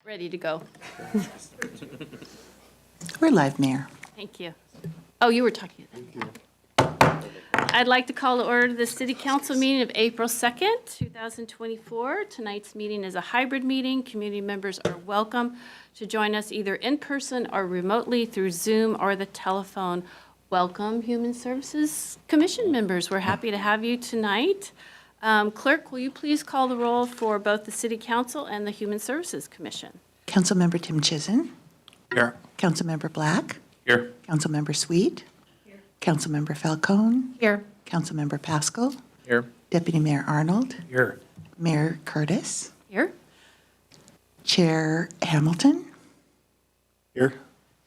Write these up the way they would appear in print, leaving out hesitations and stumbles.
Ready to go. We're live, Mayor. Thank you. Oh, you were talking. I'd like to call to order the City Council meeting of April 2nd, 2024. Tonight's meeting is a hybrid meeting. Community members are welcome to join us either in person or remotely through Zoom or the telephone. Welcome, Human Services Commission members. We're happy to have you tonight. Clerk, will you please call the roll for both the City Council and the Human Services Commission? Councilmember Tim Chizen. Here. Councilmember Black. Here. Councilmember Sweet. Here. Councilmember Falcone. Here. Councilmember Pascal. Here. Deputy Mayor Arnold. Here. Mayor Curtis. Here. Chair Hamilton. Here.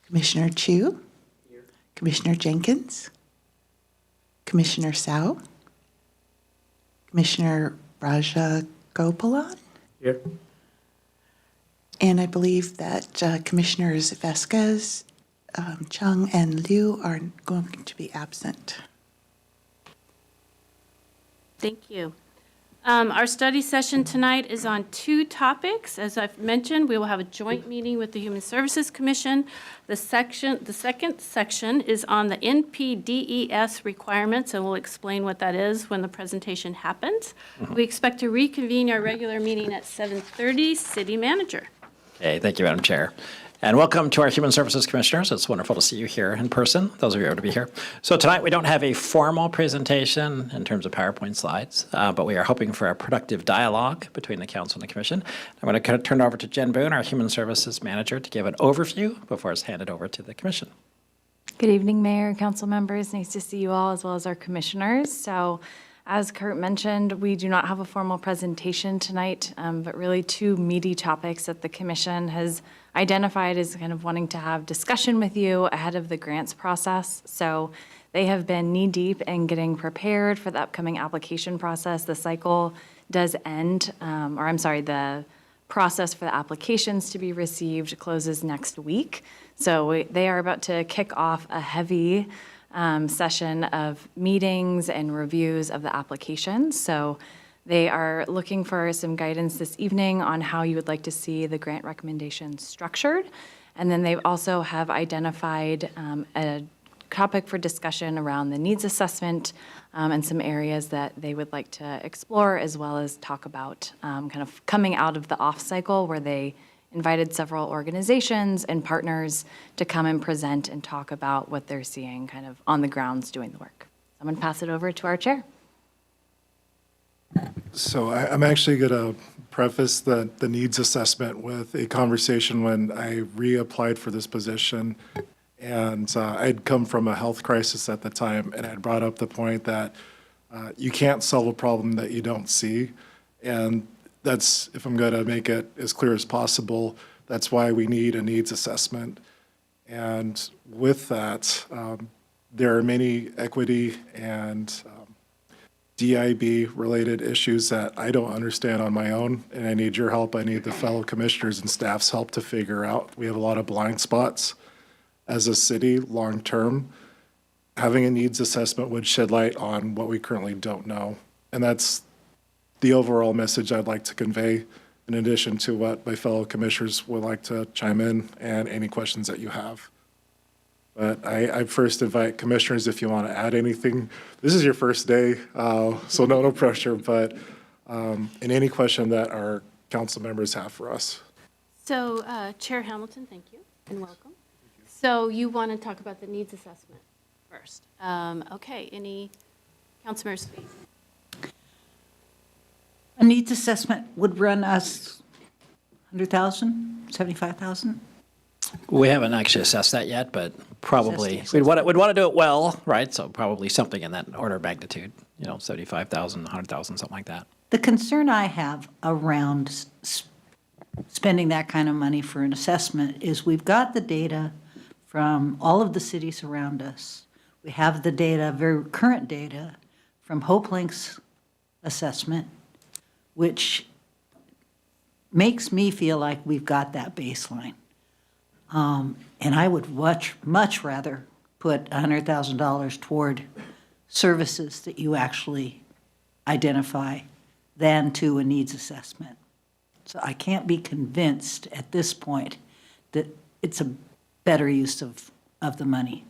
Commissioner Chu. Here. Commissioner Jenkins. Commissioner Sao. Commissioner Rajagopalan. Here. And I believe that Commissioners Vasquez, Chung, and Liu are going to be absent. Thank you. Our study session tonight is on two topics. As I've mentioned, we will have a joint meeting with the Human Services Commission. The second section is on the NPDES requirements, and we'll explain what that is when the presentation happens. We expect to reconvene our regular meeting at 7:30. City Manager. Okay, thank you, Madam Chair. And welcome to our Human Services Commissioners. It's wonderful to see you here in person, those of you who are able to be here. So tonight we don't have a formal presentation in terms of PowerPoint slides, but we are hoping for a productive dialogue between the Council and the Commission. I'm going to turn it over to Jen Boone, our Human Services Manager, to give an overview before it's handed over to the Commission. Good evening, Mayor, Council members. Nice to see you all, as well as our commissioners. So, as Kurt mentioned, we do not have a formal presentation tonight, but really two meaty topics that the Commission has identified as kind of wanting to have discussion with you ahead of the grants process. So they have been knee-deep in getting prepared for the upcoming application process. The cycle does end, the process for the applications to be received closes next week. So they are about to kick off a heavy session of meetings and reviews of the applications. So they are looking for some guidance this evening on how you would like to see the grant recommendations structured. And then they also have identified a topic for discussion around the needs assessment and some areas that they would like to explore, as well as talk about kind of coming out of the off cycle where they invited several organizations and partners to come and present and talk about what they're seeing kind of on the grounds doing the work. I'm going to pass it over to our chair. So I'm actually going to preface the needs assessment with a conversation when I reapplied for this position. And I'd come from a health crisis at the time, and I'd brought up the point that you can't solve a problem that you don't see. And that's, if I'm going to make it as clear as possible, that's why we need a needs assessment. And with that, there are many equity and DIB-related issues that I don't understand on my own, and I need your help. I need the fellow commissioners and staff's help to figure out. We have a lot of blind spots as a city long-term. Having a needs assessment would shed light on what we currently don't know, and that's the overall message I'd like to convey, in addition to what my fellow commissioners would like to chime in and any questions that you have. But I first invite commissioners if you want to add anything. This is your first day, so no pressure, but in any question that our council members have for us. So, Chair Hamilton, thank you and welcome. So you want to talk about the needs assessment first. Okay, any council members speak? A needs assessment would run us 100,000, 75,000? We haven't actually assessed that yet, but probably, we'd want to do it well, right? So probably something in that order of magnitude, 75,000, 100,000, something like that. The concern I have around spending that kind of money for an assessment is we've got the data from all of the cities around us. We have the data, very current data, from Hope Link's assessment, which makes me feel like we've got that baseline. And I would much rather put $100,000 toward services that you actually identify than to a needs assessment. So I can't be convinced at this point that it's a better use of the money.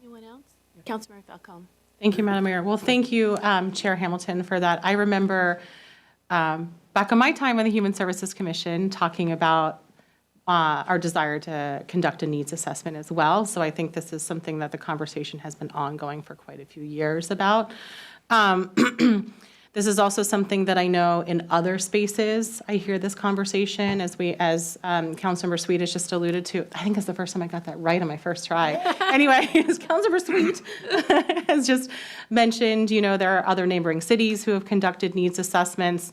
Anyone else? Councilmember Falcone. Thank you, Madam Mayor. Well, thank you, Chair Hamilton, for that. I remember back on my time on the Human Services Commission talking about our desire to conduct a needs assessment as well. So I think this is something that the conversation has been ongoing for quite a few years about. This is also something that I know in other spaces, I hear this conversation as Councilmember Sweet has just alluded to. I think it's the first time I got that right on my first try. Anyway, as Councilmember Sweet has just mentioned, there are other neighboring cities who have conducted needs assessments.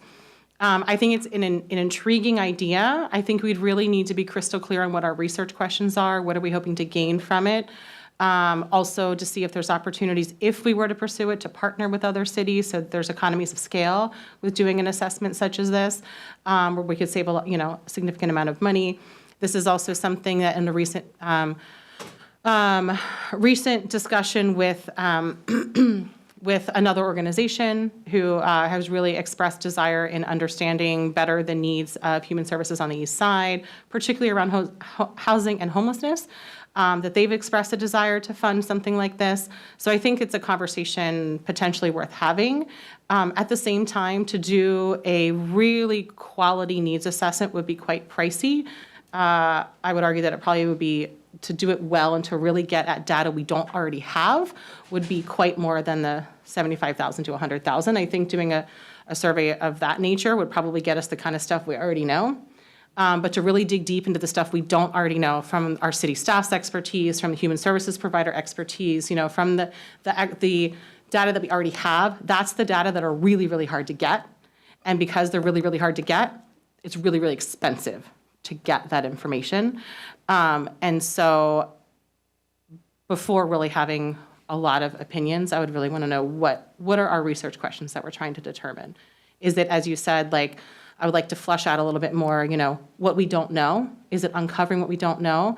I think it's an intriguing idea. I think we'd really need to be crystal clear on what our research questions are. What are we hoping to gain from it? Also to see if there's opportunities, if we were to pursue it, to partner with other cities, so there's economies of scale with doing an assessment such as this, where we could save a significant amount of money. This is also something that in the recent discussion with with another organization who has really expressed desire in understanding better the needs of human services on the east side, particularly around housing and homelessness. That they've expressed a desire to fund something like this. So I think it's a conversation potentially worth having. At the same time, to do a really quality needs assessment would be quite pricey. I would argue that it probably would be, to do it well and to really get at data we don't already have, would be quite more than the $75,000 to $100,000. I think doing a survey of that nature would probably get us the kind of stuff we already know. But to really dig deep into the stuff we don't already know, from our city staff's expertise, from the human services provider expertise, from the data that we already have, that's the data that are really, really hard to get. And because they're really, really hard to get, it's really, really expensive to get that information. And so before really having a lot of opinions, I would really want to know what are our research questions that we're trying to determine? Is it, as you said, I would like to flesh out a little bit more, what we don't know. Is it uncovering what we don't know?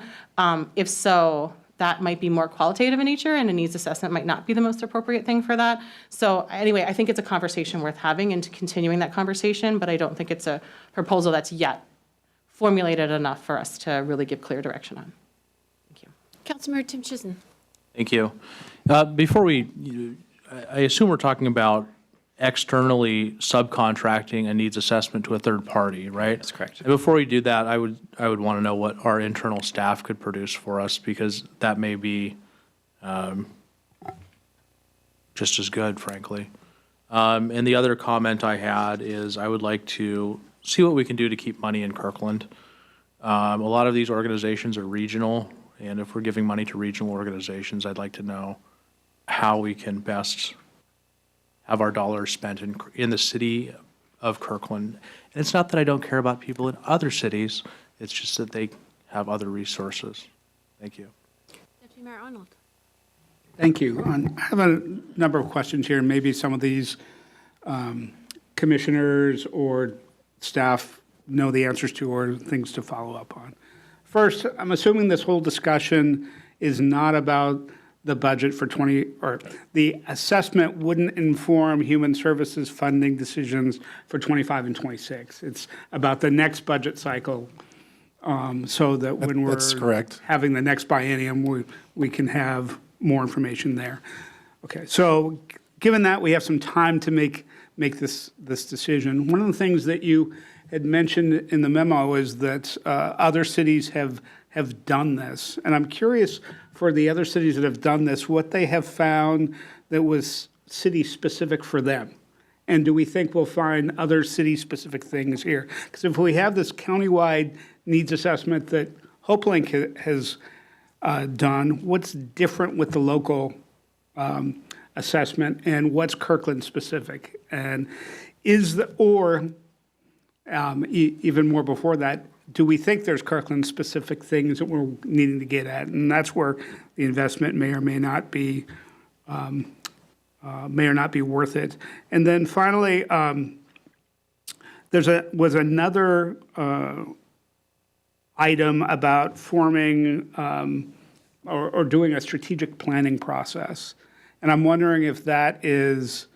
If so, that might be more qualitative in nature, and a needs assessment might not be the most appropriate thing for that. So anyway, I think it's a conversation worth having and continuing that conversation, but I don't think it's a proposal that's yet formulated enough for us to really give clear direction on. Thank you. Councilmember Tim Chisholm. Thank you. Before I assume we're talking about externally subcontracting a needs assessment to a third party, right? That's correct. And before we do that, I would want to know what our internal staff could produce for us, because that may be just as good, frankly. And the other comment I had is I would like to see what we can do to keep money in Kirkland. A lot of these organizations are regional, and if we're giving money to regional organizations, I'd like to know how we can best have our dollars spent in the city of Kirkland. And it's not that I don't care about people in other cities, it's just that they have other resources. Thank you. Deputy Mayor Arnold. Thank you. I have a number of questions here. Maybe some of these commissioners or staff know the answers to, or things to follow up on. First, I'm assuming this whole discussion is not about the budget for or the assessment wouldn't inform human services funding decisions for 25 and 26. It's about the next budget cycle, so that when That's we're correct. having the next biennium, we can have more information there. Okay, so given that, we have some time to make this decision. One of the things that you had mentioned in the memo is that other cities have done this. And I'm curious, for the other cities that have done this, what they have found that was city-specific for them. And do we think we'll find other city-specific things here? Because if we have this countywide needs assessment that HopeLink has done, what's different with the local assessment, and what's Kirkland-specific? And even more before that, do we think there's Kirkland-specific things that we're needing to get at? And that's where the investment may or not be worth it. And then finally, was another item about forming or doing a strategic planning process. And I'm wondering if that is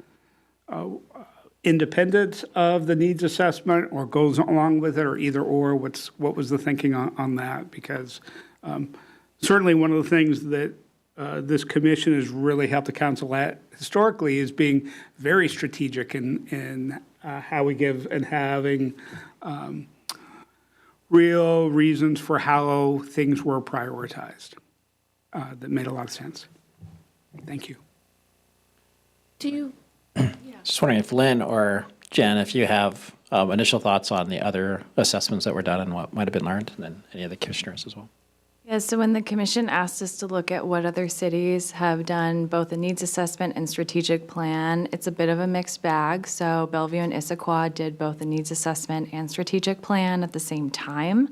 independent of the needs assessment or goes along with it, or either or? What was the thinking on that? Because certainly one of the things that this commission has really helped the council at historically is being very strategic in how we give and having real reasons for how things were prioritized. That made a lot of sense. Thank you. Do you, Just wondering if Lynn or Jen, if you have initial thoughts on the other assessments that were done and what might have been learned, and then any of the commissioners as well. Yeah, so when the commission asked us to look at what other cities have done both a needs assessment and strategic plan, it's a bit of a mixed bag. So Bellevue and Issaquah did both a needs assessment and strategic plan at the same time.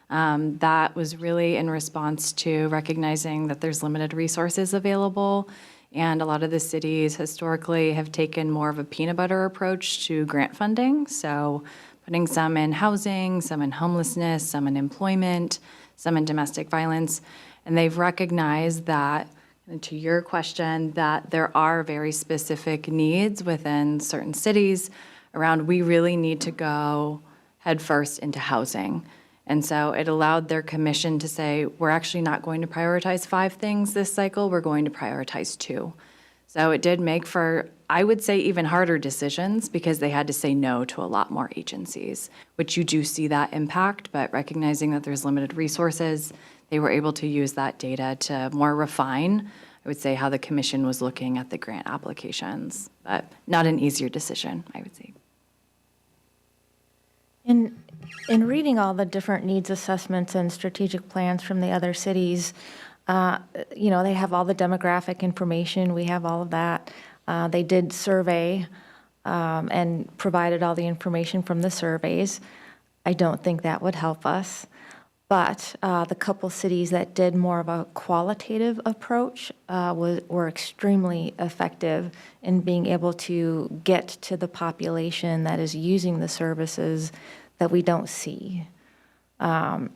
That was really in response to recognizing that there's limited resources available. And a lot of the cities historically have taken more of a peanut butter approach to grant funding. So putting some in housing, some in homelessness, some in employment, some in domestic violence. And they've recognized that, and to your question, that there are very specific needs within certain cities around we really need to go headfirst into housing. And so it allowed their commission to say, we're actually not going to prioritize 5 things this cycle, we're going to prioritize 2. So it did make for, I would say, even harder decisions because they had to say no to a lot more agencies, which you do see that impact, but recognizing that there's limited resources, they were able to use that data to more refine, I would say, how the commission was looking at the grant applications, but not an easier decision, I would say. In reading all the different needs assessments and strategic plans from the other cities, they have all the demographic information. We have all of that. They did survey and provided all the information from the surveys. I don't think that would help us. But the couple cities that did more of a qualitative approach were extremely effective in being able to get to the population that is using the services that we don't see. And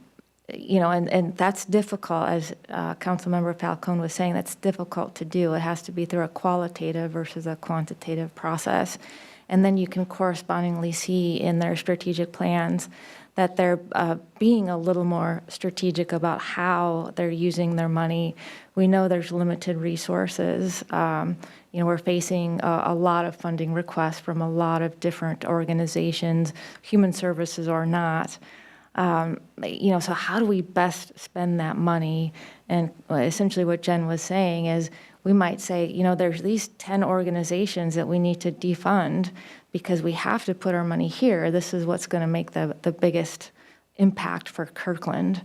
that's difficult, as Councilmember Falcone was saying, that's difficult to do. It has to be through a qualitative versus a quantitative process. And then you can correspondingly see in their strategic plans that they're being a little more strategic about how they're using their money. We know there's limited resources. We're facing a lot of funding requests from a lot of different organizations, human services or not. So how do we best spend that money? And essentially what Jen was saying is we might say, there's these 10 organizations that we need to defund because we have to put our money here. This is what's going to make the biggest impact for Kirkland.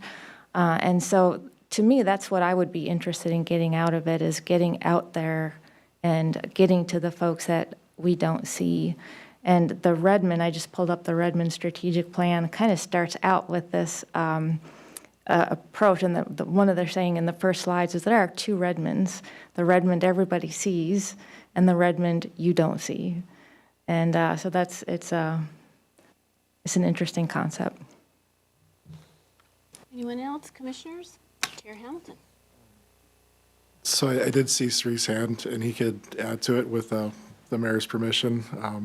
And so to me, that's what I would be interested in getting out of it, is getting out there and getting to the folks that we don't see. And the Redmond, I just pulled up the Redmond strategic plan, kind of starts out with this approach. And the one that they're saying in the first slides is there are 2 Redmonds, the Redmond everybody sees and the Redmond you don't see. And so it's an interesting concept. anyone else, commissioners? Chair Hamilton. So I did see Sri's hand, and he could add to it with the mayor's permission.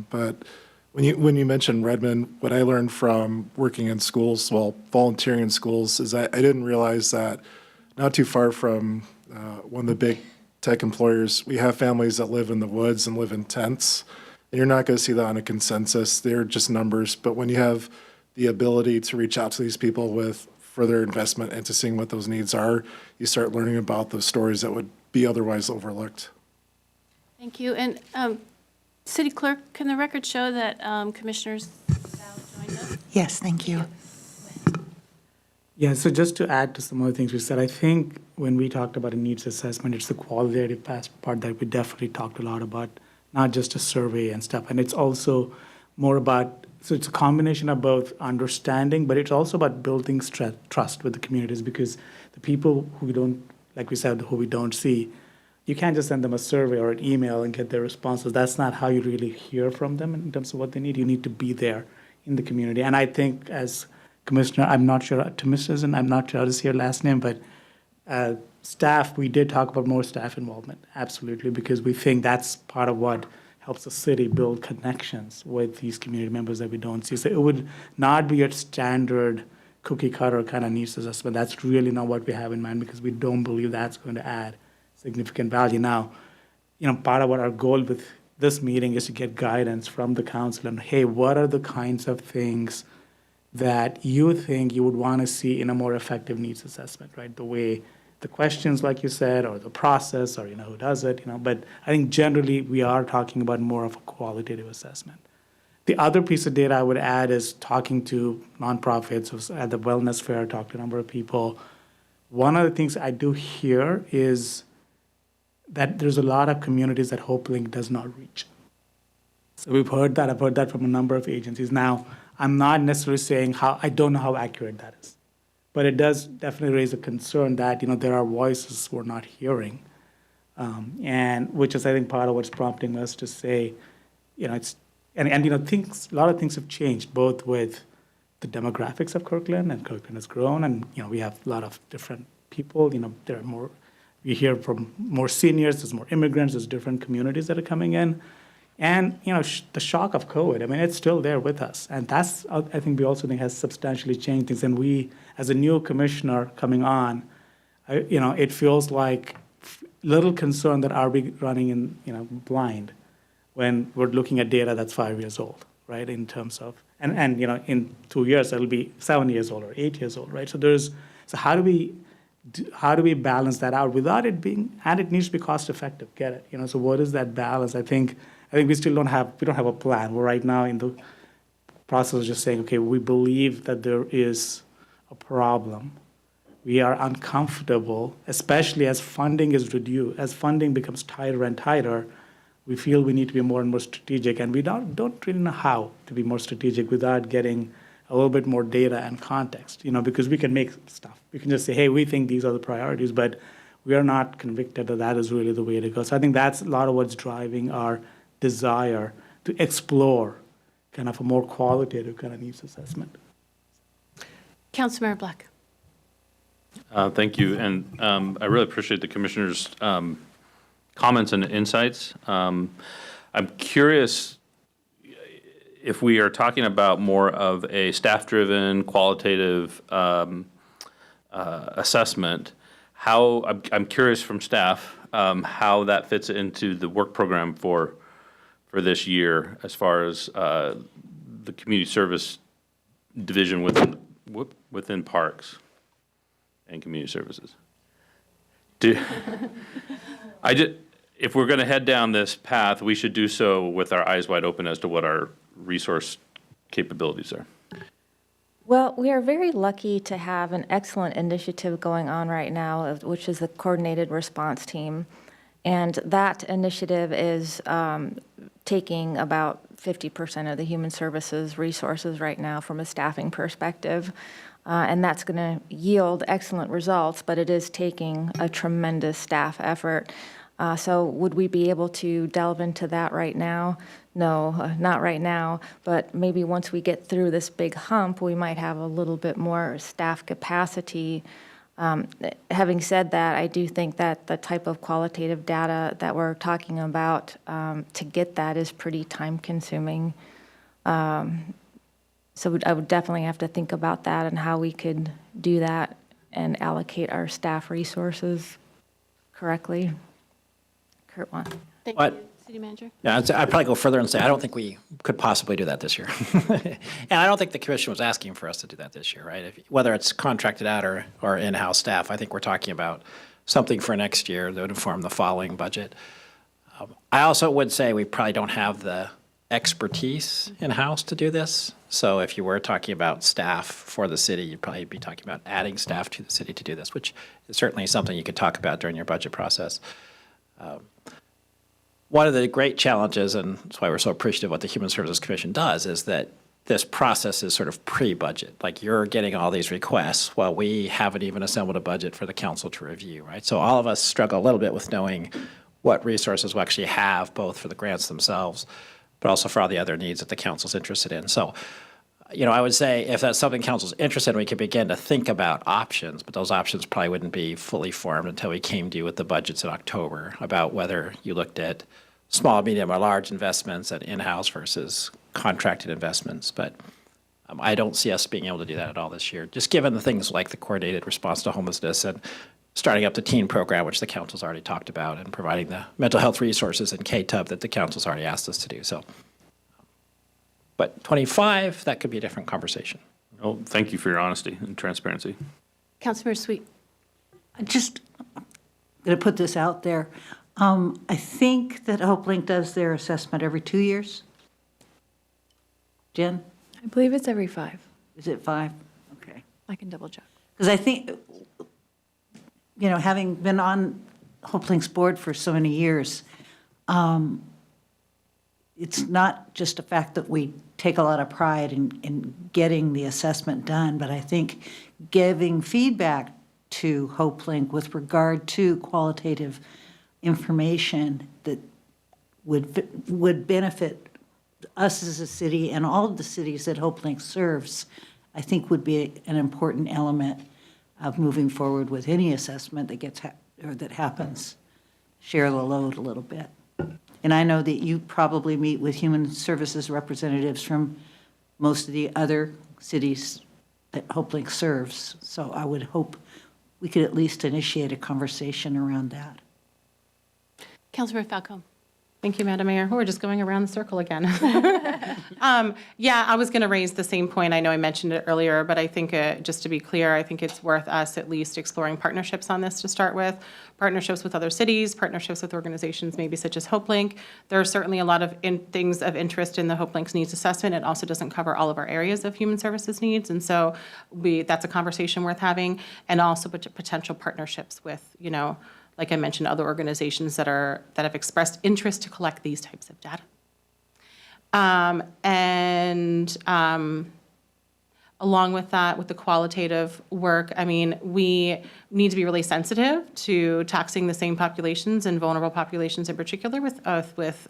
But when you mentioned Redmond, what I learned from working in schools, volunteering in schools, is I didn't realize that not too far from one of the big tech employers, we have families that live in the woods and live in tents. And you're not going to see that on a consensus. They're just numbers. But when you have the ability to reach out to these people with further investment into seeing what those needs are, you start learning about those stories that would be otherwise overlooked. Thank you. And City Clerk, can the record show that Commissioners Sal joined us? Yes, thank you. Yeah, so just to add to some of the things we said, I think when we talked about a needs assessment, it's the qualitative part that we definitely talked a lot about, not just a survey and stuff. And it's also more about, so it's a combination of both understanding, but it's also about building trust with the communities, because the people who we don't, like we said, who we don't see, you can't just send them a survey or an email and get their responses. That's not how you really hear from them in terms of what they need. You need to be there in the community. And I think as Commissioner, I'm not sure, I'm not sure how to say your last name, but staff, we did talk about more staff involvement, absolutely, because we think that's part of what helps the city build connections with these community members that we don't see. So it would not be a standard cookie cutter kind of needs assessment. That's really not what we have in mind because we don't believe that's going to add significant value. Now, part of what our goal with this meeting is to get guidance from the council on, hey, what are the kinds of things that you think you would want to see in a more effective needs assessment, right? The way the questions, like you said, or the process, or who does it, But I think generally we are talking about more of a qualitative assessment. The other piece of data I would add is talking to nonprofits. Was at the wellness fair, talked to a number of people. One of the things I do hear is that there's a lot of communities that HopeLink does not reach. So we've heard that. I've heard that from a number of agencies. Now, I'm not necessarily saying I don't know how accurate that is. But it does definitely raise a concern that, there are voices we're not hearing. And which is, I think, part of what's prompting us to say, it's, a lot of things have changed, both with the demographics of Kirkland, and Kirkland has grown, and, we have a lot of different people, there are more, we hear from more seniors, there's more immigrants, there's different communities that are coming in. And, the shock of COVID, it's still there with us. And that's, I think we also think has substantially changed things. And we, as a new commissioner coming on, it feels like little concern that are we running in, blind when we're looking at data that's 5 years old, right? In terms of, and in 2 years, it'll be 7 years old or 8 years old, right? So how do we balance that out without it being, and it needs to be cost effective, get it? So what is that balance? I think we still don't have a plan. We're right now in the process of just saying, okay, we believe that there is a problem. We are uncomfortable, especially as funding is reduced, as funding becomes tighter and tighter, we feel we need to be more and more strategic, and we don't really know how to be more strategic without getting a little bit more data and context, because we can make stuff. We can just say, hey, we think these are the priorities, but we are not convicted that that is really the way to go. So I think that's a lot of what's driving our desire to explore kind of a more qualitative kind of needs assessment. Councilmember Black. Thank you, and I really appreciate the commissioner's comments and insights. I'm curious if we are talking about more of a staff-driven, qualitative assessment. I'm curious from staff how that fits into the work program for this year, as far as the community service division within parks and community services. If we're going to head down this path, we should do so with our eyes wide open as to what our resource capabilities are. Well, we are very lucky to have an excellent initiative going on right now, which is the Coordinated Response Team. And that initiative is taking about 50% of the human services resources right now from a staffing perspective. And that's going to yield excellent results, but it is taking a tremendous staff effort. So would we be able to delve into that right now? No, not right now, but maybe once we get through this big hump, we might have a little bit more staff capacity. Having said that, I do think that the type of qualitative data that we're talking about, to get that is pretty time-consuming. So I would definitely have to think about that and how we could do that and allocate our staff resources correctly. Kurt, one. Thank What? you, City Manager. Yeah, I'd probably go further and say I don't think we could possibly do that this year. And I don't think the commission was asking for us to do that this year, right? Whether it's contracted out or in-house staff, I think we're talking about something for next year that would inform the following budget. I also would say we probably don't have the expertise in-house to do this. So if you were talking about staff for the city, you'd probably be talking about adding staff to the city to do this, which is certainly something you could talk about during your budget process. One of the great challenges, and that's why we're so appreciative of what the Human Services Commission does, is that this process is sort of pre-budget. Like, you're getting all these requests while we haven't even assembled a budget for the council to review, right? So all of us struggle a little bit with knowing what resources we actually have, both for the grants themselves, but also for all the other needs that the council's interested in. So, I would say if that's something council's interested in, we could begin to think about options, but those options probably wouldn't be fully formed until we came to you with the budgets in October, about whether you looked at small, medium, or large investments and in-house versus contracted investments. But I don't see us being able to do that at all this year, just given the things like the coordinated response to homelessness and starting up the teen program, which the council's already talked about, and providing the mental health resources in K-Tub that the council's already asked us to do. So, but 25, that could be a different conversation. Well, thank you for your honesty and transparency. Councilmember Sweet. I just going to put this out there. I think that HopeLink does their assessment every 2 years. Jen, I believe it's every 5. is it 5? Okay. I can double check. Because I think, having been on HopeLink's board for so many years, it's not just a fact that we take a lot of pride in getting the assessment done, but I think giving feedback to HopeLink with regard to qualitative information that would benefit us as a city and all of the cities that HopeLink serves, I think would be an important element of moving forward with any assessment that gets or that happens. Share the load a little bit. And I know that you probably meet with human services representatives from most of the other cities that HopeLink serves. So I would hope we could at least initiate a conversation around that. Councilmember Falcone. Thank you, Madam Mayor. We're just going around the circle again. Yeah, I was going to raise the same point. I know I mentioned it earlier, but I think, just to be clear, I think it's worth us at least exploring partnerships on this to start with. Partnerships with other cities, partnerships with organizations maybe such as HopeLink. There are certainly a lot of things of interest in the HopeLink's needs assessment. It also doesn't cover all of our areas of human services needs, and so that's a conversation worth having, and also potential partnerships with, like I mentioned, other organizations that have expressed interest to collect these types of data. Along with that, with the qualitative work, we need to be really sensitive to taxing the same populations and vulnerable populations in particular with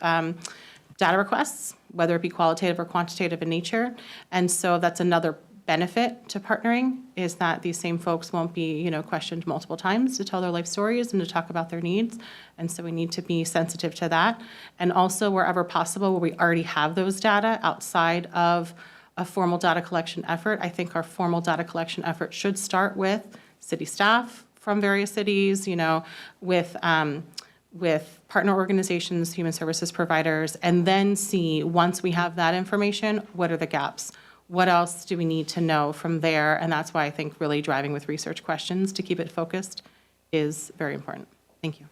data requests, whether it be qualitative or quantitative in nature. And so that's another benefit to partnering, is that these same folks won't be, questioned multiple times to tell their life stories and to talk about their needs. And so we need to be sensitive to that. And also, wherever possible, where we already have those data outside of a formal data collection effort, I think our formal data collection effort should start with city staff from various cities, with partner organizations, human services providers, and then see, once we have that information, what are the gaps? What else do we need to know from there? And that's why I think really driving with research questions to keep it focused is very important. Thank you.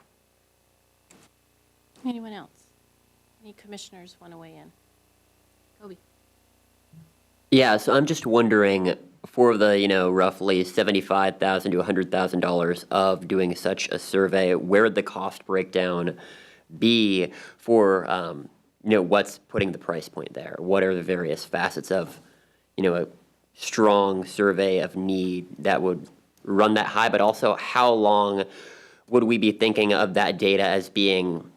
Anyone else? Any commissioners want to weigh in? Kobe. Yeah, so I'm just wondering, for the, roughly $75,000 to $100,000 of doing such a survey, where would the cost breakdown be for, what's putting the price point there? What are the various facets of, a strong survey of need that would run that high, but also how long would we be thinking of that data as being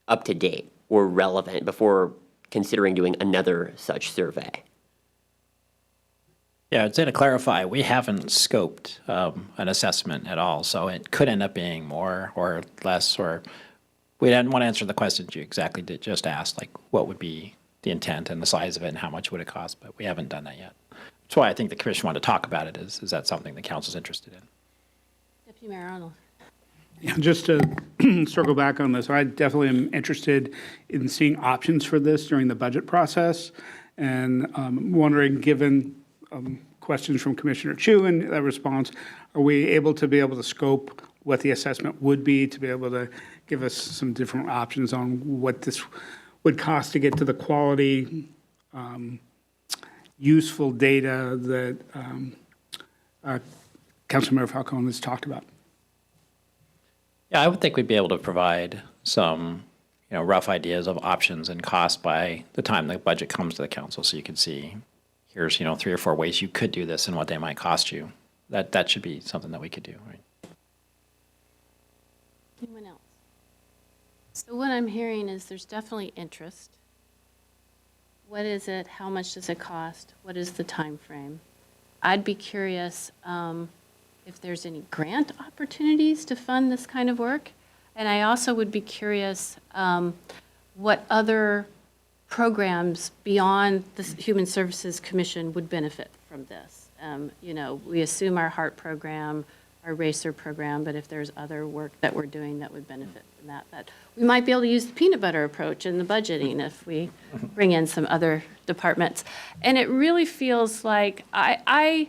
up to date or relevant before considering doing another such survey? Yeah, to clarify, we haven't scoped an assessment at all, so it could end up being more or less, or we didn't want to answer the questions you exactly just asked, like what would be the intent and the size of it and how much would it cost, but we haven't done that yet. That's why I think the commission wanted to talk about it. Is that something the council's interested in? Deputy Mayor Arnold. Yeah, just to circle back on this, I definitely am interested in seeing options for this during the budget process, and wondering, given questions from Commissioner Chu and that response, are we able to scope what the assessment would be, to be able to give us some different options on what this would cost to get to the quality, useful data that Councilmember Falcone has talked about? Yeah, I would think we'd be able to provide some, rough ideas of options and costs by the time the budget comes to the council, so you can see, here's, 3 or 4 ways you could do this and what they might cost you. That should be something that we could do, right? Anyone else? So what I'm hearing is there's definitely interest. What is it? How much does it cost? What is the time frame? I'd be curious if there's any grant opportunities to fund this kind of work. And I also would be curious what other programs beyond the Human Services Commission would benefit from this. We assume our HEART program, our RACER program, but if there's other work that we're doing that would benefit from that we might be able to use the peanut butter approach in the budgeting if we bring in some other departments. And it really feels like I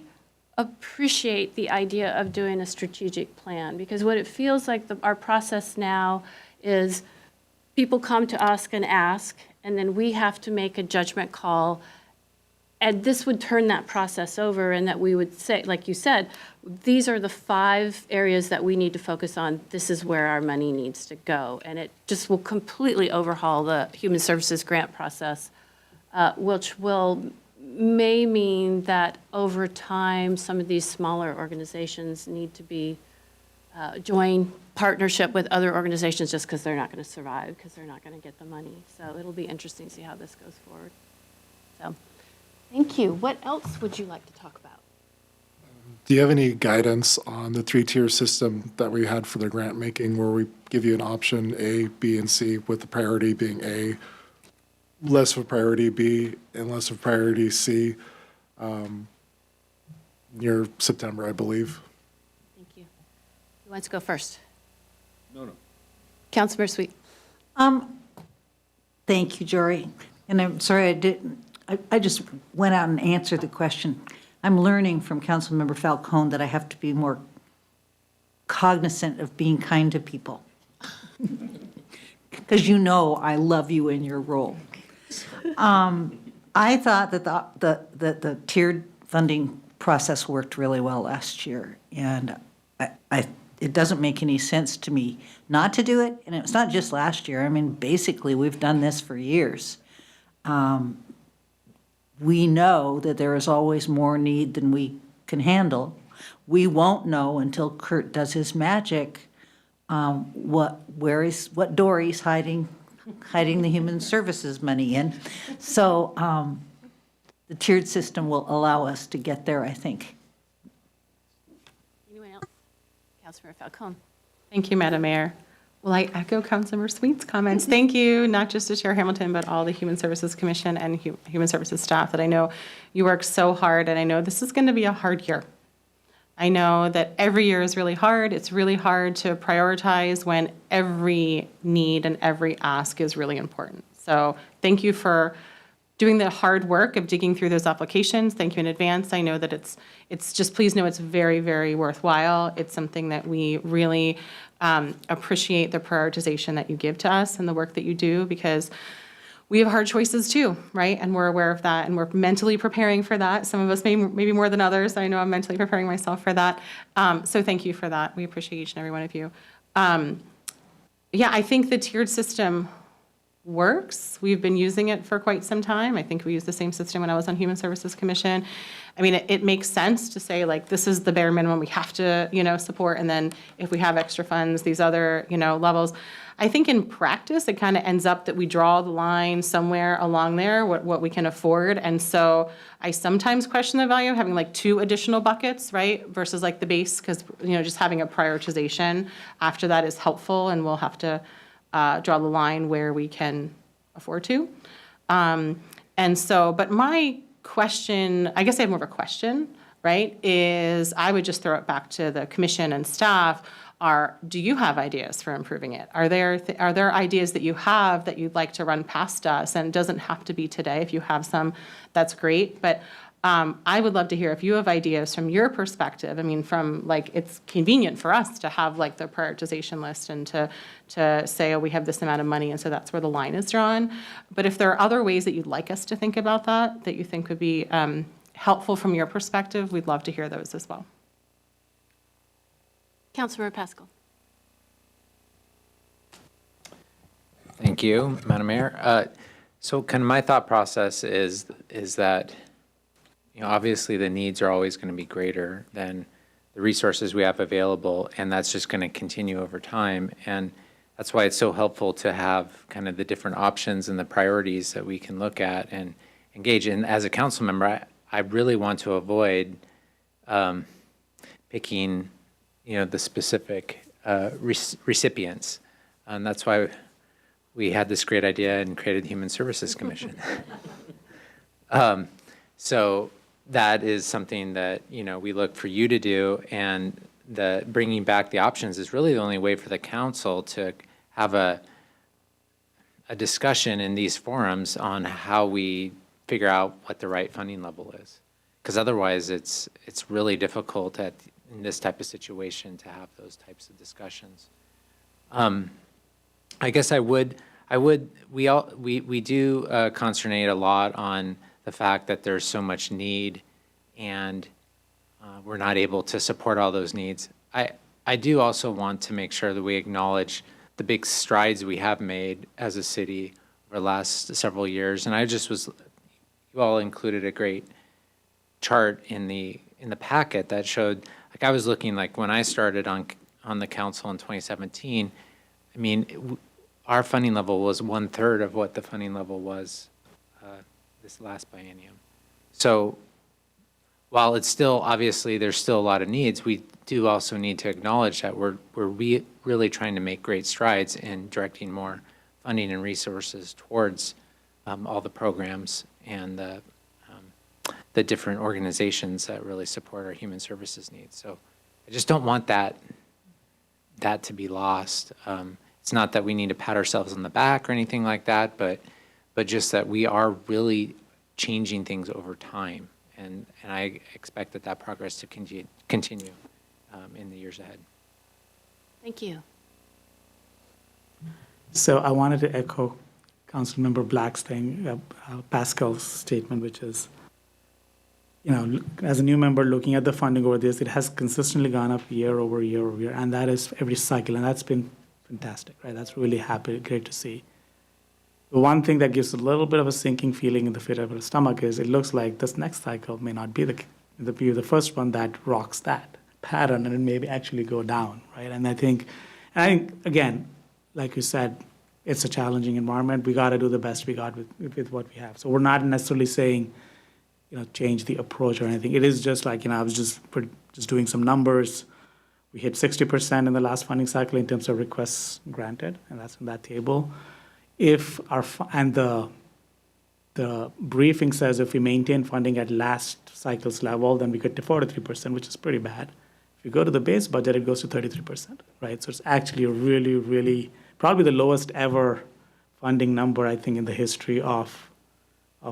appreciate the idea of doing a strategic plan, because what it feels like our process now is people come to us and ask, and then we have to make a judgment call. And this would turn that process over, and that we would say, like you said, these are the 5 areas that we need to focus on. This is where our money needs to go. And it just will completely overhaul the Human Services grant process, which may mean that over time, some of these smaller organizations need to be join partnership with other organizations just because they're not going to survive, because they're not going to get the money. So it'll be interesting to see how this goes forward. So thank you. What else would you like to talk about? Do you have any guidance on the 3-tier system that we had for the grant making, where we give you an option A, B, and C, with the priority being A, less of a priority B, and less of a priority C, near September, I believe? Thank you. Who wants to go first? No. Councilmember Sweet. Thank you, Jory. And I'm sorry I didn't, I just went out and answered the question. I'm learning from Councilmember Falcone that I have to be more cognizant of being kind to people. Because I love you in your role. I thought that the tiered funding process worked really well last year, and it doesn't make any sense to me not to do it. And it's not just last year. I mean, basically, we've done this for years. We know that there is always more need than we can handle. We won't know until Kurt does his magic what door he's hiding the human services money in. So the tiered system will allow us to get there, I think. Anyone else? Councilmember Falcone. Thank you, Madam Mayor. Well, I echo Councilmember Sweet's comments. Thank you, not just to Chair Hamilton, but all the Human Services Commission and Human Services staff, that I know you work so hard, and I know this is going to be a hard year. I know that every year is really hard. It's really hard to prioritize when every need and every ask is really important. So thank you for doing the hard work of digging through those applications. Thank you in advance. I know that it's just, please know it's very, very worthwhile. It's something that we really appreciate, the prioritization that you give to us and the work that you do, because we have hard choices too, right? And we're aware of that, and we're mentally preparing for that. Some of us maybe more than others. I know I'm mentally preparing myself for that. So thank you for that. We appreciate each and every one of you. Yeah, I think the tiered system works. We've been using it for quite some time. I think we used the same system when I was on Human Services Commission. I mean, it makes sense to say, like, this is the bare minimum we have to, support, and then if we have extra funds, these other, levels. I think in practice, it kind of ends up that we draw the line somewhere along there, what we can afford. And so I sometimes question the value of having like 2 additional buckets, right, versus like the base, because, just having a prioritization after that is helpful, and we'll have to draw the line where we can afford to. And so, but my question, I guess I have more of a question, right, is I would just throw it back to the commission and staff. Do you have ideas for improving it? Are there ideas that you have that you'd like to run past us? And it doesn't have to be today. If you have some, that's great. But I would love to hear if you have ideas from your perspective. I mean, from like, it's convenient for us to have like the prioritization list and to say, oh, we have this amount of money, and so that's where the line is drawn. But if there are other ways that you'd like us to think about that you think would be helpful from your perspective, we'd love to hear those as well. Councilmember Pascal. Thank you, Madam Mayor. So kind of my thought process is that, obviously the needs are always going to be greater than the resources we have available, and that's just going to continue over time. And that's why it's so helpful to have kind of the different options and the priorities that we can look at and engage in. As a council member, I really want to avoid picking the specific recipients. And that's why we had this great idea and created the Human Services Commission. So that is something that, we look for you to do, and the bringing back the options is really the only way for the council to have a discussion in these forums on how we figure out what the right funding level is. Because otherwise, it's really difficult in this type of situation to have those types of discussions. I guess we do consternate a lot on the fact that there's so much need, and we're not able to support all those needs. I do also want to make sure that we acknowledge the big strides we have made as a city over the last several years. And you all included a great chart in the packet that showed, like, I was looking, like, when I started on the council in 2017, I mean, our funding level was 1/3 of what the funding level was this last biennium. So while it's still, obviously, there's still a lot of needs, we do also need to acknowledge that we're really trying to make great strides in directing more funding and resources towards all the programs and the different organizations that really support our human services needs. So I just don't want that to be lost. It's not that we need to pat ourselves on the back or anything like that, but just that we are really changing things over time. And I expect that progress to continue in the years ahead. Thank you. So I wanted to echo Councilmember Black's thing, Pascal's statement, which is, as a new member looking at the funding over this, it has consistently gone up year over year over year, and that is every cycle, and that's been fantastic, right? That's really great to see. The one thing that gives a little bit of a sinking feeling in the pit of the stomach is it looks like this next cycle may not be the first one that rocks that pattern, and it may actually go down, right? And I think, again, like you said, it's a challenging environment. We got to do the best we got with what we have. So we're not necessarily saying, change the approach or anything. It is just like, I was just doing some numbers. We hit 60% in the last funding cycle in terms of requests granted, and that's in that table. If the briefing says if we maintain funding at last cycle's level, then we get to 43%, which is pretty bad. If you go to the base budget, it goes to 33%, right? So it's actually a really, really, probably the lowest ever funding number, I think, in the history of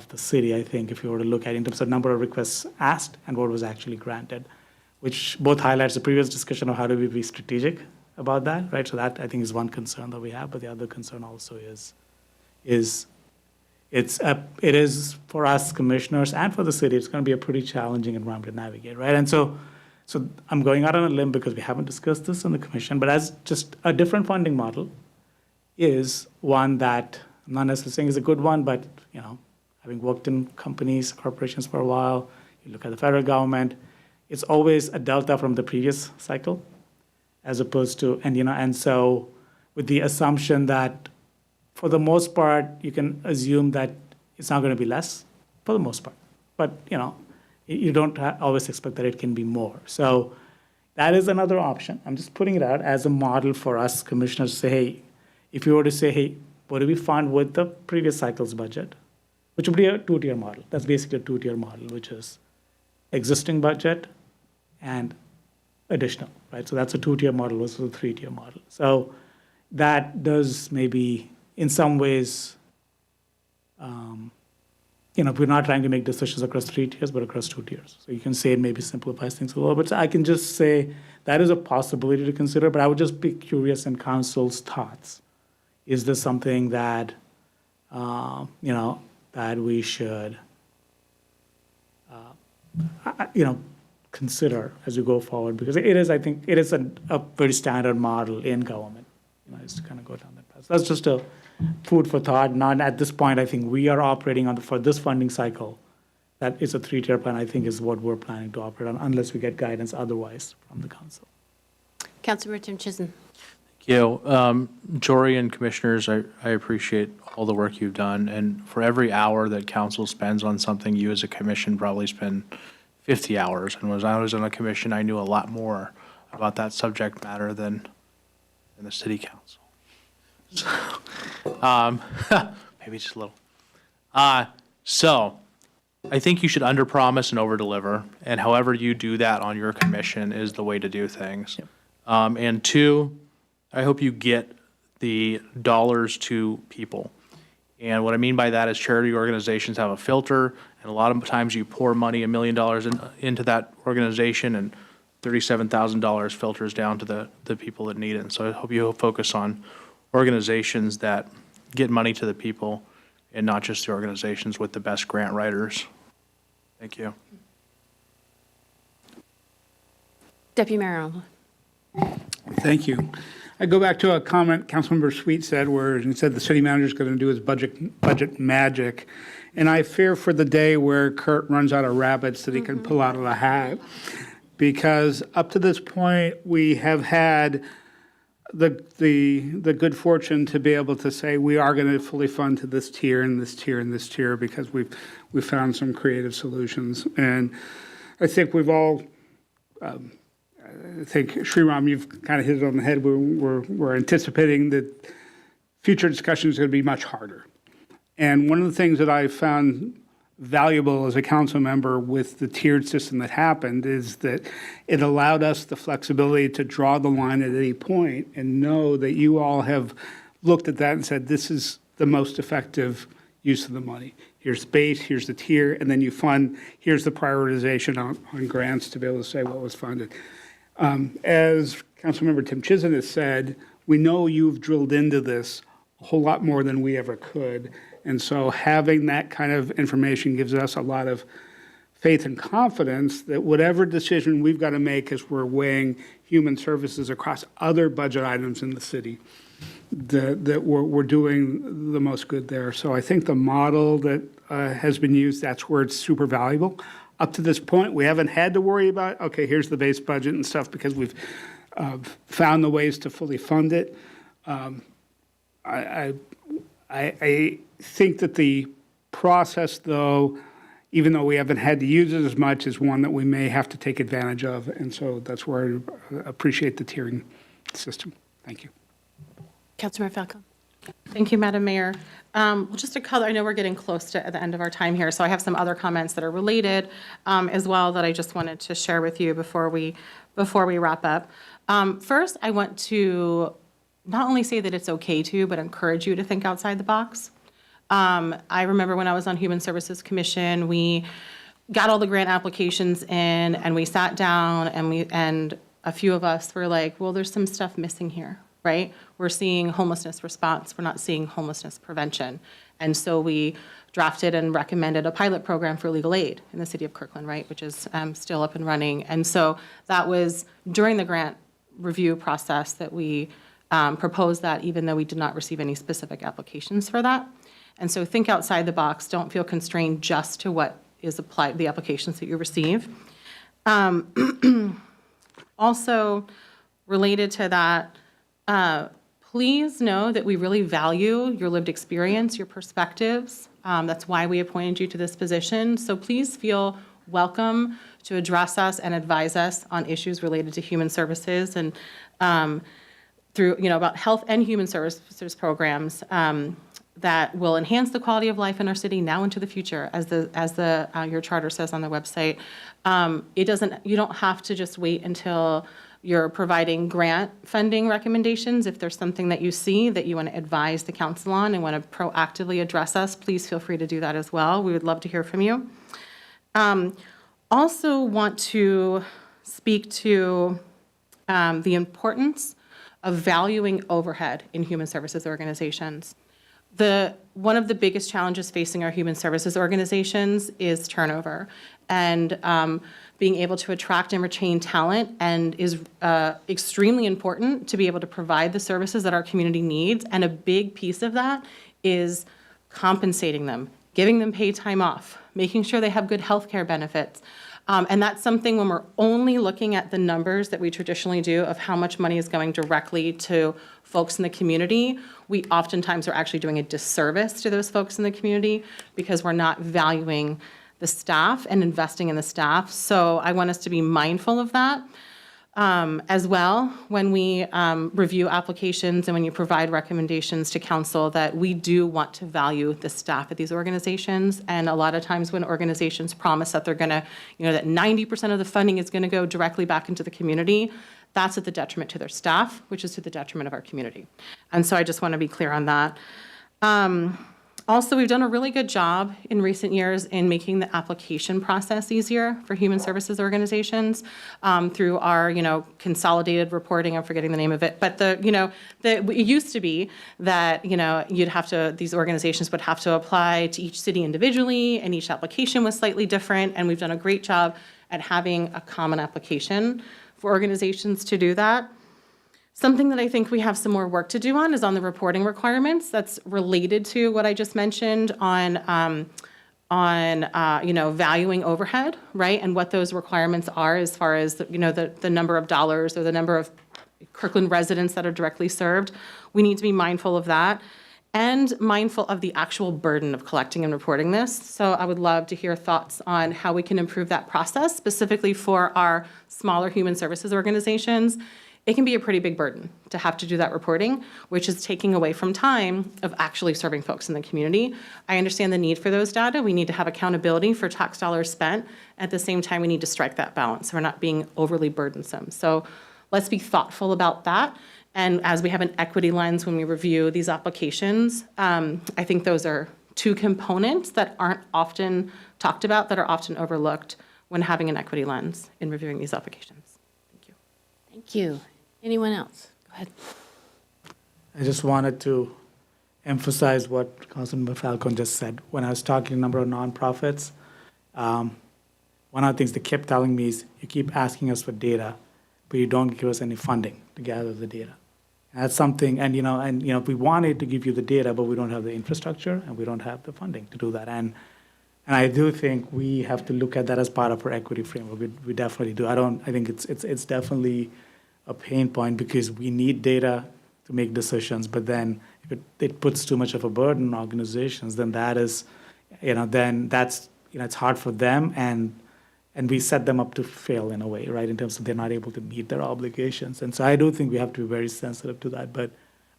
the city, I think, if you were to look at it in terms of number of requests asked and what was actually granted, which both highlights the previous discussion of how do we be strategic about that, right? So that, I think, is one concern that we have, but the other concern also it is for us commissioners and for the city, it's going to be a pretty challenging environment to navigate, right? And so I'm going out on a limb because we haven't discussed this in the commission, but as just a different funding model is one that I'm not necessarily saying is a good one, but, having worked in companies, corporations for a while, you look at the federal government, it's always a delta from the previous cycle, as opposed to, and so with the assumption that for the most part, you can assume that it's not going to be less for the most part. But, you don't always expect that it can be more. So that is another option. I'm just putting it out as a model for us commissioners to say, hey, if you were to say, hey, what do we fund with the previous cycle's budget, which would be a two-tier model. That's basically a two-tier model, which is existing budget and additional, right? So that's a two-tier model versus a three-tier model. So that does maybe, in some ways, we're not trying to make decisions across 3 tiers, but across 2 tiers. So you can say it maybe simplifies things a little bit. So I can just say that is a possibility to consider, but I would just be curious in council's thoughts. Is this something that, that we should, consider as we go forward? Because it is, I think, it is a very standard model in government, is to kind of go down that path. So that's just a food for thought. Not at this point, I think we are operating for this funding cycle, that is a 3-tier plan, I think, is what we're planning to operate on, unless we get guidance otherwise from the council. Councilmember Tim Chisholm. Thank you. Jory and commissioners, I appreciate all the work you've done. And for every hour that council spends on something, you as a commission probably spend 50 hours. And when I was on a commission, I knew a lot more about that subject matter than the city council. Maybe just a little. So I think you should underpromise and overdeliver, and however you do that on your commission is the way to do things. And two, I hope you get the dollars to people. And what I mean by that is charity organizations have a filter, and a lot of times you pour money, $1 million into that organization, and $37,000 filters down to the people that need it. And so I hope you focus on organizations that get money to the people and not just the organizations with the best grant writers. Thank you. Deputy Mayor Arnold. Thank you. I go back to a comment Councilmember Sweet said where he said the city manager is going to do his budget magic. And I fear for the day where Kurt runs out of rabbits that he can pull out of the hat. Because up to this point, we have had the good fortune to be able to say we are going to fully fund to this tier and this tier and this tier because we've found some creative solutions. And I think we've all, I think Sriram, you've kind of hit it on the head. We're anticipating that future discussion is going to be much harder. And one of the things that I found valuable as a council member with the tiered system that happened is that it allowed us the flexibility to draw the line at any point and know that you all have looked at that and said, this is the most effective use of the money. Here's the base, here's the tier, and then you fund, here's the prioritization on grants to be able to say what was funded. As Councilmember Tim Chizen has said, we know you've drilled into this a whole lot more than we ever could. And so having that kind of information gives us a lot of faith and confidence that whatever decision we've got to make as we're weighing human services across other budget items in the city, that we're doing the most good there. So I think the model that has been used, that's where it's super valuable. Up to this point, we haven't had to worry about, okay, here's the base budget and stuff because we've found the ways to fully fund it. I think that the process, though, even though we haven't had to use it as much, is one that we may have to take advantage of. And so that's where I appreciate the tiering system. Thank you. Councilmember Falcone. Thank you, Madam Mayor. Well, just a color, I know we're getting close to the end of our time here, so I have some other comments that are related as well that I just wanted to share with you before we wrap up. First, I want to not only say that it's okay to, but encourage you to think outside the box. I remember when I was on Human Services Commission, we got all the grant applications in and we sat down and a few of us were like, well, there's some stuff missing here, right? We're seeing homelessness response, we're not seeing homelessness prevention. And so we drafted and recommended a pilot program for legal aid in the city of Kirkland, right, which is still up and running. And so that was during the grant review process that we proposed that, even though we did not receive any specific applications for that. And so think outside the box. Don't feel constrained just to what is applied, the applications that you receive. Also, related to that, please know that we really value your lived experience, your perspectives. That's why we appointed you to this position. So please feel welcome to address us and advise us on issues related to human services and through, about health and human services programs that will enhance the quality of life in our city now into the future, as your charter says on the website. You don't have to just wait until you're providing grant funding recommendations. If there's something that you see that you want to advise the council on and want to proactively address us, please feel free to do that as well. We would love to hear from you. Also want to speak to the importance of valuing overhead in human services organizations. One of the biggest challenges facing our human services organizations is turnover, and being able to attract and retain talent and is extremely important to be able to provide the services that our community needs. And a big piece of that is compensating them, giving them paid time off, making sure they have good health care benefits. And that's something when we're only looking at the numbers that we traditionally do of how much money is going directly to folks in the community, we oftentimes are actually doing a disservice to those folks in the community because we're not valuing the staff and investing in the staff. So I want us to be mindful of that. as well when we review applications and when you provide recommendations to council that we do want to value the staff at these organizations. And a lot of times when organizations promise that they're going to, that 90% of the funding is going to go directly back into the community, that's at the detriment to their staff, which is to the detriment of our community. And so I just want to be clear on that. Also, we've done a really good job in recent years in making the application process easier for human services organizations through our, consolidated reporting. I'm forgetting the name of it, but it used to be that, these organizations would have to apply to each city individually, and each application was slightly different. And we've done a great job at having a common application for organizations to do that. Something that I think we have some more work to do on is on the reporting requirements. That's related to what I just mentioned on valuing overhead, right? And what those requirements are as far as, the number of dollars or the number of Kirkland residents that are directly served. We need to be mindful of that and mindful of the actual burden of collecting and reporting this. So I would love to hear thoughts on how we can improve that process, specifically for our smaller human services organizations. It can be a pretty big burden to have to do that reporting, which is taking away from time of actually serving folks in the community. I understand the need for those data. We need to have accountability for tax dollars spent. At the same time, we need to strike that balance so we're not being overly burdensome. So let's be thoughtful about that. And as we have an equity lens when we review these applications, I think those are two components that aren't often talked about, that are often overlooked when having an equity lens in reviewing these applications. Thank you. Thank you. Anyone else? Go ahead. I just wanted to emphasize what Councilmember Falcone just said. When I was talking to a number of nonprofits, one of the things they kept telling me is, you keep asking us for data, but you don't give us any funding to gather the data. And that's something, and we wanted to give you the data, but we don't have the infrastructure and we don't have the funding to do that. And I do think we have to look at that as part of our equity framework. We definitely do. I think it's definitely a pain point, because we need data to make decisions, but then if it puts too much of a burden on organizations, then that is, it's hard for them, and we set them up to fail in a way, right, in terms of they're not able to meet their obligations. And so I do think we have to be very sensitive to that, but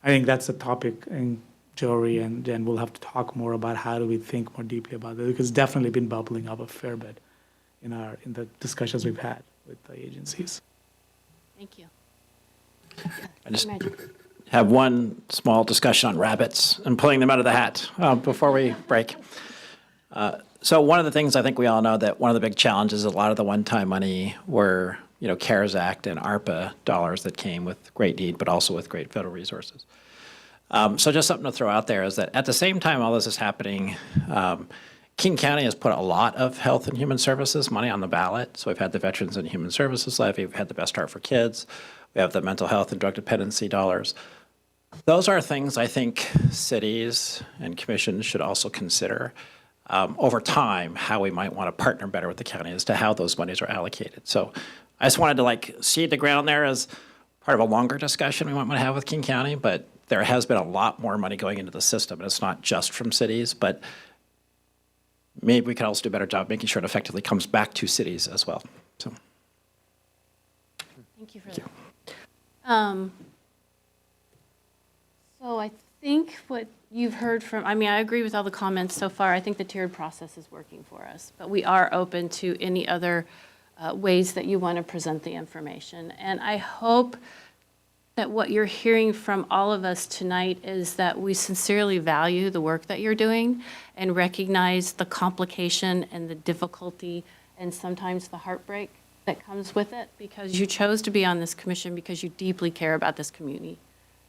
I think that's a topic in jury, and then we'll have to talk more about how do we think more deeply about it, because it's definitely been bubbling up a fair bit in the discussions we've had with the agencies. Thank you. I just have one small discussion on rabbits and pulling them out of the hat before we break. So one of the things I think we all know, that one of the big challenges, a lot of the one-time money were, CARES Act and ARPA dollars that came with great need, but also with great federal resources. So just something to throw out there is that at the same time all this is happening, King County has put a lot of health and human services money on the ballot. So we've had the Veterans and Human Services Levy, we've had the Best Start for Kids, we have the mental health and drug dependency dollars. Those are things I think cities and commissions should also consider over time, how we might want to partner better with the county as to how those monies are allocated. So I just wanted to seed the ground there as part of a longer discussion we might want to have with King County, but there has been a lot more money going into the system, and it's not just from cities, but maybe we could also do a better job making sure it effectively comes back to cities as well. So Thank you for that. So I think what you've heard from, I agree with all the comments so far. I think the tiered process is working for us, but we are open to any other ways that you want to present the information. And I hope that what you're hearing from all of us tonight is that we sincerely value the work that you're doing and recognize the complication and the difficulty and sometimes the heartbreak that comes with it, because you chose to be on this commission because you deeply care about this community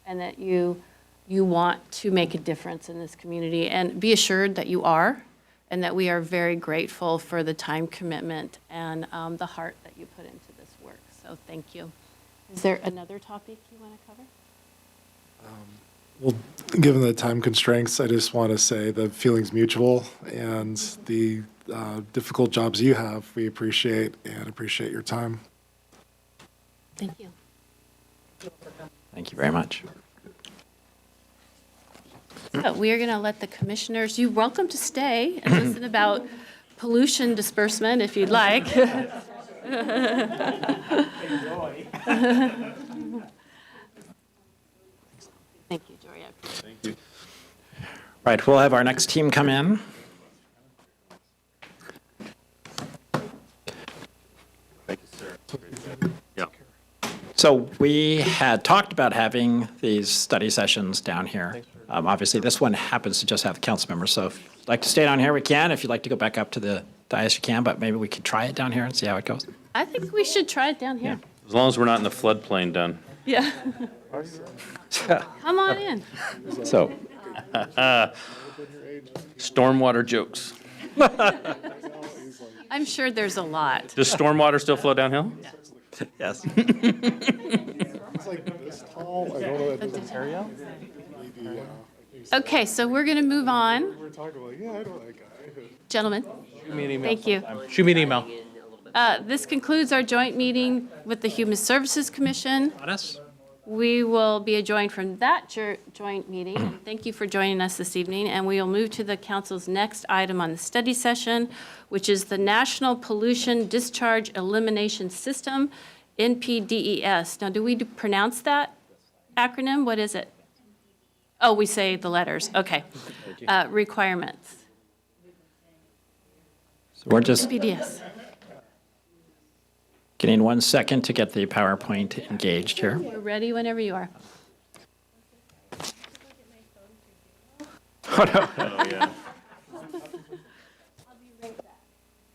and that you want to make a difference in this community. And be assured that you are, and that we are very grateful for the time commitment and the heart that you put into this work. So thank you. Is there another topic you want to cover? Well, given the time constraints, I just want to say the feeling's mutual, and the difficult jobs you have, we appreciate your time. Thank you. thank you very much. So we are going to let the commissioners, you're welcome to stay and listen about pollution disbursement if you'd like. Enjoy. Thank you, Jory. Thank you. Right, we'll have our next team come in. Thank you, sir. Yeah. So we had talked about having these study sessions down here. Obviously, this one happens to just have the council members, so if you'd like to stay down here, we can. If you'd like to go back up to the dais, you can, but maybe we could try it down here and see how it goes. I think we should try it down here. As long as we're not in the floodplain, done. Yeah. Come on in. So, Stormwater jokes. I'm sure there's a lot. Does stormwater still flow downhill? yes. It's like this tall. I don't know if it's area. Okay, so we're going to move on. We're talking about, yeah, I know that guy. Gentlemen, Shoot me an email thank you. sometime. Shoot me an email. This concludes our joint meeting with the Human Services Commission. Honest? We will be adjourned from that joint meeting. And thank you for joining us this evening. And we will move to the council's next item on the study session, which is the National Pollution Discharge Elimination System, NPDES. Now, do we pronounce that acronym? What is it? Oh, we say the letters. Okay. Requirements. So we're just NPDES. getting 1 second to get the PowerPoint engaged here. We're ready whenever you are. Oh, no. Oh, yeah.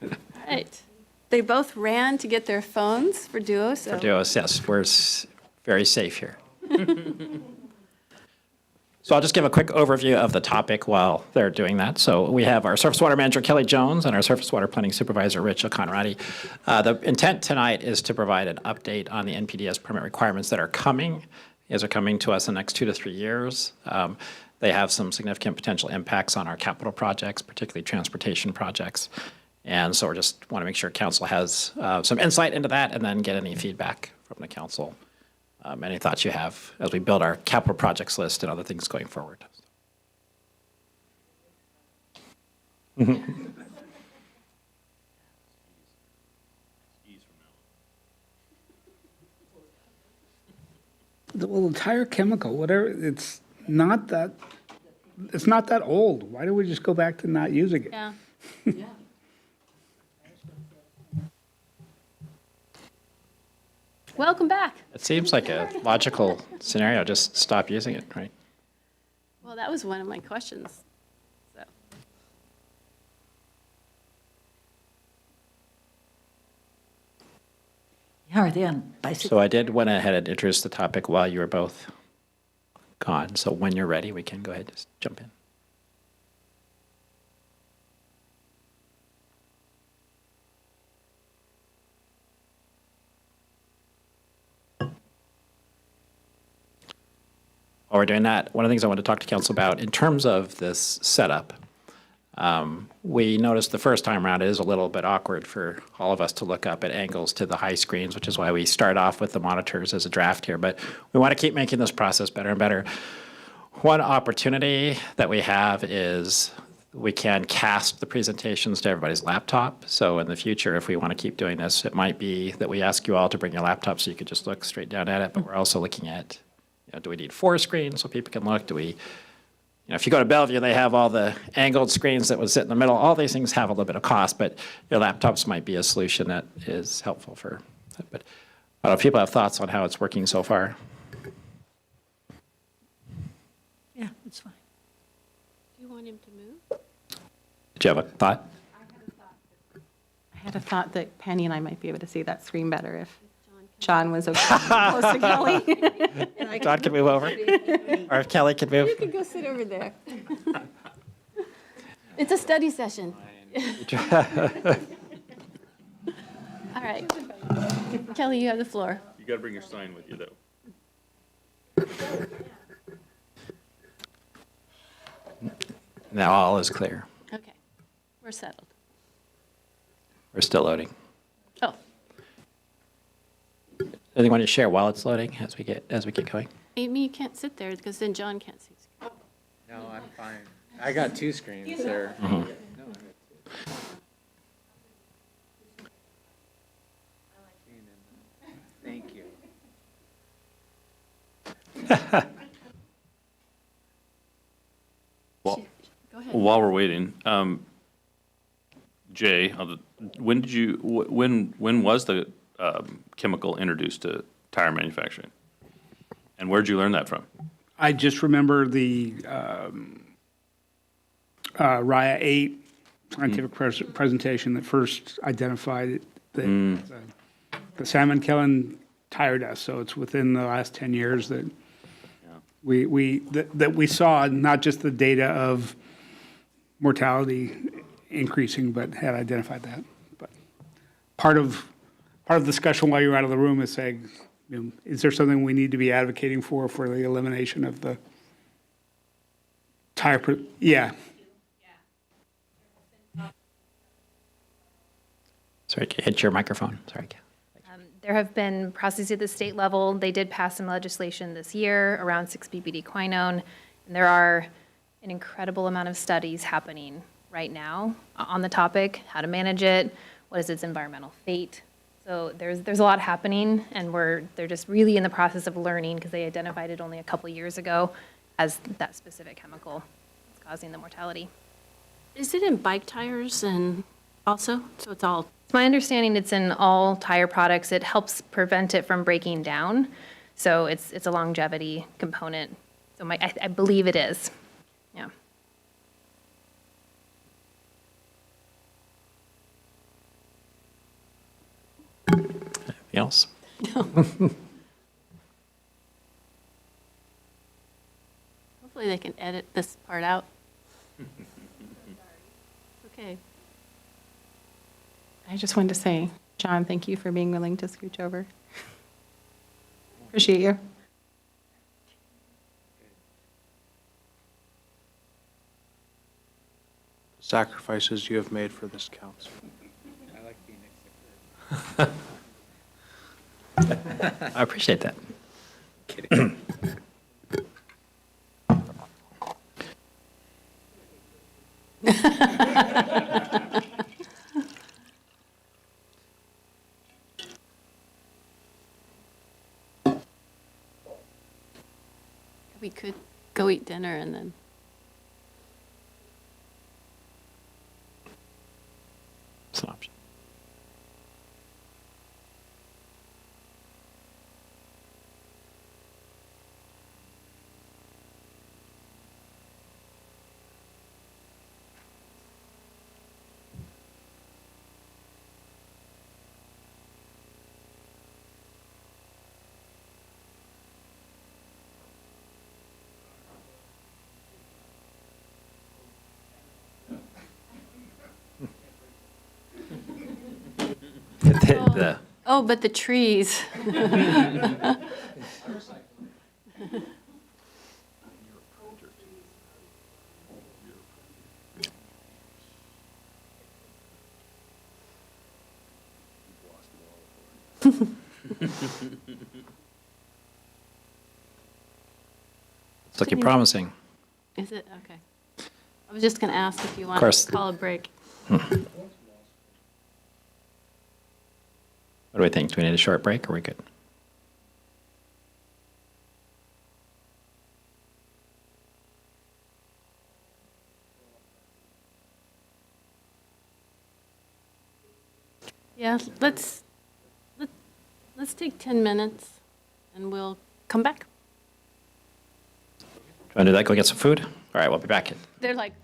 All right. They both ran to get their phones for Duo, so. For Duos, yes, we're very safe here. So I'll just give a quick overview of the topic while they're doing that. So we have our surface water manager, Kelly Jones, and our surface water planning supervisor, Rich O'Conradi. The intent tonight is to provide an update on the NPDES permit requirements that are coming. These are coming to us in the next 2 to 3 years. They have some significant potential impacts on our capital projects, particularly transportation projects. And so we just want to make sure council has some insight into that and then get any feedback from the council. Any thoughts you have as we build our capital projects list and other things going forward. Well, the tire chemical, whatever, it's not that old. Why don't we just go back to not using it? Yeah. Welcome back. It seems like a logical scenario, just stop using it, right? Well, that was one of my questions. So. Yeah, are they on bicycle? So I did went ahead and introduce the topic while you were both gone. So when you're ready, we can go ahead and just jump in. While we're doing that, one of the things I want to talk to council about in terms of this setup, we noticed the first time around it is a little bit awkward for all of us to look up at angles to the high screens, which is why we start off with the monitors as a draft here. But we want to keep making this process better and better. One opportunity that we have is we can cast the presentations to everybody's laptop. So in the future, if we want to keep doing this, it might be that we ask you all to bring your laptop so you could just look straight down at it. But we're also looking at, do we need 4 screens so people can look? Do we, if you go to Bellevue, they have all the angled screens that would sit in the middle. All these things have a little bit of cost, but your laptops might be a solution that is helpful for that. But I don't know if people have thoughts on how it's working so far. Yeah, it's fine. Do you want him to move? Did you have a thought? I had a thought that Penny and I might be able to see that screen better if John was okay. Close to Kelly. John can move over, or if Kelly can move. You can go sit over there. It's a study session. All right. Kelly, you have the floor. You got to bring your sign with you, though. Now all is clear. Okay. We're settled. We're still loading. Oh, Anything you want to share while it's loading as we get going? Amy, you can't sit there because then John can't see. No, I'm fine. I got 2 screens there. Thank you. Well, Go ahead. while we're waiting, Jay, when was the chemical introduced to tire manufacturing? And where'd you learn that from? I just remember the RIA 8 scientific presentation that first identified it, that the salmon killing tire dust. So it's within the last 10 years that we saw not just the data of mortality increasing, but had identified that. But part of the discussion while you're out of the room is saying, is there something we need to be advocating for the elimination of the tire? Yeah. Sorry, hit your microphone. Sorry, Kat. There have been processes at the state level. They did pass some legislation this year around 6-BBD quinone. And there are an incredible amount of studies happening right now on the topic, how to manage it, what is its environmental fate. So there's a lot happening, and they're just really in the process of learning because they identified it only a couple years ago as that specific chemical that's causing the mortality. Is it in bike tires and also? So it's all. It's my understanding it's in all tire products. It helps prevent it from breaking down. So it's a longevity component. So I believe it is. Yeah. Anything else? Hopefully they can edit this part out. Okay. I just wanted to say, John, thank you for being willing to scooch over. Appreciate you. Sacrifices you have made for this council. I appreciate that. We could go eat dinner and then. It's an option. Oh, but the trees. It's looking promising. Is it? Okay. I was just going to ask if you want course. to call a break. What do we think? Do we need a short break or are we good? Yeah, let's take 10 minutes and we'll come back. Do you want to do that? Go get some food? All right, we'll be back. They're like,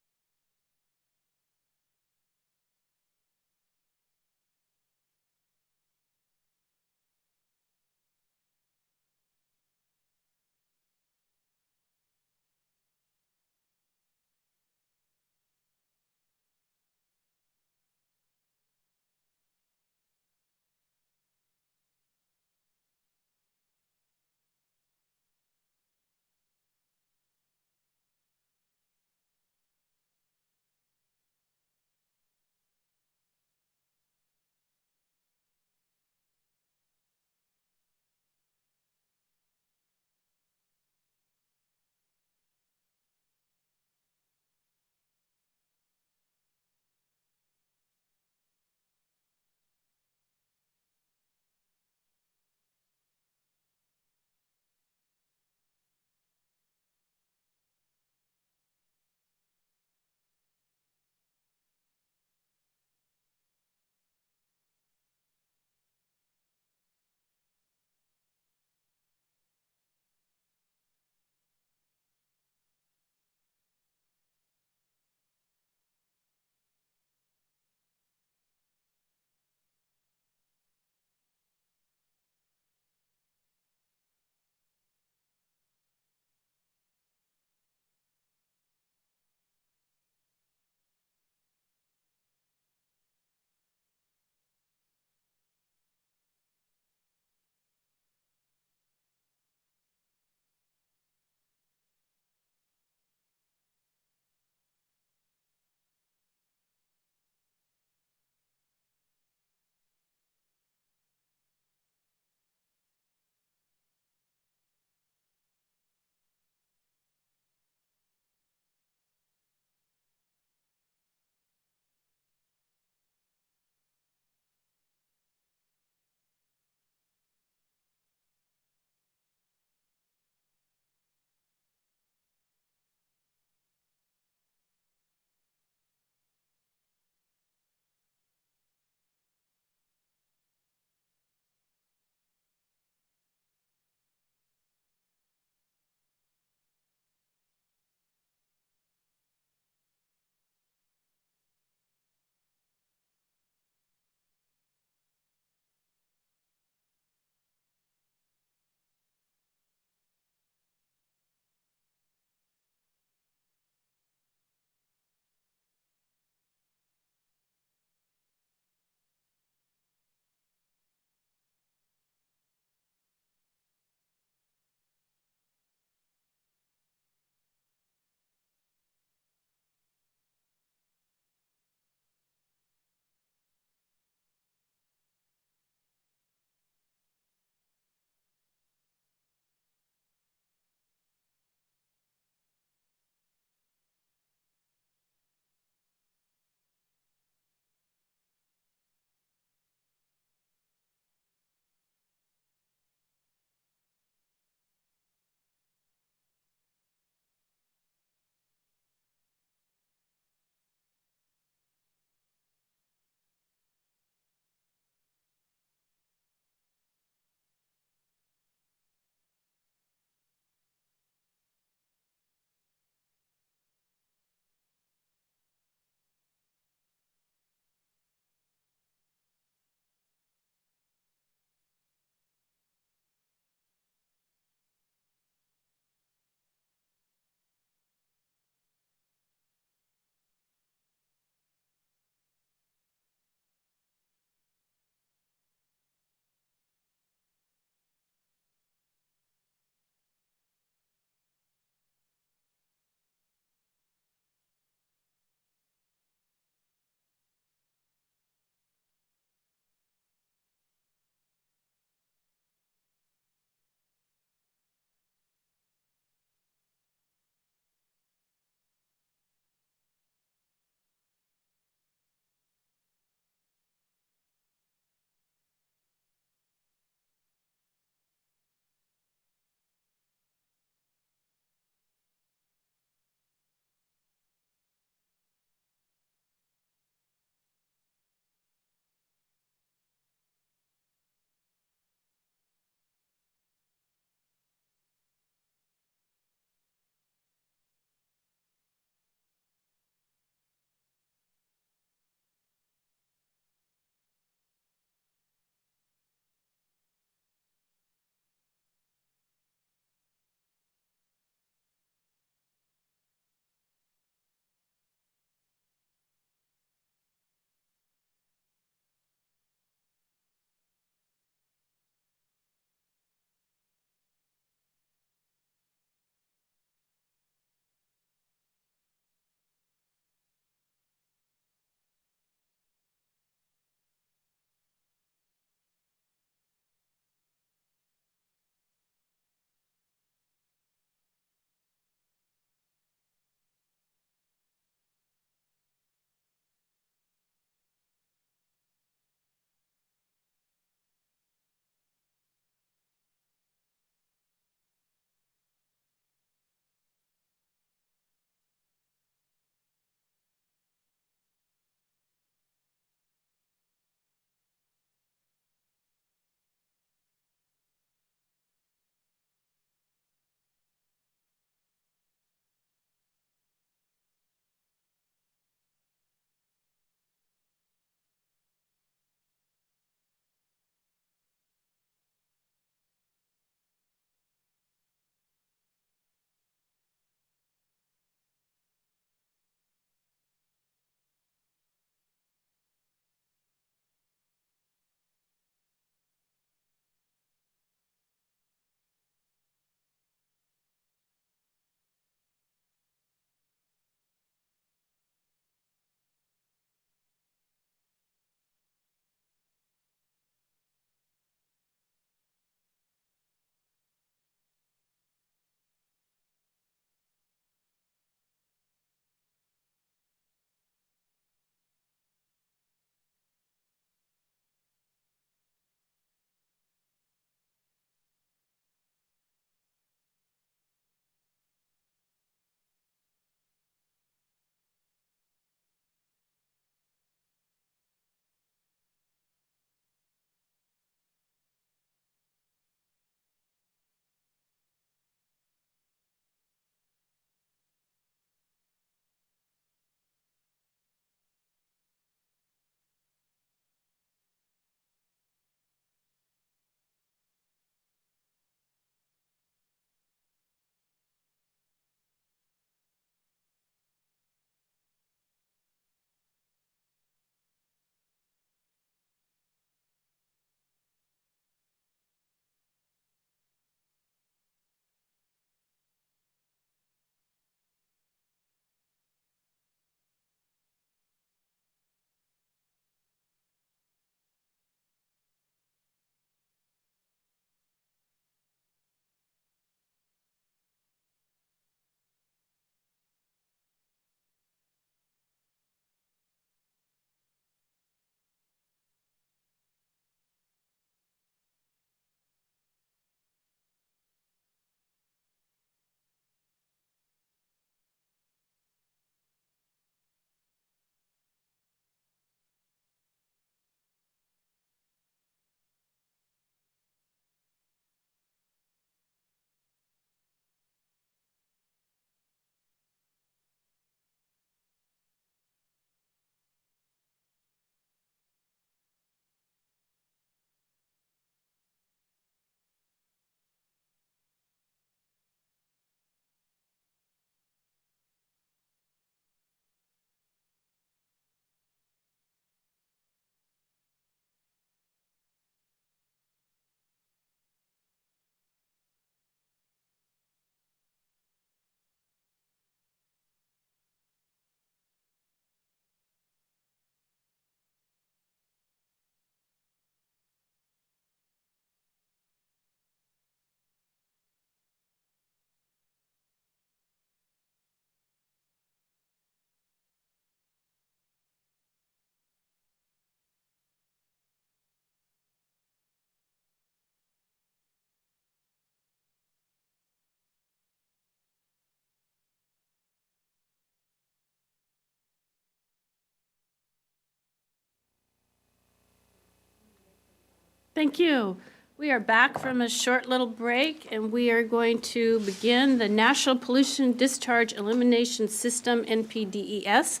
Thank you. We are back from a short little break, and we are going to begin the National Pollution Discharge Elimination System, NPDES,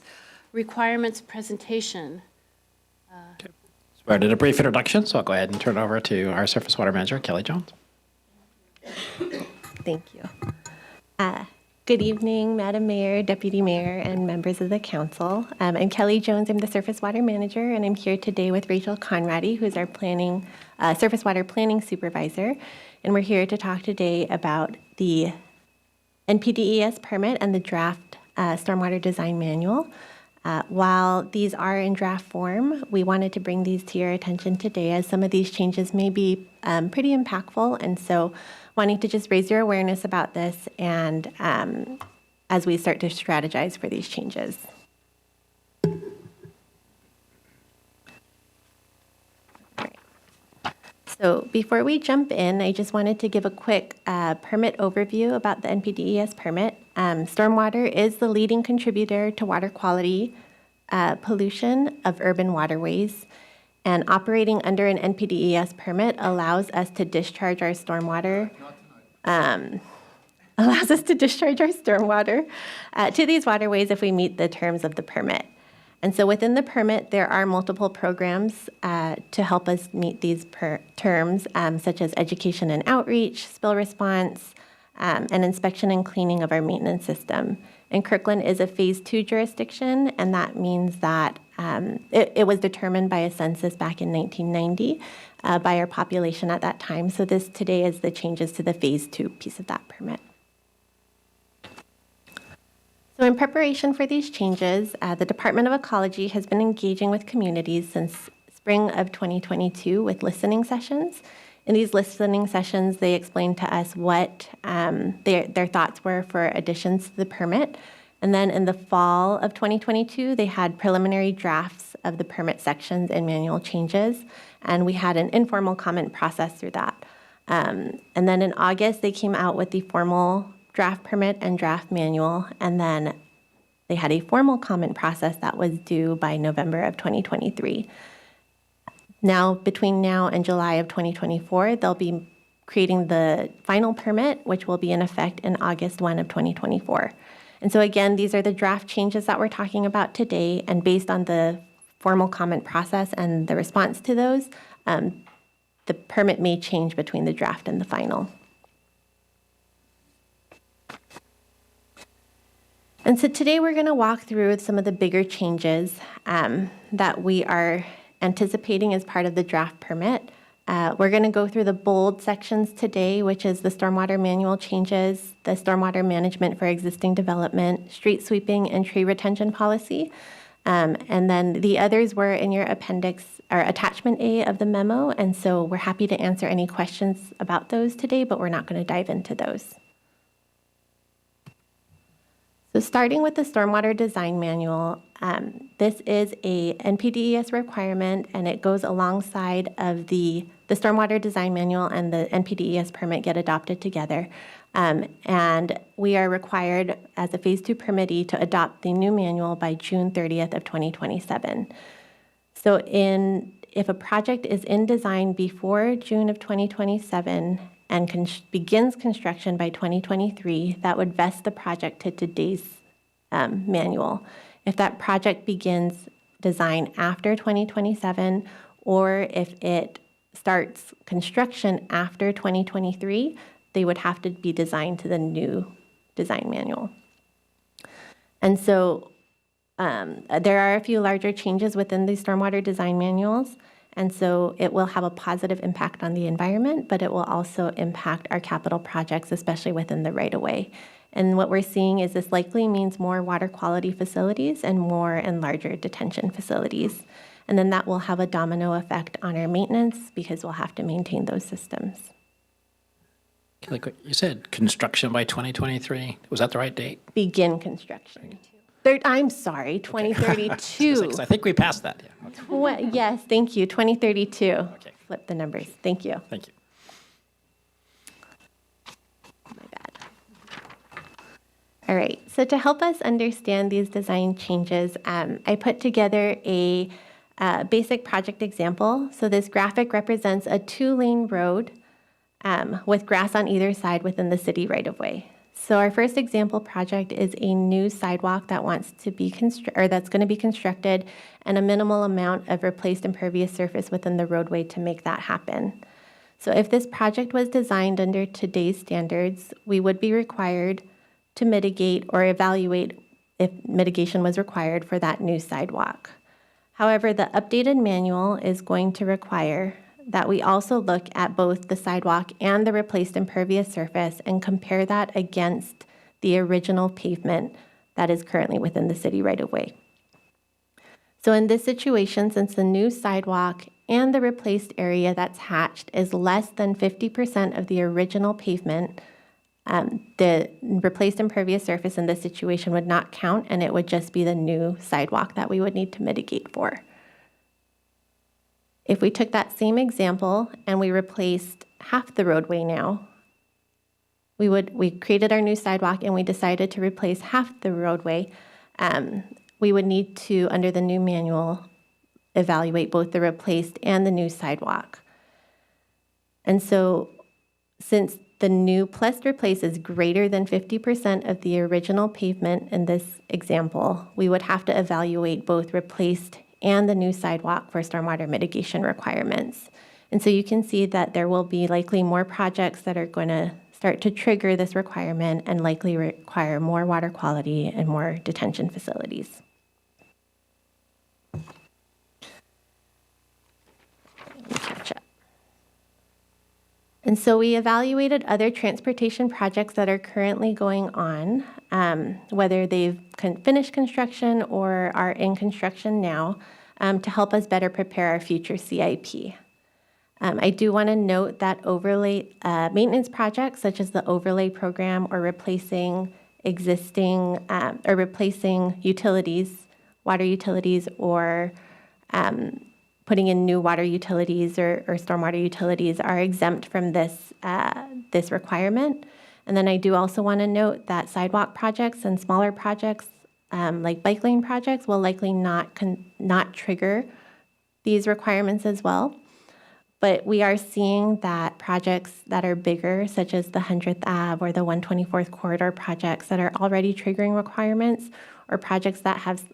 requirements presentation. So I did a brief introduction, so I'll go ahead and turn it over to our Surface Water Manager, Kelly Jones. Thank you. Good evening, Madam Mayor, Deputy Mayor, and members of the council. I'm Kelly Jones. I'm the Surface Water Manager, and I'm here today with Rachel Conradi, who's our Surface Water Planning Supervisor. And we're here to talk today about the NPDES permit and the draft Stormwater Design Manual. While these are in draft form, we wanted to bring these to your attention today as some of these changes may be pretty impactful, and so wanting to just raise your awareness about this and as we start to strategize for these changes. So before we jump in, I just wanted to give a quick permit overview about the NPDES permit. Stormwater is the leading contributor to water quality pollution of urban waterways. And operating under an NPDES permit allows us to discharge our stormwater to these waterways if we meet the terms of the permit. And so within the permit, there are multiple programs to help us meet these terms, such as education and outreach, spill response, and inspection and cleaning of our maintenance system. And Kirkland is a Phase 2 jurisdiction, and that means that it was determined by a census back in 1990 by our population at that time. So this today is the changes to the Phase 2 piece of that permit. So in preparation for these changes, the Department of Ecology has been engaging with communities since spring of 2022 with listening sessions. In these listening sessions, they explained to us what their thoughts were for additions to the permit. And then in the fall of 2022, they had preliminary drafts of the permit sections and manual changes. And we had an informal comment process through that. And then in August, they came out with the formal draft permit and draft manual. And then they had a formal comment process that was due by November of 2023. Now, between now and July of 2024, they'll be creating the final permit, which will be in effect in August 1 of 2024. And so again, these are the draft changes that we're talking about today, and based on the formal comment process and the response to those, the permit may change between the draft and the final. And so today we're going to walk through some of the bigger changes that we are anticipating as part of the draft permit. We're going to go through the bold sections today, which is the stormwater manual changes, the stormwater management for existing development, street sweeping, and tree retention policy. And then the others were in your appendix or attachment A of the memo. And so we're happy to answer any questions about those today, but we're not going to dive into those. So starting with the Stormwater Design Manual, this is a NPDES requirement, and it goes alongside of the Stormwater Design Manual and the NPDES permit get adopted together. And we are required as a Phase 2 permittee to adopt the new manual by June 30th of 2027. So if a project is in design before June of 2027, and begins construction by 2023, that would vest the project to today's manual. If that project begins design after 2027, or if it starts construction after 2023, they would have to be designed to the new design manual. And so there are a few larger changes within the stormwater design manuals. And so it will have a positive impact on the environment, but it will also impact our capital projects, especially within the right-of-way. And what we're seeing is this likely means more water quality facilities and more and larger detention facilities. And then that will have a domino effect on our maintenance because we'll have to maintain those systems. Kelly, you said construction by 2023. Was that the right date? Begin construction. I'm sorry, 2032. I think we passed that. Yeah. Okay. Yes, thank you, 2032. Okay. Flip the numbers. Thank you. Thank you. My bad. All right, so to help us understand these design changes, I put together a basic project example. So this graphic represents a 2-lane road with grass on either side within the city right-of-way. So our first example project is a new sidewalk that wants to be that's going to be constructed, and a minimal amount of replaced impervious surface within the roadway to make that happen. So if this project was designed under today's standards, we would be required to mitigate or evaluate if mitigation was required for that new sidewalk. However, the updated manual is going to require that we also look at both the sidewalk and the replaced impervious surface and compare that against the original pavement that is currently within the city right-of-way. So in this situation, since the new sidewalk and the replaced area that's hatched is less than 50% of the original pavement, the replaced impervious surface in this situation would not count, and it would just be the new sidewalk that we would need to mitigate for. If we took that same example and we replaced half the roadway now, we created our new sidewalk and we decided to replace half the roadway, we would need to, under the new manual, evaluate both the replaced and the new sidewalk. And so since the new plus replace is greater than 50% of the original pavement in this example, we would have to evaluate both replaced and the new sidewalk for stormwater mitigation requirements. And so you can see that there will be likely more projects that are going to start to trigger this requirement and likely require more water quality and more detention facilities. Let me catch up. And so we evaluated other transportation projects that are currently going on, whether they've finished construction or are in construction now, to help us better prepare our future CIP. I do want to note that overlay maintenance projects, such as the overlay program or replacing existing or replacing utilities, water utilities, or putting in new water utilities or stormwater utilities, are exempt from this this requirement. And then I do also want to note that sidewalk projects and smaller projects like bike lane projects will likely not trigger these requirements as well. But we are seeing that projects that are bigger, such as the 100th Ave or the 124th Corridor projects that are already triggering requirements, or projects that have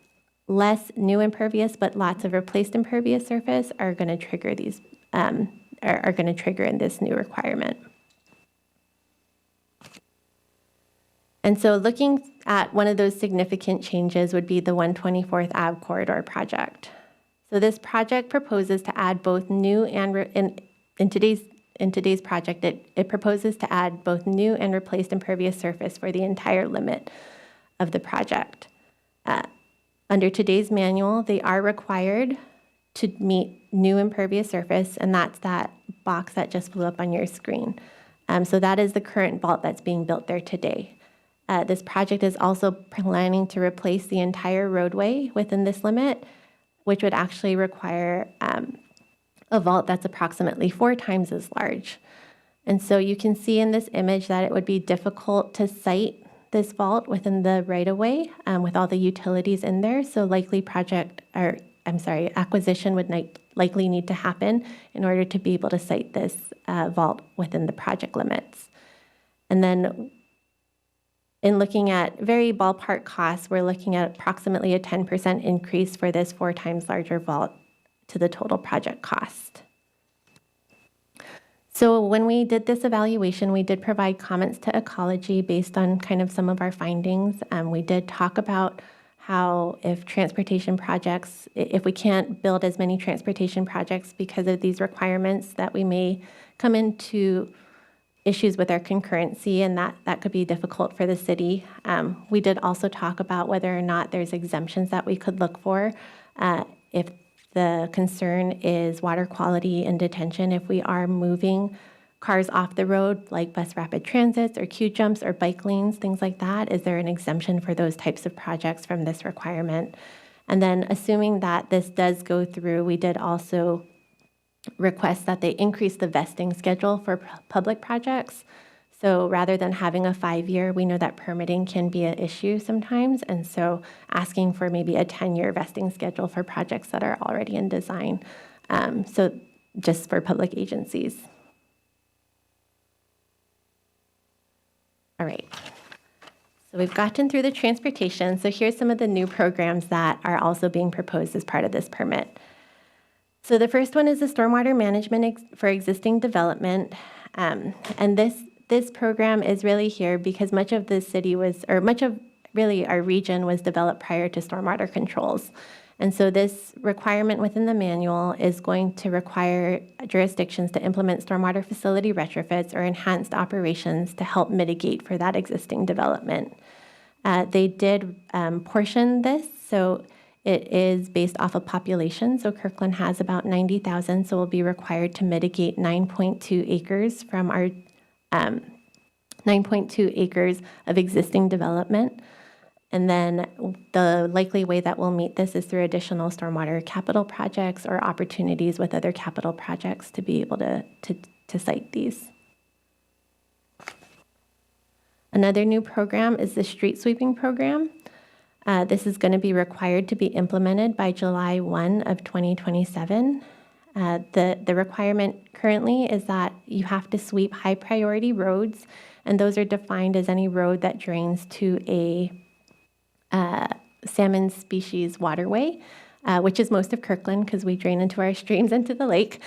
less new impervious but lots of replaced impervious surface, are going to trigger these, are going to trigger in this new requirement. And so looking at one of those significant changes would be the 124th Ave Corridor project. So this project proposes to add both new and in today's project, it proposes to add both new and replaced impervious surface for the entire limit of the project. Under today's manual, they are required to meet new impervious surface, and that's that box that just flew up on your screen. So that is the current vault that's being built there today. This project is also planning to replace the entire roadway within this limit, which would actually require a vault that's approximately 4 times as large. And so you can see in this image that it would be difficult to site this vault within the right-of-way with all the utilities in there. So likely acquisition would likely need to happen in order to be able to site this vault within the project limits. And then in looking at very ballpark costs, we're looking at approximately a 10% increase for this 4 times larger vault to the total project cost. So when we did this evaluation, we did provide comments to ecology based on kind of some of our findings. We did talk about how if transportation projects, if we can't build as many transportation projects because of these requirements, that we may come into issues with our concurrency, and that could be difficult for the city. We did also talk about whether or not there's exemptions that we could look for if the concern is water quality and detention. If we are moving cars off the road, like bus rapid transits or queue jumps or bike lanes, things like that, is there an exemption for those types of projects from this requirement? And then assuming that this does go through, we did also request that they increase the vesting schedule for public projects. So rather than having a 5-year, we know that permitting can be an issue sometimes. And so asking for maybe a 10-year vesting schedule for projects that are already in design. So just for public agencies. All right. So we've gotten through the transportation. So here's some of the new programs that are also being proposed as part of this permit. So the first one is the stormwater management for existing development. And this program is really here because much of the city was, or much of really our region was developed prior to stormwater controls. And so this requirement within the manual is going to require jurisdictions to implement stormwater facility retrofits or enhanced operations to help mitigate for that existing development. They did portion this, so it is based off of population. So Kirkland has about 90,000, so we'll be required to mitigate 9.2 acres from our 9.2 acres of existing development. And then the likely way that we'll meet this is through additional stormwater capital projects or opportunities with other capital projects to be able to cite these. Another new program is the street sweeping program. This is going to be required to be implemented by July 1 of 2027. The requirement currently is that you have to sweep high priority roads, and those are defined as any road that drains to a salmon species waterway, which is most of Kirkland because we drain into our streams into the lake.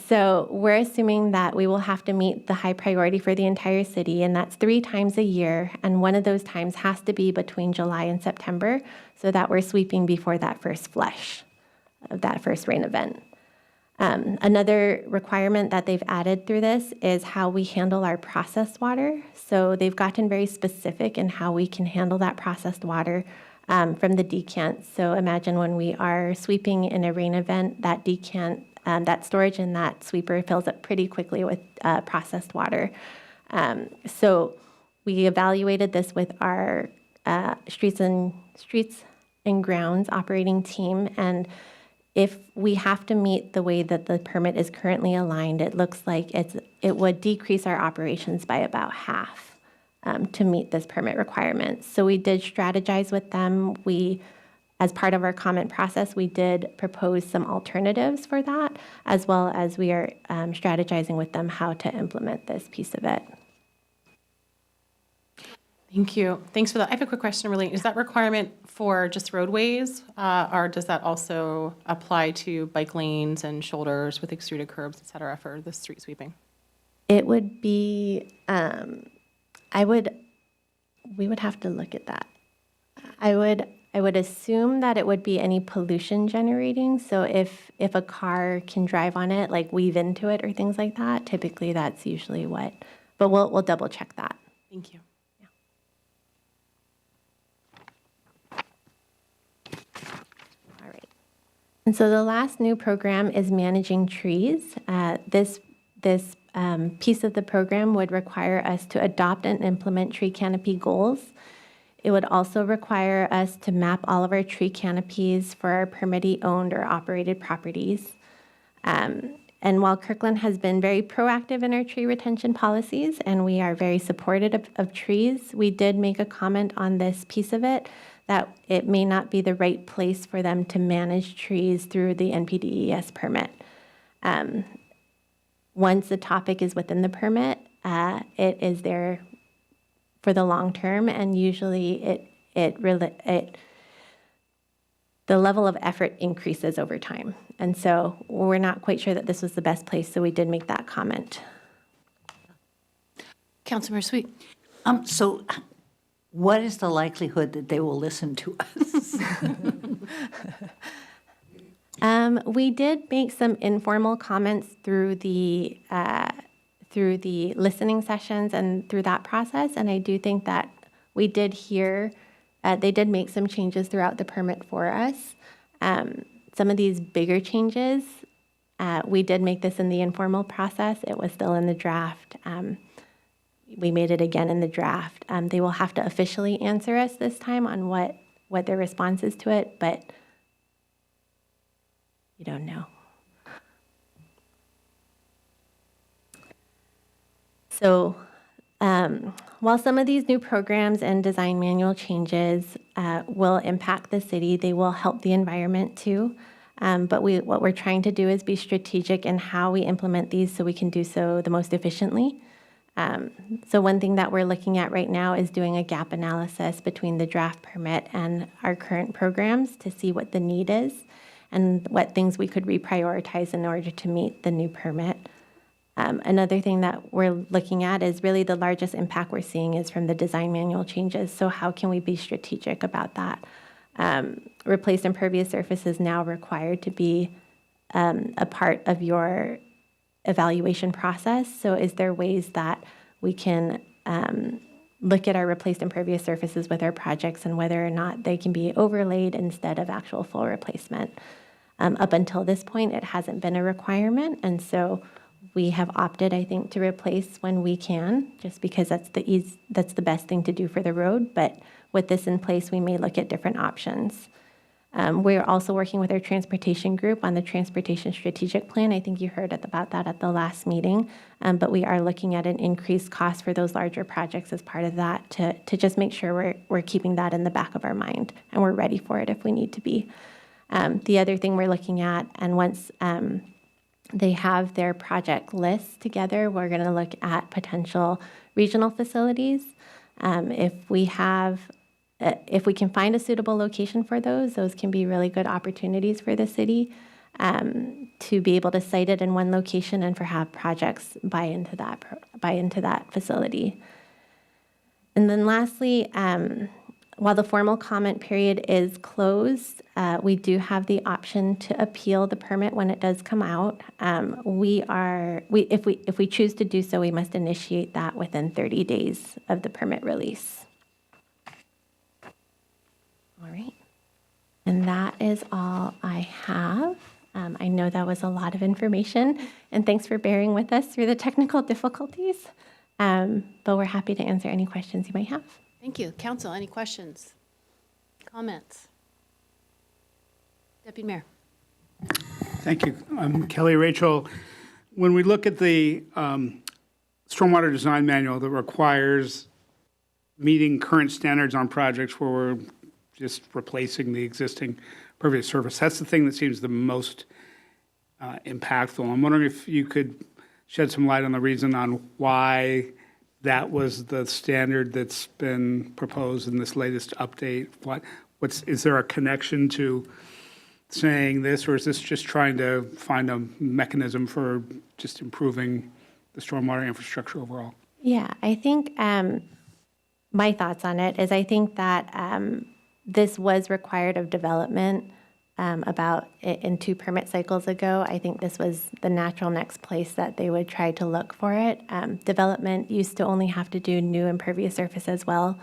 So we're assuming that we will have to meet the high priority for the entire city, and that's 3 times a year. And one of those times has to be between July and September so that we're sweeping before that first flush of that first rain event. Another requirement that they've added through this is how we handle our processed water. So they've gotten very specific in how we can handle that processed water from the decant. So imagine when we are sweeping in a rain event, that decant, that storage in that sweeper fills up pretty quickly with processed water. So we evaluated this with our streets and grounds operating team, and if we have to meet the way that the permit is currently aligned, it looks like it would decrease our operations by about half to meet this permit requirement. So we did strategize with them. As part of our comment process, we did propose some alternatives for that, as well as we are strategizing with them how to implement this piece of it. Thank you. Thanks for that. I have a quick question relating. Is that requirement for just roadways, or does that also apply to bike lanes and shoulders with extruded curbs, et cetera, for the street sweeping? It would be, we would have to look at that. I would assume that it would be any pollution generating. So if a car can drive on it, like weave into it or things like that, typically that's usually what, but we'll double check that. Thank you. And so the last new program is managing trees. This piece of the program would require us to adopt and implement tree canopy goals. It would also require us to map all of our tree canopies for our permittee-owned or operated properties. And while Kirkland has been very proactive in our tree retention policies, and we are very supportive of trees, we did make a comment on this piece of it, that it may not be the right place for them to manage trees through the NPDES permit. Once the topic is within the permit, it is there for the long term, and usually the level of effort increases over time. And so we're not quite sure that this was the best place, so we did make that comment. Councilmember Sweet. So what is the likelihood that they will listen to us? We did make some informal comments through the listening sessions and through that process, and I do think that we did hear, they did make some changes throughout the permit for us. Some of these bigger changes, we did make this in the informal process. It was still in the draft. We made it again in the draft. They will have to officially answer us this time on what their response is to it, but we don't know. So While some of these new programs and design manual changes will impact the city, they will help the environment too. But what we're trying to do is be strategic in how we implement these so we can do so the most efficiently. So one thing that we're looking at right now is doing a gap analysis between the draft permit and our current programs to see what the need is and what things we could reprioritize in order to meet the new permit. Another thing that we're looking at is really the largest impact we're seeing is from the design manual changes. So how can we be strategic about that? Replace impervious surfaces now required to be a part of your evaluation process. So is there ways that we can look at our replaced impervious surfaces with our projects and whether or not they can be overlaid instead of actual full replacement? Up until this point, it hasn't been a requirement, and so we have opted, I think, to replace when we can, just because that's the best thing to do for the road. But with this in place, we may look at different options. We're also working with our transportation group on the transportation strategic plan. I think you heard about that at the last meeting, but we are looking at an increased cost for those larger projects as part of that to just make sure we're keeping that in the back of our mind and we're ready for it if we need to be. The other thing we're looking at, and once they have their project lists together, we're going to look at potential regional facilities. If we can find a suitable location for those can be really good opportunities for the city to be able to site it in one location and for have projects buy into that facility. And then lastly, while the formal comment period is closed, we do have the option to appeal the permit when it does come out. If we choose to do so, we must initiate that within 30 days of the permit release. All right. And that is all I have. I know that was a lot of information, and thanks for bearing with us through the technical difficulties. But we're happy to answer any questions you might have. Thank you. Council, any questions, comments? Deputy Mayor. Thank you. Kelly, Rachel, when we look at the stormwater design manual that requires meeting current standards on projects where we're just replacing the existing pervious surface, that's the thing that seems the most impactful. I'm wondering if you could shed some light on the reason on why that was the standard that's been proposed in this latest update. Is there a connection to saying this, or is this just trying to find a mechanism for just improving the stormwater infrastructure overall? Yeah, I think my thoughts on it is I think that this was required of development about in 2 permit cycles ago. I think this was the natural next place that they would try to look for it. Development used to only have to do new impervious surface as well,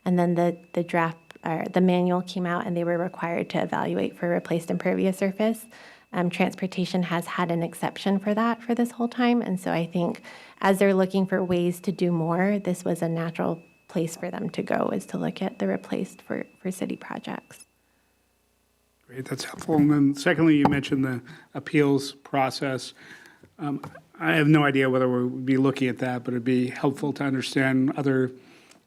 and then the draft or the manual came out and they were required to evaluate for replaced impervious surface. Transportation has had an exception for that for this whole time, and so I think as they're looking for ways to do more, this was a natural place for them to go, is to look at the replaced for city projects. Great, that's helpful. And then secondly, you mentioned the appeals process. I have no idea whether we'll be looking at that, but it'd be helpful to understand other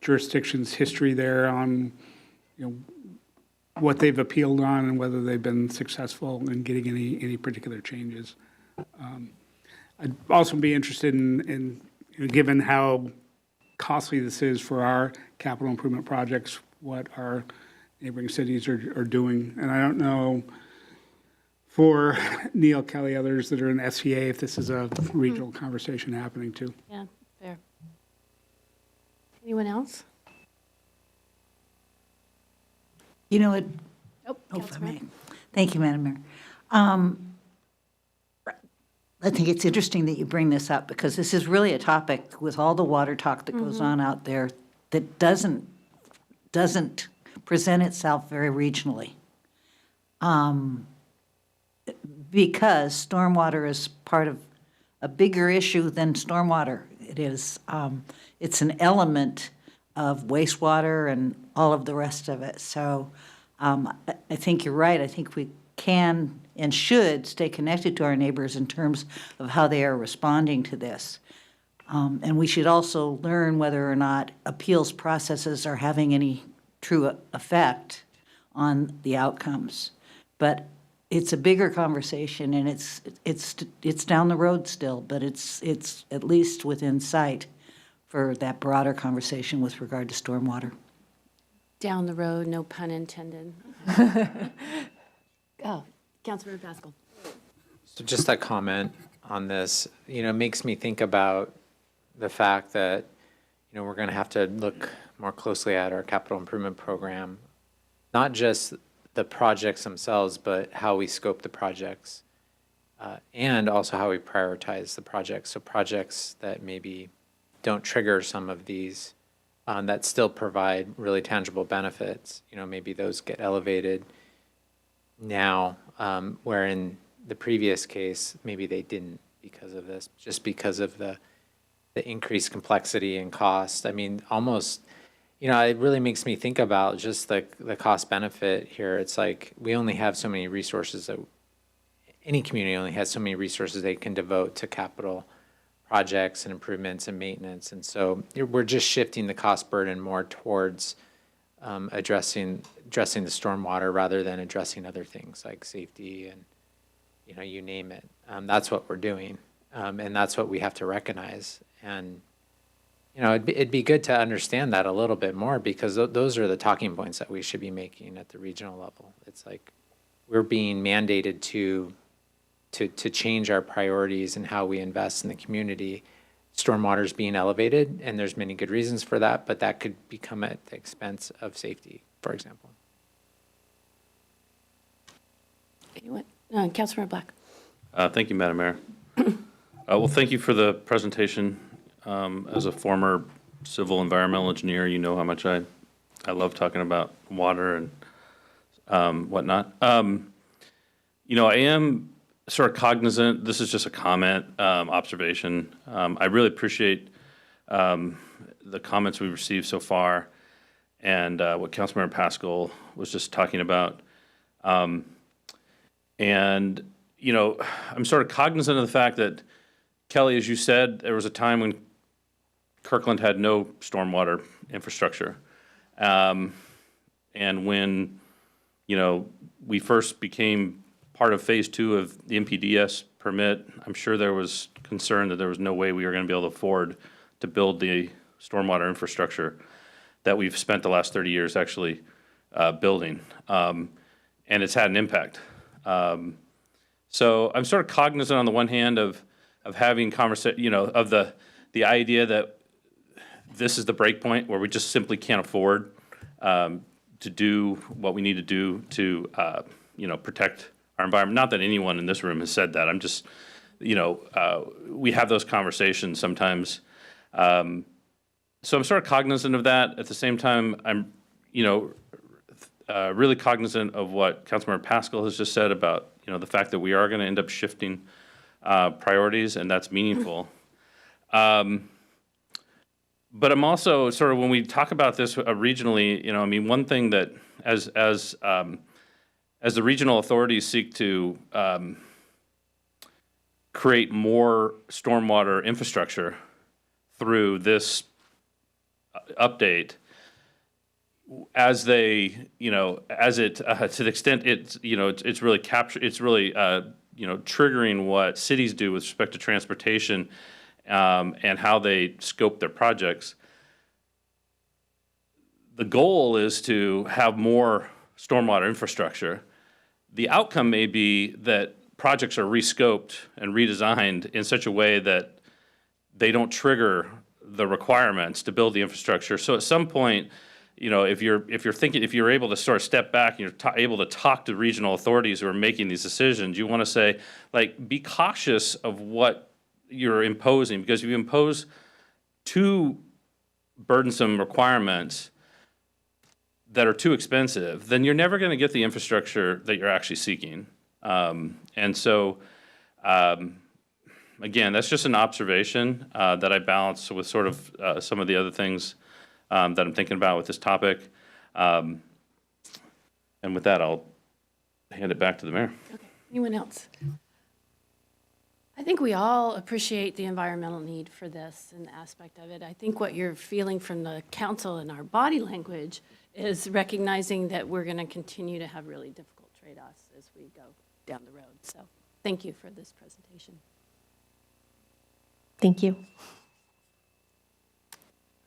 jurisdictions' history there on, what they've appealed on and whether they've been successful in getting any particular changes. I'd also be interested in given how costly this is for our capital improvement projects, what our neighboring cities are doing. And I don't know for Neil, Kelly, others that are in SCA, if this is a regional conversation happening too. Yeah, fair. Anyone else? You know what? Oh, if I may. Thank you, Madam Mayor. I think it's interesting that you bring this up because this is really a topic with all the water talk that goes on out there that doesn't present itself very regionally. Because stormwater is part of a bigger issue than stormwater. It is, it's an element of wastewater and all of the rest of it. So I think you're right. I think we can and should stay connected to our neighbors in terms of how they are responding to this. And we should also learn whether or not appeals processes are having any true effect on the outcomes. But it's a bigger conversation, and it's down the road still, but it's at least within sight for that broader conversation with regard to stormwater. Down the road, no pun intended. Oh, Councilmember Pascal. So just a comment on this, makes me think about the fact that, we're going to have to look more closely at our capital improvement program, not just the projects themselves, but how we scope the projects, and also how we prioritize the projects. So projects that maybe don't trigger some of these, that still provide really tangible benefits, maybe those get elevated now, where in the previous case, maybe they didn't because of this, just because of the increased complexity and cost. I mean, almost, it really makes me think about just the cost benefit here. It's like we only have so many resources that any community only has so many resources they can devote to capital projects and improvements and maintenance. And so we're just shifting the cost burden more towards addressing the stormwater rather than addressing other things like safety and, you name it. That's what we're doing. And that's what we have to recognize. And, it'd be good to understand that a little bit more, because those are the talking points that we should be making at the regional level. It's like we're being mandated to change our priorities and how we invest in the community. Stormwater is being elevated, and there's many good reasons for that, but that could become at the expense of safety, for example. Councilmember Black. Thank you, Madam Mayor. Well, thank you for the presentation. As a former civil environmental engineer, you know how much I love talking about water and whatnot. I am sort of cognizant, this is just a comment, observation. I really appreciate the comments we've received so far and what Councilmember Pascal was just talking about. And, I'm sort of cognizant of the fact that, Kelly, as you said, there was a time when Kirkland had no stormwater infrastructure. And when, we first became part of phase 2 of the MPDS permit, I'm sure there was concern that there was no way we were going to be able to afford to build the stormwater infrastructure that we've spent the last 30 years actually building. And it's had an impact. So I'm sort of cognizant on the one hand of having conversation, of the idea that this is the break point where we just simply can't afford to do what we need to do to, protect our environment. Not that anyone in this room has said that. I'm just, we have those conversations sometimes. So I'm sort of cognizant of that. At the same time, I'm, really cognizant of what Councilmember Pascal has just said about, the fact that we are going to end up shifting priorities, and that's meaningful. But I'm also sort of, when we talk about this regionally, one thing that as the regional authorities seek to create more stormwater infrastructure through this update, as they, as it, to the extent it's, it's really triggering what cities do with respect to transportation and how they scope their projects. The goal is to have more stormwater infrastructure. The outcome may be that projects are rescoped and redesigned in such a way that they don't trigger the requirements to build the infrastructure. So at some point, if you're able to sort of step back and you're able to talk to regional authorities who are making these decisions, you want to say, be cautious of what you're imposing, because if you impose too burdensome requirements that are too expensive, then you're never going to get the infrastructure that you're actually seeking. And so, again, that's just an observation that I balance with sort of some of the other things that I'm thinking about with this topic. And with that, I'll hand it back to the mayor. Okay. Anyone else? I think we all appreciate the environmental need for this and the aspect of it. I think what you're feeling from the council and our body language is recognizing that we're going to continue to have really difficult trade-offs as we go down the road. So thank you for this presentation. Thank you.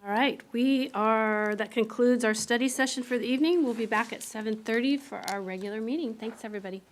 All right, that concludes our study session for the evening. We'll be back at 7:30 for our regular meeting. Thanks, everybody.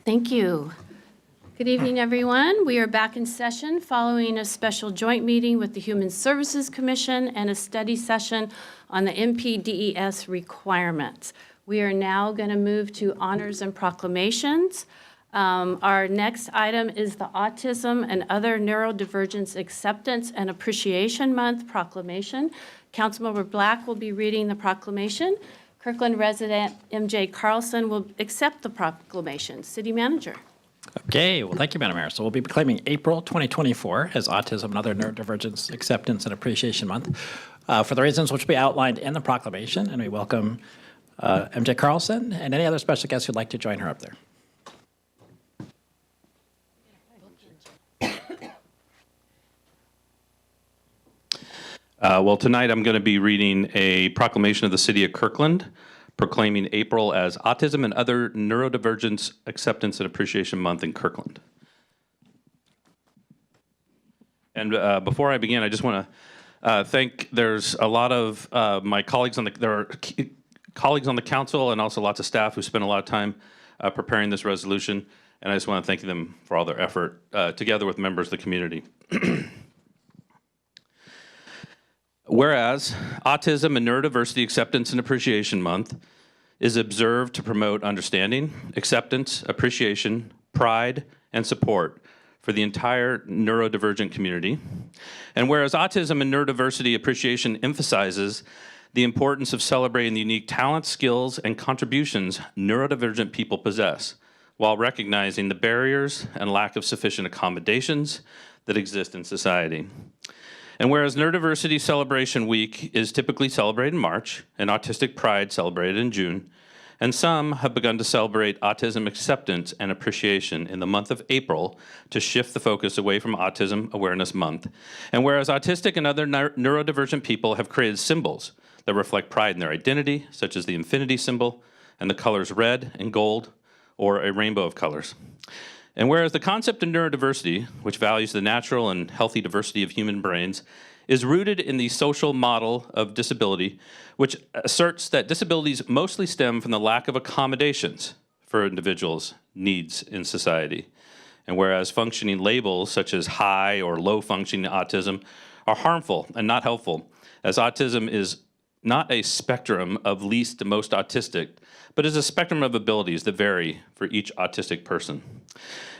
Thank you. Good evening, everyone. We are back in session following a special joint meeting with the Human Services Commission and a study session on the NPDES requirements. We are now going to move to honors and proclamations. Our next item is the Autism and Other Neurodivergence Acceptance and Appreciation Month proclamation. Councilmember Black will be reading the proclamation. Kirkland resident MJ Carlson will accept the proclamation. City Manager. Okay, well, thank you, Madam Mayor. So we'll be proclaiming April 2024 as Autism and Other Neurodivergence Acceptance and Appreciation Month for the reasons which will be outlined in the proclamation, and we welcome MJ Carlson and any other special guests who'd like to join her up there. Well, tonight I'm going to be reading a proclamation of the City of Kirkland proclaiming April as Autism and Other Neurodivergence Acceptance and Appreciation Month in Kirkland. And before I begin, I just want to thank, there's a lot of my colleagues on colleagues on the council and also lots of staff who spent a lot of time preparing this resolution, and I just want to thank them for all their effort together with members of the community. Whereas Autism and Neurodiversity Acceptance and Appreciation Month is observed to promote understanding, acceptance, appreciation, pride, and support for the entire neurodivergent community. And whereas Autism and Neurodiversity Appreciation emphasizes the importance of celebrating the unique talents, skills, and contributions neurodivergent people possess, while recognizing the barriers and lack of sufficient accommodations that exist in society. And whereas Neurodiversity Celebration Week is typically celebrated in March and Autistic Pride celebrated in June, and some have begun to celebrate autism acceptance and appreciation in the month of April to shift the focus away from Autism Awareness Month. And whereas autistic and other neurodivergent people have created symbols that reflect pride in their identity, such as the infinity symbol and the colors red and gold, or a rainbow of colors. And whereas the concept of neurodiversity, which values the natural and healthy diversity of human brains, is rooted in the social model of disability, which asserts that disabilities mostly stem from the lack of accommodations for individuals' needs in society. And whereas functioning labels such as high or low functioning autism are harmful and not helpful, as autism is not a spectrum of least to most autistic, but is a spectrum of abilities that vary for each autistic person.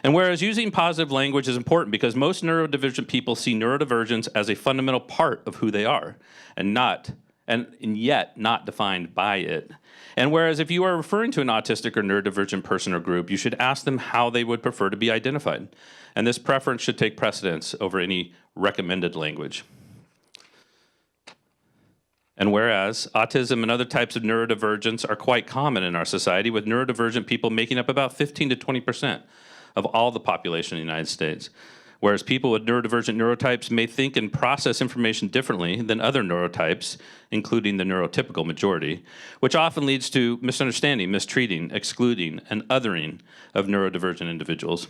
And whereas using positive language is important because most neurodivergent people see neurodivergence as a fundamental part of who they are, and yet not defined by it. And whereas if you are referring to an autistic or neurodivergent person or group, you should ask them how they would prefer to be identified. And this preference should take precedence over any recommended language. And whereas autism and other types of neurodivergence are quite common in our society, with neurodivergent people making up about 15 to 20% of all the population in the United States. Whereas people with neurodivergent neurotypes may think and process information differently than other neurotypes, including the neurotypical majority, which often leads to misunderstanding, mistreating, excluding, and othering of neurodivergent individuals.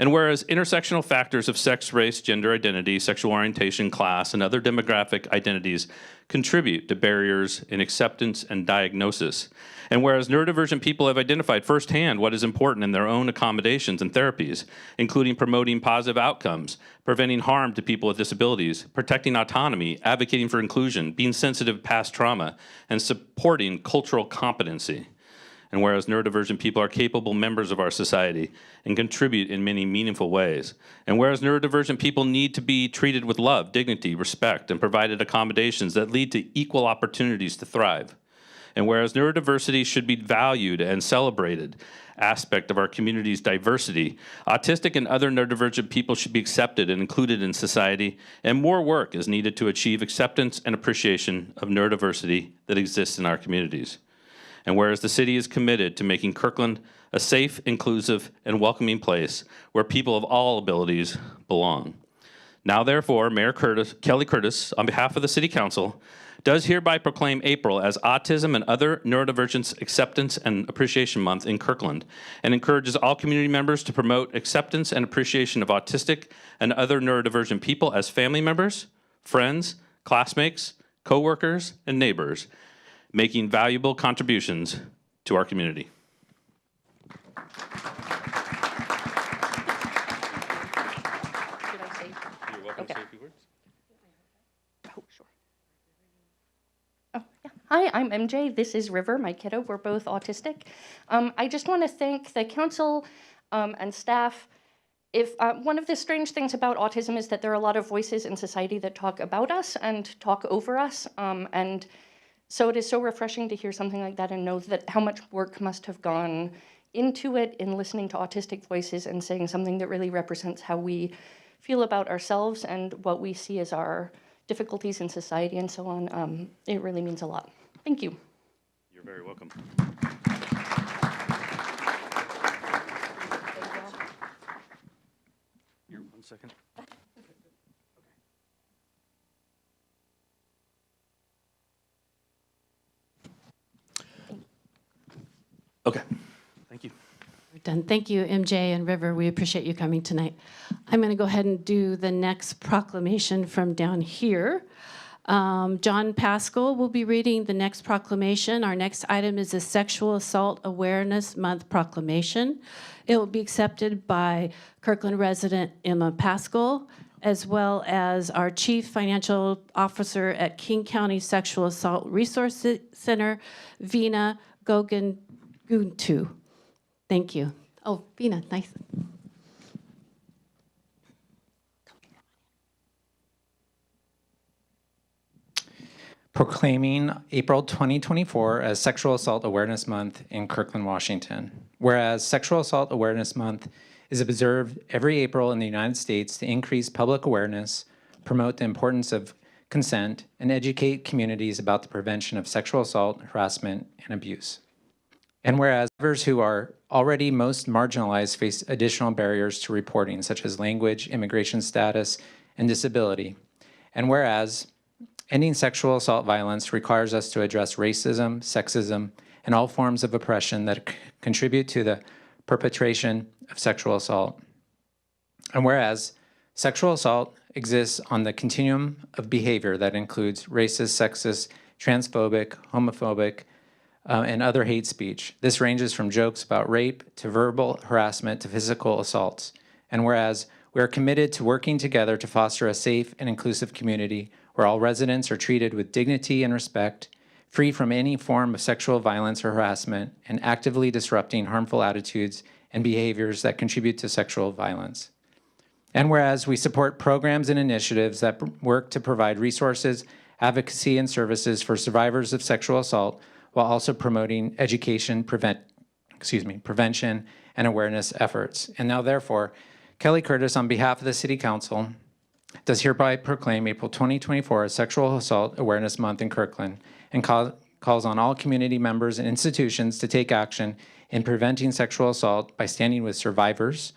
And whereas intersectional factors of sex, race, gender identity, sexual orientation, class, and other demographic identities contribute to barriers in acceptance and diagnosis. And whereas neurodivergent people have identified firsthand what is important in their own accommodations and therapies, including promoting positive outcomes, preventing harm to people with disabilities, protecting autonomy, advocating for inclusion, being sensitive to past trauma, and supporting cultural competency. And whereas neurodivergent people are capable members of our society and contribute in many meaningful ways. And whereas neurodivergent people need to be treated with love, dignity, respect, and provided accommodations that lead to equal opportunities to thrive. And whereas neurodiversity should be valued and celebrated aspect of our community's diversity, autistic and other neurodivergent people should be accepted and included in society, and more work is needed to achieve acceptance and appreciation of neurodiversity that exists in our communities. And whereas the city is committed to making Kirkland a safe, inclusive, and welcoming place where people of all abilities belong. Now, therefore, Mayor Kelly Curtis, on behalf of the City Council, does hereby proclaim April as Autism and Other Neurodivergence Acceptance and Appreciation Month in Kirkland, and encourages all community members to promote acceptance and appreciation of autistic and other neurodivergent people as family members, friends, classmates, co-workers, and neighbors, making valuable contributions to our community. Hi, I'm MJ. This is River, my kiddo. We're both autistic. I just want to thank the council and staff. If one of the strange things about autism is that there are a lot of voices in society that talk about us and talk over us, and so it is so refreshing to hear something like that and know that how much work must have gone into it in listening to autistic voices and saying something that really represents how we feel about ourselves and what we see as our difficulties in society and so on. It really means a lot. Thank you. You're very welcome. Here, 1 second. Okay, thank you. We're done. Thank you, MJ and River. We appreciate you coming tonight. I'm going to go ahead and do the next proclamation from down here. John Pascal will be reading the next proclamation. Our next item is a Sexual Assault Awareness Month proclamation. It will be accepted by Kirkland resident Emma Pascal, as well as our Chief Financial Officer at King County Sexual Assault Resource Center, Vina Goguntu. Thank you. Oh, Vina, nice. Proclaiming April 2024 as Sexual Assault Awareness Month in Kirkland, Washington. Whereas Sexual Assault Awareness Month is observed every April in the United States to increase public awareness, promote the importance of consent, and educate communities about the prevention of sexual assault, harassment, and abuse. And whereas survivors who are already most marginalized face additional barriers to reporting, such as language, immigration status, and disability. And whereas ending sexual assault violence requires us to address racism, sexism, and all forms of oppression that contribute to the perpetration of sexual assault. And whereas sexual assault exists on the continuum of behavior that includes racist, sexist, transphobic, homophobic, and other hate speech. This ranges from jokes about rape to verbal harassment to physical assaults. And whereas we are committed to working together to foster a safe and inclusive community where all residents are treated with dignity and respect, free from any form of sexual violence or harassment, and actively disrupting harmful attitudes and behaviors that contribute to sexual violence. And whereas we support programs and initiatives that work to provide resources, advocacy, and services for survivors of sexual assault, while also promoting education, prevention, and awareness efforts. And now, therefore, Kelly Curtis, on behalf of the City Council, does hereby proclaim April 2024 as Sexual Assault Awareness Month in Kirkland and calls on all community members and institutions to take action in preventing sexual assault by standing with survivors,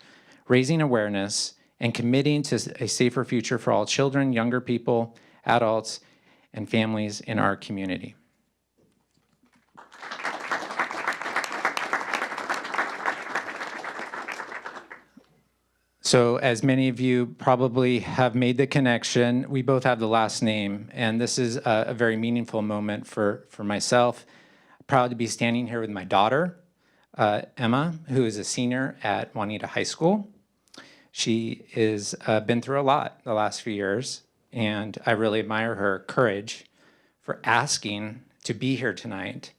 raising awareness, and committing to a safer future for all children, younger people, adults, and families in our community. So as many of you probably have made the connection, we both have the last name, and this is a very meaningful moment for myself. Proud to be standing here with my daughter, Emma, who is a senior at Juanita High School. She has been through a lot the last few years, and I really admire her courage for asking to be here tonight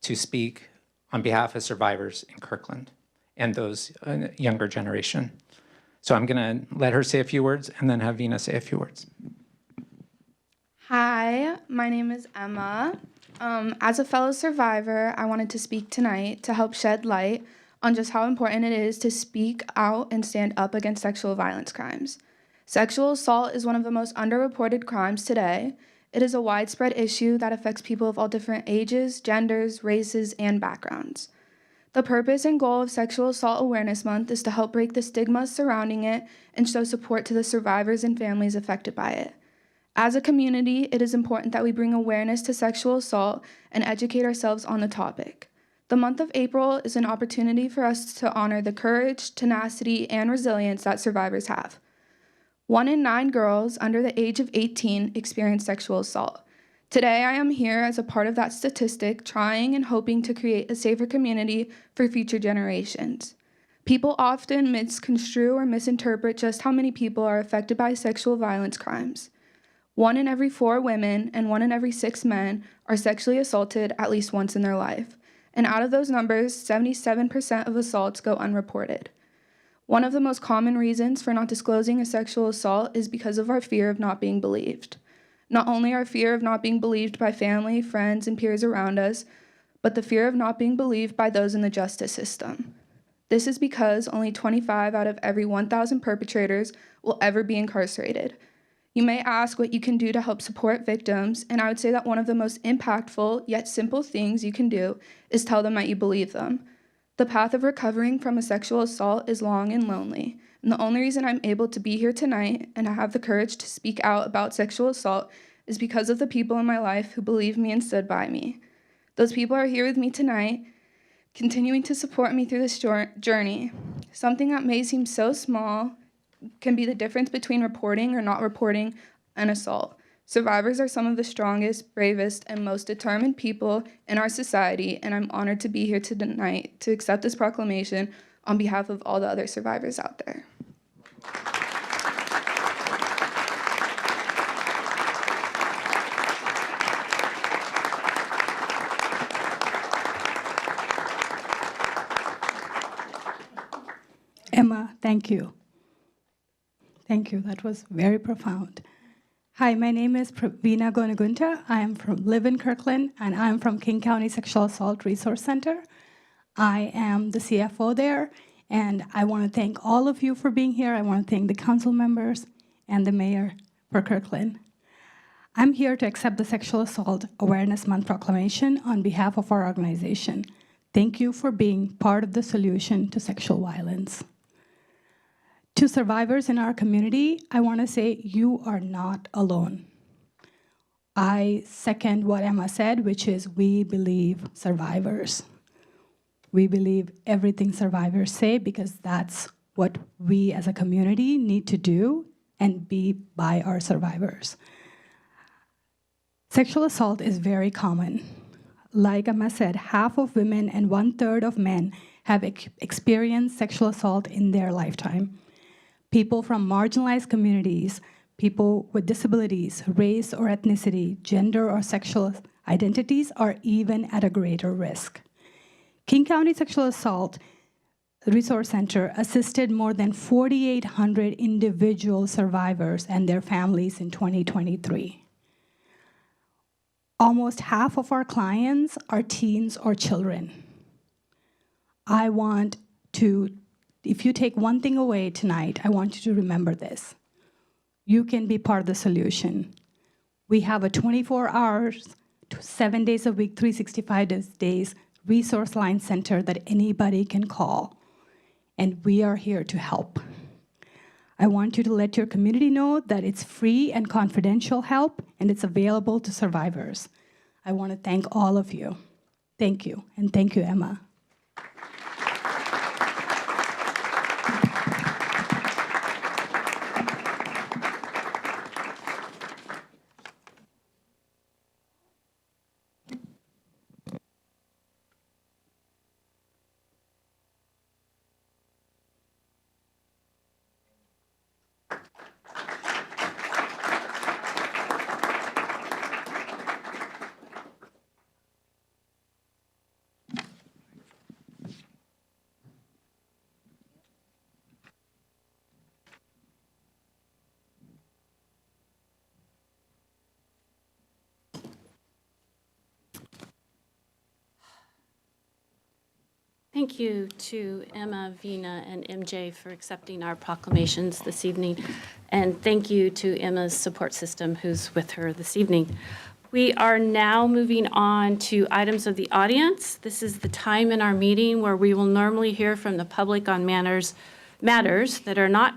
to speak on behalf of survivors in Kirkland and those younger generation. So I'm going to let her say a few words and then have Vina say a few words. Hi, my name is Emma. As a fellow survivor, I wanted to speak tonight to help shed light on just how important it is to speak out and stand up against sexual violence crimes. Sexual assault is one of the most underreported crimes today. It is a widespread issue that affects people of all different ages, genders, races, and backgrounds. The purpose and goal of Sexual Assault Awareness Month is to help break the stigma surrounding it and show support to the survivors and families affected by it. As a community, it is important that we bring awareness to sexual assault and educate ourselves on the topic. The month of April is an opportunity for us to honor the courage, tenacity, and resilience that survivors have. 1 in 9 girls under the age of 18 experience sexual assault. Today, I am here as a part of that statistic, trying and hoping to create a safer community for future generations. People often misconstrue or misinterpret just how many people are affected by sexual violence crimes. 1 in every 4 women and 1 in every 6 men are sexually assaulted at least once in their life. And out of those numbers, 77% of assaults go unreported. One of the most common reasons for not disclosing a sexual assault is because of our fear of not being believed. Not only our fear of not being believed by family, friends, and peers around us, but the fear of not being believed by those in the justice system. This is because only 25 out of every 1,000 perpetrators will ever be incarcerated. You may ask what you can do to help support victims, and I would say that one of the most impactful yet simple things you can do is tell them that you believe them. The path of recovering from a sexual assault is long and lonely, and the only reason I'm able to be here tonight and I have the courage to speak out about sexual assault is because of the people in my life who believed me and stood by me. Those people are here with me tonight, continuing to support me through this journey. Something that may seem so small can be the difference between reporting or not reporting an assault. Survivors are some of the strongest, bravest, and most determined people in our society, and I'm honored to be here tonight to accept this proclamation on behalf of all the other survivors out there. Emma, thank you. Thank you. That was very profound. Hi, my name is Pravina Gonagunta. I live in Kirkland, and I'm from King County Sexual Assault Resource Center. I am the CFO there, and I want to thank all of you for being here. I want to thank the council members and the mayor for Kirkland. I'm here to accept the Sexual Assault Awareness Month proclamation on behalf of our organization. Thank you for being part of the solution to sexual violence. To survivors in our community, I want to say you are not alone. I second what Emma said, which is we believe survivors. We believe everything survivors say because that's what we as a community need to do and be by our survivors. Sexual assault is very common. Like Emma said, half of women and 1/3 of men have experienced sexual assault in their lifetime. People from marginalized communities, people with disabilities, race or ethnicity, gender or sexual identities are even at a greater risk. King County Sexual Assault Resource Center assisted more than 4,800 individual survivors and their families in 2023. Almost half of our clients are teens or children. I want to, if you take one thing away tonight, I want you to remember this. You can be part of the solution. We have a 24 hours, 7 days a week, 365 days resource line center that anybody can call, and we are here to help. I want you to let your community know that it's free and confidential help, and it's available to survivors. I want to thank all of you. Thank you, and thank you, Emma. Thank you to Emma, Vina, and MJ for accepting our proclamations this evening. And thank you to Emma's support system who's with her this evening. We are now moving on to items of the audience. This is the time in our meeting where we will normally hear from the public on matters that are not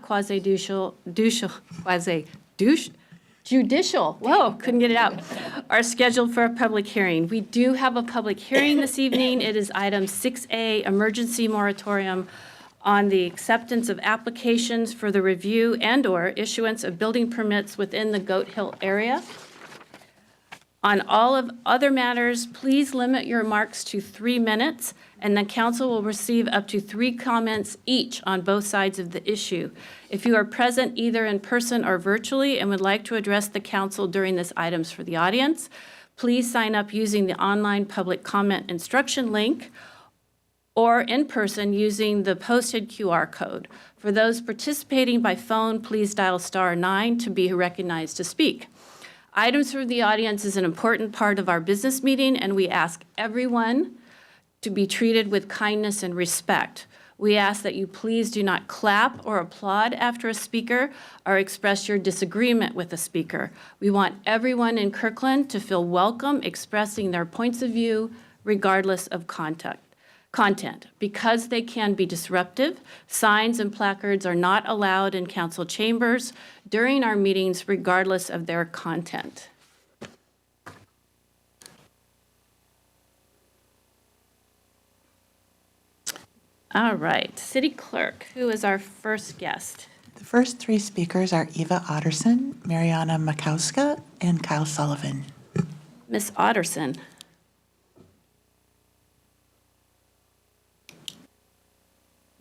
judicial, whoa, couldn't get it out, are scheduled for a public hearing. We do have a public hearing this evening. It is item 6A, emergency moratorium on the acceptance of applications for the review and/or issuance of building permits within the Goat Hill area. On all of other matters, please limit your remarks to 3 minutes, and the council will receive up to 3 comments each on both sides of the issue. If you are present either in person or virtually and would like to address the council during this items for the audience, please sign up using the online public comment instruction link or in person using the posted QR code. For those participating by phone, please dial *9 to be recognized to speak. Items for the audience is an important part of our business meeting, and we ask everyone to be treated with kindness and respect. We ask that you please do not clap or applaud after a speaker or express your disagreement with a speaker. We want everyone in Kirkland to feel welcome expressing their points of view regardless of content. Because they can be disruptive, signs and placards are not allowed in council chambers during our meetings regardless of their content. All right, City Clerk, who is our first guest? The first 3 speakers are Eva Otterson, Mariana Makowska, and Kyle Sullivan. Ms. Otterson.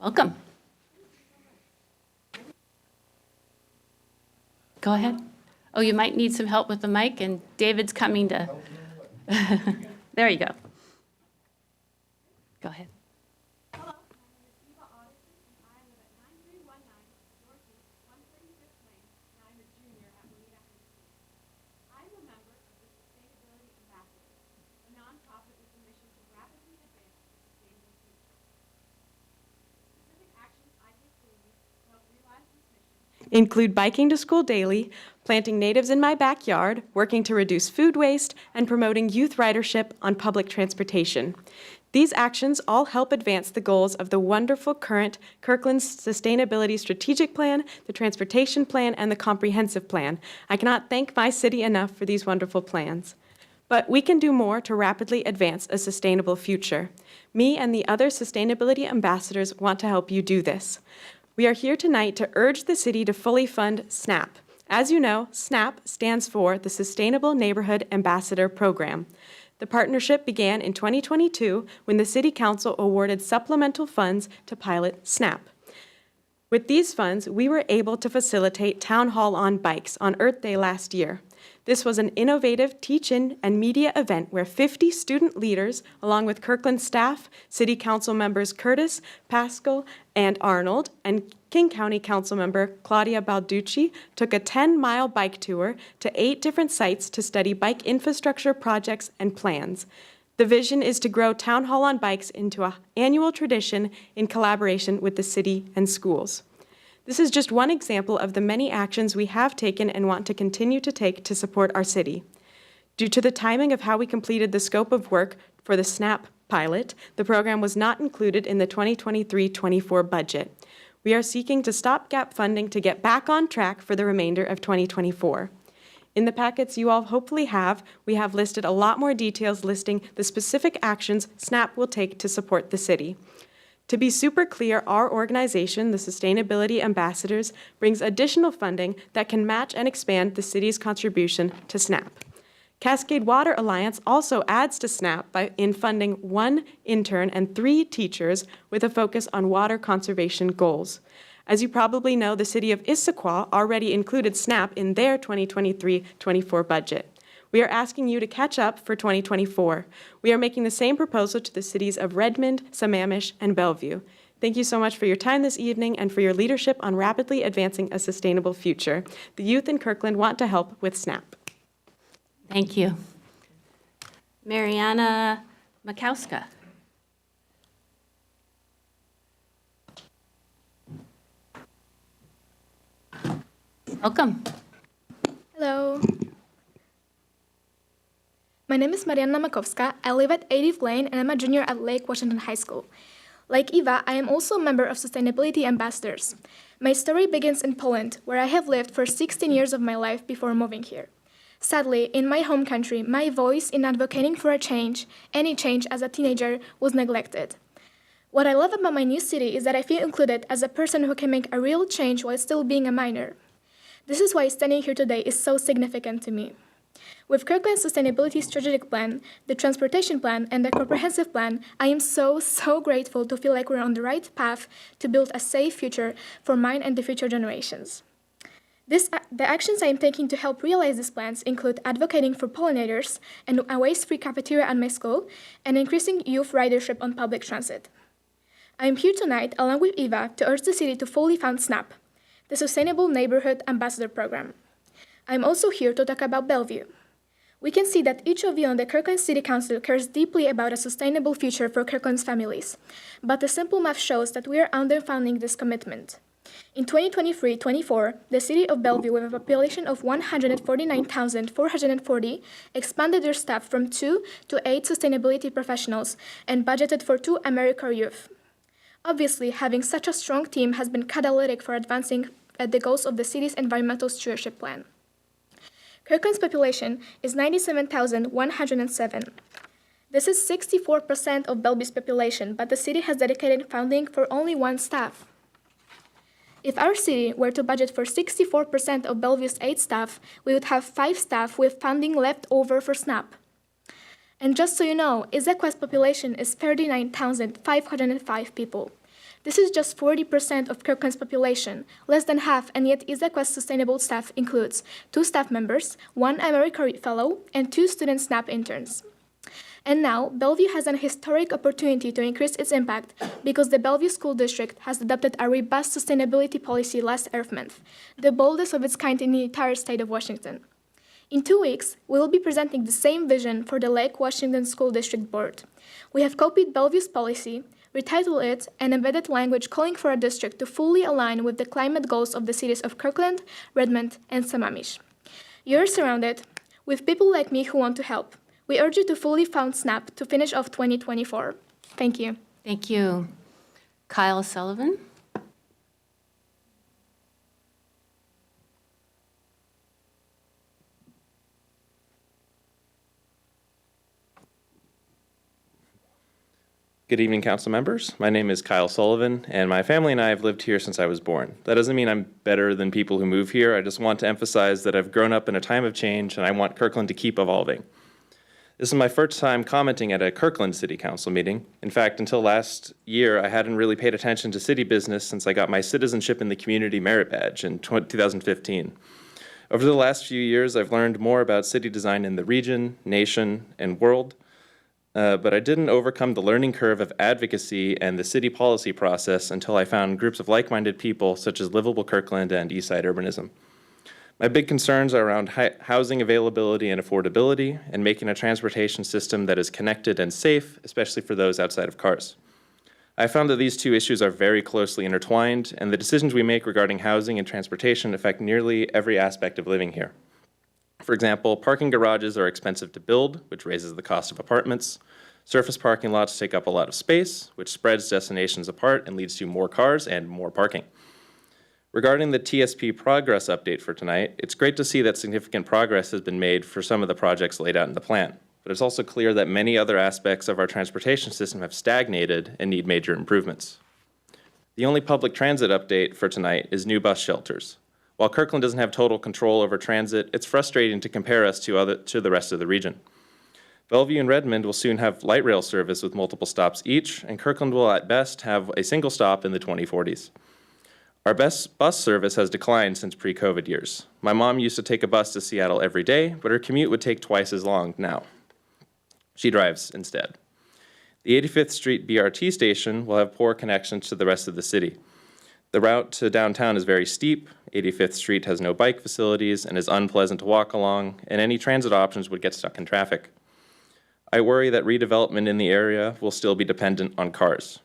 Welcome. Go ahead. Oh, you might need some help with the mic, and David's coming to. There you go. Go ahead. Include biking to school daily, planting natives in my backyard, working to reduce food waste, and promoting youth ridership on public transportation. These actions all help advance the goals of the wonderful current Kirkland Sustainability Strategic Plan, the Transportation Plan, and the Comprehensive Plan. I cannot thank my city enough for these wonderful plans. But we can do more to rapidly advance a sustainable future. Me and the other sustainability ambassadors want to help you do this. We are here tonight to urge the city to fully fund SNAP. As you know, SNAP stands for the Sustainable Neighborhood Ambassador Program. The partnership began in 2022 when the City Council awarded supplemental funds to pilot SNAP. With these funds, we were able to facilitate Town Hall on Bikes on Earth Day last year. This was an innovative teach-in and media event where 50 student leaders, along with Kirkland staff, City Council members Curtis, Pascal, and Arnold, and King County Council member Claudia Balducci, took a 10-mile bike tour to 8 different sites to study bike infrastructure projects and plans. The vision is to grow Town Hall on Bikes into an annual tradition in collaboration with the city and schools. This is just one example of the many actions we have taken and want to continue to take to support our city. Due to the timing of how we completed the scope of work for the SNAP pilot, the program was not included in the 2023-24 budget. We are seeking to stopgap funding to get back on track for the remainder of 2024. In the packets you all hopefully have, we have listed a lot more details listing the specific actions SNAP will take to support the city. To be super clear, our organization, the Sustainability Ambassadors, brings additional funding that can match and expand the city's contribution to SNAP. Cascade Water Alliance also adds to SNAP in funding 1 intern and 3 teachers with a focus on water conservation goals. As you probably know, the city of Issaquah already included SNAP in their 2023-24 budget. We are asking you to catch up for 2024. We are making the same proposal to the cities of Redmond, Sammamish, and Bellevue. Thank you so much for your time this evening and for your leadership on rapidly advancing a sustainable future. The youth in Kirkland want to help with SNAP. Thank you. Mariana Makowska. Welcome. Hello. My name is Mariana Makowska. I live at 80th Lane and I'm a junior at Lake Washington High School. Like Eva, I am also a member of Sustainability Ambassadors. My story begins in Poland, where I have lived for 16 years of my life before moving here. Sadly, in my home country, my voice in advocating for a change, any change as a teenager, was neglected. What I love about my new city is that I feel included as a person who can make a real change while still being a minor. This is why standing here today is so significant to me. With Kirkland's Sustainability Strategic Plan, the Transportation Plan, and the Comprehensive Plan, I am so grateful to feel like we're on the right path to build a safe future for mine and the future generations. The actions I am taking to help realize these plans include advocating for pollinators and a waste-free cafeteria at my school and increasing youth ridership on public transit. I am here tonight, along with Eva, to urge the city to fully fund SNAP, the Sustainable Neighborhood Ambassador Program. I am also here to talk about Bellevue. We can see that each of you on the Kirkland City Council cares deeply about a sustainable future for Kirkland's families, but the simple math shows that we are underfunding this commitment. In 2023-24, the city of Bellevue, with a population of 149,440, expanded their staff from 2 to 8 sustainability professionals and budgeted for 2 AmeriCorps youth. Obviously, having such a strong team has been catalytic for advancing the goals of the city's environmental stewardship plan. Kirkland's population is 97,107. This is 64% of Bellevue's population, but the city has dedicated funding for only 1 staff. If our city were to budget for 64% of Bellevue's 8 staff, we would have 5 staff with funding left over for SNAP. And just so you know, Issaquah's population is 39,505 people. This is just 40% of Kirkland's population, less than half, and yet Issaquah's sustainable staff includes 2 staff members, 1 AmeriCorps fellow, and 2 student SNAP interns. And now, Bellevue has an historic opportunity to increase its impact because the Bellevue School District has adopted a robust sustainability policy last Earth Month, the boldest of its kind in the entire state of Washington. In 2 weeks, we will be presenting the same vision for the Lake Washington School District Board. We have copied Bellevue's policy, retitled it, and embedded language calling for a district to fully align with the climate goals of the cities of Kirkland, Redmond, and Sammamish. You're surrounded with people like me who want to help. We urge you to fully fund SNAP to finish off 2024. Thank you. Thank you. Kyle Sullivan. Good evening, council members. My name is Kyle Sullivan, and my family and I have lived here since I was born. That doesn't mean I'm better than people who move here. I just want to emphasize that I've grown up in a time of change, and I want Kirkland to keep evolving. This is my first time commenting at a Kirkland City Council meeting. In fact, until last year, I hadn't really paid attention to city business since I got my Citizenship in the Community Merit Badge in 2015. Over the last few years, I've learned more about city design in the region, nation, and world. But I didn't overcome the learning curve of advocacy and the city policy process until I found groups of like-minded people such as Livable Kirkland and Eastside Urbanism. My big concerns are around housing availability and affordability and making a transportation system that is connected and safe, especially for those outside of cars. I found that these 2 issues are very closely intertwined, and the decisions we make regarding housing and transportation affect nearly every aspect of living here. For example, parking garages are expensive to build, which raises the cost of apartments. Surface parking lots take up a lot of space, which spreads destinations apart and leads to more cars and more parking. Regarding the TSP progress update for tonight, it's great to see that significant progress has been made for some of the projects laid out in the plan. But it's also clear that many other aspects of our transportation system have stagnated and need major improvements. The only public transit update for tonight is new bus shelters. While Kirkland doesn't have total control over transit, it's frustrating to compare us to the rest of the region. Bellevue and Redmond will soon have light rail service with multiple stops each, and Kirkland will at best have a single stop in the 2040s. Our best bus service has declined since pre-COVID years. My mom used to take a bus to Seattle every day, but her commute would take twice as long now. She drives instead. The 85th Street BRT station will have poor connections to the rest of the city. The route to downtown is very steep, 85th Street has no bike facilities and is unpleasant to walk along, and any transit options would get stuck in traffic. I worry that redevelopment in the area will still be dependent on cars.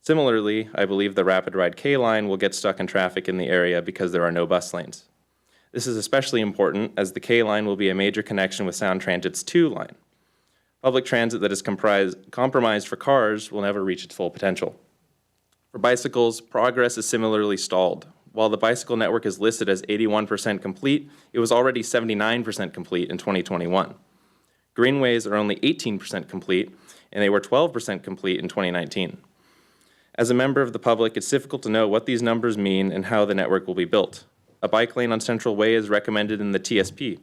Similarly, I believe the Rapid Ride K line will get stuck in traffic in the area because there are no bus lanes. This is especially important as the K line will be a major connection with Sound Transit's 2 line. Public transit that is compromised for cars will never reach its full potential. For bicycles, progress is similarly stalled. While the bicycle network is listed as 81% complete, it was already 79% complete in 2021. Greenways are only 18% complete, and they were 12% complete in 2019. As a member of the public, it's difficult to know what these numbers mean and how the network will be built. A bike lane on Central Way is recommended in the TSP,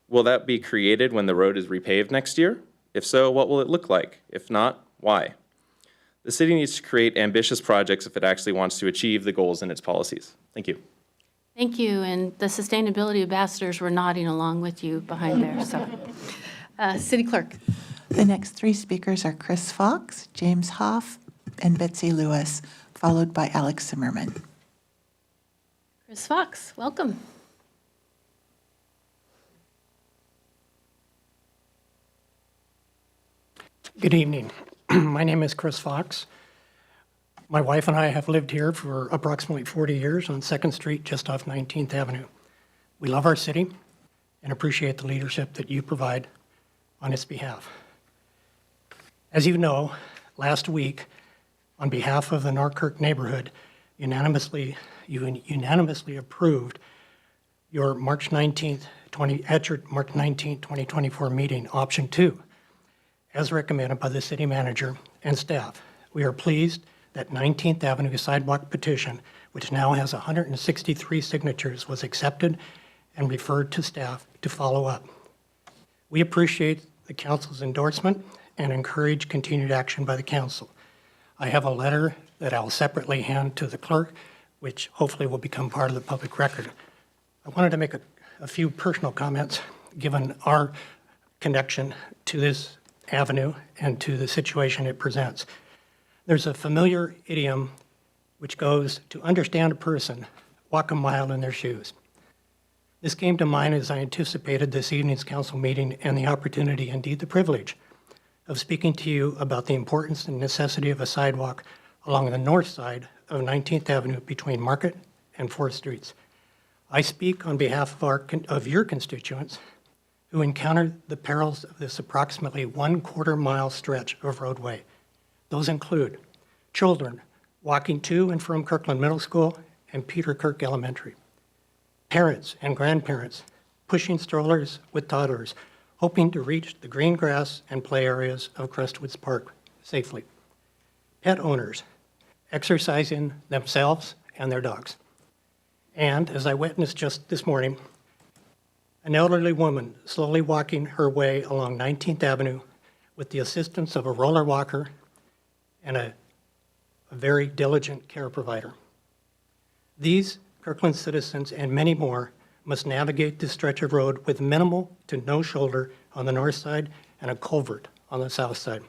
Will that be created when the road is repaved next year? If so, what will it look like? If not, why? The city needs to create ambitious projects if it actually wants to achieve the goals in its policies. Thank you. Thank you, and the sustainability ambassadors were nodding along with you behind there, so. City Clerk. The next three speakers are Chris Fox, James Hoff, and Betsy Lewis, followed by Alex Zimmerman. Chris Fox, welcome. Good evening. My name is Chris Fox. My wife and I have lived here for approximately 40 years on 2nd Street, just off 19th Avenue. We love our city and appreciate the leadership that you provide on its behalf. As you know, last week, on behalf of the Norkirk neighborhood, you unanimously approved your March 19th, 2024 meeting, option 2, as recommended by the city manager and staff. We are pleased that 19th Avenue sidewalk petition, which now has 163 signatures, was accepted and referred to staff to follow up. We appreciate the council's endorsement and encourage continued action by the council. I have a letter that I'll separately hand to the clerk, which hopefully will become part of the public record. I wanted to make a few personal comments, given our connection to this avenue and to the situation it presents. There's a familiar idiom which goes, to understand a person, walk a mile in their shoes. This came to mind as I anticipated this evening's council meeting and the opportunity, indeed the privilege, of speaking to you about the importance and necessity of a sidewalk along the north side of 19th Avenue between Market and 4th Streets. I speak on behalf of your constituents who encountered the perils of this approximately 1/4 mile stretch of roadway. Those include children walking to and from Kirkland Middle School and Peter Kirk Elementary, parents and grandparents pushing strollers with toddlers, hoping to reach the green grass and play areas of Crestwoods Park safely, pet owners exercising themselves and their dogs, and, as I witnessed just this morning, an elderly woman slowly walking her way along 19th Avenue with the assistance of a roller walker and a very diligent care provider. These Kirkland citizens and many more must navigate this stretch of road with minimal to no shoulder on the north side and a culvert on the south side.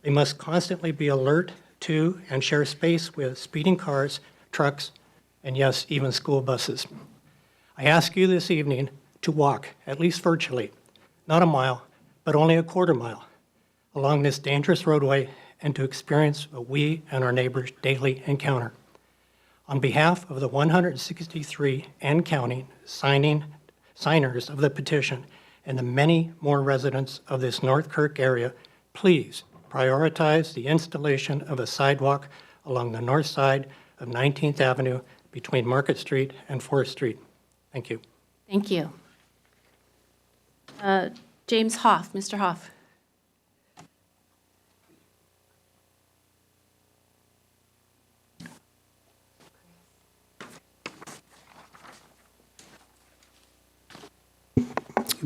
They must constantly be alert to and share space with speeding cars, trucks, and yes, even school buses. I ask you this evening to walk, at least virtually, not a mile, but only a 1/4 mile, along this dangerous roadway and to experience what we and our neighbors daily encounter. On behalf of the 163 and counting signers of the petition and the many more residents of this North Kirk area, please prioritize the installation of a sidewalk along the north side of 19th Avenue between Market Street and 4th Street. Thank you. Thank you. James Hoff, Mr. Hoff.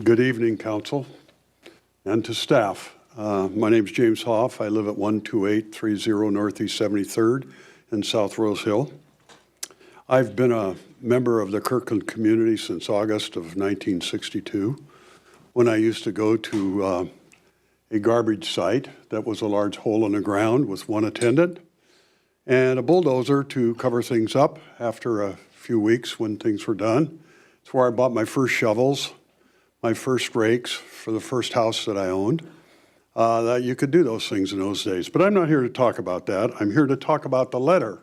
Good evening, Council, and to staff. My name is James Hoff. I live at 12830 Northeast 73rd in South Rose Hill. I've been a member of the Kirkland community since August of 1962, when I used to go to a garbage site that was a large hole in the ground with one attendant and a bulldozer to cover things up after a few weeks when things were done. It's where I bought my first shovels, my first rakes for the first house that I owned. That you could do those things in those days. But I'm not here to talk about that. I'm here to talk about the letter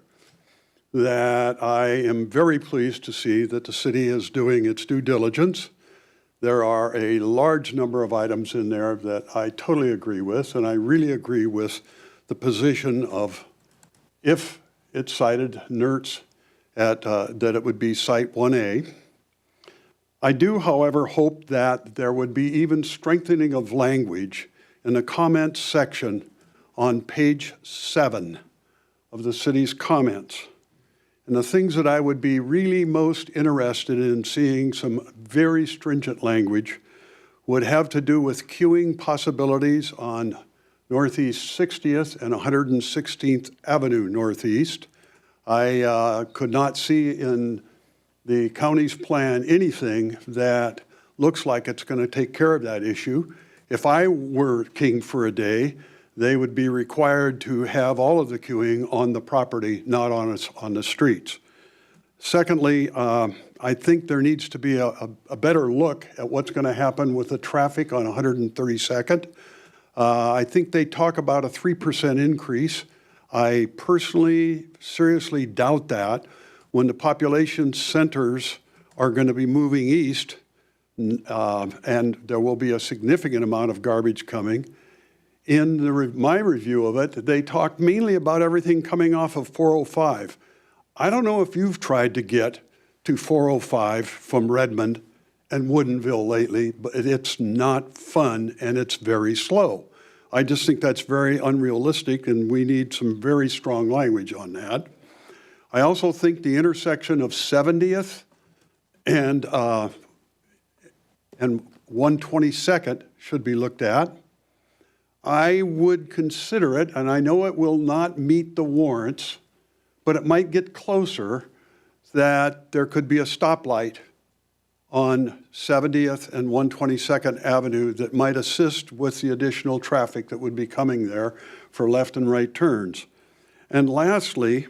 that I am very pleased to see that the city is doing its due diligence. There are a large number of items in there that I totally agree with, and I really agree with the position of, if it's cited NERTS, that it would be Site 1A. I do, however, hope that there would be even strengthening of language in the comments section on page 7 of the city's comments. And the things that I would be really most interested in seeing some very stringent language would have to do with queuing possibilities on Northeast 60th and 116th Avenue Northeast. I could not see in the county's plan anything that looks like it's going to take care of that issue. If I were king for a day, they would be required to have all of the queuing on the property, not on the streets. Secondly, I think there needs to be a better look at what's going to happen with the traffic on 132nd. I think they talk about a 3% increase. I personally seriously doubt that when the population centers are going to be moving east, and there will be a significant amount of garbage coming. In my review of it, they talk mainly about everything coming off of 405. I don't know if you've tried to get to 405 from Redmond and Woodinville lately, but it's not fun and it's very slow. I just think that's very unrealistic, and we need some very strong language on that. I also think the intersection of 70th and 122nd should be looked at. I would consider it, and I know it will not meet the warrants, but it might get closer, that there could be a stoplight on 70th and 122nd Avenue that might assist with the additional traffic that would be coming there for left and right turns. And lastly,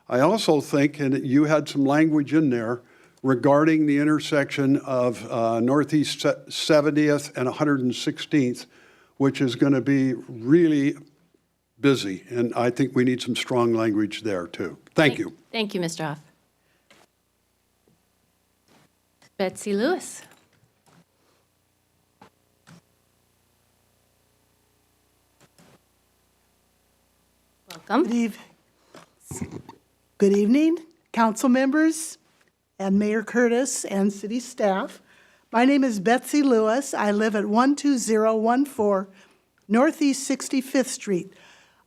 I also think, and you had some language in there regarding the intersection of Northeast 70th and 116th, which is going to be really busy. And I think we need some strong language there too. Thank you. Thank you, Mr. Hoff. Betsy Lewis. Welcome. Good evening, council members and Mayor Curtis and city staff. My name is Betsy Lewis. I live at 12014 Northeast 65th Street.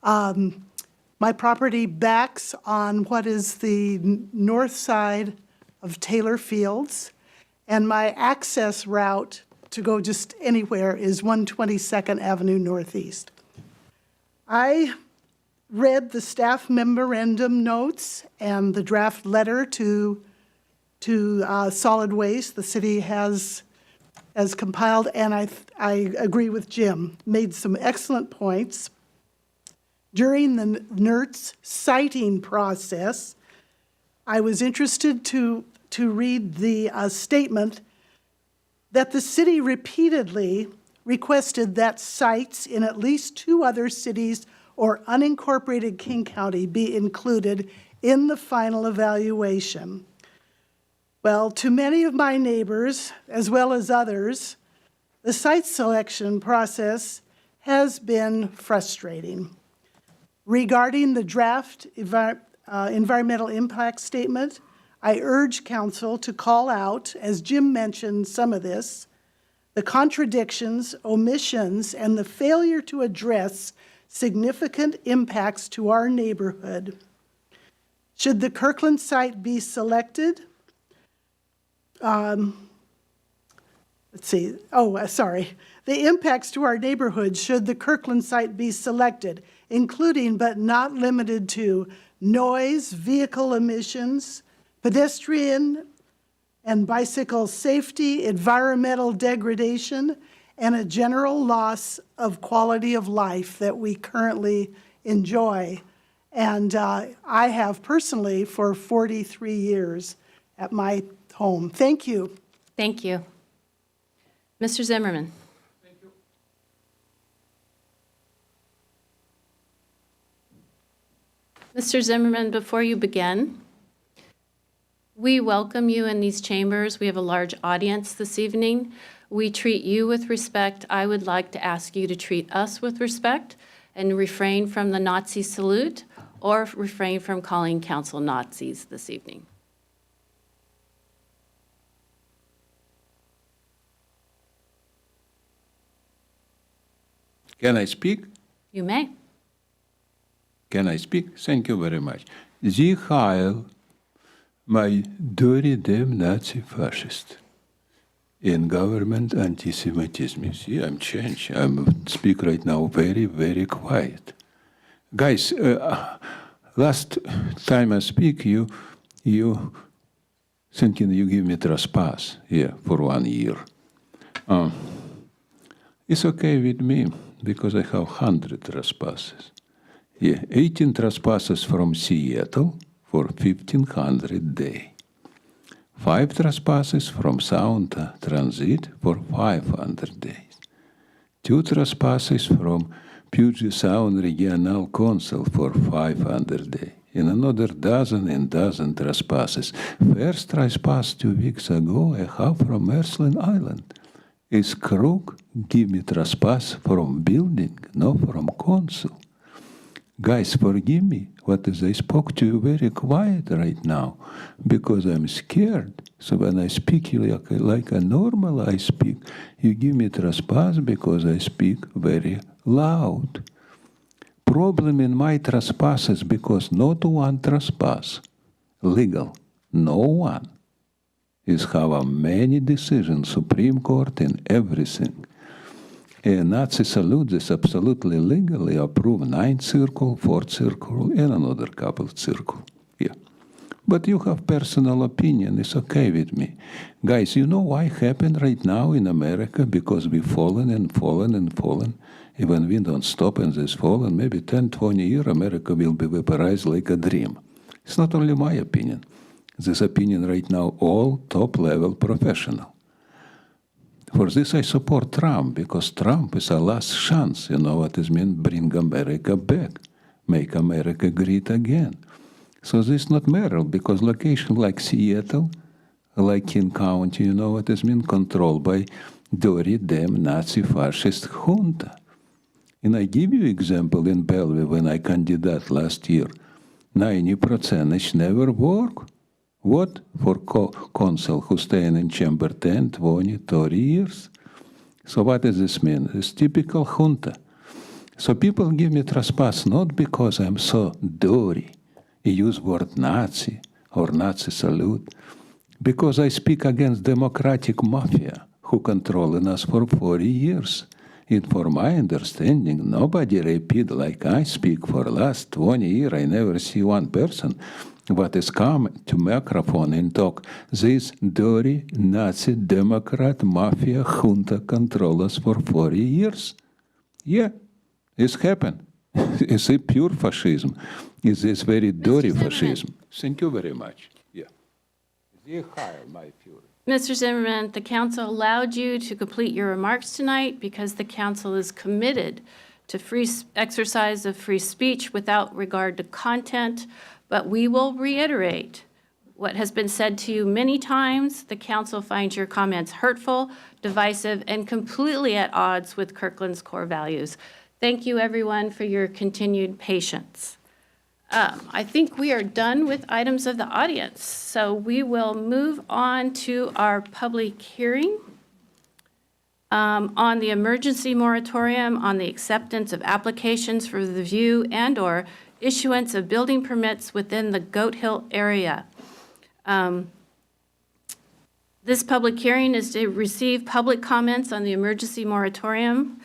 My property backs on what is the north side of Taylor Fields, and my access route to go just anywhere is 122nd Avenue Northeast. I read the staff memorandum notes and the draft letter to solid waste the city has compiled, and I agree with Jim, made some excellent points. During the NERTS citing process, I was interested to read the statement that the city repeatedly requested that sites in at least 2 other cities or unincorporated King County be included in the final evaluation. Well, to many of my neighbors, as well as others, the site selection process has been frustrating. Regarding the draft environmental impact statement, I urge council to call out, as Jim mentioned some of this, the contradictions, omissions, and the failure to address significant impacts to our neighborhood. Should the Kirkland site be selected? The impacts to our neighborhood should the Kirkland site be selected, including but not limited to noise, vehicle emissions, pedestrian and bicycle safety, environmental degradation, and a general loss of quality of life that we currently enjoy. And I have personally for 43 years at my home. Thank you. Thank you. Mr. Zimmerman. Thank you. Mr. Zimmerman, before you begin, we welcome you in these chambers. We have a large audience this evening. We treat you with respect. I would like to ask you to treat us with respect and refrain from the Nazi salute or refrain from calling council Nazis this evening. Can I speak? You may. Can I speak? Thank you very much. Sie Heil, my dirty damn Nazi fascist. in government anti-Semitism. You see, I'm changed. I'm speak right now very, very quiet. Guys, last time I speak, you thinking you give me trespass, for 1 year. It's okay with me because I have 100 trespasses. 18 trespasses from Seattle for 1,500 day. 5 trespasses from Sound Transit for 500 days. 2 trespasses from Puget Sound Regional Council for 500 days. And another dozen trespasses. First trespass 2 weeks ago I have from Merslin Island. Is crook give me trespass from building, not from council. Guys, forgive me, what is I spoke to you very quiet right now, because I'm scared. So when I speak like a normal I speak, you give me trespass because I speak very loud. Problem in my trespasses because not one trespass, legal, no one, is have a many decisions, Supreme Court and everything. And Nazi salute is absolutely legally approved 9th circle, 4th circle, and another couple circle. But you have personal opinion, it's okay with me. Guys, you know why happened right now in America? Because we fallen and fallen and fallen. And when we don't stop in this fallen, maybe 10, 20 years, America will be vaporized like a dream. It's not only my opinion. This opinion right now, all top-level professional. For this I support Trump, because Trump is a last chance. You know what it means? Bring America back. Make America great again. So this not matter, because location like Seattle, like King County, you know what it means? Controlled by dirty, damn Nazi fascist junta. And I give you example in Bellevue when I candidate last year. 90% it never work. What? For council who staying in chamber 10, 20, 30 years. So what does this mean? It's typical junta. So people give me trespass not because I'm so dirty. Use word Nazi or Nazi salute. Because I speak against democratic mafia who controlling us for 40 years. And for my understanding, nobody repeat like I speak for last 20 years. I never see one person what is come to microphone and talk. This dirty Nazi Democrat mafia junta control us for 40 years. It's happened. It's a pure fascism. It's this very dirty fascism. Thank you very much. They hire my fury. Mr. Zimmerman, the council allowed you to complete your remarks tonight because the council is committed to free exercise of free speech without regard to content, but we will reiterate what has been said to you many times. The council finds your comments hurtful, divisive, and completely at odds with Kirkland's core values. Thank you, everyone, for your continued patience. I think we are done with items of the audience, so we will move on to our public hearing on the emergency moratorium on the acceptance of applications for the review and/or issuance of building permits within the Goat Hill area. This public hearing is to receive public comments on the emergency moratorium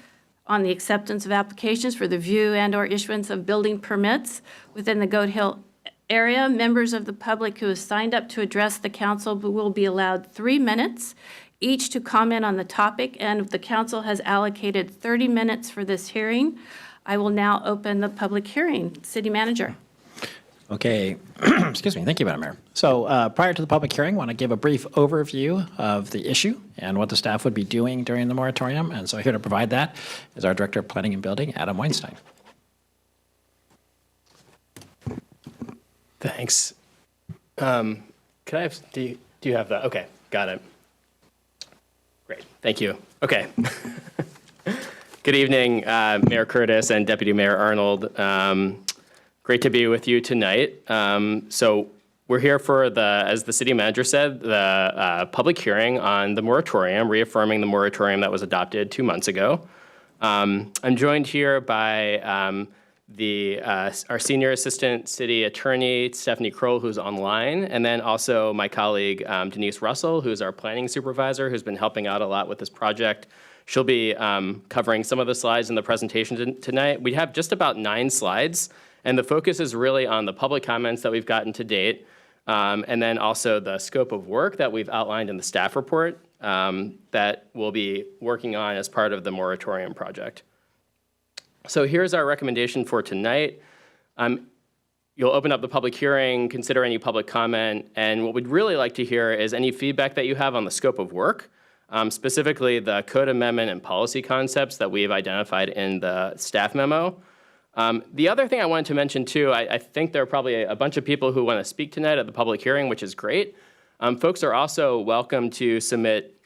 on the acceptance of applications for the review and/or issuance of building permits within the Goat Hill area. Members of the public who have signed up to address the council will be allowed 3 minutes each to comment on the topic, and the council has allocated 30 minutes for this hearing. I will now open the public hearing. City Manager. Okay, excuse me. Thank you, Madam Mayor. So prior to the public hearing, I want to give a brief overview of the issue and what the staff would be doing during the moratorium. And so here to provide that is our Director of Planning and Building, Adam Weinstein. Thanks. Could I have, do you have that? Okay, got it. Great, thank you. Okay. Good evening, Mayor Curtis and Deputy Mayor Arnold. Great to be with you tonight. So we're here for as the city manager said, the public hearing on the moratorium, reaffirming the moratorium that was adopted 2 months ago. I'm joined here by our senior assistant city attorney, Stephanie Kroll, who's online, and then also my colleague, Denise Russell, who's our planning supervisor, who's been helping out a lot with this project. She'll be covering some of the slides in the presentation tonight. We have just about 9 slides, and the focus is really on the public comments that we've gotten to date, and then also the scope of work that we've outlined in the staff report that we'll be working on as part of the moratorium project. So here's our recommendation for tonight. You'll open up the public hearing, consider any public comment, and what we'd really like to hear is any feedback that you have on the scope of work, specifically the code amendment and policy concepts that we've identified in the staff memo. The other thing I wanted to mention too, I think there are probably a bunch of people who want to speak tonight at the public hearing, which is great. Folks are also welcome to submit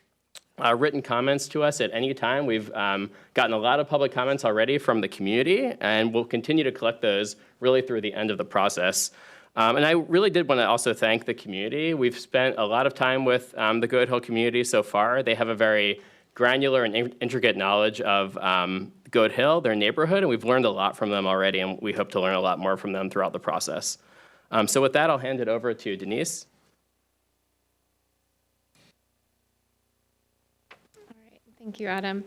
written comments to us at any time. We've gotten a lot of public comments already from the community, and we'll continue to collect those really through the end of the process. And I really did want to also thank the community. We've spent a lot of time with the Goat Hill community so far. They have a very granular and intricate knowledge of Goat Hill, their neighborhood, and we've learned a lot from them already, and we hope to learn a lot more from them throughout the process. So with that, I'll hand it over to Denise. Thank you, Adam.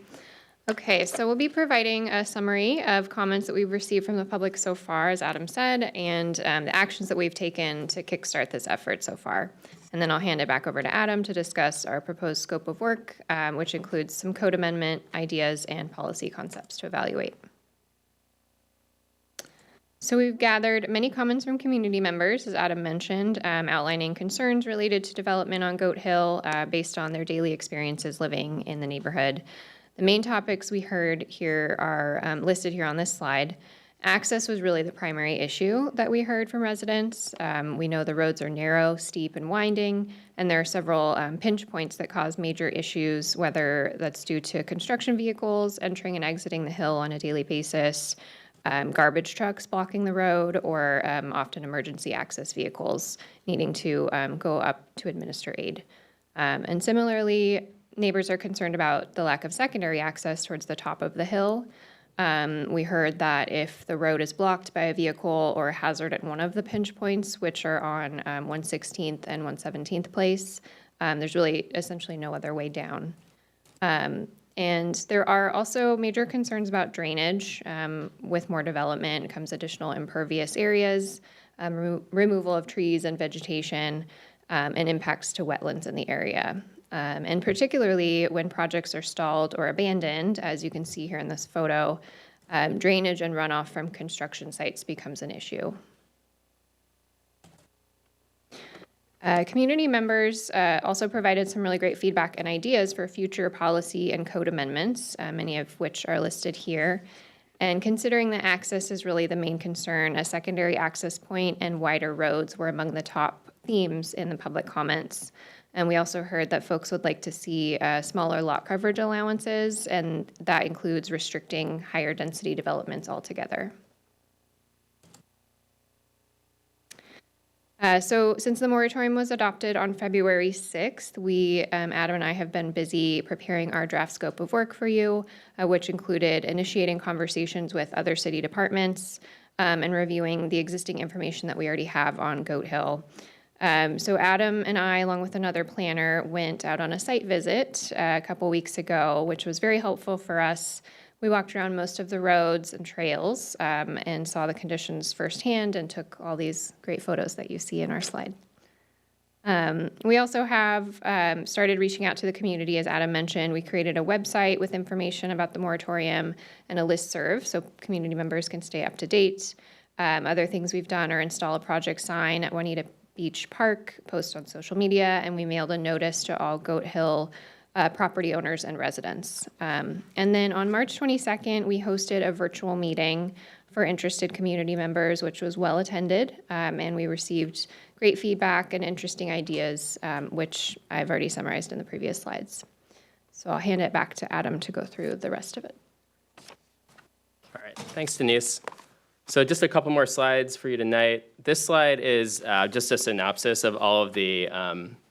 Okay, so we'll be providing a summary of comments that we've received from the public so far, as Adam said, and the actions that we've taken to kickstart this effort so far. And then I'll hand it back over to Adam to discuss our proposed scope of work, which includes some code amendment ideas and policy concepts to evaluate. So we've gathered many comments from community members, as Adam mentioned, outlining concerns related to development on Goat Hill based on their daily experiences living in the neighborhood. The main topics we heard here are listed here on this slide. Access was really the primary issue that we heard from residents. We know the roads are narrow, steep, and winding, and there are several pinch points that cause major issues, whether that's due to construction vehicles entering and exiting the hill on a daily basis, garbage trucks blocking the road, or often emergency access vehicles needing to go up to administer aid. And similarly, neighbors are concerned about the lack of secondary access towards the top of the hill. We heard that if the road is blocked by a vehicle or a hazard at one of the pinch points, which are on 116th and 117th Place, there's really essentially no other way down. And there are also major concerns about drainage. With more development comes additional impervious areas, removal of trees and vegetation, and impacts to wetlands in the area. And particularly when projects are stalled or abandoned, as you can see here in this photo, drainage and runoff from construction sites becomes an issue. Community members also provided some really great feedback and ideas for future policy and code amendments, many of which are listed here. And considering that access is really the main concern, a secondary access point and wider roads were among the top themes in the public comments. And we also heard that folks would like to see smaller lot coverage allowances, and that includes restricting higher density developments altogether. So since the moratorium was adopted on February 6th, Adam and I have been busy preparing our draft scope of work for you, which included initiating conversations with other city departments and reviewing the existing information that we already have on Goat Hill. So Adam and I, along with another planner, went out on a site visit a couple weeks ago, which was very helpful for us. We walked around most of the roads and trails and saw the conditions firsthand and took all these great photos that you see in our slide. We also have started reaching out to the community, as Adam mentioned. We created a website with information about the moratorium and a listserv so community members can stay up to date. Other things we've done are install a project sign at Juanita Beach Park, post on social media, and we mailed a notice to all Goat Hill property owners and residents. And then on March 22nd, we hosted a virtual meeting for interested community members, which was well attended, and we received great feedback and interesting ideas, which I've already summarized in the previous slides. So I'll hand it back to Adam to go through the rest of it. All right, thanks, Denise. So just a couple more slides for you tonight. This slide is just a synopsis of all of the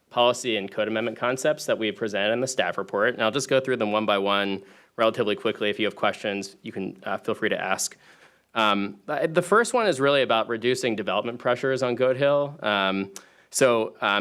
policy and code amendment concepts that we presented in the staff report. And I'll just go through them one by one relatively quickly. If you have questions, you can feel free to ask. The first one is really about reducing development pressures on Goat Hill.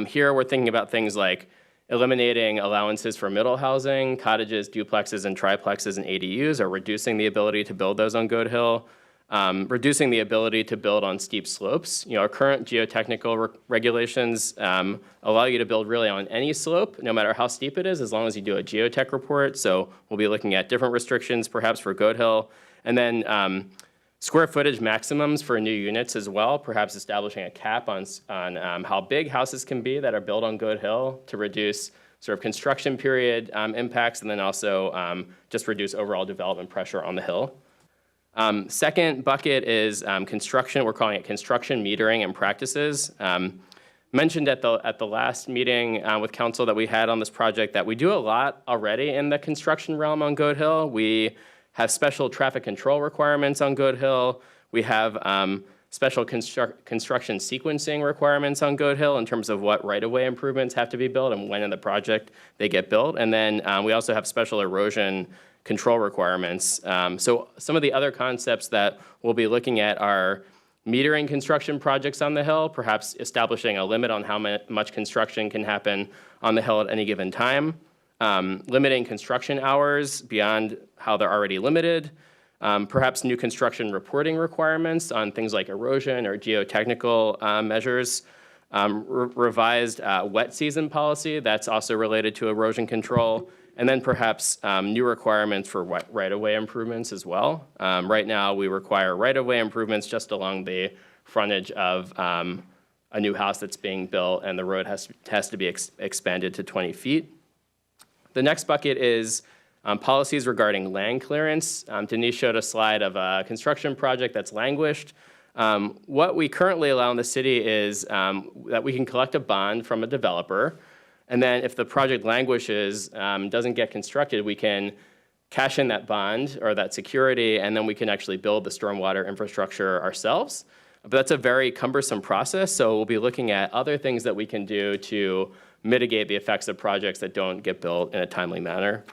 Here we're thinking about things like eliminating allowances for middle housing, cottages, duplexes, and triplexes and ADUs, or reducing the ability to build those on Goat Hill. Reducing the ability to build on steep slopes. Our current geotechnical regulations allow you to build really on any slope, no matter how steep it is, as long as you do a geotech report. So we'll be looking at different restrictions, perhaps for Goat Hill. And then square footage maximums for new units as well, perhaps establishing a cap on how big houses can be that are built on Goat Hill to reduce sort of construction period impacts, and then also just reduce overall development pressure on the hill. Second bucket is construction. We're calling it construction metering and practices. Mentioned at the last meeting with council that we had on this project that we do a lot already in the construction realm on Goat Hill. We have special traffic control requirements on Goat Hill. We have special construction sequencing requirements on Goat Hill in terms of what right-of-way improvements have to be built and when in the project they get built. And then we also have special erosion control requirements. So some of the other concepts that we'll be looking at are metering construction projects on the hill, perhaps establishing a limit on how much construction can happen on the hill at any given time, limiting construction hours beyond how they're already limited, perhaps new construction reporting requirements on things like erosion or geotechnical measures, revised wet season policy that's also related to erosion control, and then perhaps new requirements for right-of-way improvements as well. Right now, we require right-of-way improvements just along the frontage of a new house that's being built, and the road has to be expanded to 20 feet. The next bucket is policies regarding land clearance. Denise showed a slide of a construction project that's languished. What we currently allow in the city is that we can collect a bond from a developer, and then if the project languishes, doesn't get constructed, we can cash in that bond or that security, and then we can actually build the stormwater infrastructure ourselves. But that's a very cumbersome process, so we'll be looking at other things that we can do to mitigate the effects of projects that don't get built in a timely manner.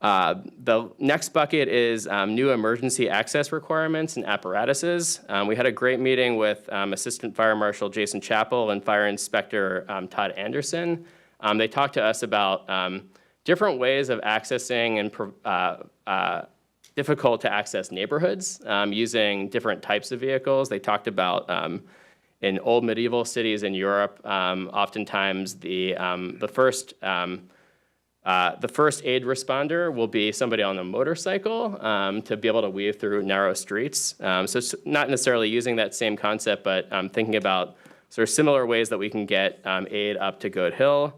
The next bucket is new emergency access requirements and apparatuses. We had a great meeting with Assistant Fire Marshal Jason Chappell and Fire Inspector Todd Anderson. They talked to us about different ways of accessing and difficult to access neighborhoods using different types of vehicles. They talked about in old medieval cities in Europe, oftentimes the first aid responder will be somebody on a motorcycle to be able to weave through narrow streets. So it's not necessarily using that same concept, but thinking about sort of similar ways that we can get aid up to Goat Hill.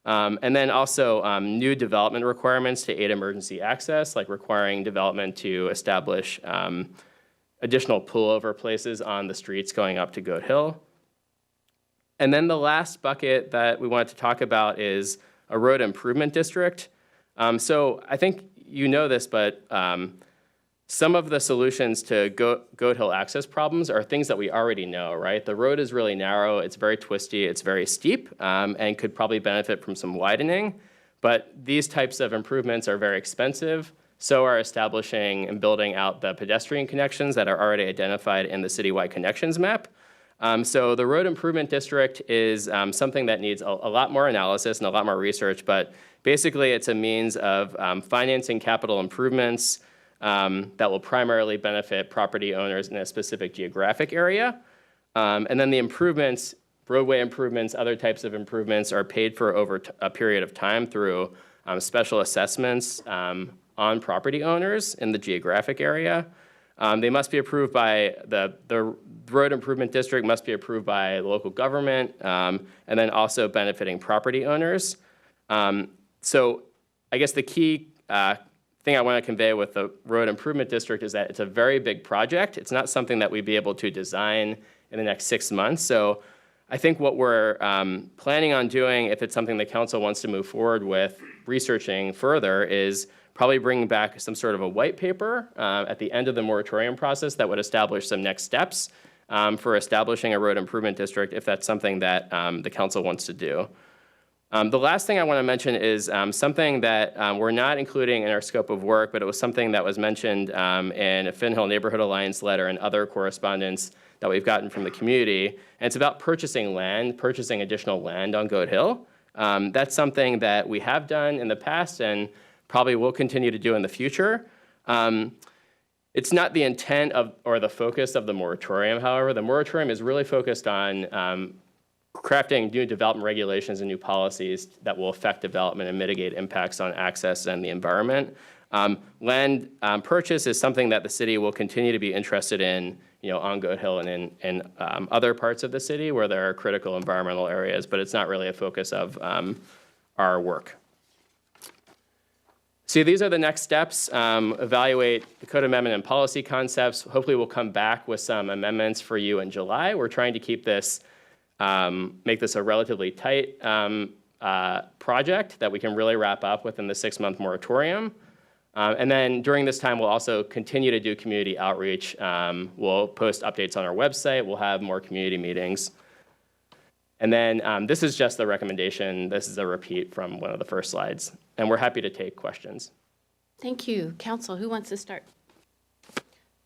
And then also new development requirements to aid emergency access, like requiring development to establish additional pullover places on the streets going up to Goat Hill. And then the last bucket that we wanted to talk about is a road improvement district. So I think you know this, but some of the solutions to Goat Hill access problems are things that we already know, right? The road is really narrow, it's very twisty, it's very steep, and could probably benefit from some widening. But these types of improvements are very expensive. So are establishing and building out the pedestrian connections that are already identified in the citywide connections map. So the road improvement district is something that needs a lot more analysis and a lot more research, but basically it's a means of financing capital improvements that will primarily benefit property owners in a specific geographic area. And then the improvements, roadway improvements, other types of improvements are paid for over a period of time through special assessments on property owners in the geographic area. They must be approved by the road improvement district must be approved by local government, and then also benefiting property owners. So I guess the key thing I want to convey with the road improvement district is that it's a very big project. It's not something that we'd be able to design in the next 6 months. So I think what we're planning on doing, if it's something the council wants to move forward with researching further, is probably bringing back some sort of a white paper at the end of the moratorium process that would establish some next steps for establishing a road improvement district, if that's something that the council wants to do. The last thing I want to mention is something that we're not including in our scope of work, but it was something that was mentioned in a Finn Hill Neighborhood Alliance letter and other correspondence that we've gotten from the community. And it's about purchasing land, purchasing additional land on Goat Hill. That's something that we have done in the past and probably will continue to do in the future. It's not the intent of or the focus of the moratorium, however. The moratorium is really focused on crafting new development regulations and new policies that will affect development and mitigate impacts on access and the environment. Land purchase is something that the city will continue to be interested in, on Goat Hill and in other parts of the city where there are critical environmental areas, but it's not really a focus of our work. So these are the next steps. Evaluate the code amendment and policy concepts. Hopefully we'll come back with some amendments for you in July. We're trying to keep this make this a relatively tight project that we can really wrap up within the 6-month moratorium. And then during this time, we'll also continue to do community outreach. We'll post updates on our website. We'll have more community meetings. And then this is just the recommendation. This is a repeat from one of the first slides. And we're happy to take questions. Thank you. Council, who wants to start?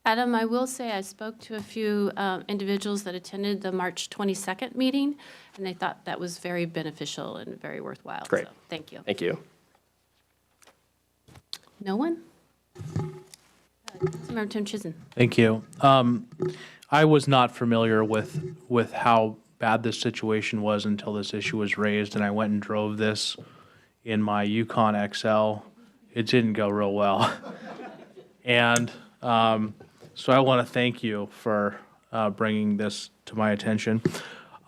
Adam, I will say I spoke to a few individuals that attended the March 22nd meeting, and they thought that was very beneficial and very worthwhile. Great. So, thank you. Thank you. No one? Councilmember Tim Chizen. Thank you. I was not familiar with how bad this situation was until this issue was raised, and I went and drove this in my Yukon XL. It didn't go real well. And so I want to thank you for bringing this to my attention.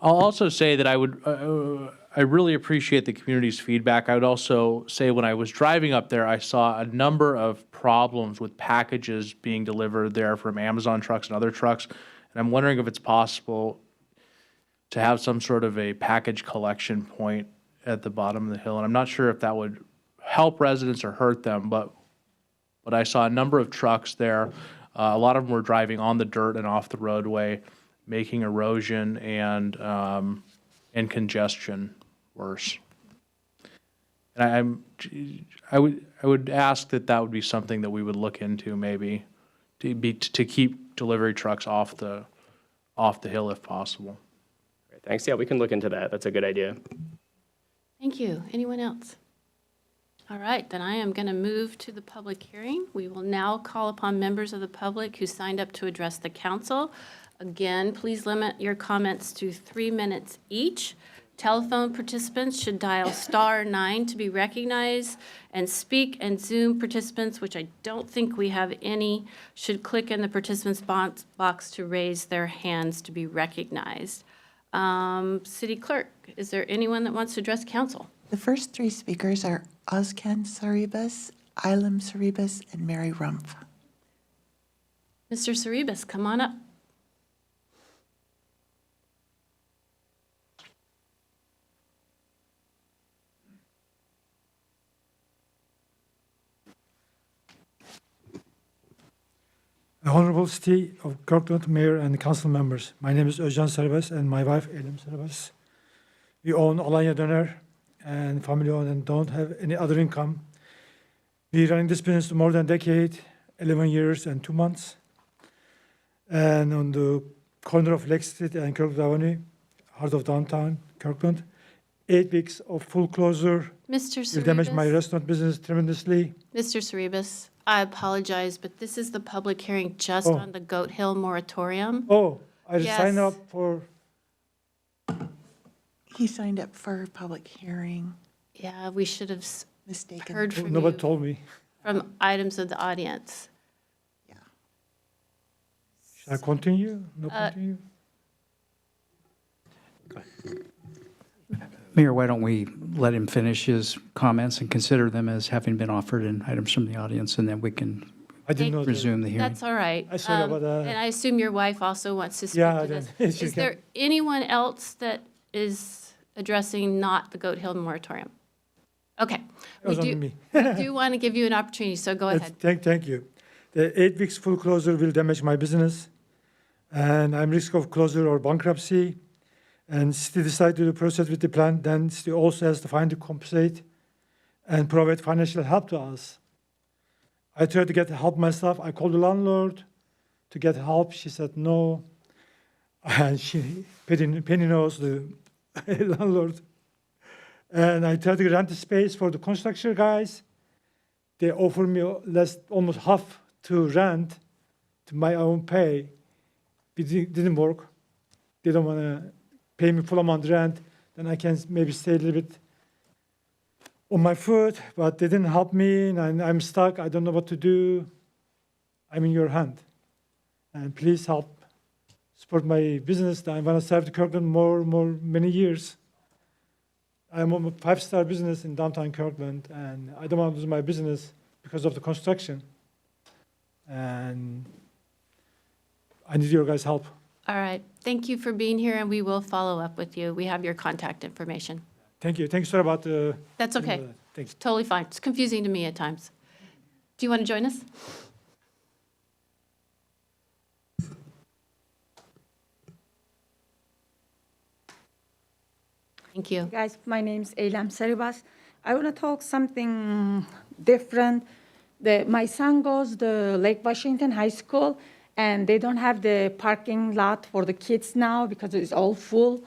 I'll also say that I really appreciate the community's feedback. I would also say when I was driving up there, I saw a number of problems with packages being delivered there from Amazon trucks and other trucks. And I'm wondering if it's possible to have some sort of a package collection point at the bottom of the hill. And I'm not sure if that would help residents or hurt them, but I saw a number of trucks there. A lot of them were driving on the dirt and off the roadway, making erosion and congestion worse. And I would ask that would be something that we would look into maybe to keep delivery trucks off the hill if possible. Great, thanks. Yeah, we can look into that. That's a good idea. Thank you. Anyone else? All right, then I am going to move to the public hearing. We will now call upon members of the public who signed up to address the council. Again, please limit your comments to 3 minutes each. Telephone participants should dial *9 to be recognized, and speak and Zoom participants, which I don't think we have any, should click in the participants box to raise their hands to be recognized. City Clerk, is there anyone that wants to address council? The first 3 speakers are Ozcan Saribas, Ilam Saribas, and Mary Rumpf. Mr. Saribas, come on up. The Honorable City of Kirkland Mayor and Council members, my name is Özcan Saribas and my wife Elim Saribas. We own Alanya Döner and family owned and don't have any other income. We running this business more than a decade, 11 years and 2 months. And on the corner of Lex Street and Kirkland Avenue, heart of downtown Kirkland, 8 weeks of full closure Mr. Saribas. will damage my restaurant business tremendously. Mr. Saribas, I apologize, but this is the public hearing just on the Goat Hill moratorium. Oh, I Yes. signed up for. He signed up for a public hearing. Yeah, we should have Mistaken. heard from Nobody you told me. from items of the audience. Should I continue? No, continue. Mayor, why don't we let him finish his comments and consider them as having been offered in items from the audience, and then we can resume the hearing. That's all right. I sorry about that. And I assume your wife also wants to speak Yeah, to this. then she Is there anyone else that is addressing not the Goat Hill moratorium? Okay. It was only me. We do want to give you an opportunity, so go ahead. Thank you. The 8 weeks full closure will damage my business, and I'm risk of closure or bankruptcy. and city decided to proceed with the plan, then city also has to find to compensate and provide financial help to us. I tried to get help myself. I called the landlord to get help. She said no. And Penny knows the landlord. And I tried to rent the space for the construction guys. They offered me almost half to rent to my own pay. It didn't work. They don't want to pay me full amount rent. Then I can maybe stay a little bit on my foot, but they didn't help me, and I'm stuck. I don't know what to do. I'm in your hand. And please help support my business. I want to serve the Kirkland many years. I'm a 5-star business in downtown Kirkland, and I don't want to lose my business because of the construction. And I need your guys' help. All right. Thank you for being here, and we will follow up with you. We have your contact information. Thank you. Thanks, sorry about the... That's okay. Thanks. Totally fine. It's confusing to me at times. Do you want to join us? Thank you. Guys, my name's Eylem Saribas. I want to talk something different. My son goes to Lake Washington High School, and they don't have the parking lot for the kids now because it's all full.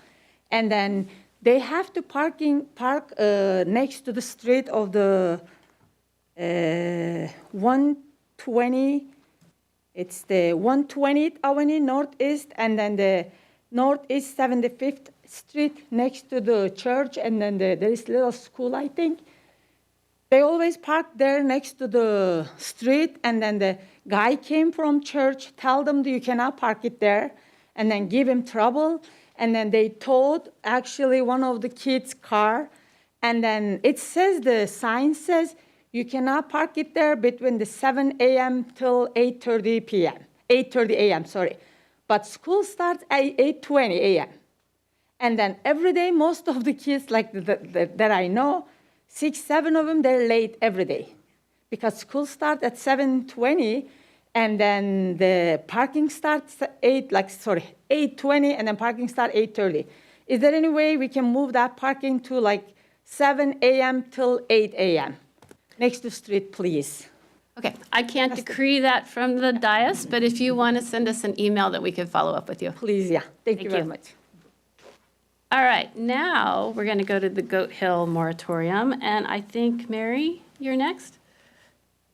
And then they have to park next to the street of the 120. It's the 120th Avenue Northeast, and then the Northeast 75th Street next to the church, and then there is a little school, I think. They always park there next to the street, and then the guy came from church, tell them that you cannot park it there, and then give him trouble. And then they towed actually one of the kids' car, and then it says, the sign says, you cannot park it there between the 7 a.m. till 8:30 p.m., 8:30 a.m., sorry. But school starts at 8:20 a.m. And then every day, most of the kids like that I know, 6, 7 of them, they're late every day because school starts at 7:20, and then the parking starts at 8:20, and then parking starts 8:30. Is there any way we can move that parking to like 7 a.m. till 8 a.m. next to street, please? Okay, I can't decree that from the dais, but if you want to send us an email that we can follow up with you. Please, yeah. Thank you very much. All right, now we're going to go to the Goat Hill moratorium, and I think, Mary, you're next.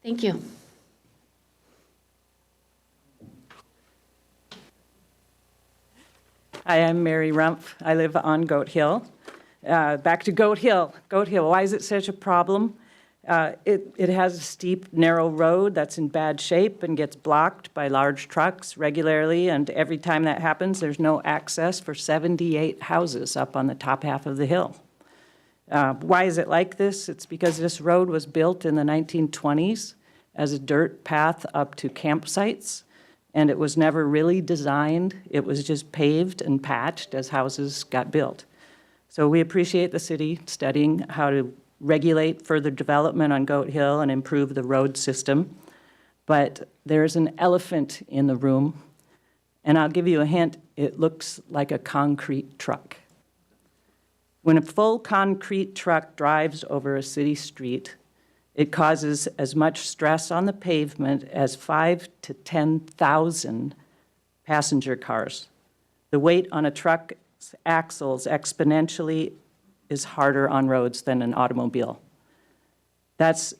Thank you. Hi, I'm Mary Rumpf. I live on Goat Hill. Back to Goat Hill. Goat Hill, why is it such a problem? It has a steep, narrow road that's in bad shape and gets blocked by large trucks regularly, and every time that happens, there's no access for 78 houses up on the top half of the hill. Why is it like this? It's because this road was built in the 1920s as a dirt path up to campsites, and it was never really designed. It was just paved and patched as houses got built. So we appreciate the city studying how to regulate further development on Goat Hill and improve the road system. But there's an elephant in the room, and I'll give you a hint, it looks like a concrete truck. When a full concrete truck drives over a city street, it causes as much stress on the pavement as 5,000 to 10,000 passenger cars. The weight on a truck's axles exponentially is harder on roads than an automobile. That's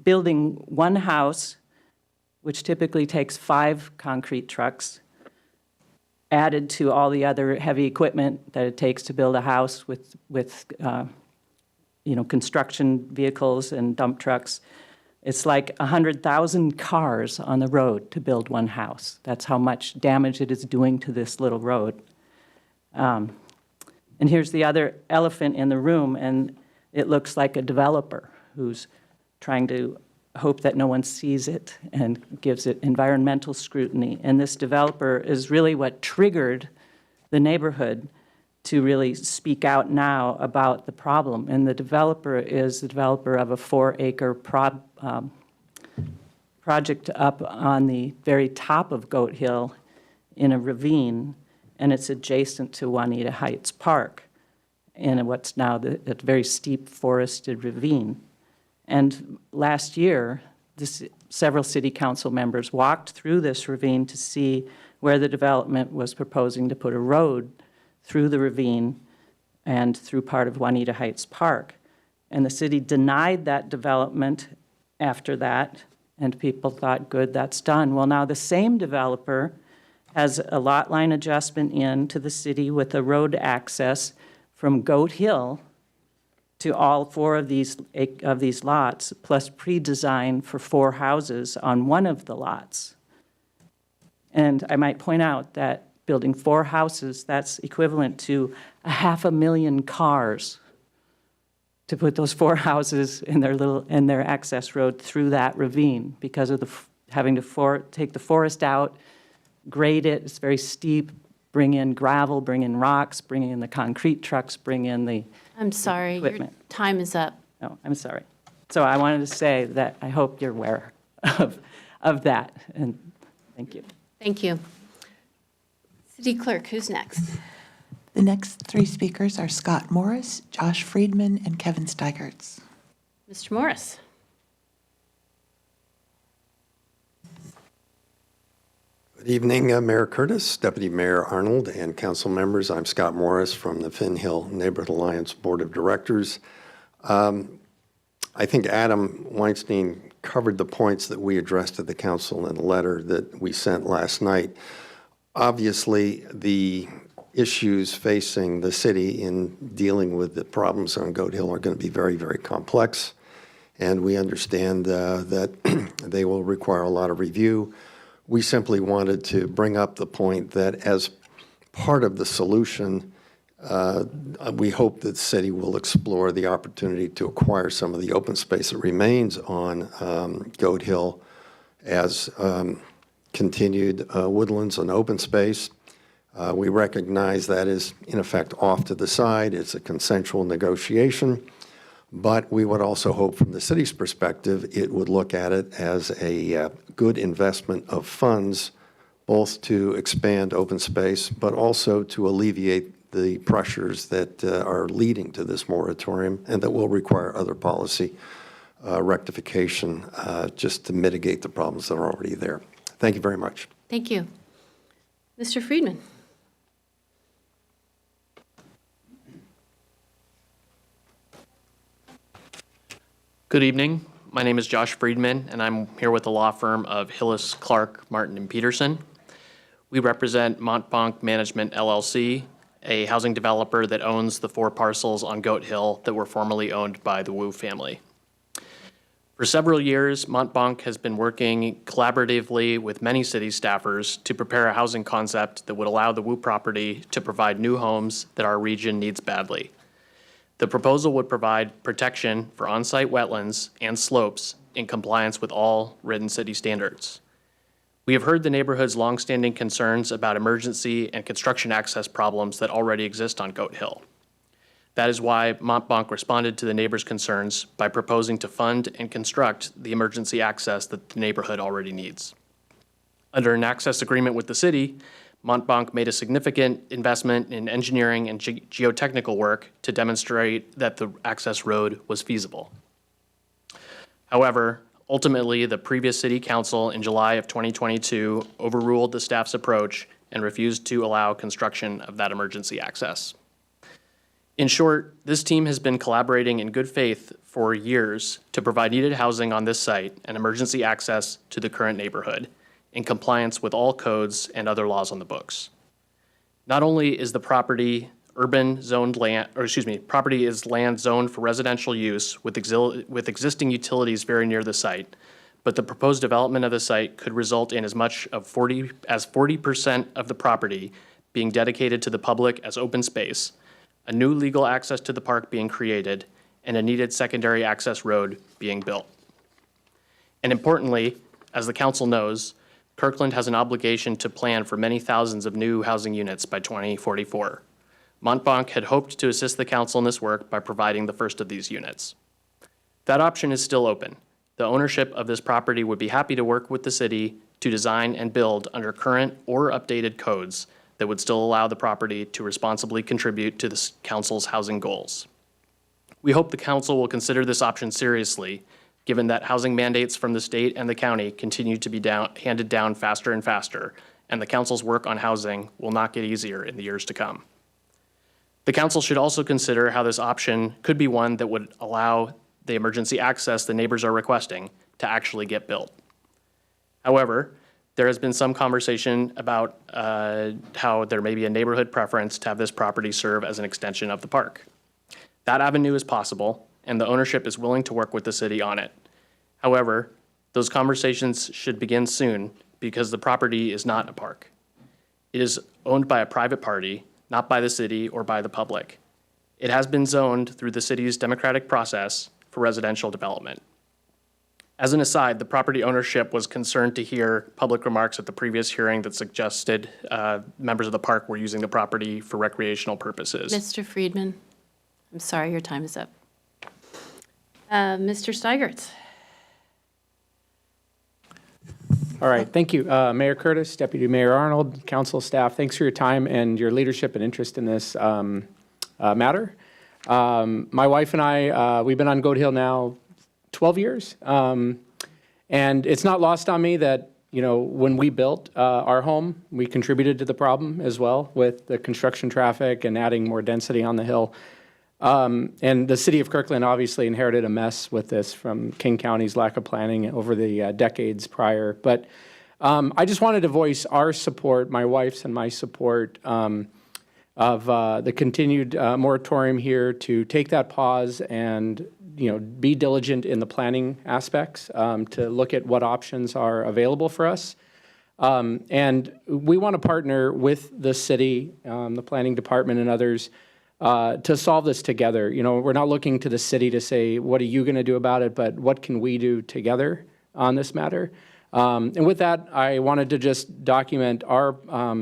building one house, which typically takes 5 concrete trucks, added to all the other heavy equipment that it takes to build a house with construction vehicles and dump trucks. It's like 100,000 cars on the road to build one house. That's how much damage it is doing to this little road. And here's the other elephant in the room, and it looks like a developer who's trying to hope that no one sees it and gives it environmental scrutiny. And this developer is really what triggered the neighborhood to really speak out now about the problem. And the developer is the developer of a 4-acre project up on the very top of Goat Hill in a ravine. and it's adjacent to Juanita Heights Park in what's now a very steep forested ravine. And last year, several city council members walked through this ravine to see where the development was proposing to put a road through the ravine and through part of Juanita Heights Park. And the city denied that development after that, and people thought, good, that's done. Well, now the same developer has a lot line adjustment in to the city with a road access from Goat Hill to all 4 of these lots, plus pre-design for 4 houses on one of the lots. And I might point out that building 4 houses, that's equivalent to 500,000 cars to put those 4 houses in their access road through that ravine because of having to take the forest out, grade it. It's very steep. Bring in gravel, bring in rocks, bring in the concrete trucks, bring in the I'm sorry, your equipment. time is up. Oh, I'm sorry. So I wanted to say that I hope you're aware of that, and thank you. Thank you. City Clerk, who's next? The next 3 speakers are Scott Morris, Josh Friedman, and Kevin Steigertz. Mr. Morris. Good evening, Mayor Curtis, Deputy Mayor Arnold, and council members. I'm Scott Morris from the Finn Hill Neighborhood Alliance Board of Directors. I think Adam Weinstein covered the points that we addressed to the council in a letter that we sent last night. Obviously, the issues facing the city in dealing with the problems on Goat Hill are going to be very, very complex, and we understand that they will require a lot of review. We simply wanted to bring up the point that as part of the solution, we hope that the city will explore the opportunity to acquire some of the open space that remains on Goat Hill as continued woodlands and open space. We recognize that is, in effect, off to the side. It's a consensual negotiation. But we would also hope from the city's perspective, it would look at it as a good investment of funds, both to expand open space, but also to alleviate the pressures that are leading to this moratorium and that will require other policy rectification just to mitigate the problems that are already there. Thank you very much. Thank you. Mr. Friedman. Good evening. My name is Josh Friedman, and I'm here with the law firm of Hillis, Clark, Martin, and Peterson. We represent Montbonk Management, LLC, a housing developer that owns the 4 parcels on Goat Hill that were formerly owned by the Wu family. For several years, Montbonk has been working collaboratively with many city staffers to prepare a housing concept that would allow the Wu property to provide new homes that our region needs badly. The proposal would provide protection for on-site wetlands and slopes in compliance with all written city standards. We have heard the neighborhood's longstanding concerns about emergency and construction access problems that already exist on Goat Hill. That is why Montbonk responded to the neighbors' concerns by proposing to fund and construct the emergency access that the neighborhood already needs. Under an access agreement with the city, Montbonk made a significant investment in engineering and geotechnical work to demonstrate that the access road was feasible. However, ultimately, the previous city council in July of 2022 overruled the staff's approach and refused to allow construction of that emergency access. In short, this team has been collaborating in good faith for years to provide needed housing on this site and emergency access to the current neighborhood, in compliance with all codes and other laws on the books. Not only is the property urban zoned land, property is land zoned for residential use with existing utilities very near the site, but the proposed development of the site could result in as much of 40% of the property being dedicated to the public as open space, a new legal access to the park being created, and a needed secondary access road being built. And importantly, as the council knows, Kirkland has an obligation to plan for many thousands of new housing units by 2044. Montbonk had hoped to assist the council in this work by providing the first of these units. That option is still open. The ownership of this property would be happy to work with the city to design and build under current or updated codes that would still allow the property to responsibly contribute to the council's housing goals. We hope the council will consider this option seriously, given that housing mandates from the state and the county continue to be handed down faster and faster, and the council's work on housing will not get easier in the years to come. The council should also consider how this option could be one that would allow the emergency access the neighbors are requesting to actually get built. However, there has been some conversation about how there may be a neighborhood preference to have this property serve as an extension of the park. That avenue is possible, and the ownership is willing to work with the city on it. However, those conversations should begin soon because the property is not a park. It is owned by a private party, not by the city or by the public. It has been zoned through the city's democratic process for residential development. As an aside, the property ownership was concerned to hear public remarks at the previous hearing that suggested members of the park were using the property for recreational purposes. Mr. Friedman, I'm sorry, your time is up. Mr. Steigertz. All right, thank you. Mayor Curtis, Deputy Mayor Arnold, council staff, thanks for your time and your leadership and interest in this matter. My wife and I, we've been on Goat Hill now 12 years. And it's not lost on me that, you know, when we built our home, we contributed to the problem as well with the construction traffic and adding more density on the hill. And the city of Kirkland obviously inherited a mess with this from King County's lack of planning over the decades prior. But I just wanted to voice our support, my wife's and my support of the continued moratorium here to take that pause and, you know, be diligent in the planning aspects to look at what options are available for us. And we want to partner with the city, the planning department and others to solve this together. You know, we're not looking to the city to say, what are you going to do about it, but what can we do together on this matter? And with that, I wanted to just document our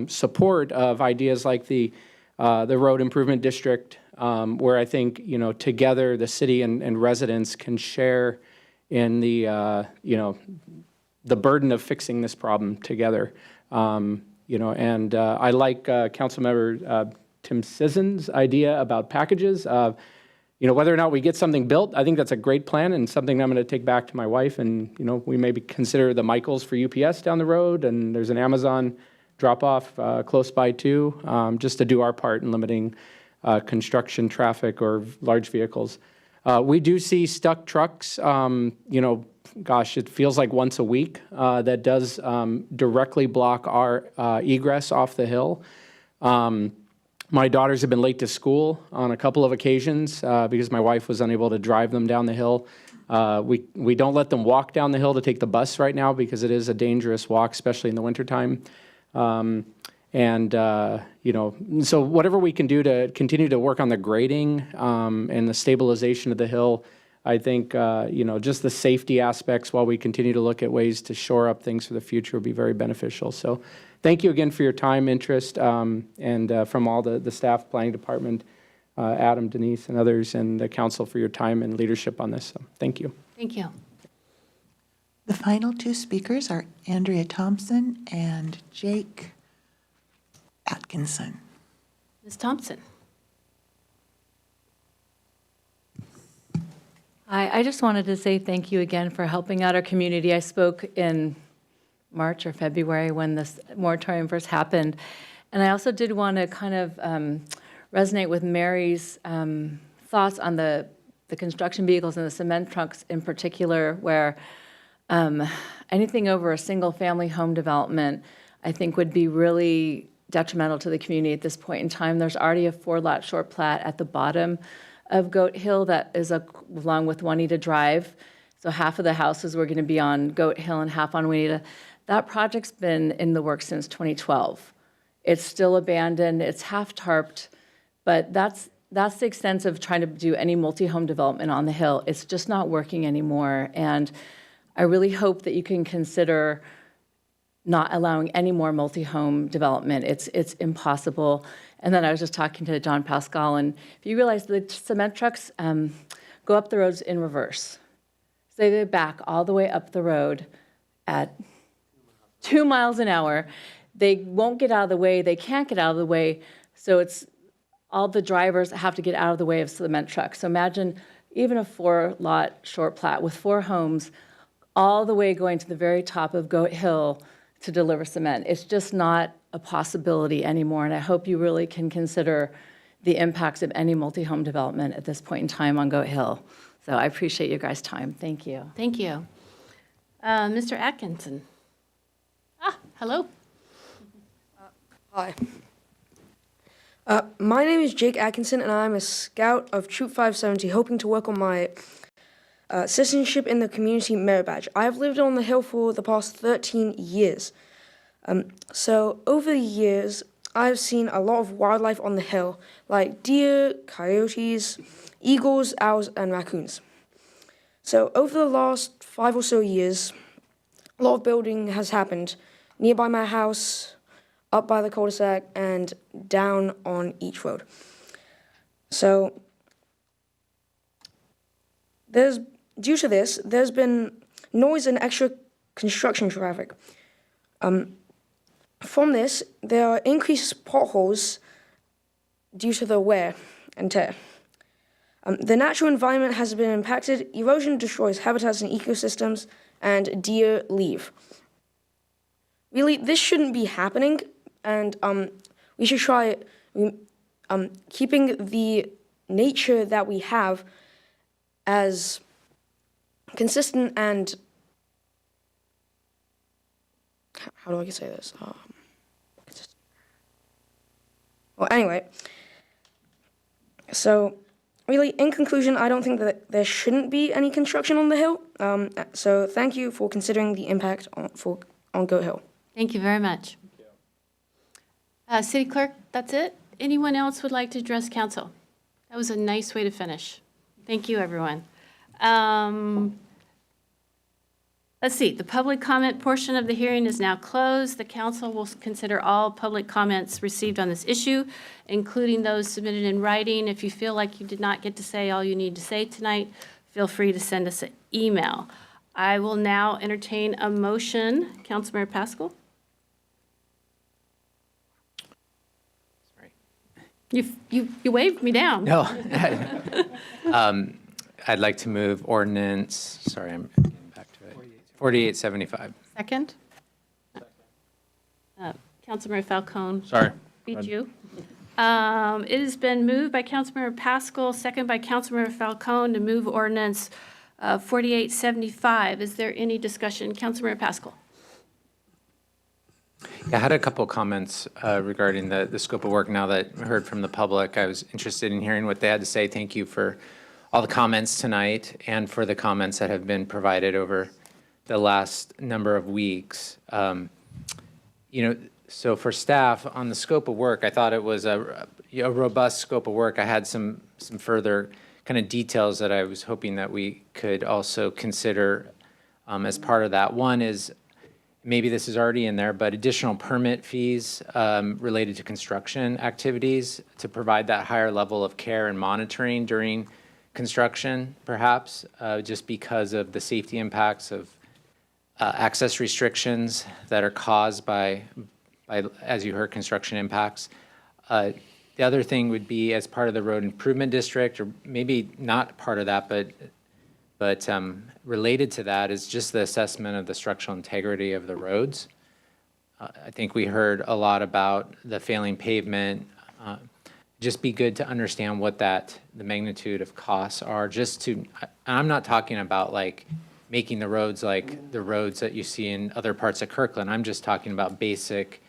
support of ideas like the road improvement district, where I think, you know, together the city and residents can share in the, you know, the burden of fixing this problem together. You know, and I like Councilmember Tim Sisson's idea about packages. You know, whether or not we get something built, I think that's a great plan and something I'm going to take back to my wife. And, you know, we maybe consider the Michaels for UPS down the road, and there's an Amazon drop-off close by too, just to do our part in limiting construction traffic or large vehicles. We do see stuck trucks, you know, gosh, it feels like once a week, that does directly block our egress off the hill. My daughters have been late to school on a couple of occasions because my wife was unable to drive them down the hill. We don't let them walk down the hill to take the bus right now because it is a dangerous walk, especially in the wintertime. You know, so whatever we can do to continue to work on the grading and the stabilization of the hill, I think, you know, just the safety aspects while we continue to look at ways to shore up things for the future would be very beneficial. So thank you again for your time, interest, and from all the staff, planning department, Adam, Denise, and others, and the council for your time and leadership on this. So thank you. Thank you. The final two speakers are Andrea Thompson and Jake Atkinson. Ms. Thompson. I just wanted to say thank you again for helping out our community. I spoke in March or February when this moratorium first happened. And I also did want to kind of resonate with Mary's thoughts on the construction vehicles and the cement trucks in particular, where anything over a single-family home development, I think, would be really detrimental to the community at this point in time. There's already a 4-lot short plat at the bottom of Goat Hill that is along with Juanita Drive. So half of the houses were going to be on Goat Hill and half on Juanita. That project's been in the works since 2012. It's still abandoned, it's half tarped, but that's the extent of trying to do any multi-home development on the hill. It's just not working anymore. And I really hope that you can consider not allowing any more multi-home development. It's impossible. And then I was just talking to John Pascal, and if you realize the cement trucks go up the roads in reverse. So they back all the way up the road at 2 miles an hour. they won't get out of the way, they can't get out of the way, so it's all the drivers have to get out of the way of cement trucks. So imagine even a 4-lot short plat with 4 homes, all the way going to the very top of Goat Hill to deliver cement. It's just not a possibility anymore, and I hope you really can consider the impacts of any multi-home development at this point in time on Goat Hill. So I appreciate your guys' time. Thank you. Thank you. Mr. Atkinson. Hello. Hi. My name is Jake Atkinson, and I'm a scout of Troop 570, hoping to work on my citizenship in the community merit badge. I have lived on the hill for the past 13 years. So over the years, I've seen a lot of wildlife on the hill, like deer, coyotes, eagles, owls, and raccoons. So over the last 5 or so years, a lot of building has happened nearby my house, up by the cul-de-sac, and down on each road. So due to this, there's been noise and extra construction traffic. From this, there are increased potholes due to the wear and tear. The natural environment has been impacted. Erosion destroys habitats and ecosystems, and deer leave. Really, this shouldn't be happening, and we should try keeping the nature that we have as consistent and, how do I say this? Well, anyway, so really, in conclusion, I don't think that there shouldn't be any construction on the hill. So thank you for considering the impact on Goat Hill. Thank you very much. City Clerk, that's it? Anyone else would like to address council? That was a nice way to finish. Thank you, everyone. Let's see, the public comment portion of the hearing is now closed. The council will consider all public comments received on this issue, including those submitted in writing. If you feel like you did not get to say all you need to say tonight, feel free to send us an email. I will now entertain a motion. Councilmember Pascal? You waved me down. No. I'd like to move ordinance, sorry, I'm getting back to it, 4875. Second? Councilmember Falcone. Sorry. Beat you. It has been moved by Councilmember Pascal, second by Councilmember Falcone to move ordinance 4875. Is there any discussion? Councilmember Pascal. Yeah, I had a couple comments regarding the scope of work now that I heard from the public. I was interested in hearing what they had to say. Thank you for all the comments tonight and for the comments that have been provided over the last number of weeks. So for staff on the scope of work, I thought it was a robust scope of work. I had some further kind of details that I was hoping that we could also consider as part of that. One is, maybe this is already in there, but additional permit fees related to construction activities to provide that higher level of care and monitoring during construction, perhaps, just because of the safety impacts of access restrictions that are caused by, as you heard, construction impacts. The other thing would be as part of the road improvement district, or maybe not part of that, but related to that is just the assessment of the structural integrity of the roads. I think we heard a lot about the failing pavement. Just be good to understand what the magnitude of costs are, I'm not talking about like making the roads like the roads that you see in other parts of Kirkland. I'm just talking about basic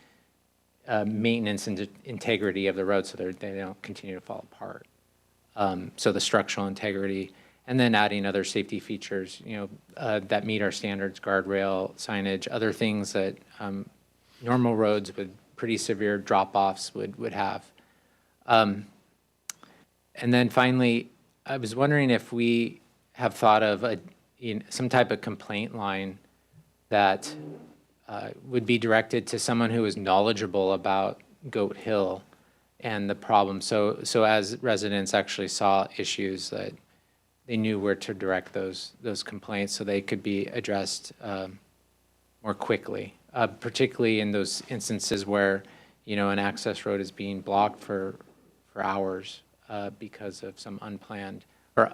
maintenance and integrity of the road so they don't continue to fall apart. So the structural integrity, and then adding other safety features, that meet our standards, guardrail, signage, other things that normal roads with pretty severe drop-offs would have. And then finally, I was wondering if we have thought of some type of complaint line that would be directed to someone who is knowledgeable about Goat Hill and the problem. So as residents actually saw issues, that they knew where to direct those complaints so they could be addressed more quickly. particularly in those instances where, an access road is being blocked for hours because of some unplanned, or,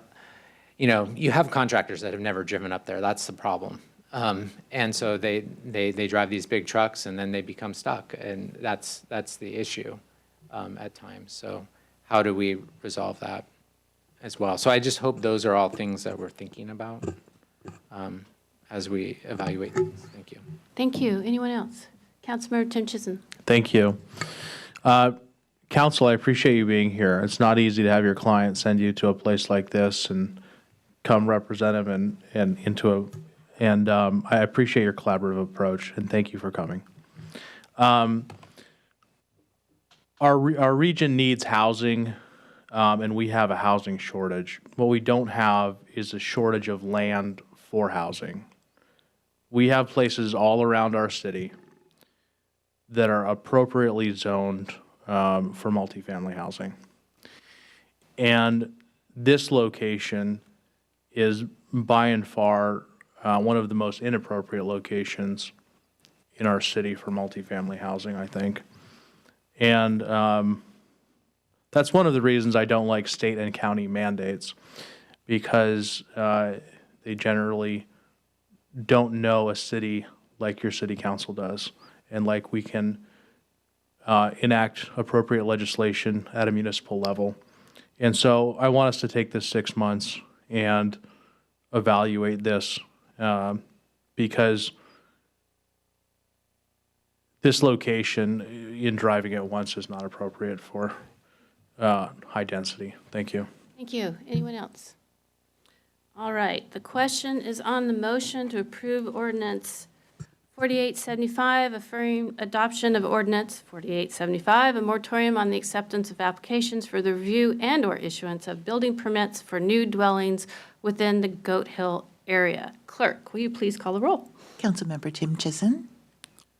you have contractors that have never driven up there. That's the problem. And so they drive these big trucks and then they become stuck, and that's the issue at times. So how do we resolve that as well? So I just hope those are all things that we're thinking about as we evaluate things. Thank you. Thank you. Anyone else? Councilmember Tim Chisholm. Thank you. Council, I appreciate you being here. It's not easy to have your client send you to a place like this and come represent him and I appreciate your collaborative approach, and thank you for coming. Our region needs housing, and we have a housing shortage. What we don't have is a shortage of land for housing. We have places all around our city that are appropriately zoned for multifamily housing. And this location is by and far one of the most inappropriate locations in our city for multifamily housing, I think. And that's one of the reasons I don't like state and county mandates, because they generally don't know a city like your city council does, and like we can enact appropriate legislation at a municipal level. And so I want us to take this 6 months and evaluate this, because this location in driving it once is not appropriate for high density. Thank you. Thank you. Anyone else? All right. The question is on the motion to approve ordinance 4875, affirming adoption of ordinance 4875, a moratorium on the acceptance of applications for the review and/or issuance of building permits for new dwellings within the Goat Hill area. Clerk, will you please call the roll? Councilmember Tim Chisholm,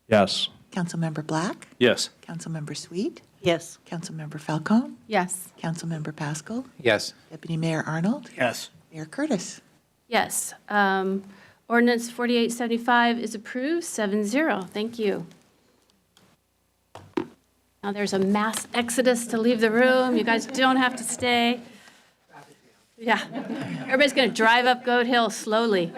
Yes. Councilmember Black, Yes. Councilmember Sweet, Yes. Councilmember Falcone, Yes. Councilmember Pascal, Yes. Deputy Mayor Arnold, Yes. Mayor Curtis. Yes. Ordinance 4875 is approved, 7-0. Thank you. Now there's a mass exodus to leave the room. You guys don't have to stay. Yeah. Everybody's going to drive up Goat Hill slowly.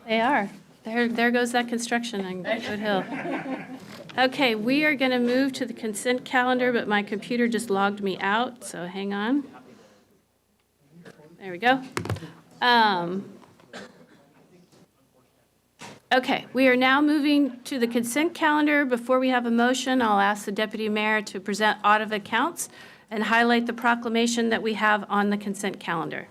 They are. There goes that construction on Goat Hill. Okay, we are going to move to the consent calendar, but my computer just logged me out, so hang on. There we go. Okay, we are now moving to the consent calendar. Before we have a motion, I'll ask the deputy mayor to present audit of accounts and highlight the proclamation that we have on the consent calendar.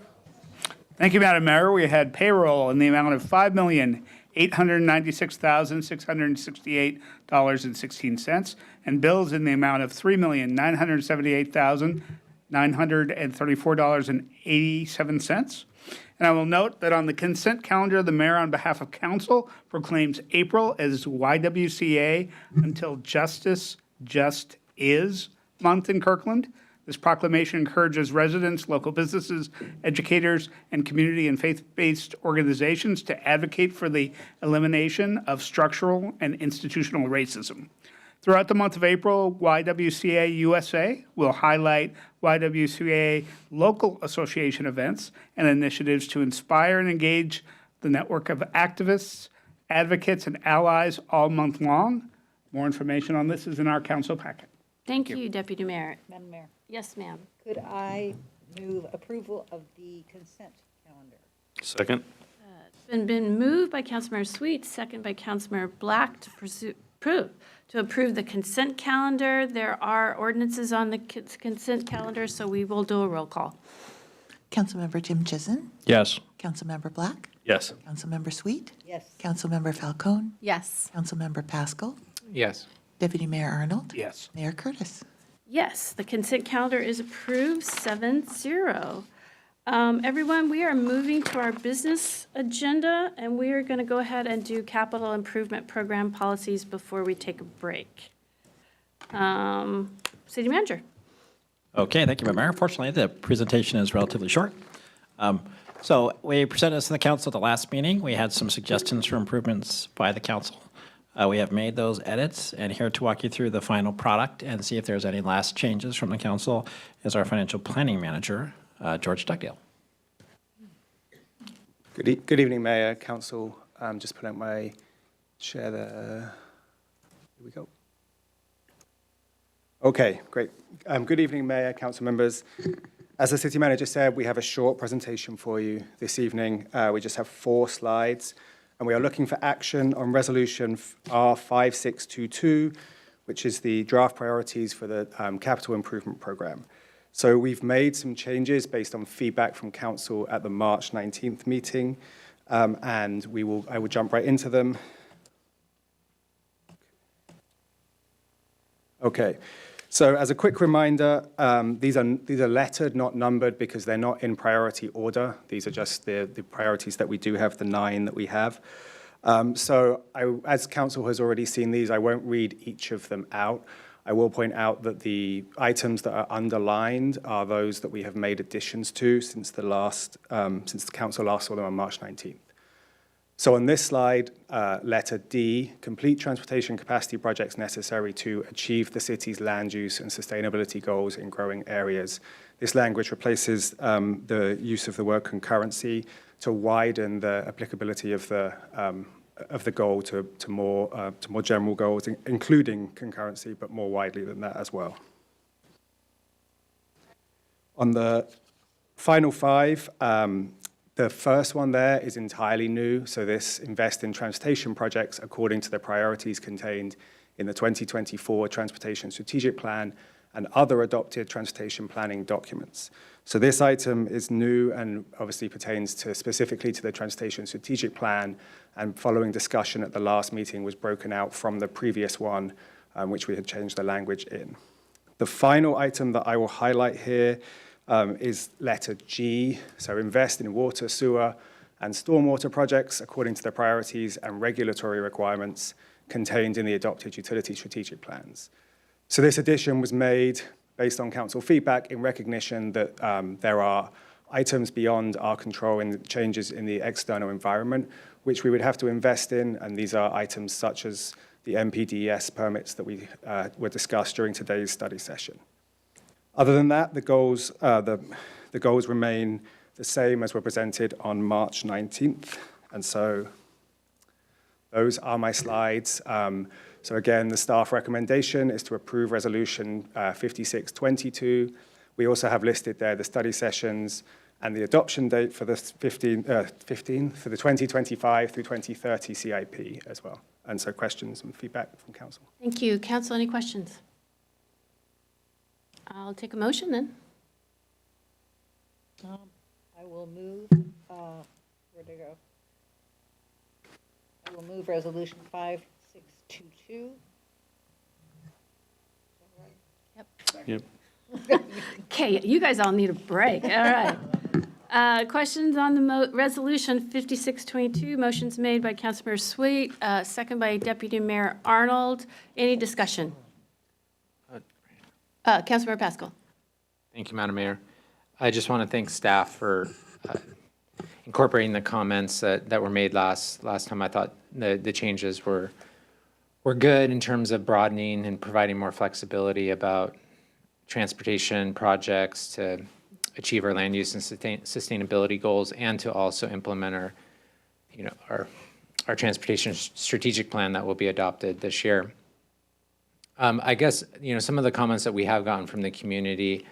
Thank you, Madam Mayor. We had payroll in the amount of $5,896,668.16 and bills in the amount of $3,978,934.87. And I will note that on the consent calendar, the mayor, on behalf of council, proclaims April as YWCA until Justice Just Is Month in Kirkland. This proclamation encourages residents, local businesses, educators, and community and faith-based organizations to advocate for the elimination of structural and institutional racism. Throughout the month of April, YWCA USA will highlight YWCA local association events and initiatives to inspire and engage the network of activists, advocates, and allies all month long. More information on this is in our council packet. Thank you, Deputy Mayor. Madam Mayor, Yes, ma'am. could I move approval of the consent calendar? Second. It's been moved by Councilmember Sweet, second by Councilmember Black to approve the consent calendar. There are ordinances on the consent calendar, so we will do a roll call. Councilmember Tim Chisholm, Yes. Councilmember Black, Yes. Councilmember Sweet, Yes. Councilmember Falcone, Yes. Councilmember Pascal, Yes. Deputy Mayor Arnold, Yes. Mayor Curtis. Yes, the consent calendar is approved, 7-0. Everyone, we are moving to our business agenda, and we are going to go ahead and do capital improvement program policies before we take a break. City Manager. Okay, thank you, Madam Mayor. Unfortunately, the presentation is relatively short. So we presented this to the council at the last meeting. We had some suggestions for improvements by the council. We have made those edits, and here to walk you through the final product and see if there's any last changes from the council is our financial planning manager, George Dugdale. Good evening, Mayor, Council. Just put out my share there. Here we go. Okay, great. Good evening, Mayor, Council members. As the City Manager said, we have a short presentation for you this evening. We just have 4 slides, and we are looking for action on Resolution R5622, which is the draft priorities for the Capital Improvement Programme. So we've made some changes based on feedback from Council at the March 19th meeting, and I will jump right into them. Okay. So as a quick reminder, these are lettered, not numbered, because they're not in priority order. These are just the priorities that we do have, the 9 that we have. As Council has already seen these, I won't read each of them out. I will point out that the items that are underlined are those that we have made additions to since the Council last saw them on March 19th. So on this slide, letter D, complete transportation capacity projects necessary to achieve the city's land use and sustainability goals in growing areas. This language replaces the use of the word concurrency to widen the applicability of the goal to more general goals, including concurrency, but more widely than that as well. On the final 5, the first one there is entirely new, so this invest in transportation projects according to the priorities contained in the 2024 Transportation Strategic Plan and other adopted transportation planning documents. So this item is new and obviously pertains specifically to the Transportation Strategic Plan, and following discussion at the last meeting was broken out from the previous one, which we had changed the language in. The final item that I will highlight here is letter G, so invest in water, sewer, and stormwater projects according to the priorities and regulatory requirements contained in the adopted utility strategic plans. So this addition was made based on council feedback in recognition that there are items beyond our control in the changes in the external environment, which we would have to invest in, and these are items such as the MPDES permits that were discussed during today's study session. Other than that, the goals remain the same as were presented on March 19th. And so those are my slides. So again, the staff recommendation is to approve Resolution 5622. We also have listed there the study sessions and the adoption date for the for the 2025 through 2030 CIP as well. And so questions and feedback from council. Thank you. Council, any questions? I'll take a motion then. I will move, where'd it go? I will move Resolution 5622. Yep. Okay, you guys all need a break. All right. Questions on the resolution 5622? Motion's made by Councilmember Sweet, second by Deputy Mayor Arnold. Any discussion? Councilmember Pascal. Thank you, Madam Mayor. I just want to thank staff for incorporating the comments that were made last time. I thought the changes were good in terms of broadening and providing more flexibility about transportation projects to achieve our land use and sustainability goals, and to also implement our transportation strategic plan that will be adopted this year. I guess some of the comments that we have gotten from the community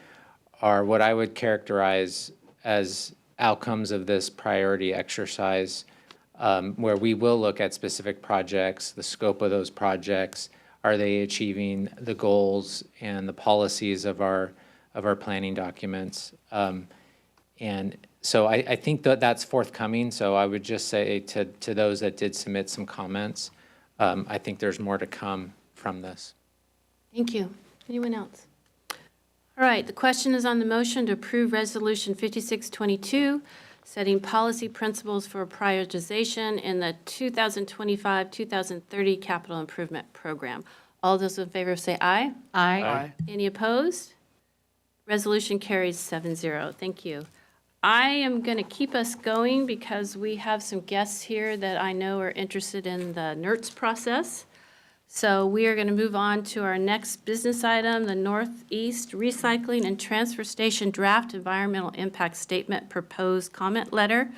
are what I would characterize as outcomes of this priority exercise, where we will look at specific projects, the scope of those projects. Are they achieving the goals and the policies of our planning documents? And so I think that's forthcoming. So I would just say to those that did submit some comments, I think there's more to come from this. Thank you. Anyone else? All right, the question is on the motion to approve Resolution 5622, setting policy principles for prioritization in the 2025-2030 Capital Improvement Program. All those in favor say aye. Aye. Any opposed? Resolution carries 7-0. Thank you. I am going to keep us going because we have some guests here that I know are interested in the NERTS process. So we are going to move on to our next business item, the Northeast Recycling and Transfer Station Draft Environmental Impact Statement Proposed Comment Letter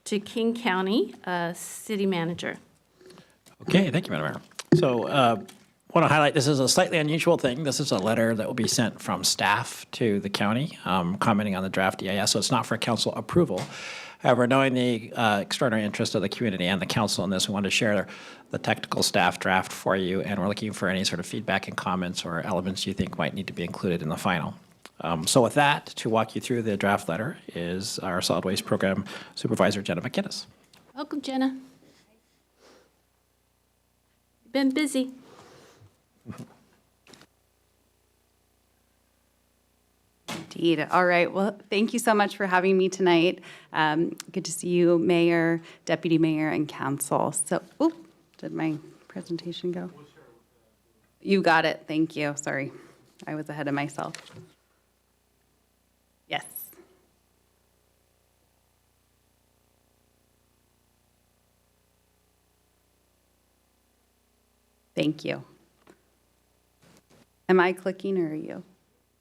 to King County City Manager. Okay, thank you, Madam Mayor. So want to highlight this is a slightly unusual thing. This is a letter that will be sent from staff to the county commenting on the draft EIS, so it's not for council approval. However, knowing the extraordinary interest of the community and the council in this, we want to share the technical staff draft for you, and we're looking for any sort of feedback and comments or elements you think might need to be included in the final. So with that, to walk you through the draft letter is our Solid Waste Program Supervisor, Jenna McInnes. Welcome, Jenna. Been busy. Indeed. All right. Well, thank you so much for having me tonight. Good to see you, Mayor, Deputy Mayor, and Council. So, did my presentation go? You got it. Thank you. Sorry. I was ahead of myself. Yes. Thank you. Am I clicking or are you?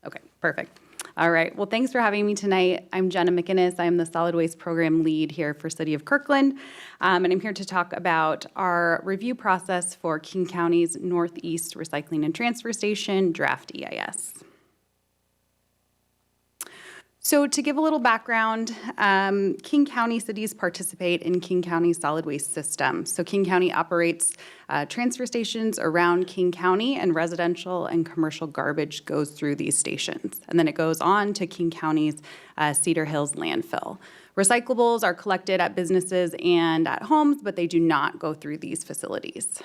Okay, perfect. All right. Well, thanks for having me tonight. I'm Jenna McInnes. I'm the Solid Waste Program Lead here for City of Kirkland, and I'm here to talk about our review process for King County's Northeast Recycling and Transfer Station Draft EIS. So to give a little background, King County cities participate in King County's solid waste system. So King County operates transfer stations around King County, and residential and commercial garbage goes through these stations. And then it goes on to King County's Cedar Hills landfill. Recyclables are collected at businesses and at homes, but they do not go through these facilities.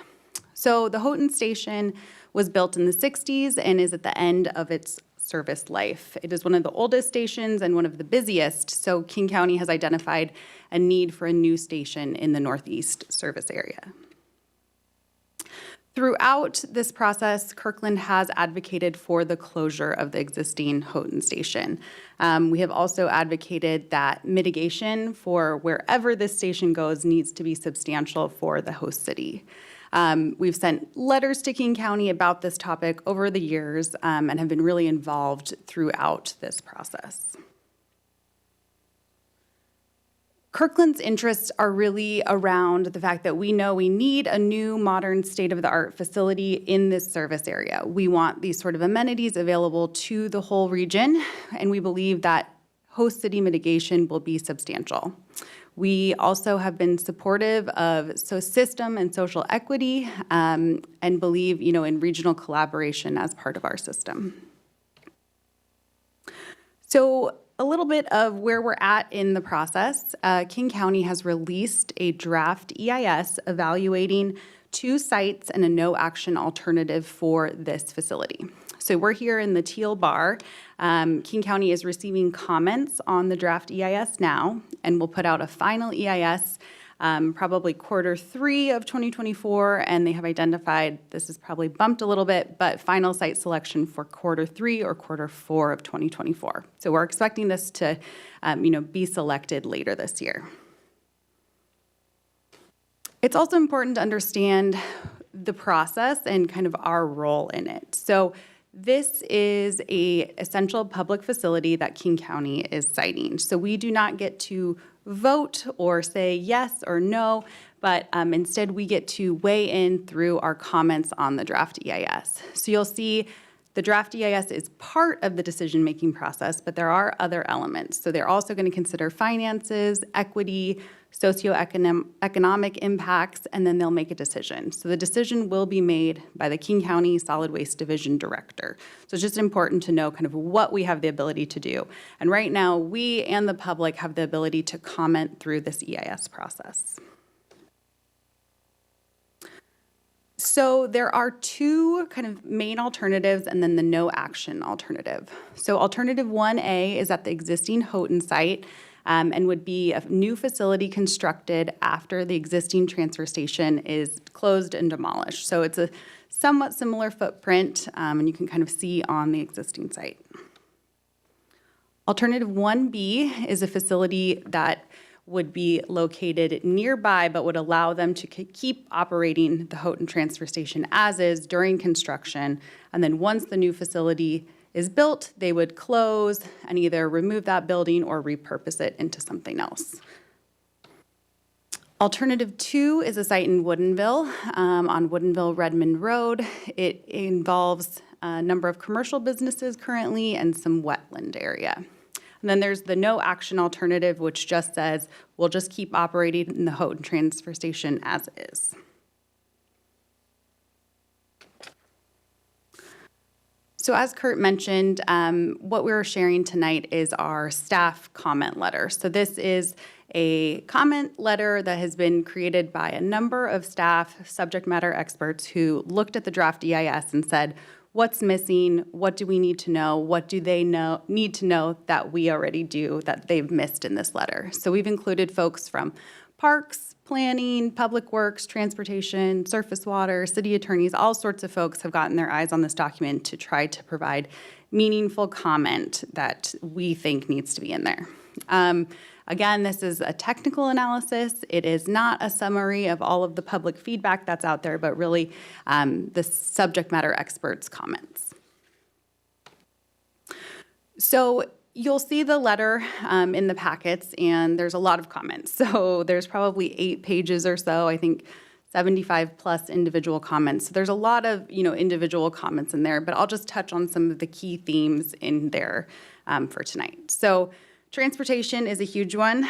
So the Houghton Station was built in the 60s and is at the end of its service life. It is one of the oldest stations and one of the busiest, so King County has identified a need for a new station in the Northeast service area. Throughout this process, Kirkland has advocated for the closure of the existing Houghton Station. We have also advocated that mitigation for wherever this station goes needs to be substantial for the host city. We've sent letters to King County about this topic over the years and have been really involved throughout this process. Kirkland's interests are really around the fact that we know we need a new modern state-of-the-art facility in this service area. We want these sort of amenities available to the whole region, and we believe that host city mitigation will be substantial. We also have been supportive of system and social equity and believe, in regional collaboration as part of our system. So a little bit of where we're at in the process. King County has released a draft EIS evaluating 2 sites and a no-action alternative for this facility. So we're here in the teal bar. King County is receiving comments on the draft EIS now, and we'll put out a final EIS probably Q3 of 2024, and they have identified, this is probably bumped a little bit, but final site selection for Q3 or Q4 of 2024. So we're expecting this to be selected later this year. It's also important to understand the process and kind of our role in it. So this is an essential public facility that King County is citing. So we do not get to vote or say yes or no, but instead we get to weigh in through our comments on the draft EIS. So you'll see the draft EIS is part of the decision-making process, but there are other elements. So they're also going to consider finances, equity, socioeconomic impacts, and then they'll make a decision. So the decision will be made by the King County Solid Waste Division Director. So it's just important to know kind of what we have the ability to do. And right now, we and the public have the ability to comment through this EIS process. So there are 2 kind of main alternatives and then the no action alternative. So alternative 1A is at the existing Houghton site and would be a new facility constructed after the existing transfer station is closed and demolished. So it's a somewhat similar footprint, and you can kind of see on the existing site. Alternative 1B is a facility that would be located nearby but would allow them to keep operating the Houghton Transfer Station as is during construction. And then once the new facility is built, they would close and either remove that building or repurpose it into something else. Alternative 2 is a site in Woodinville, on Woodinville-Redmond Road. It involves a number of commercial businesses currently and some wetland area. And then there's the no action alternative, which just says we'll just keep operating in the Houghton Transfer Station as is. So as Kurt mentioned, what we're sharing tonight is our staff comment letter. So this is a comment letter that has been created by a number of staff subject matter experts who looked at the draft EIS and said, what's missing? What do we need to know? What do they need to know that we already do that they've missed in this letter? So we've included folks from parks, planning, public works, transportation, surface water, city attorneys, all sorts of folks have gotten their eyes on this document to try to provide meaningful comment that we think needs to be in there. Again, this is a technical analysis. It is not a summary of all of the public feedback that's out there, but really the subject matter experts' comments. So you'll see the letter in the packets, and there's a lot of comments. So there's probably 8 pages or so, I think 75 plus individual comments. So there's a lot of individual comments in there, but I'll just touch on some of the key themes in there for tonight. So transportation is a huge one.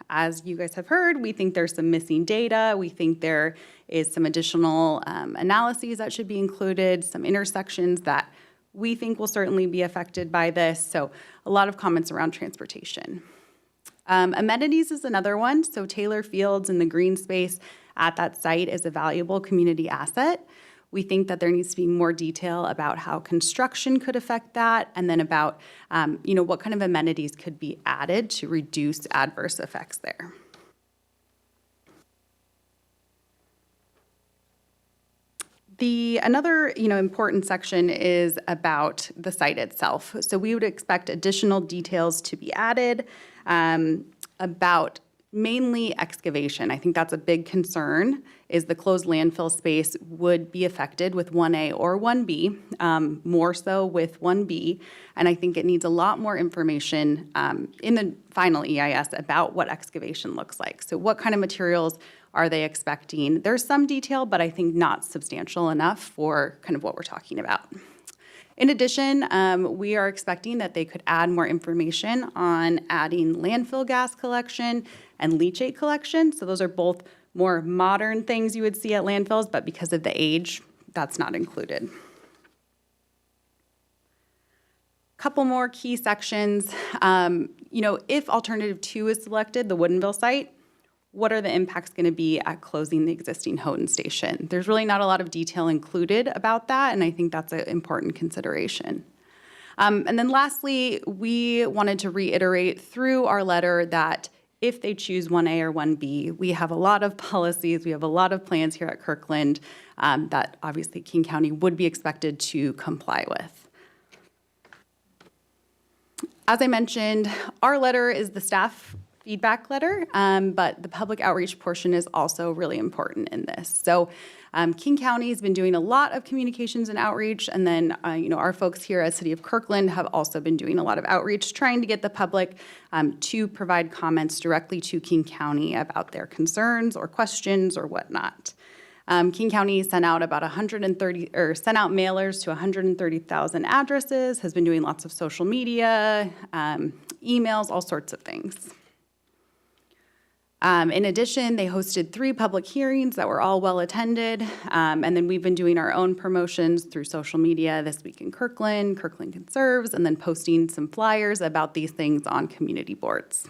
As you guys have heard, we think there's some missing data. We think there is some additional analyses that should be included, some intersections that we think will certainly be affected by this. So a lot of comments around transportation. Amenities is another one. So Taylor Fields and the green space at that site is a valuable community asset. We think that there needs to be more detail about how construction could affect that, and then about what kind of amenities could be added to reduce adverse effects there. Another important section is about the site itself. So we would expect additional details to be added about mainly excavation. I think that's a big concern, is the closed landfill space would be affected with 1A or 1B, more so with 1B. And I think it needs a lot more information in the final EIS about what excavation looks like. So what kind of materials are they expecting? There's some detail, but I think not substantial enough for kind of what we're talking about. In addition, we are expecting that they could add more information on adding landfill gas collection and leachate collection. So those are both more modern things you would see at landfills, but because of the age, that's not included. Couple more key sections. If alternative 2 is selected, the Woodinville site, what are the impacts going to be at closing the existing Houghton station? There's really not a lot of detail included about that, and I think that's an important consideration. And then lastly, we wanted to reiterate through our letter that if they choose 1A or 1B, we have a lot of policies, we have a lot of plans here at Kirkland that obviously King County would be expected to comply with. As I mentioned, our letter is the staff feedback letter, but the public outreach portion is also really important in this. So King County has been doing a lot of communications and outreach, and then our folks here at City of Kirkland have also been doing a lot of outreach, trying to get the public to provide comments directly to King County about their concerns or questions or whatnot. King County sent out about sent out mailers to 130,000 addresses, has been doing lots of social media, emails, all sorts of things. In addition, they hosted 3 public hearings that were all well attended, and then we've been doing our own promotions through social media this week in Kirkland, Kirkland Conserves, and then posting some flyers about these things on community boards.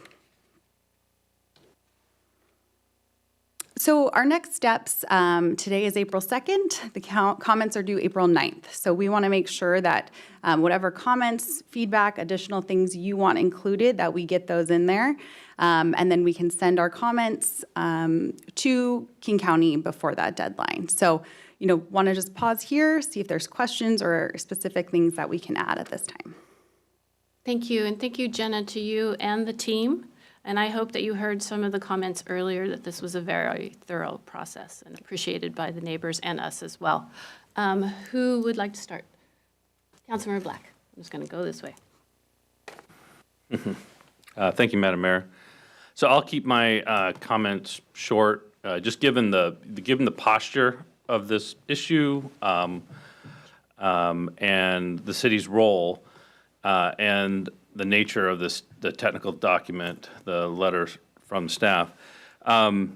So our next steps, today is April 2nd. The comments are due April 9th. So we want to make sure that whatever comments, feedback, additional things you want included, that we get those in there. And then we can send our comments to King County before that deadline. So, want to just pause here, see if there's questions or specific things that we can add at this time. Thank you, and thank you, Jenna, to you and the team. And I hope that you heard some of the comments earlier that this was a very thorough process and appreciated by the neighbors and us as well. Who would like to start? Councilmember Black. I'm just going to go this way. Thank you, Madam Mayor. So I'll keep my comments short. Just given the posture of this issue and the city's role and the nature of the technical document, the letters from staff, I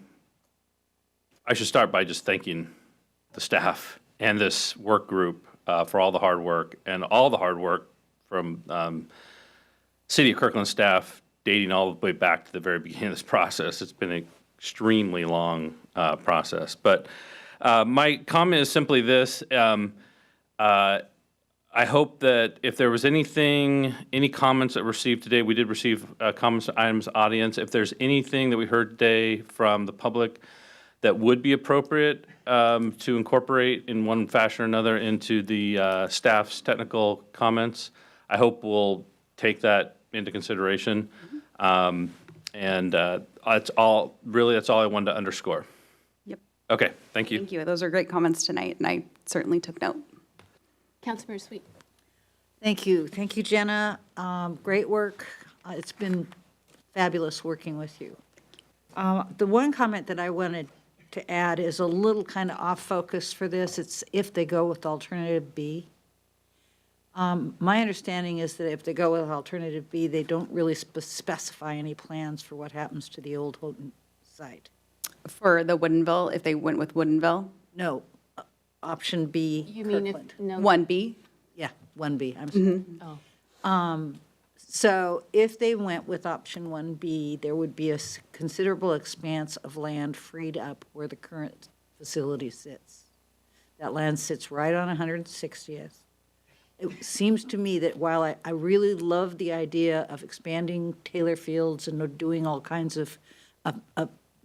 should start by just thanking the staff and this work group for all the hard work and all the hard work from City of Kirkland staff dating all the way back to the very beginning of this process. It's been an extremely long process. But my comment is simply this. I hope that if there was any comments that were received today, we did receive comments items audience. If there's anything that we heard today from the public that would be appropriate to incorporate in one fashion or another into the staff's technical comments, I hope we'll take that into consideration. That's all I wanted to underscore. Yep. Okay, thank you. Thank you. Those are great comments tonight, and I certainly took note. Councilmember Sweet. Thank you. Thank you, Jenna. Great work. It's been fabulous working with you. The one comment that I wanted to add is a little kind of off focus for this. It's if they go with alternative B. My understanding is that if they go with alternative B, they don't really specify any plans for what happens to the old Houghton site. For the Woodinville, if they went with Woodinville? No, option B. You mean if, Kirkland. no? 1B? Yeah, 1B, I'm sorry. Oh. So if they went with option 1B, there would be a considerable expanse of land freed up where the current facility sits. That land sits right on 160th. It seems to me that while I really love the idea of expanding Taylor Fields and doing all kinds of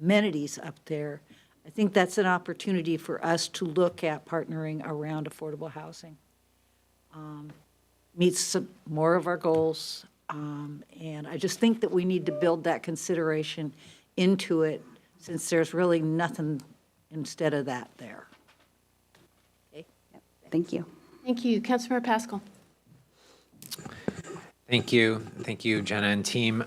amenities up there, I think that's an opportunity for us to look at partnering around affordable housing. Meets some more of our goals, and I just think that we need to build that consideration into it since there's really nothing instead of that there. Okay? Thank you. Thank you. Councilmember Pascal. Thank you, Jenna and team.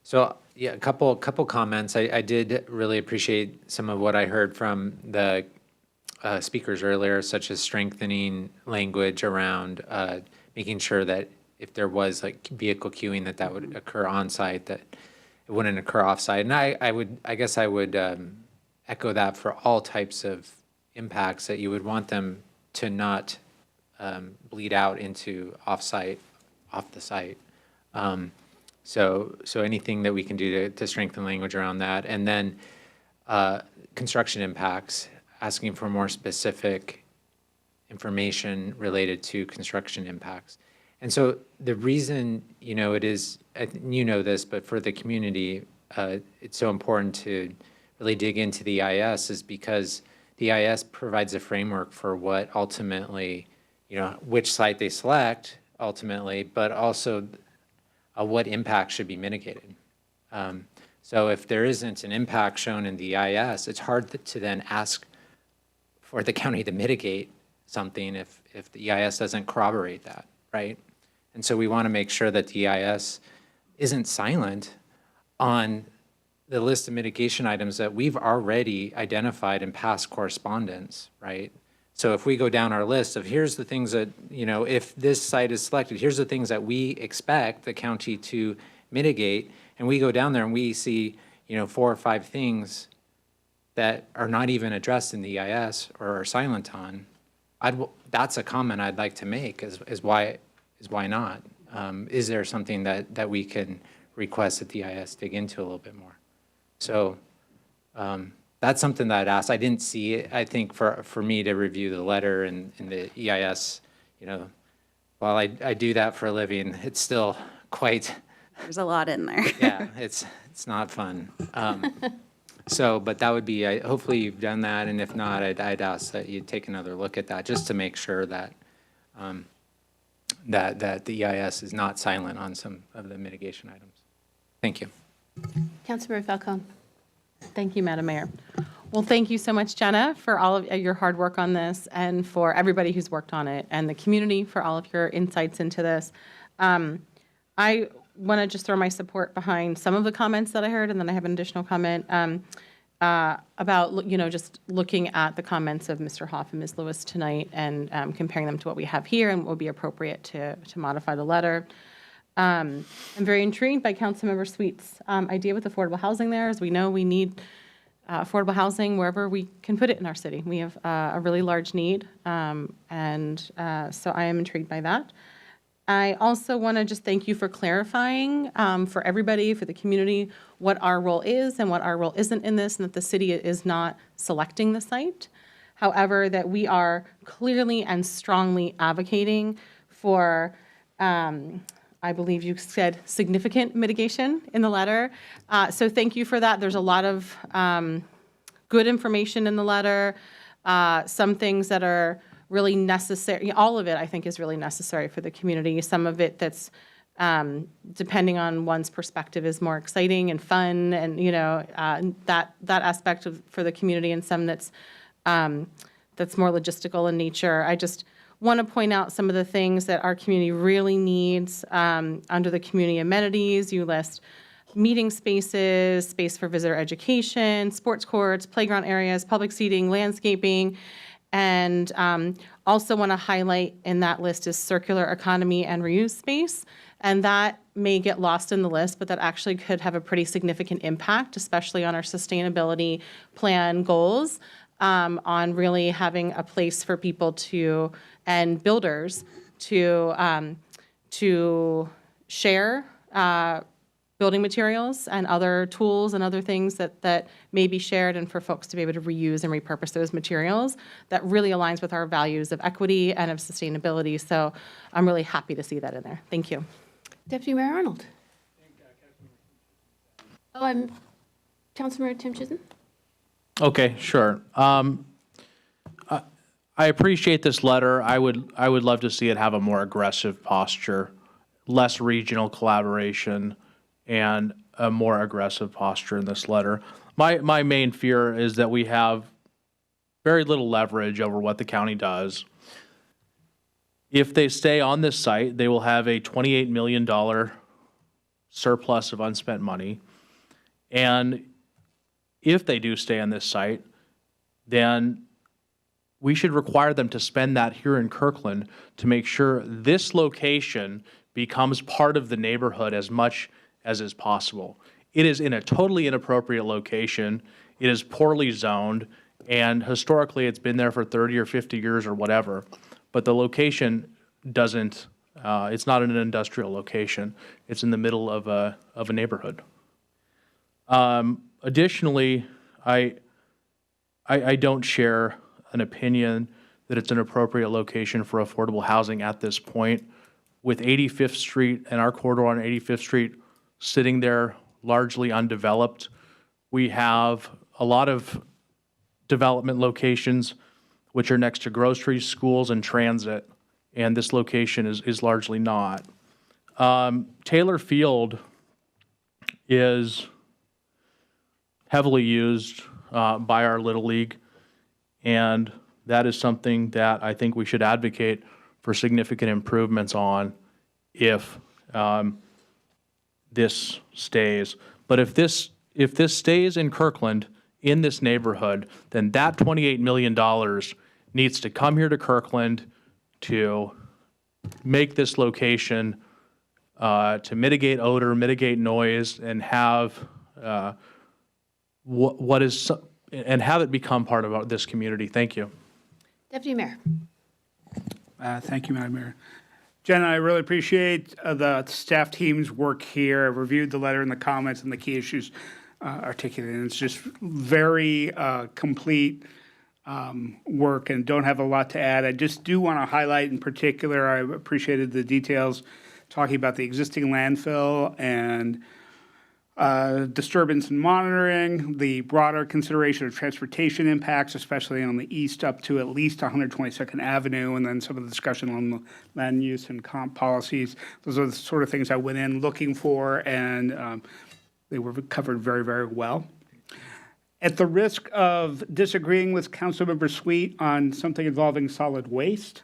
So yeah, a couple comments. I did really appreciate some of what I heard from the speakers earlier, such as strengthening language around making sure that if there was like vehicle queuing, that would occur on site, that it wouldn't occur off site. And I guess I would echo that for all types of impacts, that you would want them to not bleed out into off the site. So anything that we can do to strengthen language around that. And then construction impacts, asking for more specific information related to construction impacts. And so the reason, it is, you know this, but for the community, it's so important to really dig into the EIS is because the EIS provides a framework for what ultimately, which site they select ultimately, but also what impact should be mitigated. So if there isn't an impact shown in the EIS, it's hard to then ask for the county to mitigate something if the EIS doesn't corroborate that, right? And so we want to make sure that the EIS isn't silent on the list of mitigation items that we've already identified in past correspondence, right? So if we go down our list of here's the things that, if this site is selected, here's the things that we expect the county to mitigate, and we go down there and we see, 4 or 5 things that are not even addressed in the EIS or are silent on, that's a comment I'd like to make is why not? Is there something that we can request that the EIS dig into a little bit more? So that's something that I'd ask. I didn't see it. I think for me to review the letter and the EIS, while I do that for a living, it's still quite. There's a lot in there. Yeah, it's not fun. But that would be, hopefully you've done that, and if not, I'd ask that you take another look at that just to make sure that that the EIS is not silent on some of the mitigation items. Thank you. Councilmember Falcone. Thank you, Madam Mayor. Well, thank you so much, Jenna, for all of your hard work on this and for everybody who's worked on it and the community for all of your insights into this. I want to just throw my support behind some of the comments that I heard, and then I have an additional comment about, just looking at the comments of Mr. Hoff and Ms. Lewis tonight and comparing them to what we have here and what would be appropriate to modify the letter. I'm very intrigued by Councilmember Sweet's idea with affordable housing there. As we know, we need affordable housing wherever we can put it in our city. We have a really large need, and so I am intrigued by that. I also want to just thank you for clarifying for everybody, for the community, what our role is and what our role isn't in this, and that the city is not selecting the site. However, that we are clearly and strongly advocating for, I believe you said, significant mitigation in the letter. So thank you for that. There's a lot of good information in the letter, some things that are really necessary. All of it, I think, is really necessary for the community. Some of it that's, depending on one's perspective, is more exciting and fun, and that aspect for the community, and some that's more logistical in nature. I just want to point out some of the things that our community really needs under the community amenities. You list meeting spaces, space for visitor education, sports courts, playground areas, public seating, landscaping. And also want to highlight in that list is circular economy and reuse space. And that may get lost in the list, but that actually could have a pretty significant impact, especially on our sustainability plan goals, on really having a place for people to, and builders to share building materials and other tools and other things that may be shared, and for folks to be able to reuse and repurpose those materials. That really aligns with our values of equity and of sustainability. So I'm really happy to see that in there. Thank you. Deputy Mayor Arnold. Oh, I'm Councilmember Tim Chisholm. Okay, sure. I appreciate this letter. I would love to see it have a more aggressive posture, less regional collaboration, and a more aggressive posture in this letter. My main fear is that we have very little leverage over what the county does. If they stay on this site, they will have a $28 million surplus of unspent money. And if they do stay on this site, then we should require them to spend that here in Kirkland to make sure this location becomes part of the neighborhood as much as is possible. It is in a totally inappropriate location. It is poorly zoned, and historically it's been there for 30 or 50 years or whatever. But the location doesn't, it's not an industrial location. It's in the middle of a neighborhood. Additionally, I don't share an opinion that it's an appropriate location for affordable housing at this point. With 85th Street and our corridor on 85th Street sitting there largely undeveloped, we have a lot of development locations which are next to groceries, schools, and transit, and this location is largely not. Taylor Field is heavily used by our Little League, and that is something that I think we should advocate for significant improvements on if this stays. But if this stays in Kirkland, in this neighborhood, then that $28 million needs to come here to Kirkland to make this location, to mitigate odor, mitigate noise, and have and have it become part of this community. Thank you. Deputy Mayor. Thank you, Madam Mayor. Jenna, I really appreciate the staff team's work here. I've reviewed the letter and the comments and the key issues articulated. And it's just very complete work, and don't have a lot to add. I just do want to highlight in particular, I appreciated the details talking about the existing landfill and disturbance and monitoring, the broader consideration of transportation impacts, especially on the east up to at least 122nd Avenue, and then some of the discussion on the land use and comp policies. Those are the sort of things I went in looking for, and they were covered very, very well. At the risk of disagreeing with Councilmember Sweet on something involving solid waste,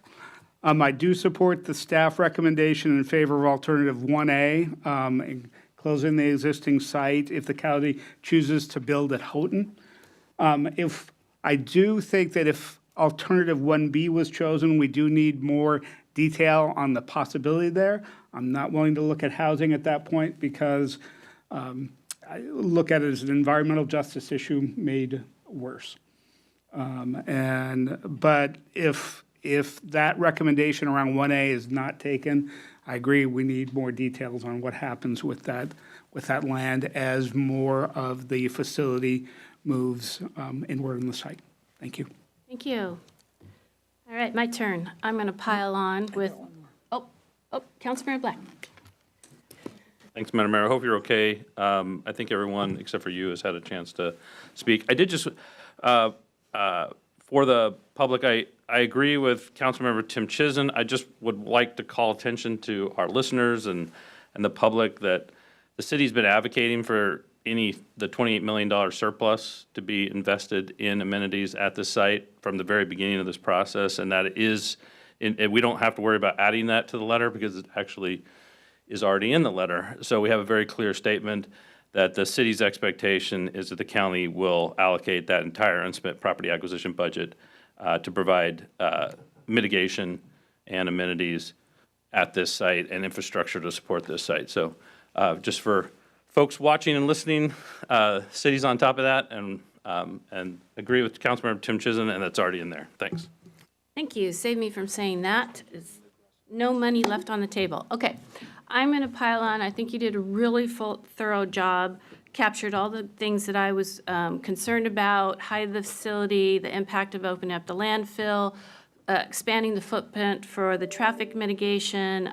I do support the staff recommendation in favor of alternative 1A, closing the existing site if the county chooses to build at Houghton. If I do think that if alternative 1B was chosen, we do need more detail on the possibility there. I'm not willing to look at housing at that point because I look at it as an environmental justice issue made worse. But if that recommendation around 1A is not taken, I agree we need more details on what happens with that land as more of the facility moves inward on the site. Thank you. Thank you. All right, my turn. I'm going to pile on with, Councilmember Black. Thanks, Madam Mayor. I hope you're okay. I think everyone, except for you, has had a chance to speak. I did just, for the public, I agree with Councilmember Tim Chizen. I just would like to call attention to our listeners and the public that the city's been advocating for the $28 million surplus to be invested in amenities at the site from the very beginning of this process, and that is, and we don't have to worry about adding that to the letter because it actually is already in the letter. So we have a very clear statement that the city's expectation is that the county will allocate that entire unspent property acquisition budget to provide mitigation and amenities at this site and infrastructure to support this site. So just for folks watching and listening, city's on top of that and agree with Councilmember Tim Chizen, and that's already in there. Thanks. Thank you. Save me from saying that. It's no money left on the table. Okay, I'm going to pile on. I think you did a really thorough job, captured all the things that I was concerned about, height of the facility, the impact of opening up the landfill, expanding the footprint for the traffic mitigation,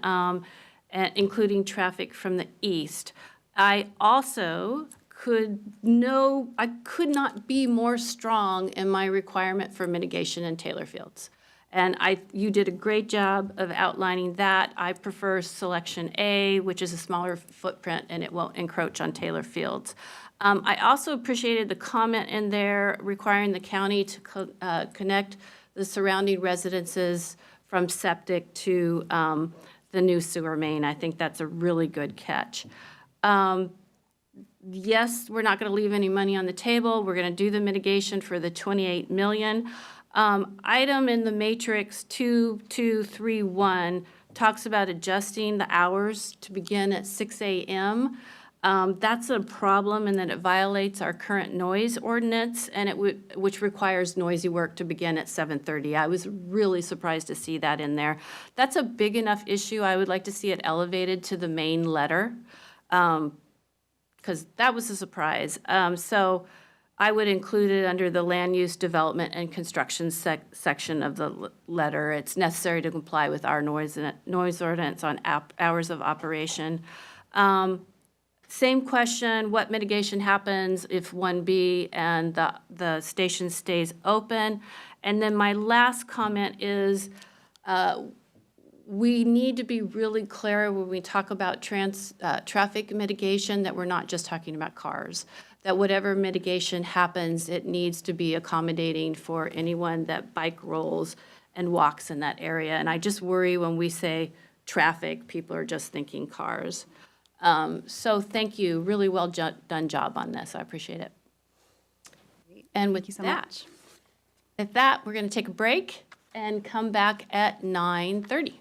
including traffic from the east. I also could not be more strong in my requirement for mitigation in Taylor Fields. And you did a great job of outlining that. I prefer selection A, which is a smaller footprint and it won't encroach on Taylor Fields. I also appreciated the comment in there requiring the county to connect the surrounding residences from septic to the new sewer main. I think that's a really good catch. Yes, we're not going to leave any money on the table. We're going to do the mitigation for the $28 million. Item in the matrix 2231 talks about adjusting the hours to begin at 6 a.m. That's a problem in that it violates our current noise ordinance, and which requires noisy work to begin at 7:30. I was really surprised to see that in there. That's a big enough issue. I would like to see it elevated to the main letter, because that was a surprise. So I would include it under the land use development and construction section of the letter. It's necessary to comply with our noise ordinance on hours of operation. Same question, what mitigation happens if 1B and the station stays open? And then my last comment is we need to be really clear when we talk about traffic mitigation that we're not just talking about cars. That whatever mitigation happens, it needs to be accommodating for anyone that bike rolls and walks in that area. And I just worry when we say traffic, people are just thinking cars. So thank you, really well done job on this. I appreciate it. And with that, we're going to take a break and come back at 9:30.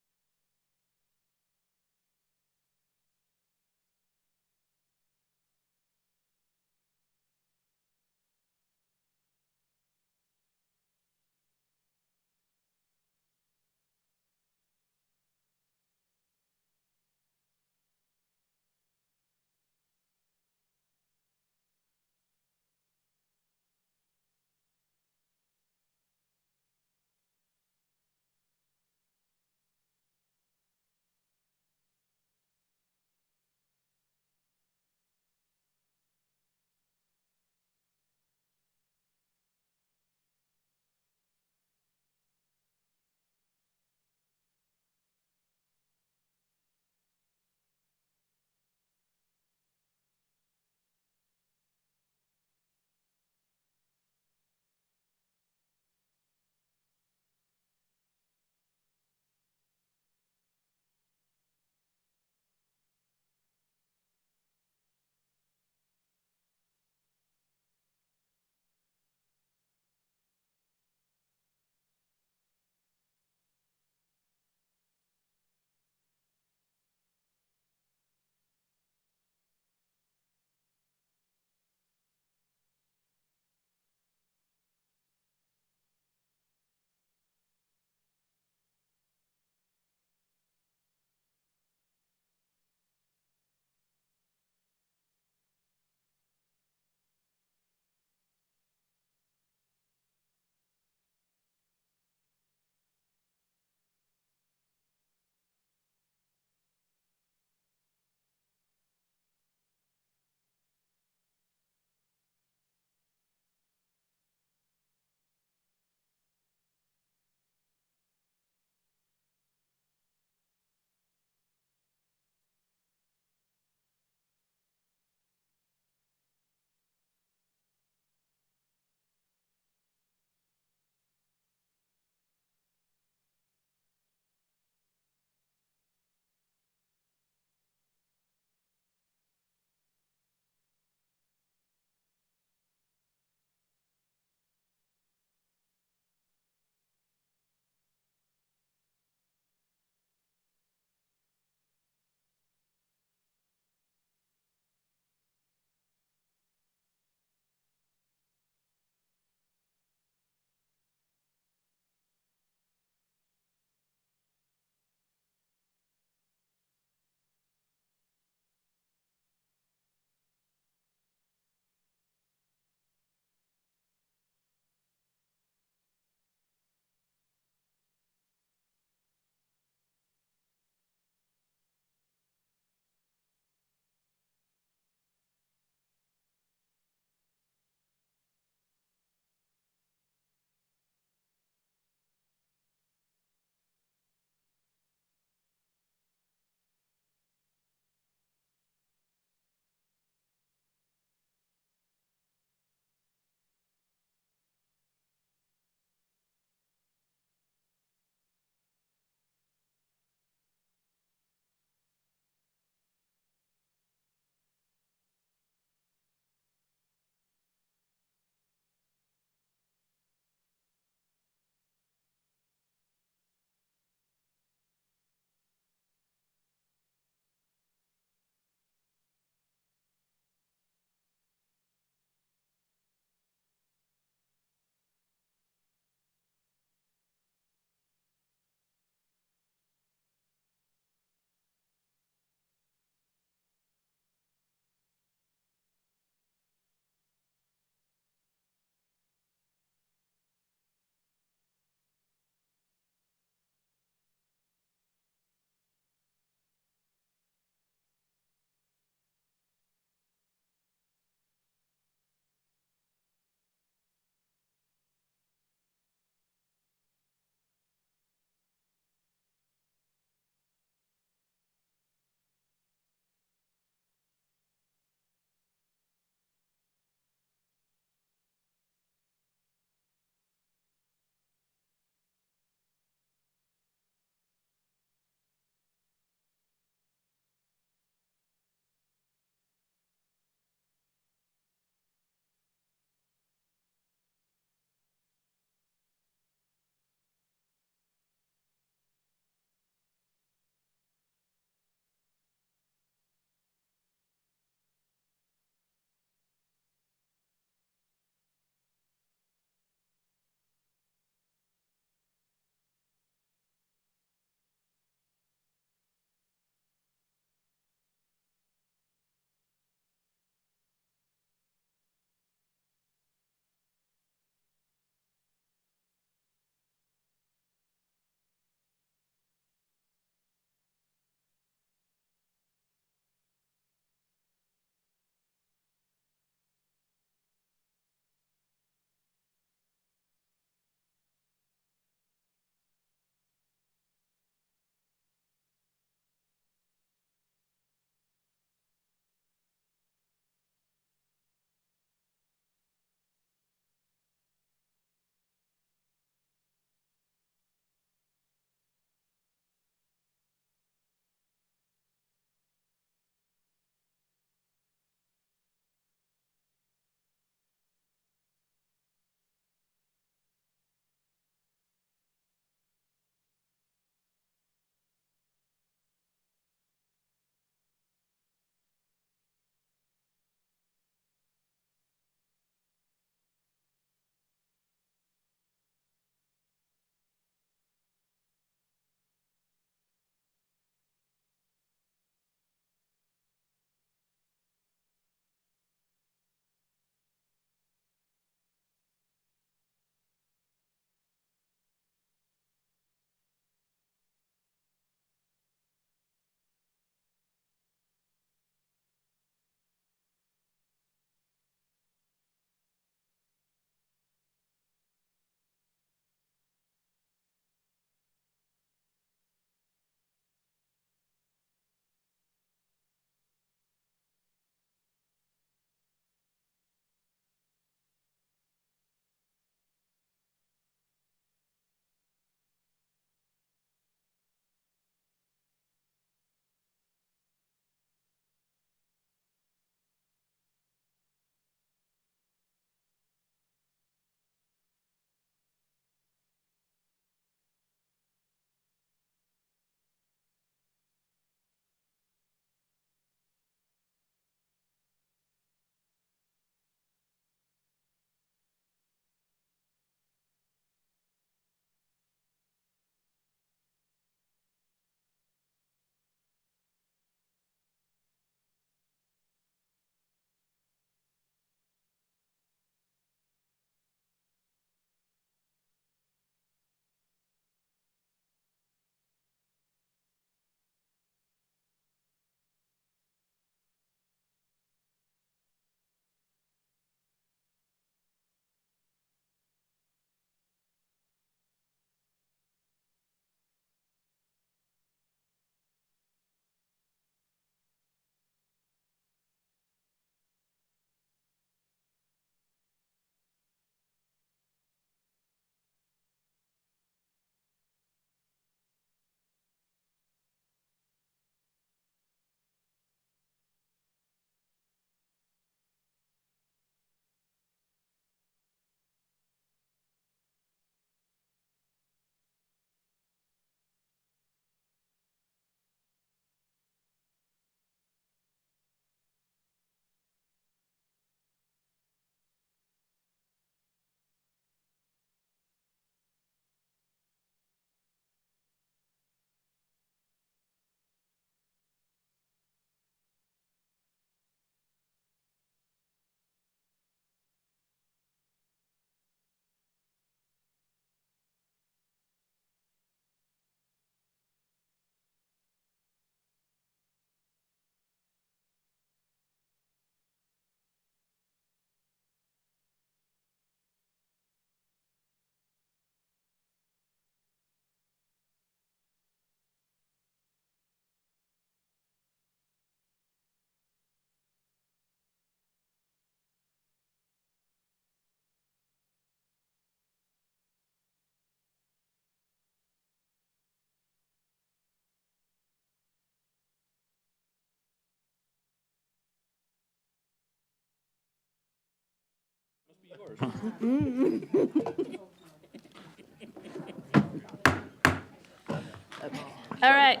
All right.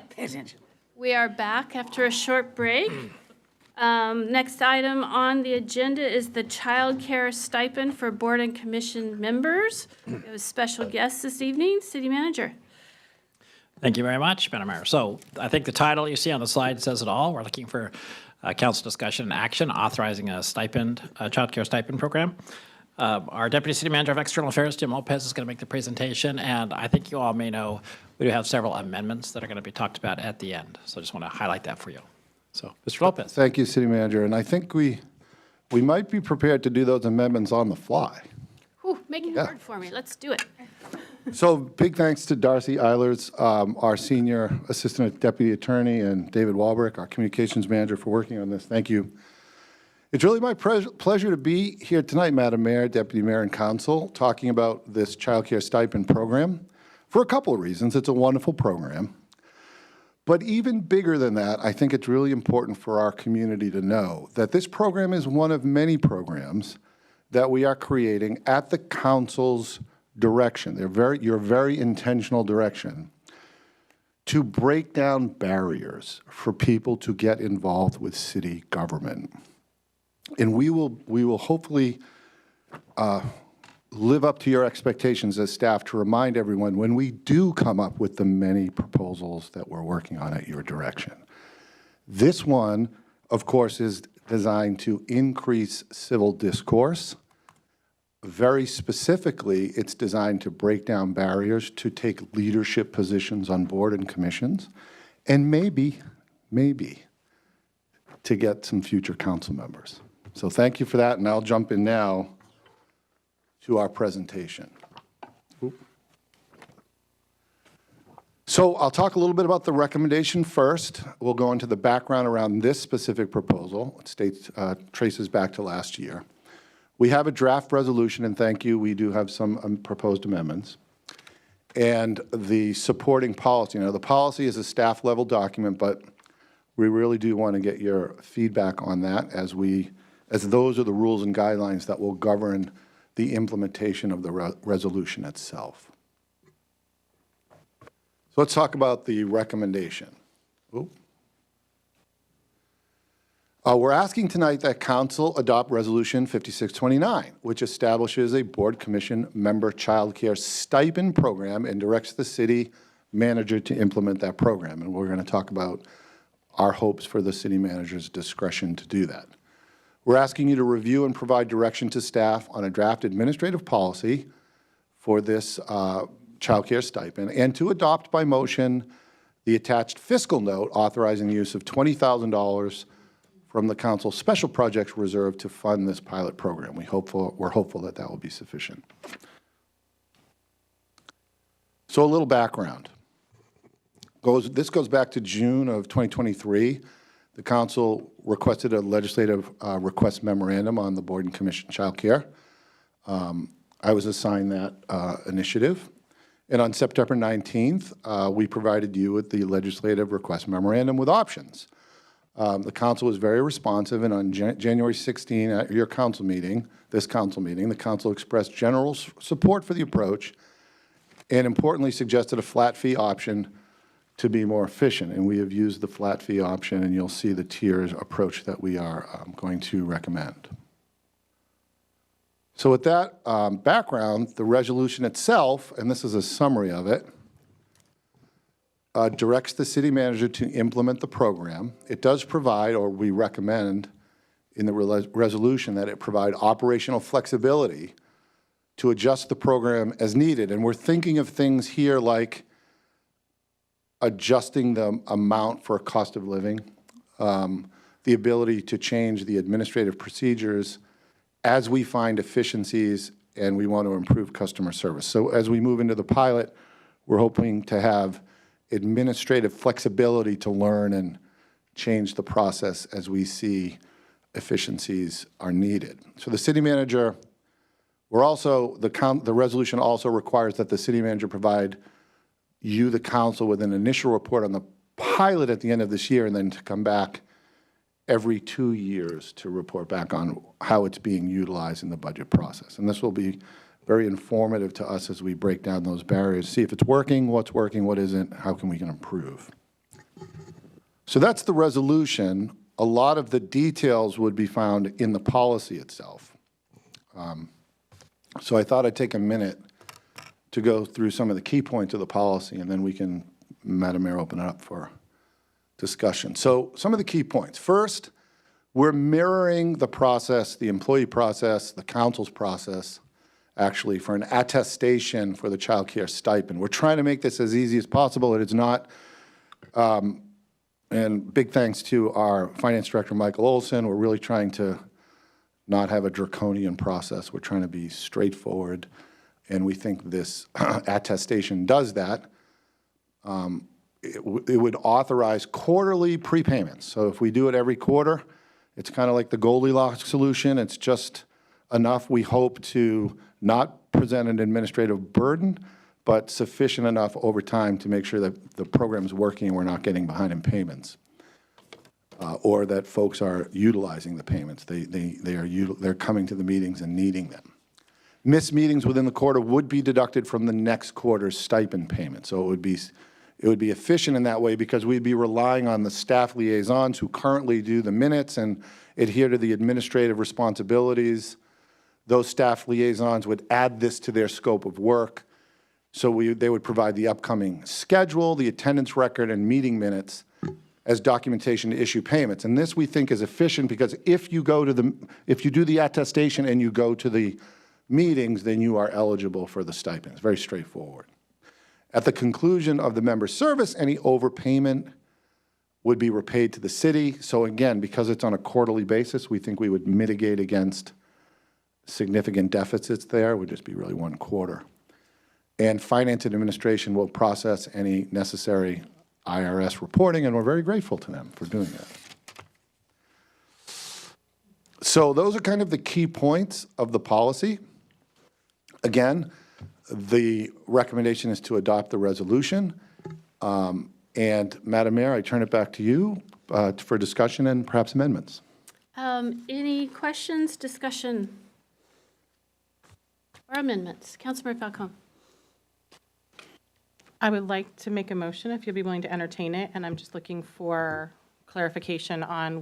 We are back after a short break. Next item on the agenda is the child care stipend for board and commission members. We have a special guest this evening, City Manager. Thank you very much, Madam Mayor. So I think the title you see on the slide says it all. We're looking for council discussion and action authorizing a stipend, a child care stipend program. Our Deputy City Manager of External Affairs, Jim Lopez, is going to make the presentation, and I think you all may know we do have several amendments that are going to be talked about at the end. So I just want to highlight that for you. So, Mr. Lopez. Thank you, City Manager. And I think we might be prepared to do those amendments on the fly. Whew, make it hard for me. Let's do it. So big thanks to Darcy Eilers, our Senior Assistant Deputy Attorney, and David Walbrick, our Communications Manager, for working on this. Thank you. It's really my pleasure to be here tonight, Madam Mayor, Deputy Mayor, and Council, talking about this child care stipend program for a couple of reasons. It's a wonderful program. But even bigger than that, I think it's really important for our community to know that this program is one of many programs that we are creating at the Council's direction, your very intentional direction, to break down barriers for people to get involved with city government. And we will hopefully live up to your expectations as staff to remind everyone when we do come up with the many proposals that we're working on at your direction. This one, of course, is designed to increase civil discourse. Very specifically, it's designed to break down barriers to take leadership positions on board and commissions, and maybe to get some future council members. So thank you for that, and I'll jump in now to our presentation. So I'll talk a little bit about the recommendation first. We'll go into the background around this specific proposal. It traces back to last year. We have a draft resolution, and thank you, we do have some proposed amendments. And the supporting policy. Now, the policy is a staff-level document, but we really do want to get your feedback on that as those are the rules and guidelines that will govern the implementation of the resolution itself. So let's talk about the recommendation. We're asking tonight that Council adopt Resolution 5629, which establishes a Board Commission member child care stipend program and directs the city manager to implement that program. And we're going to talk about our hopes for the city manager's discretion to do that. We're asking you to review and provide direction to staff on a draft administrative policy for this child care stipend, and to adopt by motion the attached fiscal note authorizing the use of $20,000 from the Council's Special Projects Reserve to fund this pilot program. We're hopeful that that will be sufficient. So a little background. This goes back to June of 2023. The Council requested a legislative request memorandum on the Board and Commission Child Care. I was assigned that initiative. And on September 19th, we provided you with the legislative request memorandum with options. The Council was very responsive, and on January 16 at your council meeting, the Council expressed general support for the approach and importantly suggested a flat fee option to be more efficient. And we have used the flat fee option, and you'll see the tiers approach that we are going to recommend. So with that background, the resolution itself, and this is a summary of it, directs the city manager to implement the program. It does provide, or we recommend in the resolution, that it provide operational flexibility to adjust the program as needed. And we're thinking of things here like adjusting the amount for cost of living, the ability to change the administrative procedures as we find efficiencies and we want to improve customer service. So as we move into the pilot, we're hoping to have administrative flexibility to learn and change the process as we see efficiencies are needed. So the city manager, the resolution also requires that the city manager provide you, the council, with an initial report on the pilot at the end of this year, and then to come back every 2 years to report back on how it's being utilized in the budget process. And this will be very informative to us as we break down those barriers, see if it's working, what isn't, how can we improve. So that's the resolution. A lot of the details would be found in the policy itself. So I thought I'd take a minute to go through some of the key points of the policy, and then we can, Madam Mayor, open it up for discussion. So some of the key points. First, we're mirroring the process, the employee process, the council's process, actually, for an attestation for the child care stipend. We're trying to make this as easy as possible. It is not, and big thanks to our finance director, Michael Olson. We're really trying to not have a draconian process. We're trying to be straightforward, and we think this attestation does that. It would authorize quarterly prepayments. So if we do it every quarter, it's kind of like the Goldilocks solution. It's just enough, we hope, to not present an administrative burden, but sufficient enough over time to make sure that the program is working and we're not getting behind in payments, or that folks are utilizing the payments. They're coming to the meetings and needing them. Missed meetings within the quarter would be deducted from the next quarter's stipend payment. So it would be efficient in that way, because we'd be relying on the staff liaisons who currently do the minutes and adhere to the administrative responsibilities. Those staff liaisons would add this to their scope of work. So they would provide the upcoming schedule, the attendance record, and meeting minutes as documentation to issue payments. And this, we think, is efficient, because if you do the attestation and you go to the meetings, then you are eligible for the stipend. It's very straightforward. At the conclusion of the member's service, any overpayment would be repaid to the city. So again, because it's on a quarterly basis, we think we would mitigate against significant deficits there. It would just be really 1 quarter. And Finance and Administration will process any necessary IRS reporting, and we're very grateful to them for doing that. So those are kind of the key points of the policy. Again, the recommendation is to adopt the resolution. And Madam Mayor, I turn it back to you for discussion and perhaps amendments. Any questions, discussion, or amendments? Councilmember Falcone. I would like to make a motion if you'd be willing to entertain it, and I'm just looking for clarification on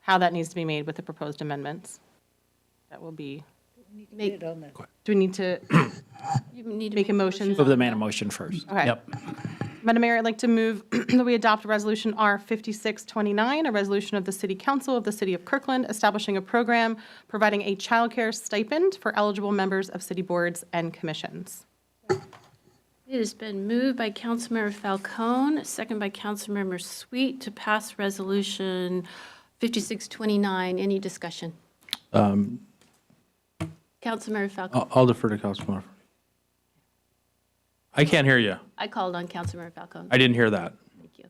how that needs to be made with the proposed amendments. That will be. Do we need to You need to make a motion? Move the man a motion first. Okay. Yep. Madam Mayor, I'd like to move that we adopt Resolution R 5629, a resolution of the City Council of the City of Kirkland establishing a program providing a childcare stipend for eligible members of city boards and commissions. It has been moved by Councilmember Falcone, second by Councilmember Sweet, to pass Resolution 5629. Any discussion? Councilmember Falcone. I'll defer to Councilmember. I can't hear you. I called on Councilmember Falcone. I didn't hear that. Thank you.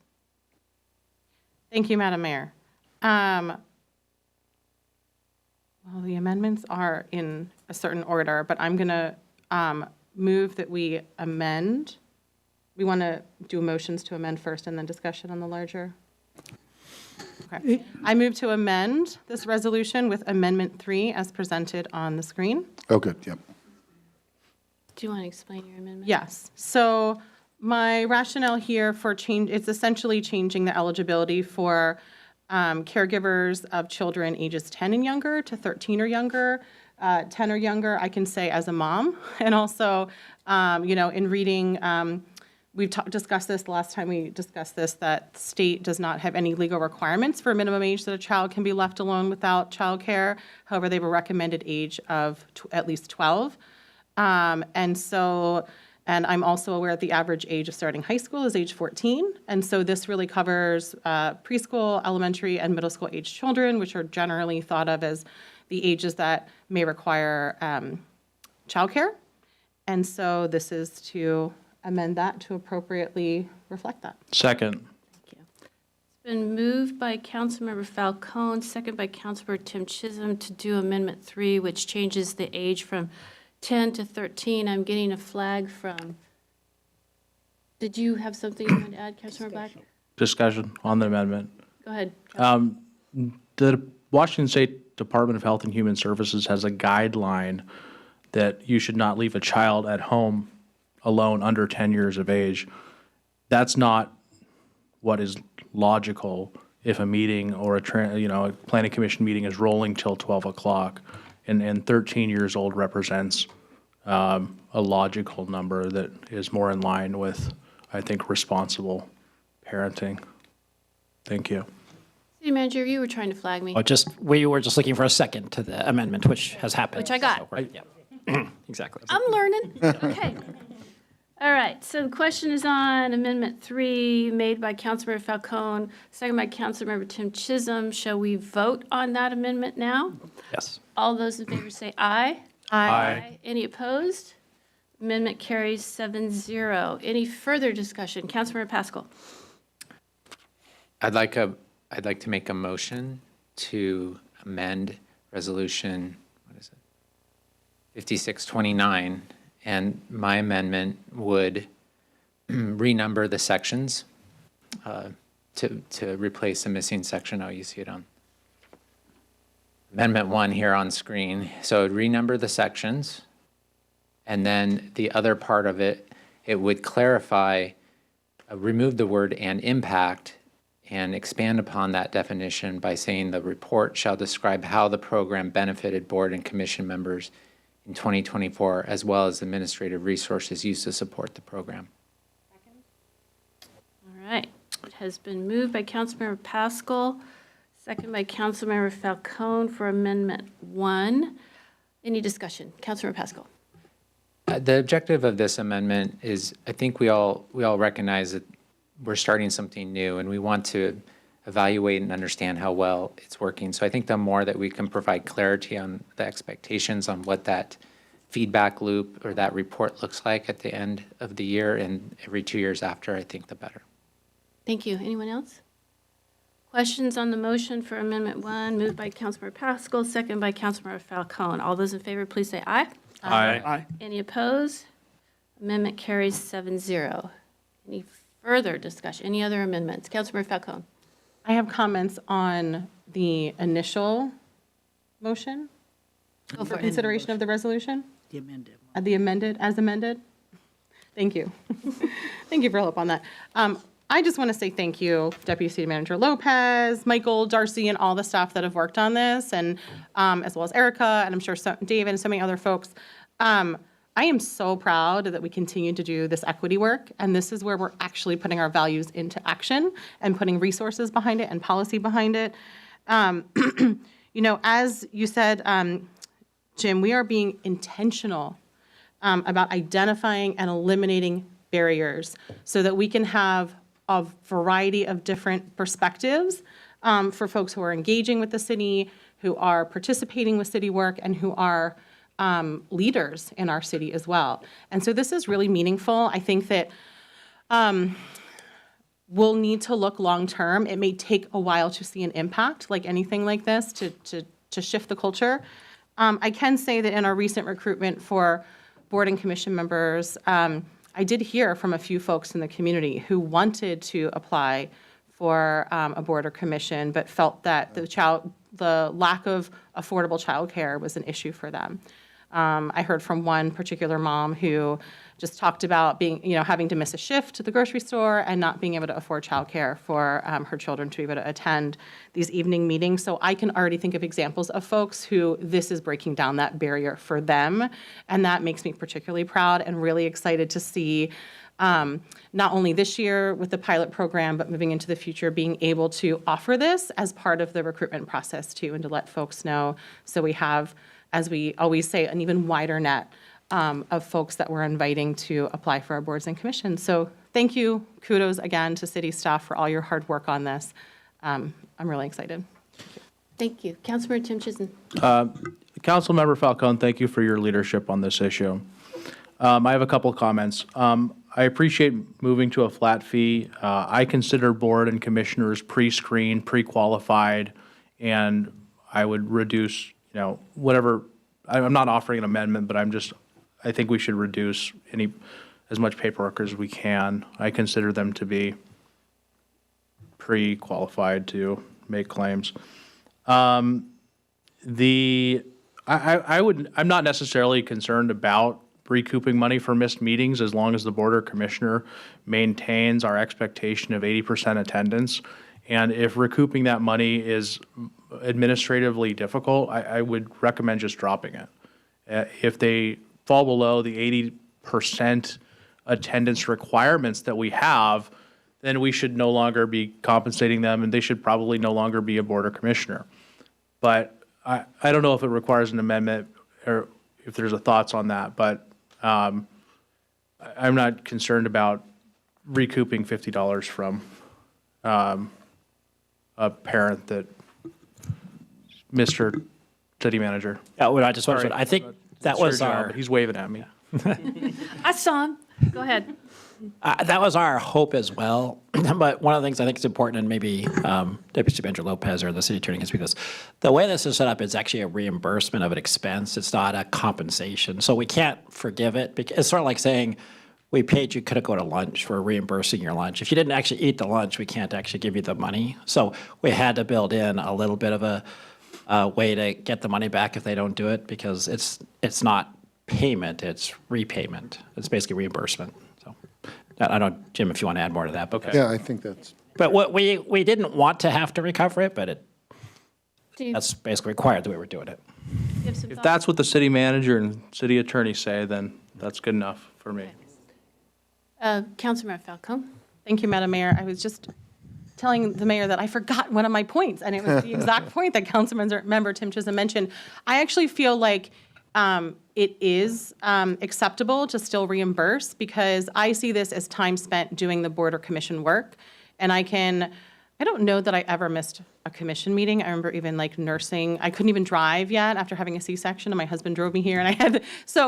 Thank you, Madam Mayor. Well, the amendments are in a certain order, but I'm going to move that we amend. We want to do motions to amend first and then discussion on the larger. Okay. I move to amend this resolution with Amendment 3 as presented on the screen. Oh, good, yep. Do you want to explain your amendment? Yes. So my rationale here for change, it's essentially changing the eligibility for caregivers of children ages 10 and younger to 13 or younger. 10 or younger, I can say as a mom. And also, in reading, we've discussed this the last time we discussed this, that state does not have any legal requirements for a minimum age that a child can be left alone without childcare. However, they have a recommended age of at least 12. And I'm also aware that the average age of starting high school is age 14. And so this really covers preschool, elementary, and middle school age children, which are generally thought of as the ages that may require childcare. And so this is to amend that to appropriately reflect that. Second. It's been moved by Councilmember Falcone, second by Councilmember Tim Chisholm to do Amendment 3, which changes the age from 10 to 13. I'm getting a flag from, did you have something you want to add, Councilmember Black? Discussion on the amendment. Go ahead. the Washington State Department of Health and Human Services has a guideline that you should not leave a child at home alone under 10 years of age. That's not what is logical if a meeting or a planning commission meeting is rolling till 12 o'clock, and 13 years old represents a logical number that is more in line with, I think, responsible parenting. Thank you. City Manager, you were trying to flag me, We were just looking for a second to the amendment, which has happened. which I got. Yeah, exactly. I'm learning. Okay. All right, so the question is on Amendment 3, made by Councilmember Falcone, second by Councilmember Tim Chisholm. Shall we vote on that amendment now? Yes. All those in favor say aye. Aye. Any opposed? Amendment carries 7-0. Any further discussion? Councilmember Pascal. I'd like to make a motion to amend Resolution, 5629, and my amendment would renumber the sections to replace the missing section. Oh, you see it on Amendment 1 here on screen. So it would renumber the sections, and then the other part of it, it would clarify, remove the word "and impact," and expand upon that definition by saying the report shall describe how the program benefited board and commission members in 2024, as well as administrative resources used to support the program. All right. It has been moved by Councilmember Pascal, second by Councilmember Falcone for Amendment 1. Any discussion? Councilmember Pascal. The objective of this amendment is, I think we all recognize that we're starting something new, and we want to evaluate and understand how well it's working. So I think the more that we can provide clarity on the expectations on what that feedback loop or that report looks like at the end of the year and every 2 years after, I think the better. Thank you. Anyone else? Questions on the motion for Amendment 1, moved by Councilmember Pascal, second by Councilmember Falcone. All those in favor, please say aye. Aye. Any opposed? Amendment carries 7-0. Any further discussion? Any other amendments? Councilmember Falcone. I have comments on the initial motion Go for for it. consideration of the resolution, The amended. as amended. Thank you. Thank you for help on that. I just want to say thank you, Deputy City Manager Lopez, Michael, Darcy, and all the staff that have worked on this, and as well as Erica, and I'm sure David and so many other folks. I am so proud that we continue to do this equity work, and this is where we're actually putting our values into action and putting resources behind it and policy behind it. As you said, Jim, we are being intentional about identifying and eliminating barriers so that we can have a variety of different perspectives for folks who are engaging with the city, who are participating with city work, and who are leaders in our city as well. And so this is really meaningful. I think that we'll need to look long-term. It may take a while to see an impact, like anything like this, to shift the culture. I can say that in our recent recruitment for board and commission members, I did hear from a few folks in the community who wanted to apply for a board or commission, but felt that the lack of affordable childcare was an issue for them. I heard from one particular mom who just talked about having to miss a shift to the grocery store and not being able to afford childcare for her children to be able to attend these evening meetings. So I can already think of examples of folks who this is breaking down that barrier for them, and that makes me particularly proud and really excited to see not only this year with the pilot program, but moving into the future, being able to offer this as part of the recruitment process too, and to let folks know so we have, as we always say, an even wider net of folks that we're inviting to apply for our boards and commissions. So thank you, kudos again to city staff for all your hard work on this. I'm really excited. Thank you. Councilmember Tim Chisholm. Councilmember Falcone, thank you for your leadership on this issue. I have a couple of comments. I appreciate moving to a flat fee. I consider board and commissioners pre-screened, pre-qualified, and I would reduce, whatever. I'm not offering an amendment, but I think we should reduce as much paperwork as we can. I consider them to be pre-qualified to make claims. I'm not necessarily concerned about recouping money for missed meetings as long as the board or commissioner maintains our expectation of 80% attendance. And if recouping that money is administratively difficult, I would recommend just dropping it. If they fall below the 80% attendance requirements that we have, then we should no longer be compensating them, and they should probably no longer be a board or commissioner. But I don't know if it requires an amendment or if there's a thoughts on that, but I'm not concerned about recouping $50 from a parent that Mr. City Manager. Yeah, well, I just want to, Sorry. I think that It's your was job. our, He's waving at me. I saw him. Go ahead. that was our hope as well. But one of the things I think is important, and maybe Deputy City Manager Lopez or the city attorney can speak to this, the way this is set up is actually a reimbursement of an expense. It's not a compensation. So we can't forgive it. Because it's sort of like saying, we paid you, could have go to lunch, we're reimbursing your lunch. If you didn't actually eat the lunch, we can't actually give you the money. So we had to build in a little bit of a way to get the money back if they don't do it, because it's not payment, it's repayment. It's basically reimbursement. So I don't know, Jim, if you want to add more to that. But Yeah, I think that's. But what we didn't want to have to recover it, but Steve, that's basically required the way we're doing it. you have some If thoughts? that's what the city manager and city attorney say, then that's good enough for me. Councilmember Falcone? Thank you, Madam Mayor. I was just telling the mayor that I forgot one of my points, and it was the exact point that Councilmember Tim Chisholm mentioned. I actually feel like it is acceptable to still reimburse, because I see this as time spent doing the board or commission work. And I don't know that I ever missed a commission meeting. I remember even like nursing. I couldn't even drive yet after having a C-section, and my husband drove me here, and I had,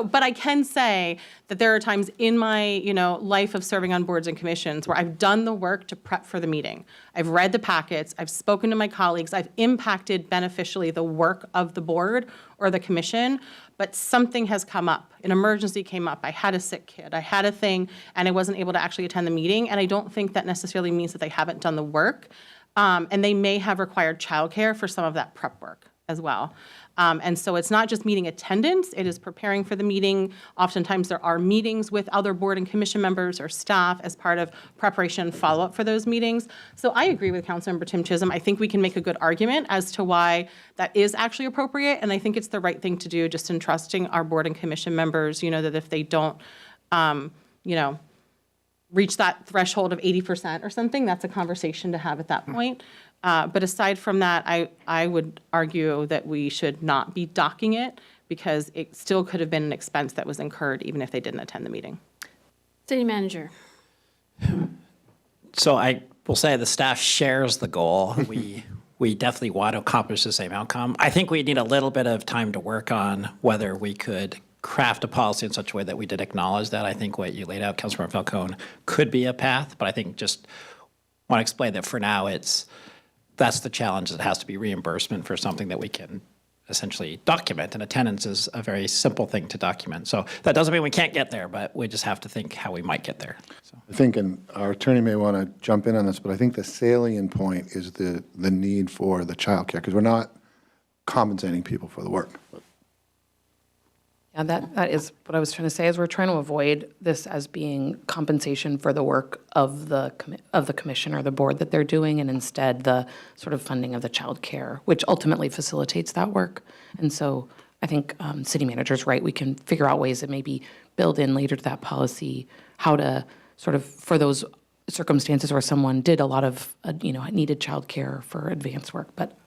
but I can say that there are times in my, life of serving on boards and commissions where I've done the work to prep for the meeting. I've read the packets, I've spoken to my colleagues, I've impacted beneficially the work of the board or the commission, but something has come up. An emergency came up. I had a sick kid. I had a thing, and I wasn't able to actually attend the meeting. And I don't think that necessarily means that they haven't done the work. And they may have required childcare for some of that prep work as well. And so it's not just meeting attendance, it is preparing for the meeting. Oftentimes there are meetings with other board and commission members or staff as part of preparation and follow-up for those meetings. So I agree with Councilmember Tim Chisholm. I think we can make a good argument as to why that is actually appropriate, and I think it's the right thing to do, just in trusting our board and commission members, that if they don't, reach that threshold of 80% or something, that's a conversation to have at that point. But aside from that, I would argue that we should not be docking it, because it still could have been an expense that was incurred even if they didn't attend the meeting. City Manager? So I will say the staff shares the goal. We definitely want to accomplish the same outcome. I think we need a little bit of time to work on whether we could craft a policy in such a way that we did acknowledge that. I think what you laid out, Councilmember Falcone, could be a path, but I think just want to explain that for now that's the challenge. It has to be reimbursement for something that we can essentially document, and attendance is a very simple thing to document. So that doesn't mean we can't get there, but we just have to think how we might get there. So. I think, and our attorney may want to jump in on this, but I think the salient point is the need for the childcare, because we're not compensating people for the work. Yeah, that is what I was trying to say, is we're trying to avoid this as being compensation for the work of the commission or the board that they're doing, and instead the sort of funding of the child care, which ultimately facilitates that work. And so I think city manager's right. We can figure out ways that maybe build in later to that policy how to sort of, for those circumstances where someone did a lot of, needed child care for advanced work, but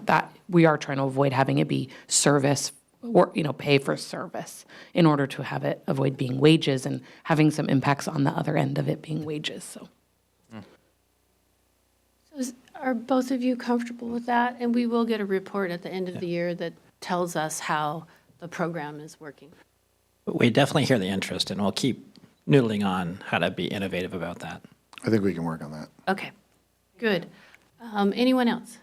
that we are trying to avoid having it be service or, pay for service in order to have it avoid being wages and having some impacts on the other end of it being wages. So, Are both of you comfortable with that? And we will get a report at the end of the year that tells us how the program is working. We definitely hear the interest, and we'll keep noodling on how to be innovative about that. I think we can work on that. Okay, good. Anyone else?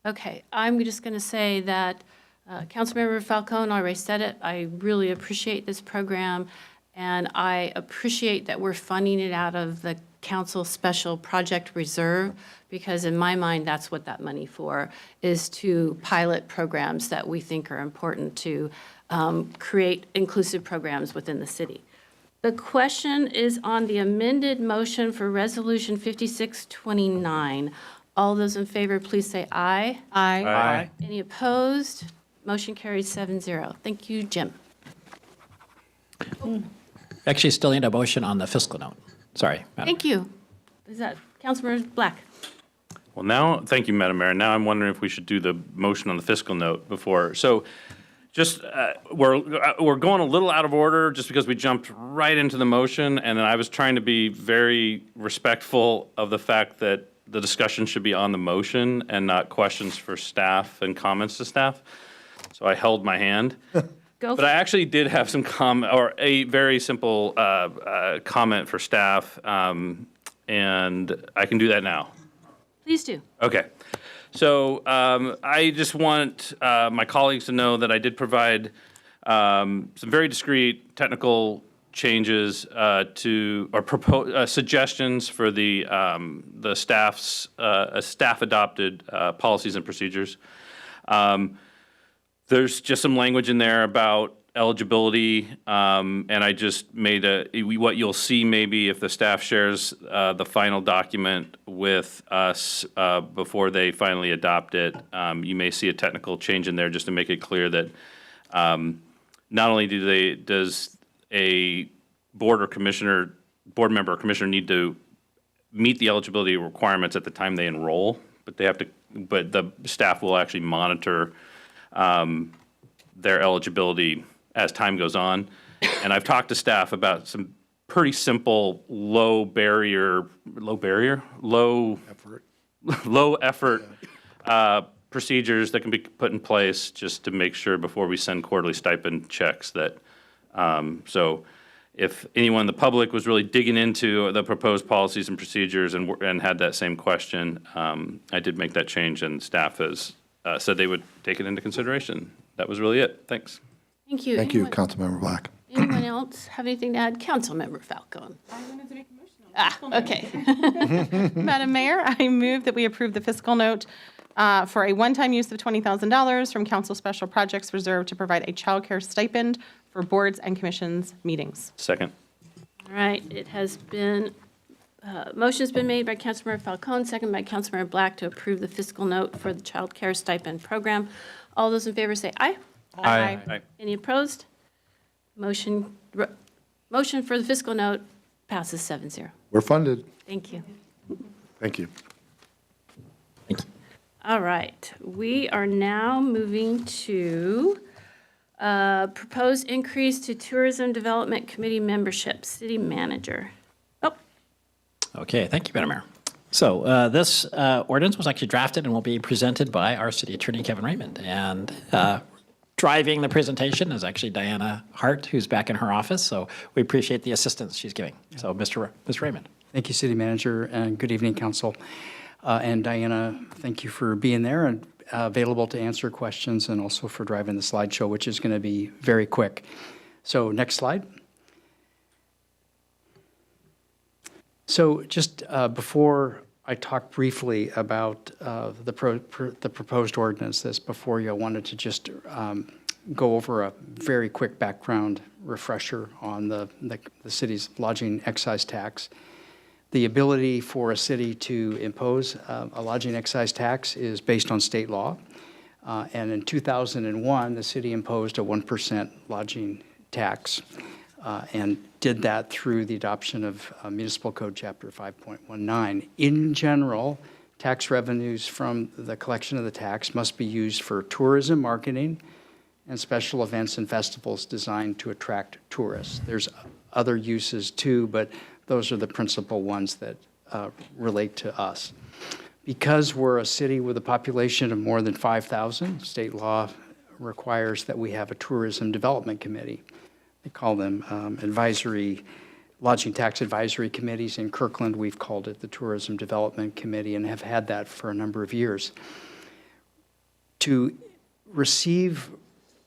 Okay, I'm just going to say that Councilmember Falcone already said it. I really appreciate this program, and I appreciate that we're funding it out of the council special project reserve, because in my mind, that's what that money for, is to pilot programs that we think are important to create inclusive programs within the city. The question is on the amended motion for Resolution 5629. All those in favor, please say aye. Aye. Aye. Any opposed? Motion carries 7-0. Thank you, Jim. Actually, still need a motion on the fiscal note. Sorry, Madam. Thank you. Is that Councilmember Black? Well, now, thank you, Madam Mayor. Now I'm wondering if we should do the motion on the fiscal note before. So just, we're going a little out of order just because we jumped right into the motion, and then I was trying to be very respectful of the fact that the discussion should be on the motion and not questions for staff and comments to staff. So I held my hand. But I actually did have some or a very simple comment for staff, and I can do that now. Please do. Okay. So I just want my colleagues to know that I did provide some very discrete technical changes or suggestions for the staff's staff-adopted policies and procedures. There's just some language in there about eligibility, and I just made what you'll see maybe if the staff shares the final document with us before they finally adopt it, you may see a technical change in there just to make it clear that not only does a board member or commissioner need to meet the eligibility requirements at the time they enroll, but the staff will actually monitor their eligibility as time goes on. And I've talked to staff about some pretty simple, low effort procedures that can be put in place just to make sure before we send quarterly stipend checks that, so if anyone in the public was really digging into the proposed policies and procedures and had that same question, I did make that change, and staff has said they would take it into consideration. That was really it. Thanks. Thank you. Thank you, Councilmember Black. Anyone else have anything to add? Councilmember Falcone. I wanted to make a motion. Okay. Madam Mayor, I move that we approve the fiscal note for a one-time use of $20,000 from Council Special Projects Reserve to provide a childcare stipend for boards and commissions meetings. Second. All right, it has been, motion's been made by Councilmember Falcone, second by Councilmember Black to approve the fiscal note for the child care stipend program. All those in favor say aye. Aye. Aye. Any opposed? Motion for the fiscal note passes 7-0. We're funded. Thank you. Thank you. All right, we are now moving to proposed increase to Tourism Development Committee membership, City Manager. Oh. Okay, thank you, Madam Mayor. So this ordinance was actually drafted and will be presented by our City Attorney, Kevin Raymond. And driving the presentation is actually Diana Hart, who's back in her office. So we appreciate the assistance she's giving. So Mr. Raymond. Thank you, City Manager, and good evening, Council. And Diana, thank you for being there and available to answer questions, and also for driving the slideshow, which is going to be very quick. So next slide. So just before I talk briefly about the proposed ordinance, before you, I wanted to just go over a very quick background refresher on the city's lodging excise tax. The ability for a city to impose a lodging excise tax is based on state law. And in 2001, the city imposed a 1% lodging tax and did that through the adoption of Municipal Code Chapter 5.19. In general, tax revenues from the collection of the tax must be used for tourism marketing and special events and festivals designed to attract tourists. There's other uses too, but those are the principal ones that relate to us. Because we're a city with a population of more than 5,000, state law requires that we have a tourism development committee. They call them lodging tax advisory committees. In Kirkland, we've called it the Tourism Development Committee and have had that for a number of years. To receive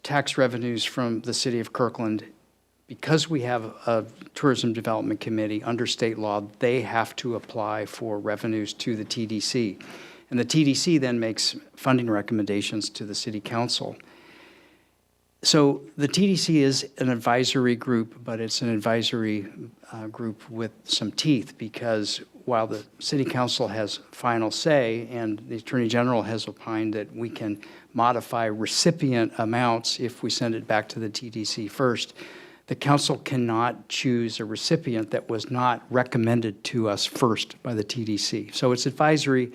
tax revenues from the city of Kirkland because we have a Tourism Development Committee under state law, they have to apply for revenues to the TDC. And the TDC then makes funding recommendations to the City Council. So the TDC is an advisory group, but it's an advisory group with some teeth, because while the City Council has final say and the Attorney General has opined that we can modify recipient amounts if we send it back to the TDC first, the council cannot choose a recipient that was not recommended to us first by the TDC. So it's advisory,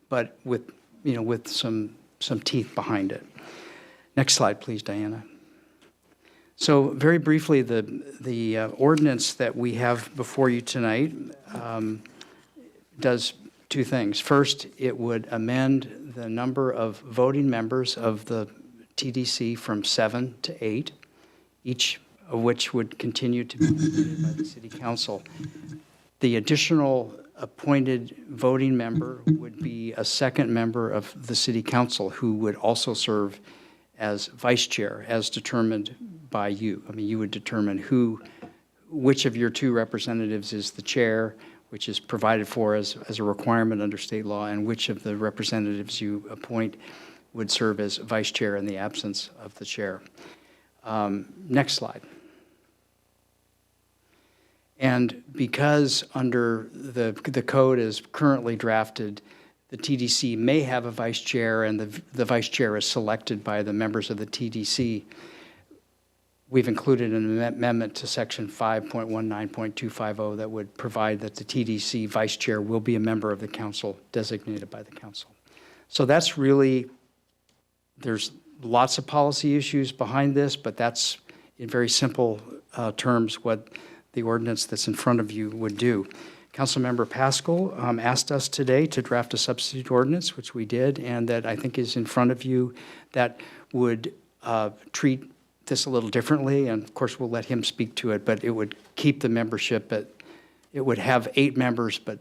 but with, with some teeth behind it. Next slide, please, Diana. So very briefly, the ordinance that we have before you tonight does two things. First, it would amend the number of voting members of the TDC from 7 to 8, each of which would continue to be appointed by the City Council. The additional appointed voting member would be a second member of the City Council, who would also serve as vice chair, as determined by you. I mean, you would determine which of your two representatives is the chair, which is provided for as a requirement under state law, and which of the representatives you appoint would serve as vice chair in the absence of the chair. Next slide. And because under the code is currently drafted, the TDC may have a vice chair, and the vice chair is selected by the members of the TDC. We've included an amendment to section 5.19.250 that would provide that the TDC vice chair will be a member of the council designated by the council. So that's really, there's lots of policy issues behind this, but that's in very simple terms what the ordinance that's in front of you would do. Councilmember Pascal asked us today to draft a substitute ordinance, which we did, and that I think is in front of you, that would treat this a little differently, and of course we'll let him speak to it, but it would keep the membership at, it would have 8 members, but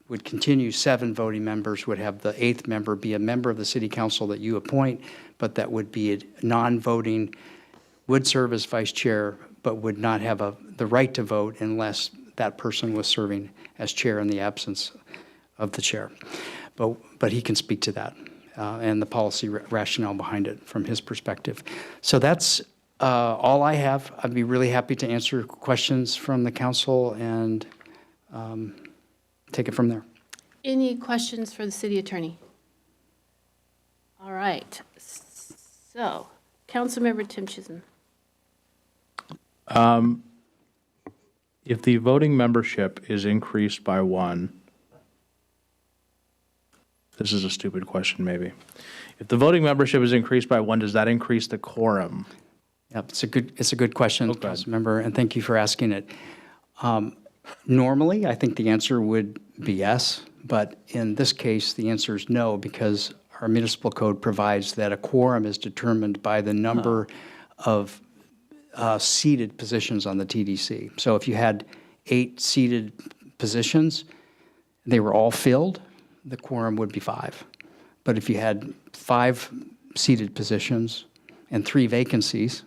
would continue 7 voting members, would have the 8th member be a member of the City Council that you appoint, but that would be a non-voting, would serve as vice chair, but would not have the right to vote unless that person was serving as chair in the absence of the chair. But he can speak to that and the policy rationale behind it from his perspective. So that's all I have. I'd be really happy to answer questions from the council and take it from there. Any questions for the city attorney? All right. So, Councilmember Tim Chisholm. If the voting membership is increased by 1, this is a stupid question maybe. If the voting membership is increased by 1, does that increase the quorum? Yep, it's a good question, Councilmember, and thank you for asking it. Normally, I think the answer would be yes, but in this case, the answer is no, because our municipal code provides that a quorum is determined by the number of seated positions on the TDC. So if you had 8 seated positions, they were all filled, the quorum would be 5. But if you had 5 seated positions and 3 vacancies,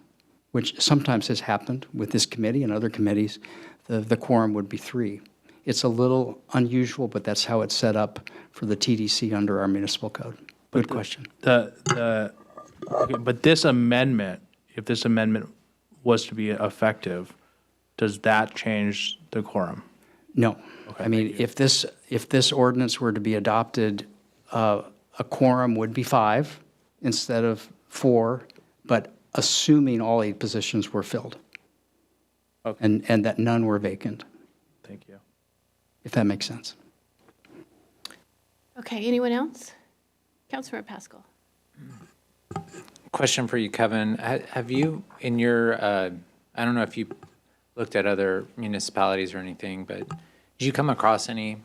which sometimes has happened with this committee and other committees, the quorum would be 3. It's a little unusual, but that's how it's set up for the TDC under our municipal code. Good question. Okay, but this amendment, if this amendment was to be effective, does that change the quorum? No. Okay, I mean, if this ordinance were to be adopted, a quorum would be 5 instead of 4, but assuming all 8 positions were filled. Okay. And that none were vacant. Thank you. If that makes sense. Okay, anyone else? Councilmember Pascal. Question for you, Kevin. Have you, in your, I don't know if you looked at other municipalities or anything, but did you come across any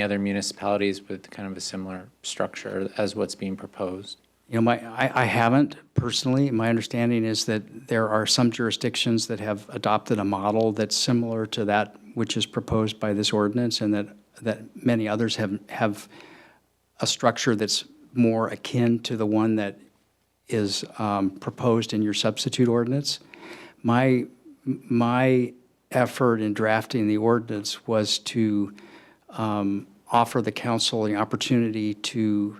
other municipalities with kind of a similar structure as what's being proposed? You know, I haven't personally. My understanding is that there are some jurisdictions that have adopted a model that's similar to that which is proposed by this ordinance, and that many others have a structure that's more akin to the one that is proposed in your substitute ordinance. My my effort in drafting the ordinance was to offer the council the opportunity to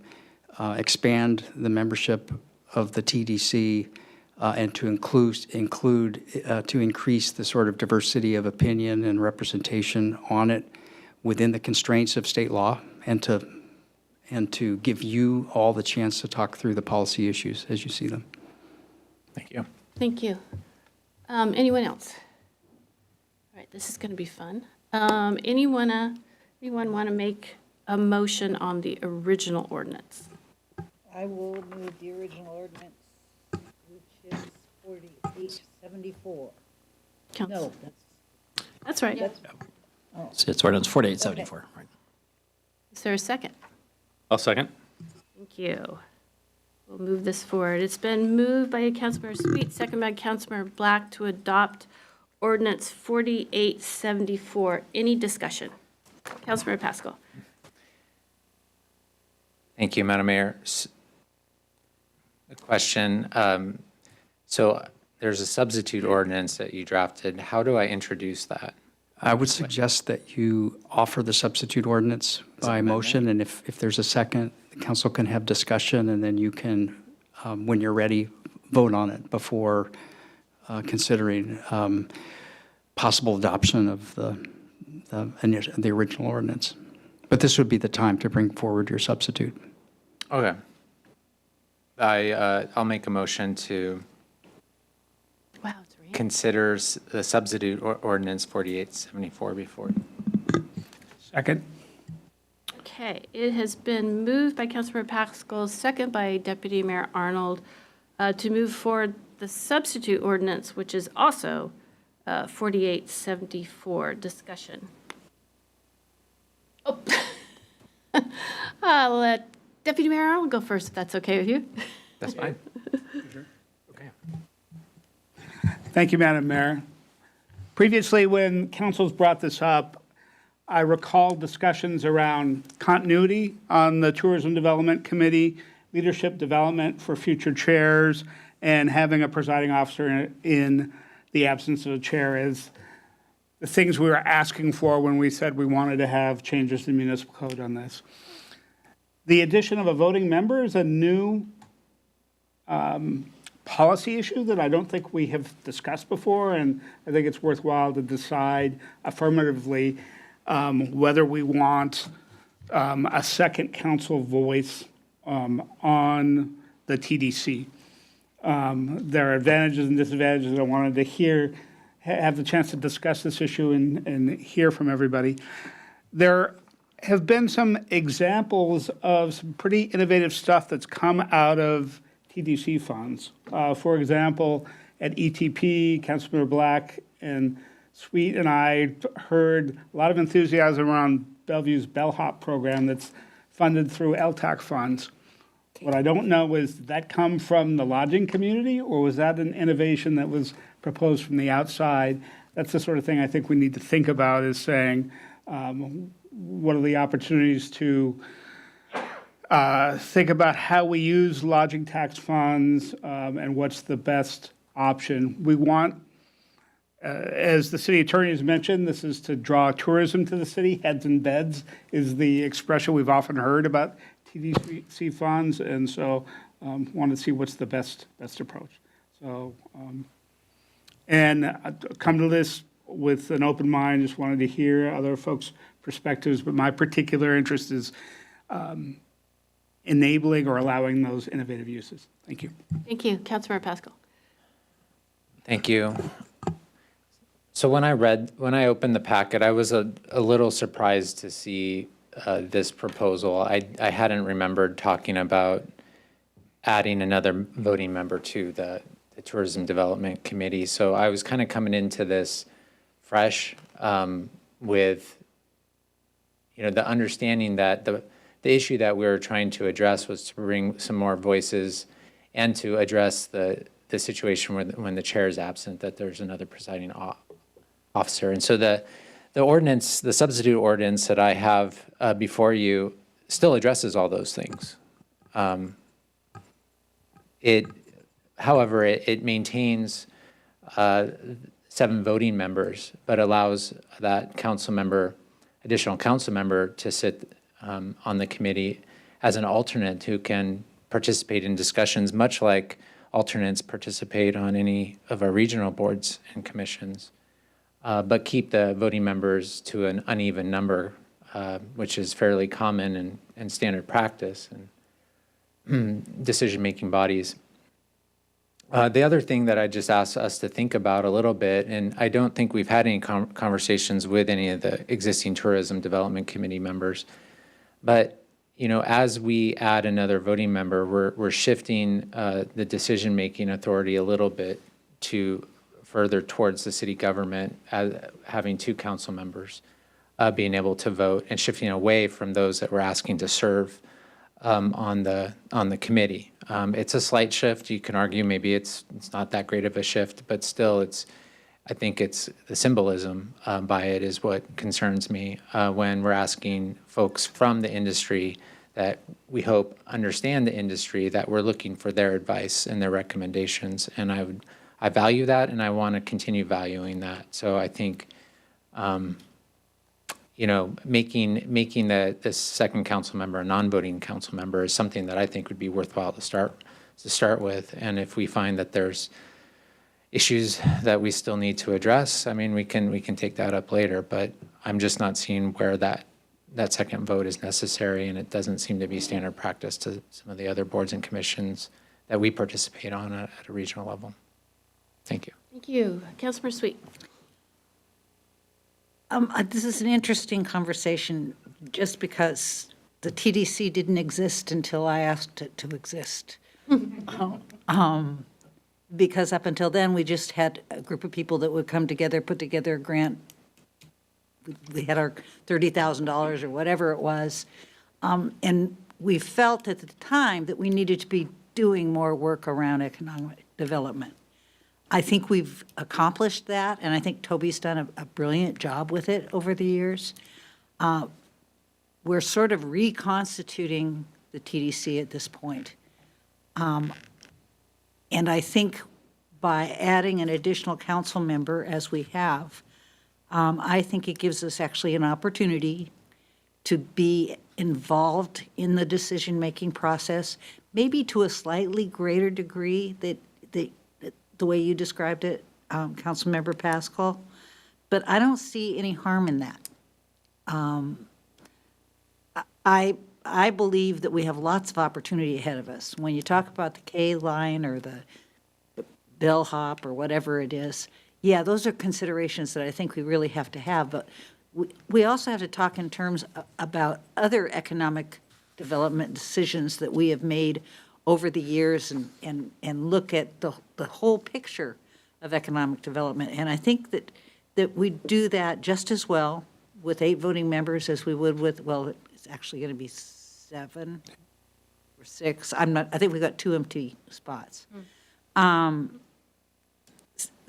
expand the membership of the TDC and to to increase the sort of diversity of opinion and representation on it within the constraints of state law, and to give you all the chance to talk through the policy issues as you see them. Thank you. Thank you. Anyone else? All right, this is going to be fun. Anyone want to make a motion on the original ordinance? I will move the original ordinance, which is 4874. No, That's right. It's ordinance 4874. Right. Is there a second? I'll second. Thank you. We'll move this forward. It's been moved by Councilmember Sweet, second by Councilmember Black to adopt ordinance 4874. Any discussion? Councilmember Pascal. Thank you, Madam Mayor. A question. So there's a substitute ordinance that you drafted. How do I introduce that? I would suggest that you offer the substitute ordinance by motion, and if there's a second, the council can have discussion, and then you can, when you're ready, vote on it before considering possible adoption of the original ordinance. But this would be the time to bring forward your substitute. Okay. I'll make a motion to consider the substitute ordinance 4874 before. Second. Okay, it has been moved by Councilmember Pascal, second by Deputy Mayor Arnold, to move forward the substitute ordinance, which is also 4874. Discussion. Oh. I'll let Deputy Mayor Arnold go first, if that's okay with you. That's fine. Thank you, Madam Mayor. Previously, when councils brought this up, I recall discussions around continuity on the Tourism Development Committee, leadership development for future chairs, and having a presiding officer in the absence of a chair as the things we were asking for when we said we wanted to have changes to the municipal code on this. The addition of a voting member is a new policy issue that I don't think we have discussed before, and I think it's worthwhile to decide affirmatively whether we want a second council voice on the TDC. There are advantages and disadvantages. I wanted to have the chance to discuss this issue and hear from everybody. There have been some examples of some pretty innovative stuff that's come out of TDC funds. For example, at ETP, Councilmember Black and Sweet and I heard a lot of enthusiasm around Bellevue's Bellhop program that's funded through LTAC funds. What I don't know is, did that come from the lodging community, or was that an innovation that was proposed from the outside? That's the sort of thing I think we need to think about, is saying, what are the opportunities to think about how we use lodging tax funds and what's the best option. We want, as the city attorney has mentioned, this is to draw tourism to the city. Heads and beds is the expression we've often heard about TDC funds, and so want to see what's the best approach. So, and come to this with an open mind. Just wanted to hear other folks' perspectives, but my particular interest is enabling or allowing those innovative uses. Thank you. Thank you. Councilmember Pascal. Thank you. So when I opened the packet, I was a little surprised to see this proposal. I hadn't remembered talking about adding another voting member to the Tourism Development Committee. So I was kind of coming into this fresh with, the understanding that the issue that we were trying to address was to bring some more voices and to address the situation when the chair is absent, that there's another presiding officer. And so the ordinance, the substitute ordinance that I have before you still addresses all those things. However, it maintains 7 voting members, but allows that additional council member to sit on the committee as an alternate who can participate in discussions, much like alternates participate on any of our regional boards and commissions, but keep the voting members to an uneven number, which is fairly common and standard practice in decision-making bodies. The other thing that I just asked us to think about a little bit, and I don't think we've had any conversations with any of the existing Tourism Development Committee members, but as we add another voting member, we're shifting the decision-making authority a little bit to further towards the city government, having 2 council members being able to vote, and shifting away from those that we're asking to serve on the committee. It's a slight shift. You can argue maybe it's not that great of a shift, but still, I think it's the symbolism by it is what concerns me when we're asking folks from the industry that we hope understand the industry, that we're looking for their advice and their recommendations. And I value that, and I want to continue valuing that. So I think, making the second council member a non-voting council member is something that I think would be worthwhile to start with. And if we find that there's issues that we still need to address, I mean, we can take that up later, but I'm just not seeing where that second vote is necessary, and it doesn't seem to be standard practice to some of the other boards and commissions that we participate on at a regional level. Thank you. Thank you. Councilmember Sweet. This is an interesting conversation just because the TDC didn't exist until I asked it to exist. Because up until then, we just had a group of people that would come together, put together a grant. We had our $30,000 or whatever it was. And we felt at the time that we needed to be doing more work around economic development. I think we've accomplished that, and I think Toby's done a brilliant job with it over the years. We're sort of reconstituting the TDC at this point. And I think by adding an additional council member, as we have, I think it gives us actually an opportunity to be involved in the decision-making process, maybe to a slightly greater degree that the way you described it, Councilmember Pascal, but I don't see any harm in that. I believe that we have lots of opportunity ahead of us. When you talk about the K line or the bellhop or whatever it is, yeah, those are considerations that I think we really have to have, but we also have to talk in terms about other economic development decisions that we have made over the years and look at the whole picture of economic development. And I think that we do that just as well with 8 voting members as we would with, well, it's actually going to be 7 or 6. I think we've got 2 empty spots.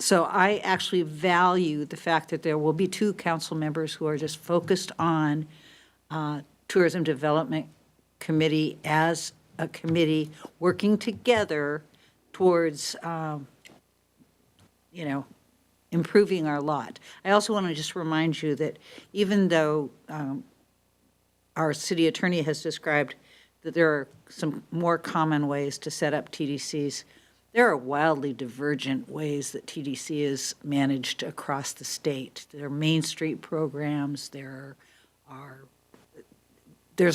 So I actually value the fact that there will be 2 council members who are just focused on Tourism Development Committee as a committee working together towards, improving our lot. I also want to just remind you that even though our city attorney has described that there are some more common ways to set up TDCs, there are wildly divergent ways that TDC is managed across the state. There are Main Street programs, there's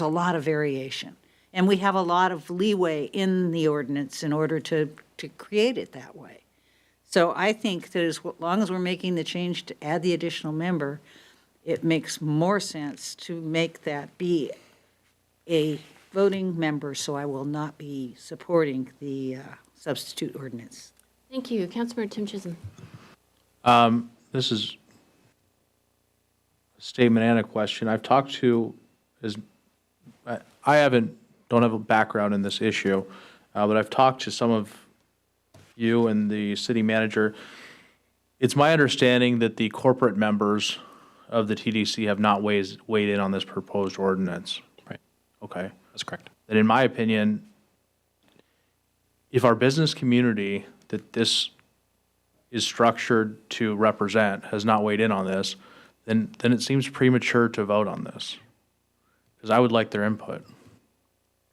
a lot of variation. And we have a lot of leeway in the ordinance in order to create it that way. So I think that as long as we're making the change to add the additional member, it makes more sense to make that be a voting member, so I will not be supporting the substitute ordinance. Thank you. Councilmember Tim Chisholm. This is a statement and a question. I've talked to, don't have a background in this issue, but I've talked to some of you and the city manager. It's my understanding that the corporate members of the TDC have not weighed in on this proposed ordinance. Right. Okay. That's correct. And in my opinion, if our business community that this is structured to represent has not weighed in on this, then it seems premature to vote on this. Because I would like their input.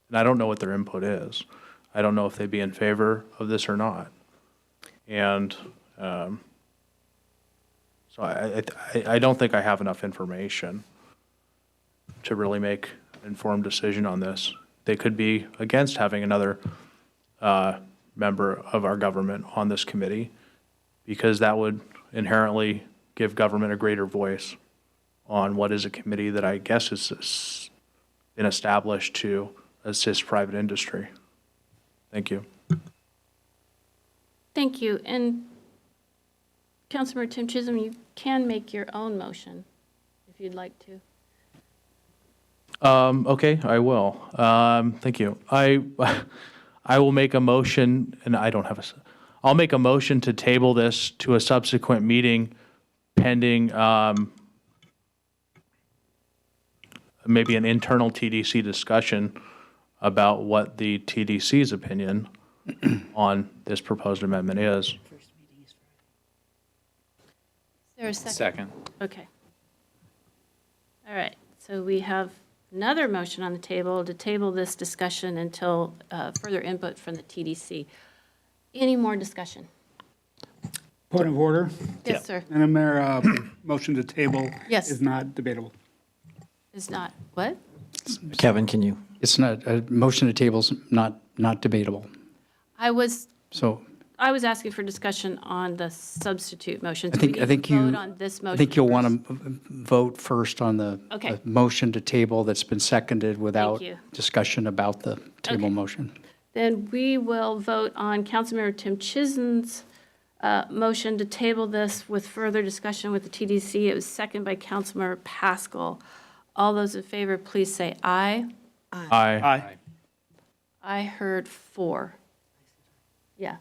And I don't know what their input is. I don't know if they'd be in favor of this or not. And so I don't think I have enough information to really make an informed decision on this. They could be against having another member of our government on this committee, because that would inherently give government a greater voice on what is a committee that I guess has been established to assist private industry. Thank you. Thank you. And Councilmember Tim Chisholm, you can make your own motion if you'd like to. Okay, I will. Thank you. I will make a motion, and I don't have I'll make a motion to table this to a subsequent meeting pending maybe an internal TDC discussion about what the TDC's opinion on this proposed amendment is. Is there a second? Second. Okay. All right, so we have another motion on the table to table this discussion until further input from the TDC. Any more discussion? Point of order. Yes, sir. Madam Mayor, motion to table Yes. is not debatable. Is not, what? Kevin, can you? It's not, a motion to table's not debatable. I was So asking for discussion on the substitute motion. I think Vote on this motion. I think you'll first. want to vote first on the Okay. motion to table that's been seconded without you. discussion about the table Okay. motion. Then we will vote on Councilmember Tim Chisholm's motion to table this with further discussion with the TDC. It was seconded by Councilmember Pascal. All those in favor, please say aye. Aye. I heard 4. Yeah.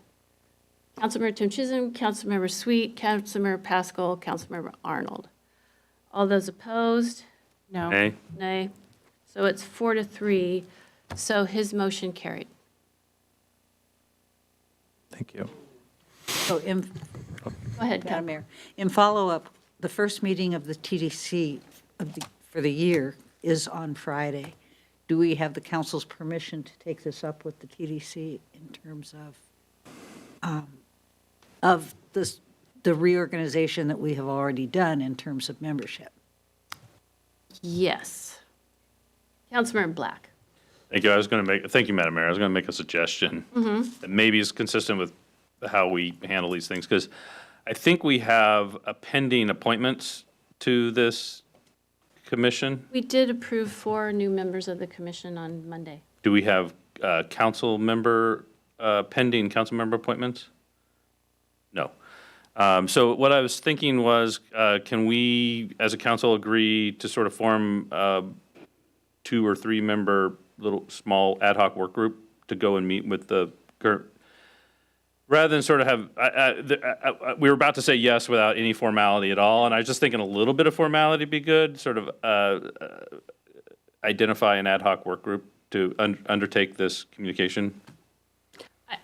Councilmember Tim Chisholm, Councilmember Sweet, Councilmember Pascal, Councilmember Arnold. All those opposed? No. Nay. Nay. So it's 4-3, so his motion carried. Thank you. So in, Go ahead, Madam Kat. Mayor, in follow-up, the first meeting of the TDC for the year is on Friday. Do we have the council's permission to take this up with the TDC in terms of the reorganization that we have already done in terms of membership? Yes. Councilmember Black. Thank you. Thank you, Madam Mayor. I was going to make a suggestion that maybe is consistent with how we handle these things, because I think we have a pending appointments to this commission. We did approve 4 new members of the commission on Monday. Do we have pending council member appointments? No. So what I was thinking was, can we, as a council, agree to sort of form 2 or 3 member little small ad hoc work group to go and meet with the current, rather than sort of have, we were about to say yes without any formality at all, and I was just thinking a little bit of formality would be good, sort of identify an ad hoc work group to undertake this communication.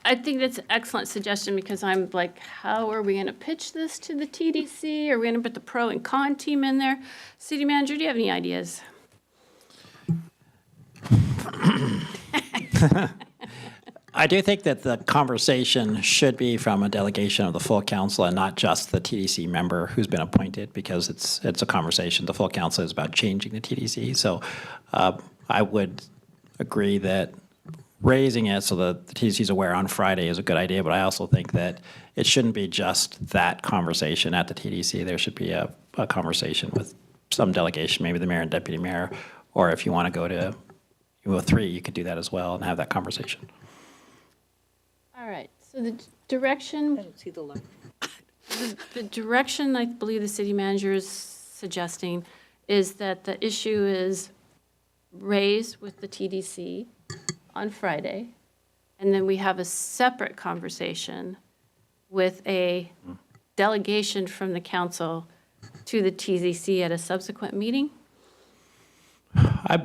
I think that's an excellent suggestion, because I'm like, how are we going to pitch this to the TDC? Are we going to put the pro and con team in there? City manager, do you have any ideas? I do think that the conversation should be from a delegation of the full council and not just the TDC member who's been appointed, because it's a conversation. The full council is about changing the TDC. So I would agree that raising it so that the TDC is aware on Friday is a good idea, but I also think that it shouldn't be just that conversation at the TDC. There should be a conversation with some delegation, maybe the mayor and deputy mayor, or if you want to go to 3, you could do that as well and have that conversation. All right, so the direction. I don't see the light. The direction I believe the city manager is suggesting is that the issue is raised with the TDC on Friday, and then we have a separate conversation with a delegation from the council to the TDC at a subsequent meeting?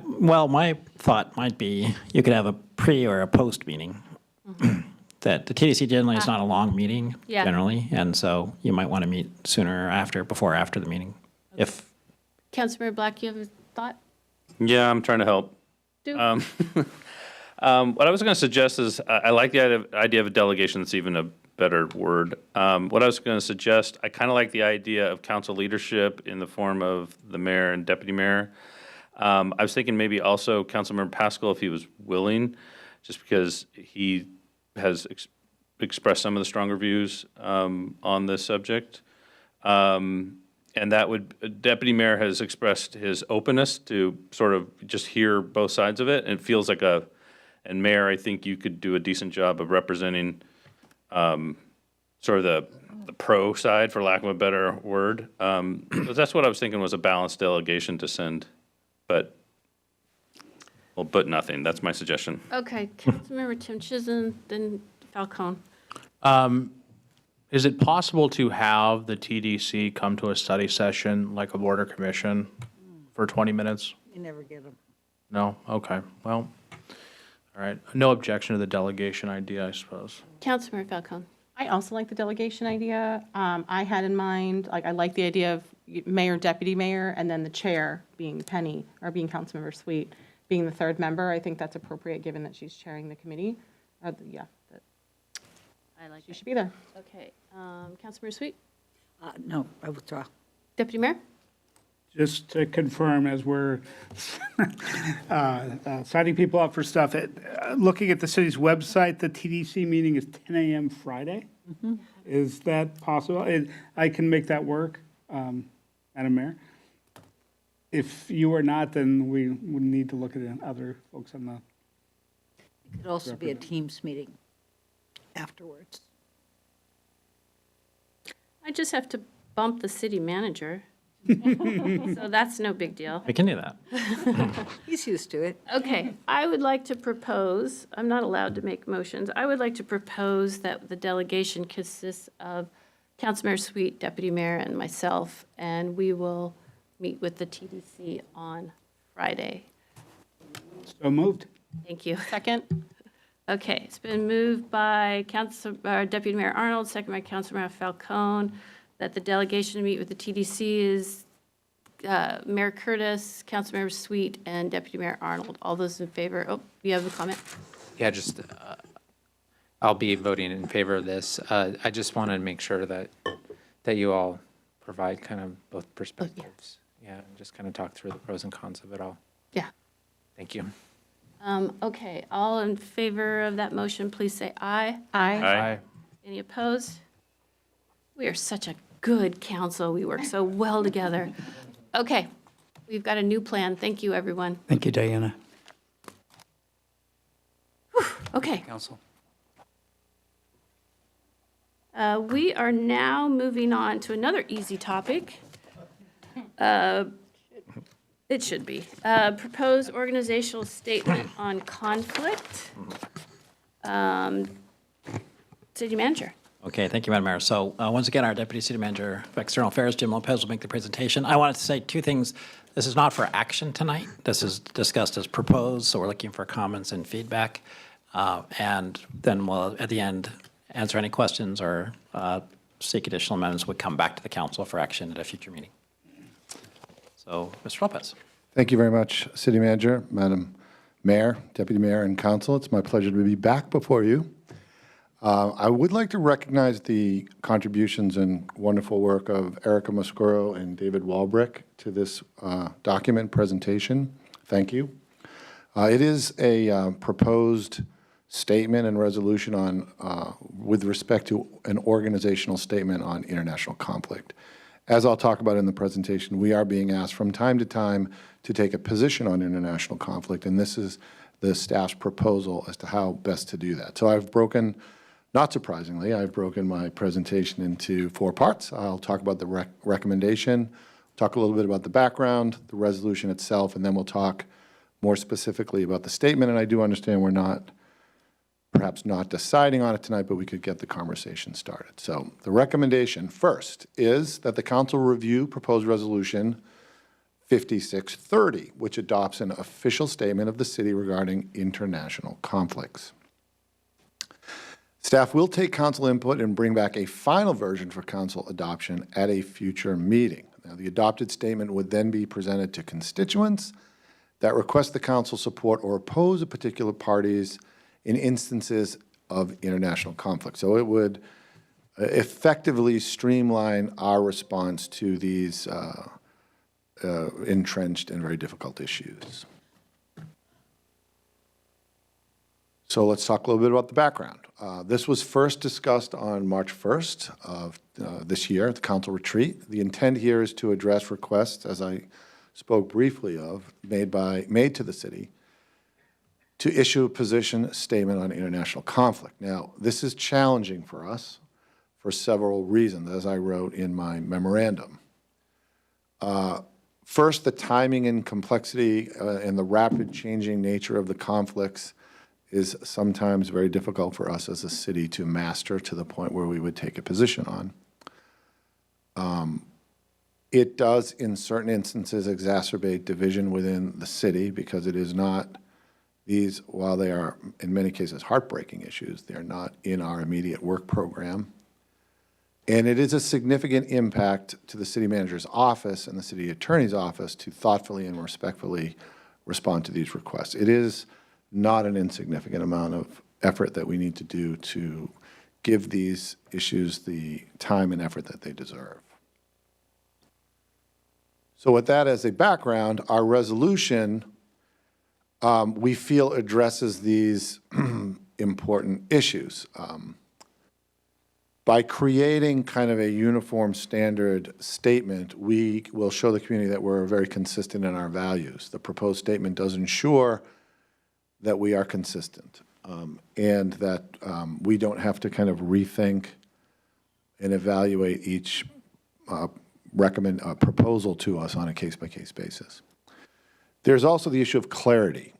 Well, my thought might be you could have a pre or a post meeting. that the TDC generally is not a long meeting, Yeah. generally, and so you might want to meet sooner or after, before or after the meeting. If Councilmember Black, you have a thought? Yeah, I'm trying to help. Do. What I was going to suggest is, I like the idea of a delegation. That's even a better word. What I was going to suggest, I kind of like the idea of council leadership in the form of the mayor and deputy mayor. I was thinking maybe also Councilmember Pascal, if he was willing, just because he has expressed some of the stronger views on this subject. And that would, Deputy Mayor has expressed his openness to sort of just hear both sides of it. And it feels like and Mayor, I think you could do a decent job of representing sort of the pro side, for lack of a better word. But that's what I was thinking was a balanced delegation to send. But nothing. That's my suggestion. Okay, Councilmember Tim Chisholm, then Falcone. Is it possible to have the TDC come to a study session like a border commission for 20 minutes? You never get them. No? Okay. Well, all right. No objection to the delegation idea, I suppose. Councilmember Falcone. I also like the delegation idea. I had in mind, like, I like the idea of mayor, deputy mayor, and then the chair being Penny, or being Councilmember Sweet, being the third member. I think that's appropriate, given that she's chairing the committee. I like She should be there. Okay, Councilmember Sweet? No, I withdraw. Deputy Mayor? Just to confirm, as we're signing people up for stuff, looking at the city's website, the TDC meeting is 10 a.m. Friday. Is that possible? I can make that work, Madam Mayor. If you are not, then we would need to look at other folks on the. It could also be a Teams meeting afterwards. I just have to bump the city manager. So that's no big deal. we can do that. He's used to it. Okay, I would like to propose, I'm not allowed to make motions, I would like to propose that the delegation consists of Councilmember Sweet, Deputy Mayor, and myself, and we will meet with the TDC on Friday. So moved. Thank you. Second? Okay, it's been moved by Deputy Mayor Arnold, second by Councilmember Falcone, that the delegation to meet with the TDC is Mayor Curtis, Councilmember Sweet, and Deputy Mayor Arnold. All those in favor? Oh, you have a comment? Yeah, just, I'll be voting in favor of this. I just want to make sure that you all provide kind of both perspectives. Yeah, and just kind of talk through the pros and cons of it all. Yeah. Thank you. Okay, all in favor of that motion, please say aye. Aye. Any opposed? We are such a good council. We work so well together. Okay, we've got a new plan. Thank you, everyone. Thank you, Diana. Okay. Council. We are now moving on to another easy topic. It should be. Proposed organizational statement on conflict. City Manager. Okay, thank you, Madam Mayor. So once again, our Deputy City Manager of External Affairs, Jim Lopez, will make the presentation. I wanted to say two things. This is not for action tonight. This is discussed as proposed, so we're looking for comments and feedback. And then we'll, at the end, answer any questions or seek additional amendments. Would come back to the council for action at a future meeting. So, Mr. Lopez. Thank you very much, City Manager, Madam Mayor, Deputy Mayor, and Council. It's my pleasure to be back before you. I would like to recognize the contributions and wonderful work of Erica Moscuro and David Walbrick to this document presentation. Thank you. It is a proposed statement and resolution on, with respect to an organizational statement on international conflict. As I'll talk about in the presentation, we are being asked from time to time to take a position on international conflict, and this is the staff's proposal as to how best to do that. So I've broken, not surprisingly, I've broken my presentation into 4 parts. I'll talk about the recommendation, talk a little bit about the background, the resolution itself, and then we'll talk more specifically about the statement. And I do understand we're perhaps not deciding on it tonight, but we could get the conversation started. So the recommendation first is that the council review proposed resolution 5630, which adopts an official statement of the city regarding international conflicts. Staff will take council input and bring back a final version for council adoption at a future meeting. Now, the adopted statement would then be presented to constituents that request the council support or oppose a particular parties in instances of international conflict. So it would effectively streamline our response to these entrenched and very difficult issues. So let's talk a little bit about the background. This was first discussed on March 1st of this year at the council retreat. The intent here is to address requests, as I spoke briefly of, made to the city to issue a position statement on international conflict. Now, this is challenging for us for several reasons, as I wrote in my memorandum. First, the timing and complexity and the rapid changing nature of the conflicts is sometimes very difficult for us as a city to master to the point where we would take a position on. It does, in certain instances, exacerbate division within the city because it is not these, while they are in many cases heartbreaking issues, they're not in our immediate work program. And it is a significant impact to the city manager's office and the city attorney's office to thoughtfully and respectfully respond to these requests. It is not an insignificant amount of effort that we need to do to give these issues the time and effort that they deserve. So with that as a background, our resolution, we feel addresses these important issues. By creating kind of a uniform standard statement, we will show the community that we're very consistent in our values. The proposed statement does ensure that we are consistent and that we don't have to kind of rethink and evaluate each proposal to us on a case-by-case basis. There's also the issue of clarity.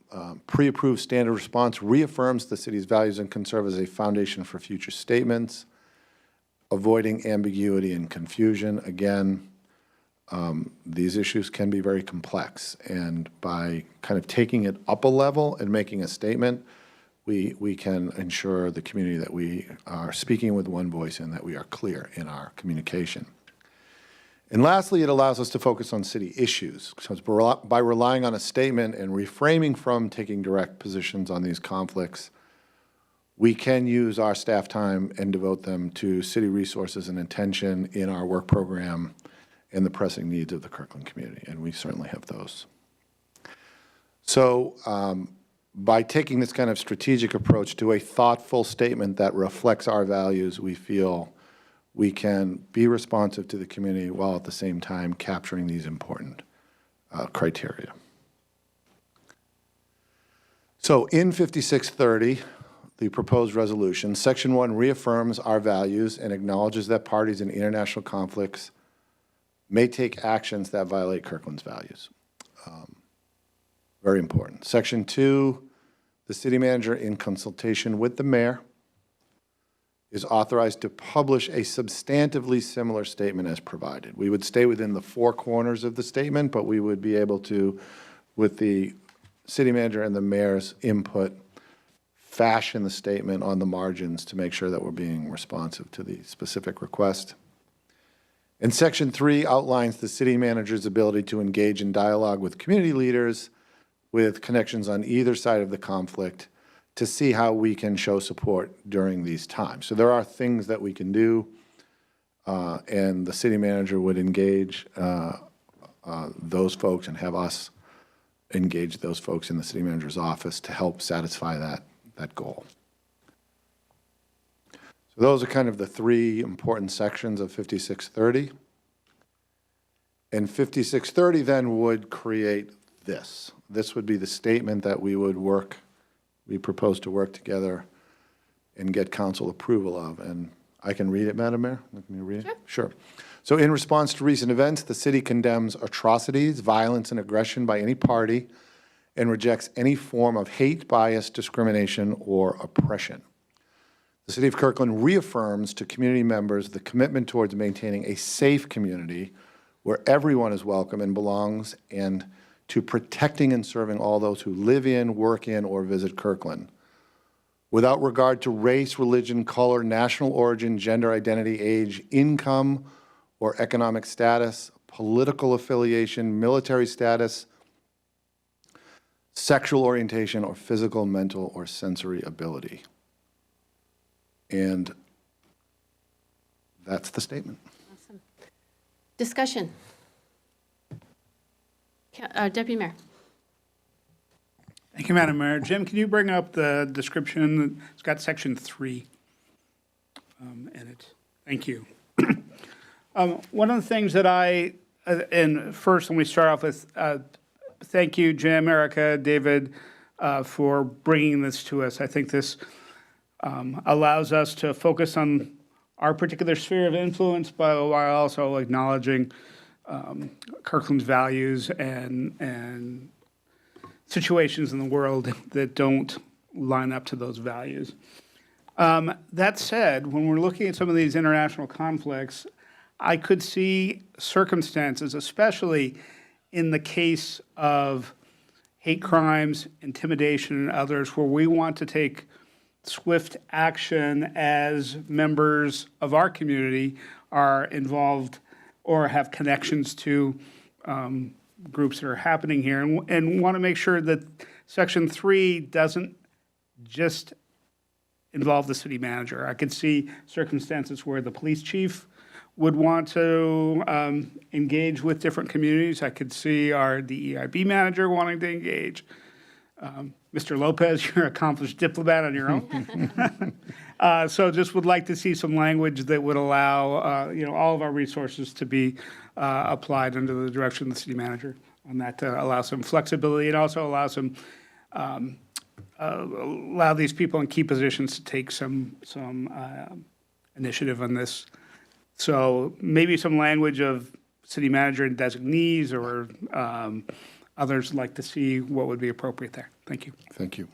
Pre-approved standard response reaffirms the city's values and can serve as a foundation for future statements, avoiding ambiguity and confusion. Again, these issues can be very complex, and by kind of taking it up a level and making a statement, we can ensure the community that we are speaking with one voice and that we are clear in our communication. And lastly, it allows us to focus on city issues. So by relying on a statement and refraining from taking direct positions on these conflicts, we can use our staff time and devote them to city resources and attention in our work program and the pressing needs of the Kirkland community, and we certainly have those. So by taking this kind of strategic approach to a thoughtful statement that reflects our values, we feel we can be responsive to the community while at the same time capturing these important criteria. So in 5630, the proposed resolution, Section 1 reaffirms our values and acknowledges that parties in international conflicts may take actions that violate Kirkland's values. Very important. Section 2, the city manager, in consultation with the mayor, is authorized to publish a substantively similar statement as provided. We would stay within the four corners of the statement, but we would be able to, with the city manager and the mayor's input, fashion the statement on the margins to make sure that we're being responsive to the specific request. And Section 3 outlines the city manager's ability to engage in dialogue with community leaders with connections on either side of the conflict to see how we can show support during these times. So there are things that we can do, and the city manager would engage those folks and have us engage those folks in the city manager's office to help satisfy that goal. So those are kind of the three important sections of 5630. And 5630 then would create this. This would be the statement that we propose to work together and get council approval of. And I can read it, Madam Mayor? Let me read it? Sure. So in response to recent events, the city condemns atrocities, violence, and aggression by any party and rejects any form of hate, bias, discrimination, or oppression. The City of Kirkland reaffirms to community members the commitment towards maintaining a safe community where everyone is welcome and belongs, and to protecting and serving all those who live in, work in, or visit Kirkland. without regard to race, religion, color, national origin, gender identity, age, income or economic status, political affiliation, military status, sexual orientation, or physical, mental, or sensory ability. And that's the statement. Awesome. Discussion. Deputy Mayor. Thank you, Madam Mayor. Jim, can you bring up the description? It's got section 3 in it. Thank you. One of the things that and first, let me start off with, thank you, Jim, Erica, David, for bringing this to us. I think this allows us to focus on our particular sphere of influence, but while also acknowledging Kirkland's values and situations in the world that don't line up to those values. That said, when we're looking at some of these international conflicts, I could see circumstances, especially in the case of hate crimes, intimidation, and others, where we want to take swift action as members of our community are involved or have connections to groups that are happening here, and want to make sure that Section 3 doesn't just involve the city manager. I could see circumstances where the police chief would want to engage with different communities. I could see our DEIB manager wanting to engage. Mr. Lopez, you're an accomplished diplomat on your own. So just would like to see some language that would allow all of our resources to be applied under the direction of the city manager on that, to allow some flexibility and also allow some allow these people in key positions to take some initiative on this. So maybe some language of city manager and designees, or others like to see what would be appropriate there. Thank you. Thank you.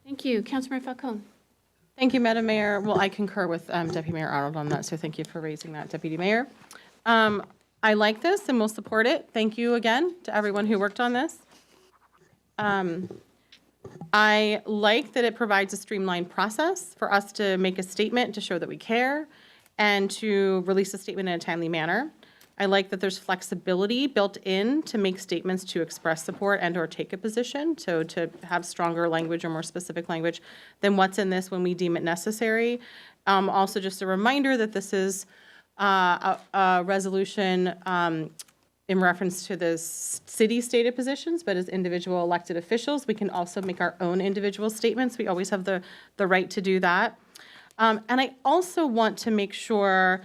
Thank you. Councilmember Falcone. Thank you, Madam Mayor. Well, I concur with Deputy Mayor Arnold on that, so thank you for raising that, Deputy Mayor. I like this and we'll support it. Thank you again to everyone who worked on this. I like that it provides a streamlined process for us to make a statement to show that we care and to release a statement in a timely manner. I like that there's flexibility built in to make statements to express support and or take a position, so to have stronger language or more specific language than what's in this when we deem it necessary. Also, just a reminder that this is a resolution in reference to the city stated positions, but as individual elected officials, we can also make our own individual statements. We always have the right to do that. And I also want to make sure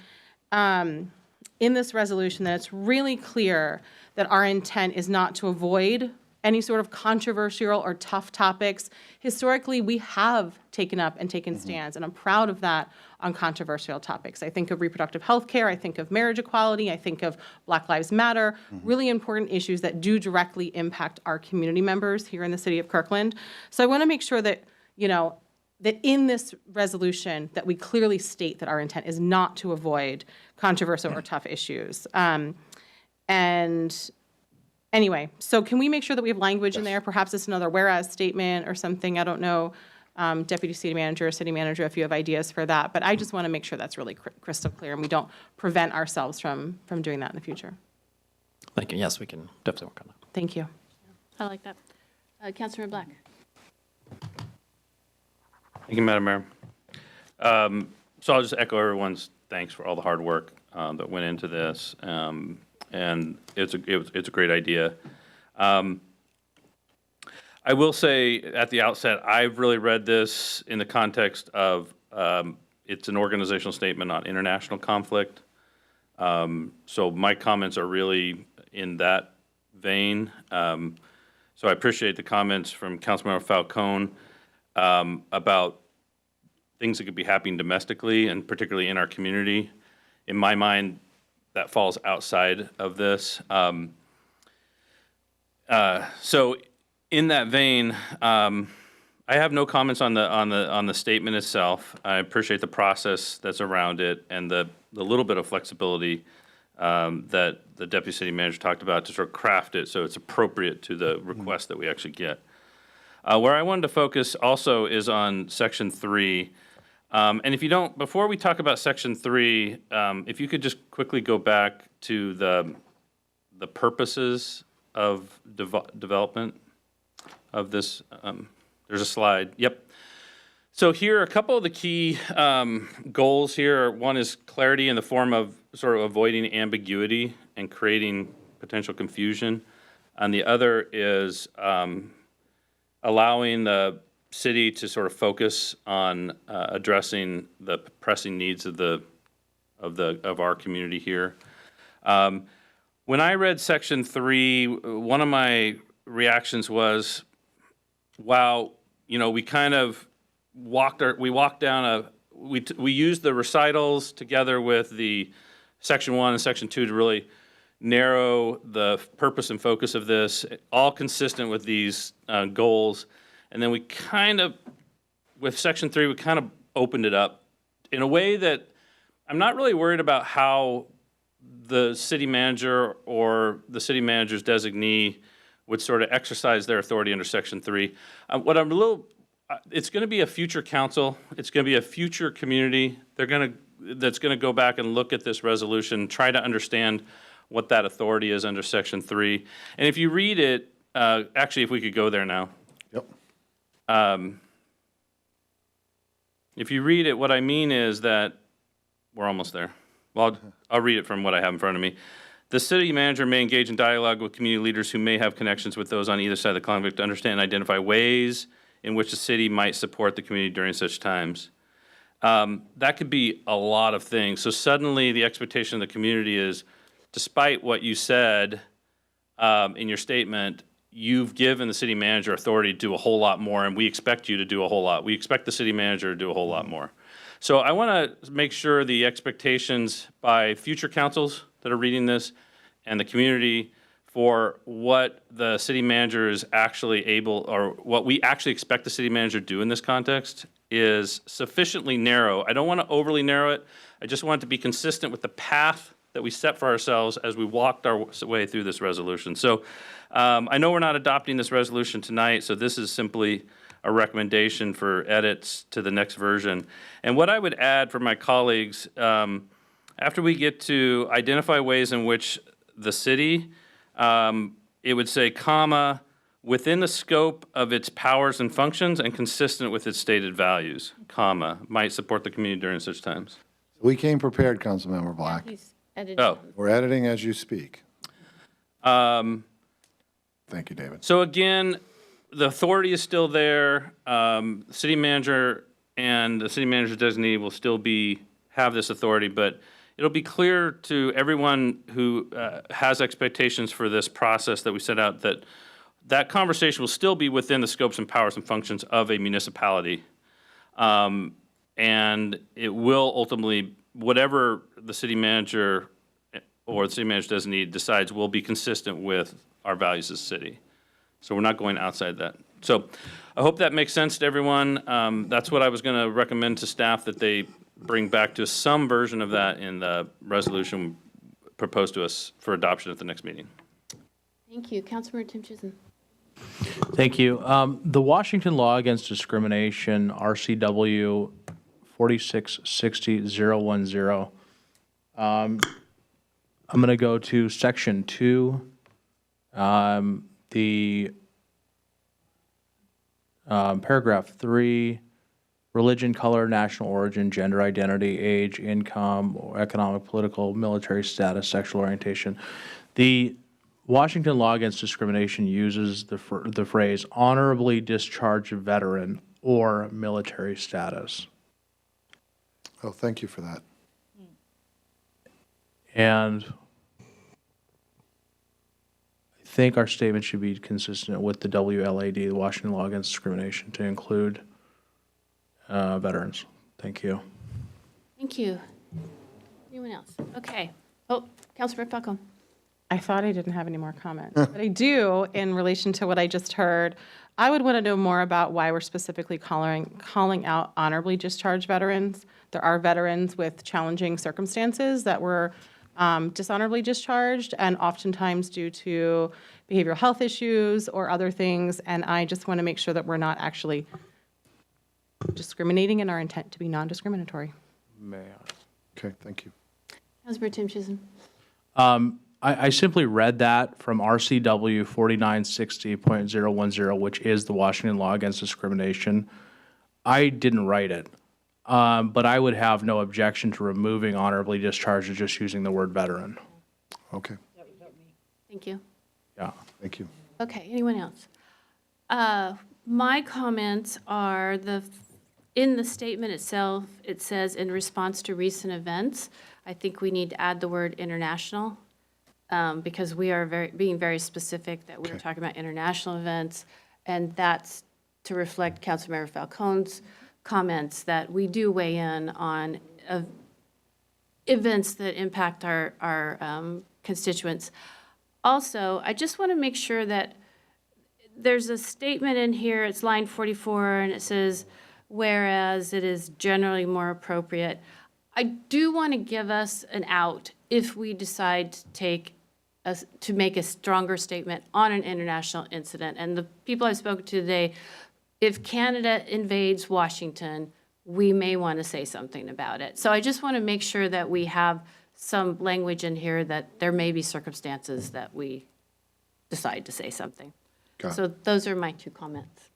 in this resolution that it's really clear that our intent is not to avoid any sort of controversial or tough topics. Historically, we have taken up and taken stands, and I'm proud of that on controversial topics. I think of reproductive health care, I think of marriage equality, I think of Black Lives Matter, really important issues that do directly impact our community members here in the city of Kirkland. So I want to make sure that, that in this resolution that we clearly state that our intent is not to avoid controversial or tough issues. And anyway, so can we make sure that we have language in there? Perhaps it's another whereas statement or something. I don't know, Deputy City Manager or City Manager, if you have ideas for that. But I just want to make sure that's really crystal clear and we don't prevent ourselves from doing that in the future. Thank you. Yes, we can definitely work on that. Thank you. I like that. Councilmember Black. Thank you, Madam Mayor. So I'll just echo everyone's thanks for all the hard work that went into this, and it's a great idea. I will say at the outset, I've really read this in the context of it's an organizational statement on international conflict. So my comments are really in that vein. So I appreciate the comments from Councilmember Falcone about things that could be happening domestically and particularly in our community. In my mind, that falls outside of this. So in that vein, I have no comments on the statement itself. I appreciate the process that's around it and the little bit of flexibility that the Deputy City Manager talked about to sort of craft it so it's appropriate to the request that we actually get. Where I wanted to focus also is on Section 3. And if you don't, before we talk about Section 3, if you could just quickly go back to the purposes of development of this. There's a slide. Yep. So here, a couple of the key goals here. One is clarity in the form of sort of avoiding ambiguity and creating potential confusion. And the other is allowing the city to sort of focus on addressing the pressing needs of our community here. When I read Section 3, one of my reactions was, wow, we kind of we used the recitals together with the Section 1 and Section 2 to really narrow the purpose and focus of this, all consistent with these goals. And then we kind of, with Section 3, we kind of opened it up in a way that I'm not really worried about how the city manager or the city manager's designee would sort of exercise their authority under Section 3. It's going to be a future council. It's going to be a future community. That's going to go back and look at this resolution, try to understand what that authority is under Section 3. And if you read it, actually, if we could go there now. Yep. If you read it, what I mean is that we're almost there. Well, I'll read it from what I have in front of me. The city manager may engage in dialogue with community leaders who may have connections with those on either side of the conflict to understand and identify ways in which the city might support the community during such times. That could be a lot of things. So suddenly the expectation of the community is, despite what you said in your statement, you've given the city manager authority to do a whole lot more, and we expect you to do a whole lot. We expect the city manager to do a whole lot more. So I want to make sure the expectations by future councils that are reading this and the community for what the city manager is actually able, or what we actually expect the city manager to do in this context, is sufficiently narrow. I don't want to overly narrow it. I just want it to be consistent with the path that we set for ourselves as we walked our way through this resolution. So I know we're not adopting this resolution tonight, so this is simply a recommendation for edits to the next version. And what I would add for my colleagues, after we get to identify ways in which the city, it would say, comma, within the scope of its powers and functions and consistent with its stated values, comma, might support the community during such times. We came prepared, Councilmember Black. We're editing as you speak. Thank you, David. So again, the authority is still there. City manager and the city manager's designee will still have this authority, but it'll be clear to everyone who has expectations for this process that we set out that conversation will still be within the scopes and powers and functions of a municipality. And it will ultimately, whatever the city manager or the city manager designee decides, will be consistent with our values as a city. So we're not going outside that. So I hope that makes sense to everyone. That's what I was going to recommend to staff, that they bring back to some version of that in the resolution proposed to us for adoption at the next meeting. Thank you. Councilmember Tim Chisholm. Thank you. The Washington Law Against Discrimination, RCW 4660010. I'm going to go to Section 2. The paragraph 3, religion, color, national origin, gender identity, age, income, or economic, political, military status, sexual orientation. The Washington Law Against Discrimination uses the phrase honorably discharged veteran or military status. Oh, thank you for that. And I think our statement should be consistent with the WLAD, the Washington Law Against Discrimination, to include veterans. Thank you. Thank you. Anyone else? Okay. Oh, Councilmember Falcone. I thought I didn't have any more comments, but I do in relation to what I just heard. I would want to know more about why we're specifically calling out honorably discharged veterans. There are veterans with challenging circumstances that we're dishonorably discharged, and oftentimes due to behavioral health issues or other things. And I just want to make sure that we're not actually discriminating in our intent to be non-discriminatory. May I? Okay, thank you. Councilmember Tim Chisholm. I simply read that from RCW 4960.010, which is the Washington Law Against Discrimination. I didn't write it, but I would have no objection to removing honorably discharged and just using the word veteran. Okay, Thank you. Yeah. thank you. Okay, anyone else? My comments are in the statement itself, it says, in response to recent events. I think we need to add the word international, because we are being very specific that we are talking about international events, and that's to reflect Councilmember Falcone's comments that we do weigh in on events that impact our constituents. Also, I just want to make sure that there's a statement in here, it's line 44, and it says, whereas it is generally more appropriate. I do want to give us an out if we decide to make a stronger statement on an international incident. And the people I've spoken to today, if Canada invades Washington, we may want to say something about it. So I just want to make sure that we have some language in here that there may be circumstances that we decide to say something. Got it. So those are my 2 comments.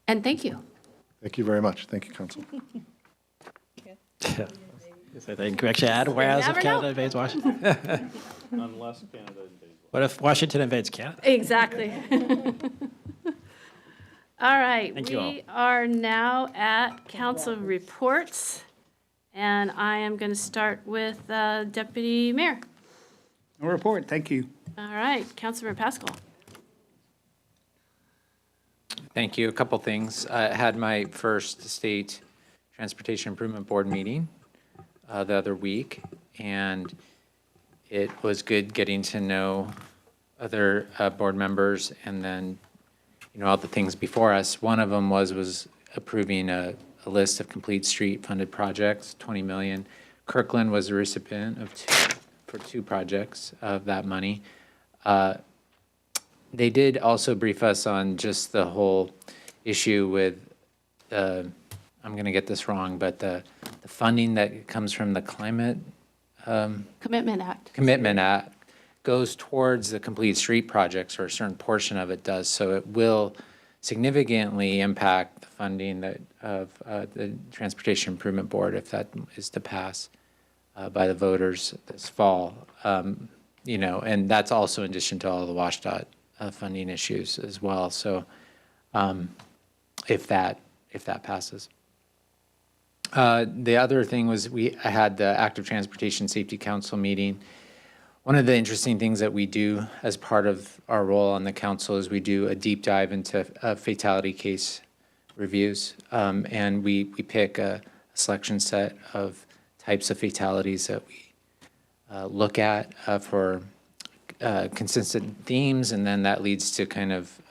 And thank you. Thank you very much. Thank you, Council. I think we actually add whereas if never Canada know. invades Washington. Unless Canada invades. What if Washington invades Canada? Exactly. All right, Thank you all. we are now at council reports, and I am going to start with Deputy Mayor. No report, thank you. All right, Councilmember Pascal. Thank you. A couple things. I had my first state Transportation Improvement Board meeting the other week, and it was good getting to know other board members, and then, you know, all the things before us. One of them was approving a list of complete street funded projects, 20 million. Kirkland was the recipient of for 2 projects of that money. They did also brief us on just the whole issue with, I'm going to get this wrong, but the funding that comes from the Climate Commitment Act. Commitment Act goes towards the complete street projects, or a certain portion of it does. So it will significantly impact the funding of the Transportation Improvement Board if that is to pass by the voters this fall. You know, and that's also in addition to all the WashDOT funding issues as well. So if that passes. The other thing was I had the Active Transportation Safety Council meeting. One of the interesting things that we do as part of our role on the council is we do a deep dive into fatality case reviews, and we pick a selection set of types of fatalities that we look at for consistent themes, and then that leads to kind of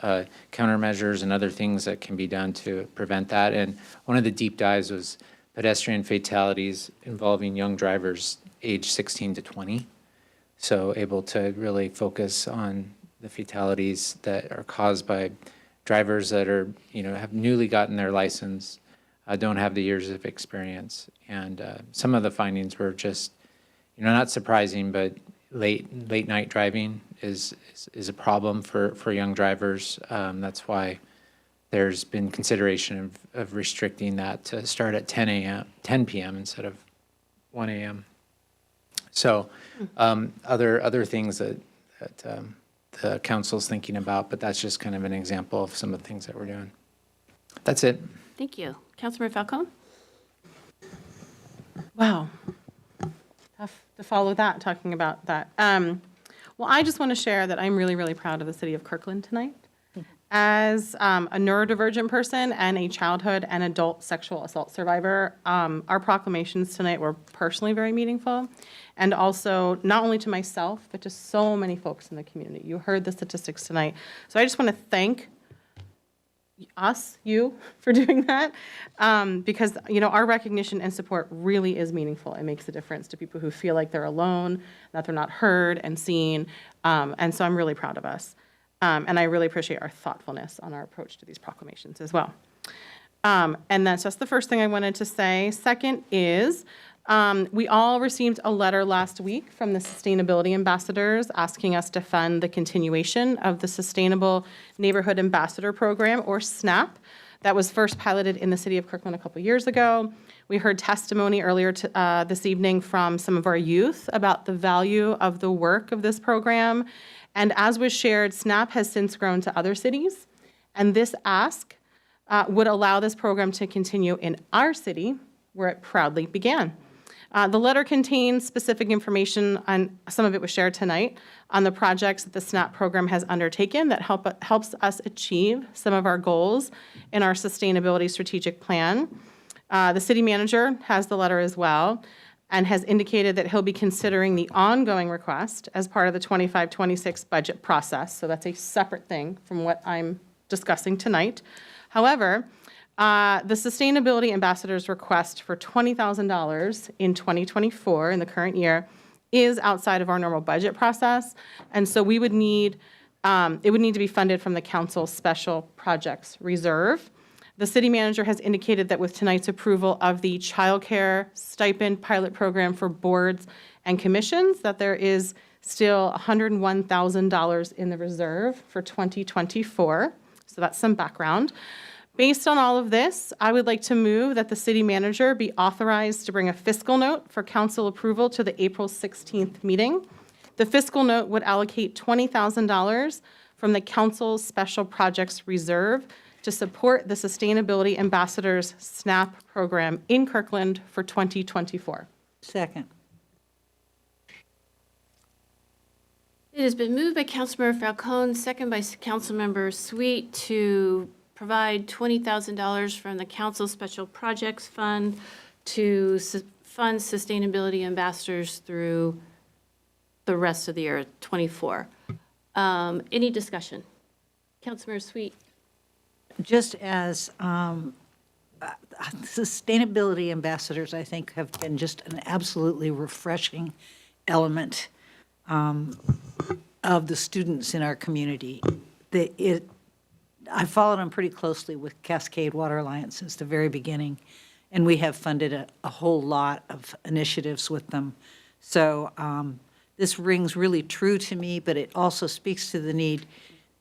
countermeasures and other things that can be done to prevent that. And one of the deep dives was pedestrian fatalities involving young drivers aged 16 to 20. So able to really focus on the fatalities that are caused by drivers that are, you know, have newly gotten their license, don't have the years of experience. And some of the findings were just, you know, not surprising, but late night driving is a problem for young drivers. That's why there's been consideration of restricting that to start at 10 p.m. instead of 1 a.m. So other things that the council's thinking about, but that's just kind of an example of some of the things that we're doing. That's it. Thank you. Councilmember Falcone? Wow. Tough to follow that, talking about that. Well, I just want to share that I'm really, really proud of the city of Kirkland tonight. As a neurodivergent person and a childhood and adult sexual assault survivor, our proclamations tonight were personally very meaningful, and also not only to myself, but to so many folks in the community. You heard the statistics tonight. So I just want to thank you, for doing that, because, our recognition and support really is meaningful. It makes a difference to people who feel like they're alone, that they're not heard and seen, and so I'm really proud of us. And I really appreciate our thoughtfulness on our approach to these proclamations as well. And that's just the first thing I wanted to say. Second is, we all received a letter last week from the Sustainability Ambassadors asking us to fund the continuation of the Sustainable Neighborhood Ambassador Program, or SNAP, that was first piloted in the city of Kirkland a couple years ago. We heard testimony earlier this evening from some of our youth about the value of the work of this program. And as was shared, SNAP has since grown to other cities, and this ask would allow this program to continue in our city, where it proudly began. The letter contains specific information, on some of it was shared tonight, on the projects that the SNAP program has undertaken that helps us achieve some of our goals in our sustainability strategic plan. The city manager has the letter as well, and has indicated that he'll be considering the ongoing request as part of the 25-26 budget process. So that's a separate thing from what I'm discussing tonight. However, the Sustainability Ambassador's request for $20,000 in 2024, in the current year, is outside of our normal budget process, and so we would need, it would need to be funded from the council's special projects reserve. The city manager has indicated that with tonight's approval of the childcare stipend pilot program for boards and commissions, that there is still $101,000 in the reserve for 2024. So that's some background. Based on all of this, I would like to move that the city manager be authorized to bring a fiscal note for council approval to the April 16th meeting. The fiscal note would allocate $20,000 from the council's special projects reserve to support the Sustainability Ambassadors SNAP program in Kirkland for 2024. Second. It has been moved by Councilmember Falcone, second by Councilmember Sweet, to provide $20,000 from the Council Special Projects Fund to fund sustainability ambassadors through the rest of the year, 24. Any discussion? Councilmember Sweet. Just as sustainability ambassadors, I think, have been just an absolutely refreshing element of the students in our community. I've followed them pretty closely with Cascade Water Alliance since the very beginning, and we have funded a whole lot of initiatives with them. So this rings really true to me, but it also speaks to the need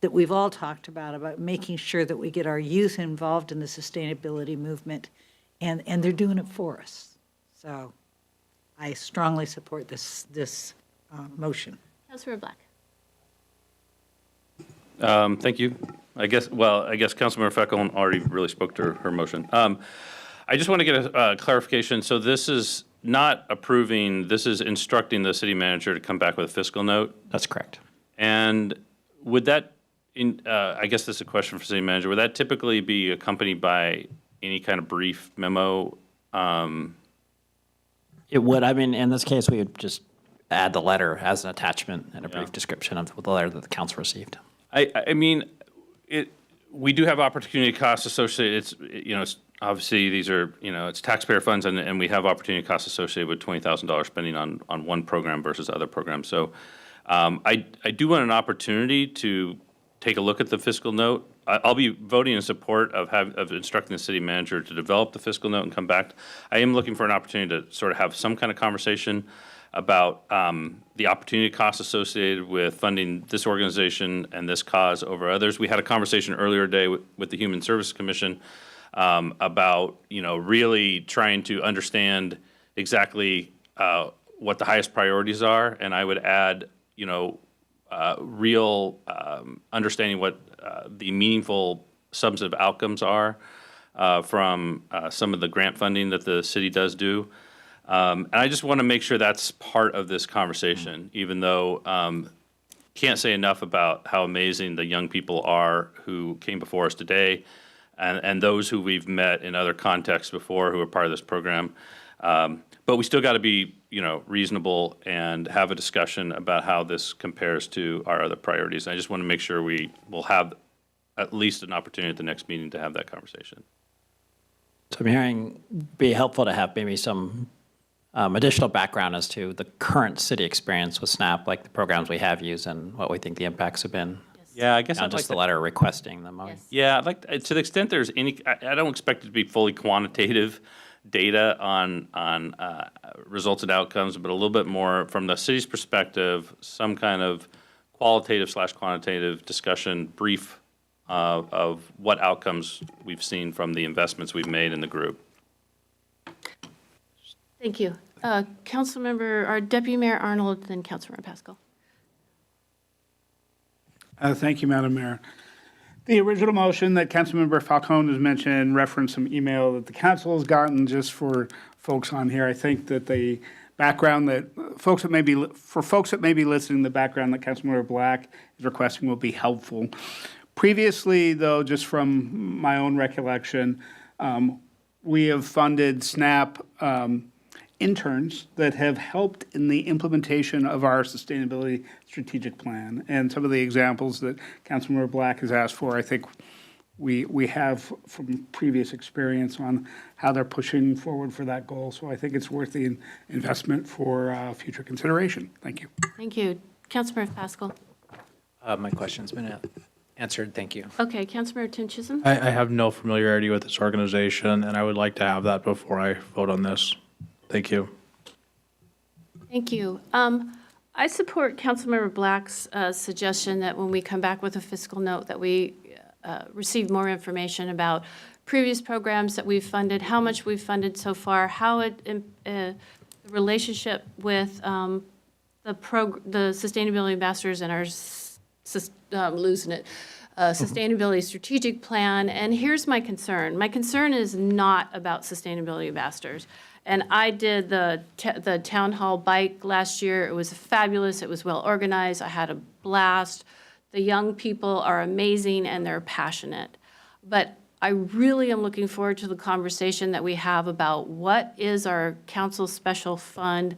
that we've all talked about making sure that we get our youth involved in the sustainability movement, and they're doing it for us. So I strongly support this motion. Councilmember Black. Thank you. I guess Councilmember Falcone already really spoke to her motion. I just want to get a clarification. So this is not approving, this is instructing the city manager to come back with a fiscal note? That's correct. And would that, I guess this is a question for city manager, would that typically be accompanied by any kind of brief memo? It would. I mean, in this case, we would just add the letter as an attachment and a brief description of the letter that the council received. I mean, we do have opportunity costs associated. It's obviously these are, it's taxpayer funds, and we have opportunity costs associated with $20,000 spending on one program versus other programs. So I do want an opportunity to take a look at the fiscal note. I'll be voting in support of instructing the city manager to develop the fiscal note and come back. I am looking for an opportunity to sort of have some kind of conversation about the opportunity costs associated with funding this organization and this cause over others. We had a conversation earlier today with the Human Services Commission about, really trying to understand exactly what the highest priorities are. And I would add, real understanding what the meaningful substantive outcomes are from some of the grant funding that the city does do. And I just want to make sure that's part of this conversation, even though can't say enough about how amazing the young people are who came before us today, and those who we've met in other contexts before who are part of this program. But we still got to be, reasonable and have a discussion about how this compares to our other priorities. And I just want to make sure we will have at least an opportunity at the next meeting to have that conversation. So I'm hearing be helpful to have maybe some additional background as to the current city experience with SNAP, like the programs we have used and what we think the impacts have been. Yeah, I guess Not I'd just like the to- letter requesting them. Yeah, I'd like to the extent there's any, I don't expect it to be fully quantitative data on results and outcomes, but a little bit more from the city's perspective, some kind of qualitative/quantitative discussion brief of what outcomes we've seen from the investments we've made in the group. Thank you. Councilmember, or Deputy Mayor Arnold, then Councilmember Pascal. Thank you, Madam Mayor. The original motion that Councilmember Falcone has mentioned referenced some email that the council has gotten just for folks on here. I think that the background that folks that may be listening, the background that Councilmember Black is requesting will be helpful. Previously, though, just from my own recollection, we have funded SNAP interns that have helped in the implementation of our sustainability strategic plan. And some of the examples that Councilmember Black has asked for, I think we have from previous experience on how they're pushing forward for that goal. So I think it's worth the investment for future consideration. Thank you. Thank you. Councilmember Pascal. My question's been answered. Thank you. Okay, Councilmember Tim Chisholm. I have no familiarity with this organization, and I would like to have that before I vote on this. Thank you. Thank you. I support Councilmember Black's suggestion that when we come back with a fiscal note that we receive more information about previous programs that we've funded, how much we've funded so far, how the relationship with the sustainability ambassadors and our sustainability strategic plan. And here's my concern. My concern is not about sustainability ambassadors. And I did the town hall bike last year. It was fabulous. It was well organized. I had a blast. The young people are amazing and they're passionate. But I really am looking forward to the conversation that we have about what is our council special fund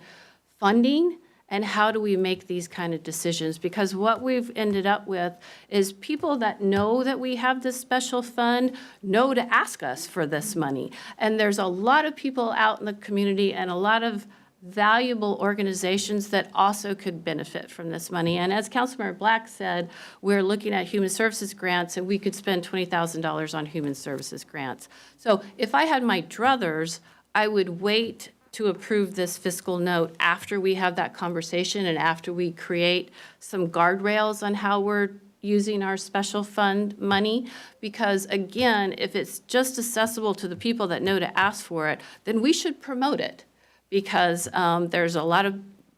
funding and how do we make these kind of decisions? Because what we've ended up with is people that know that we have this special fund know to ask us for this money. And there's a lot of people out in the community and a lot of valuable organizations that also could benefit from this money. And as Councilmember Black said, we're looking at human services grants and we could spend $20,000 on human services grants. So if I had my druthers, I would wait to approve this fiscal note after we have that conversation and after we create some guardrails on how we're using our special fund money. Because again, if it's just accessible to the people that know to ask for it, then we should promote it. Because there's a lot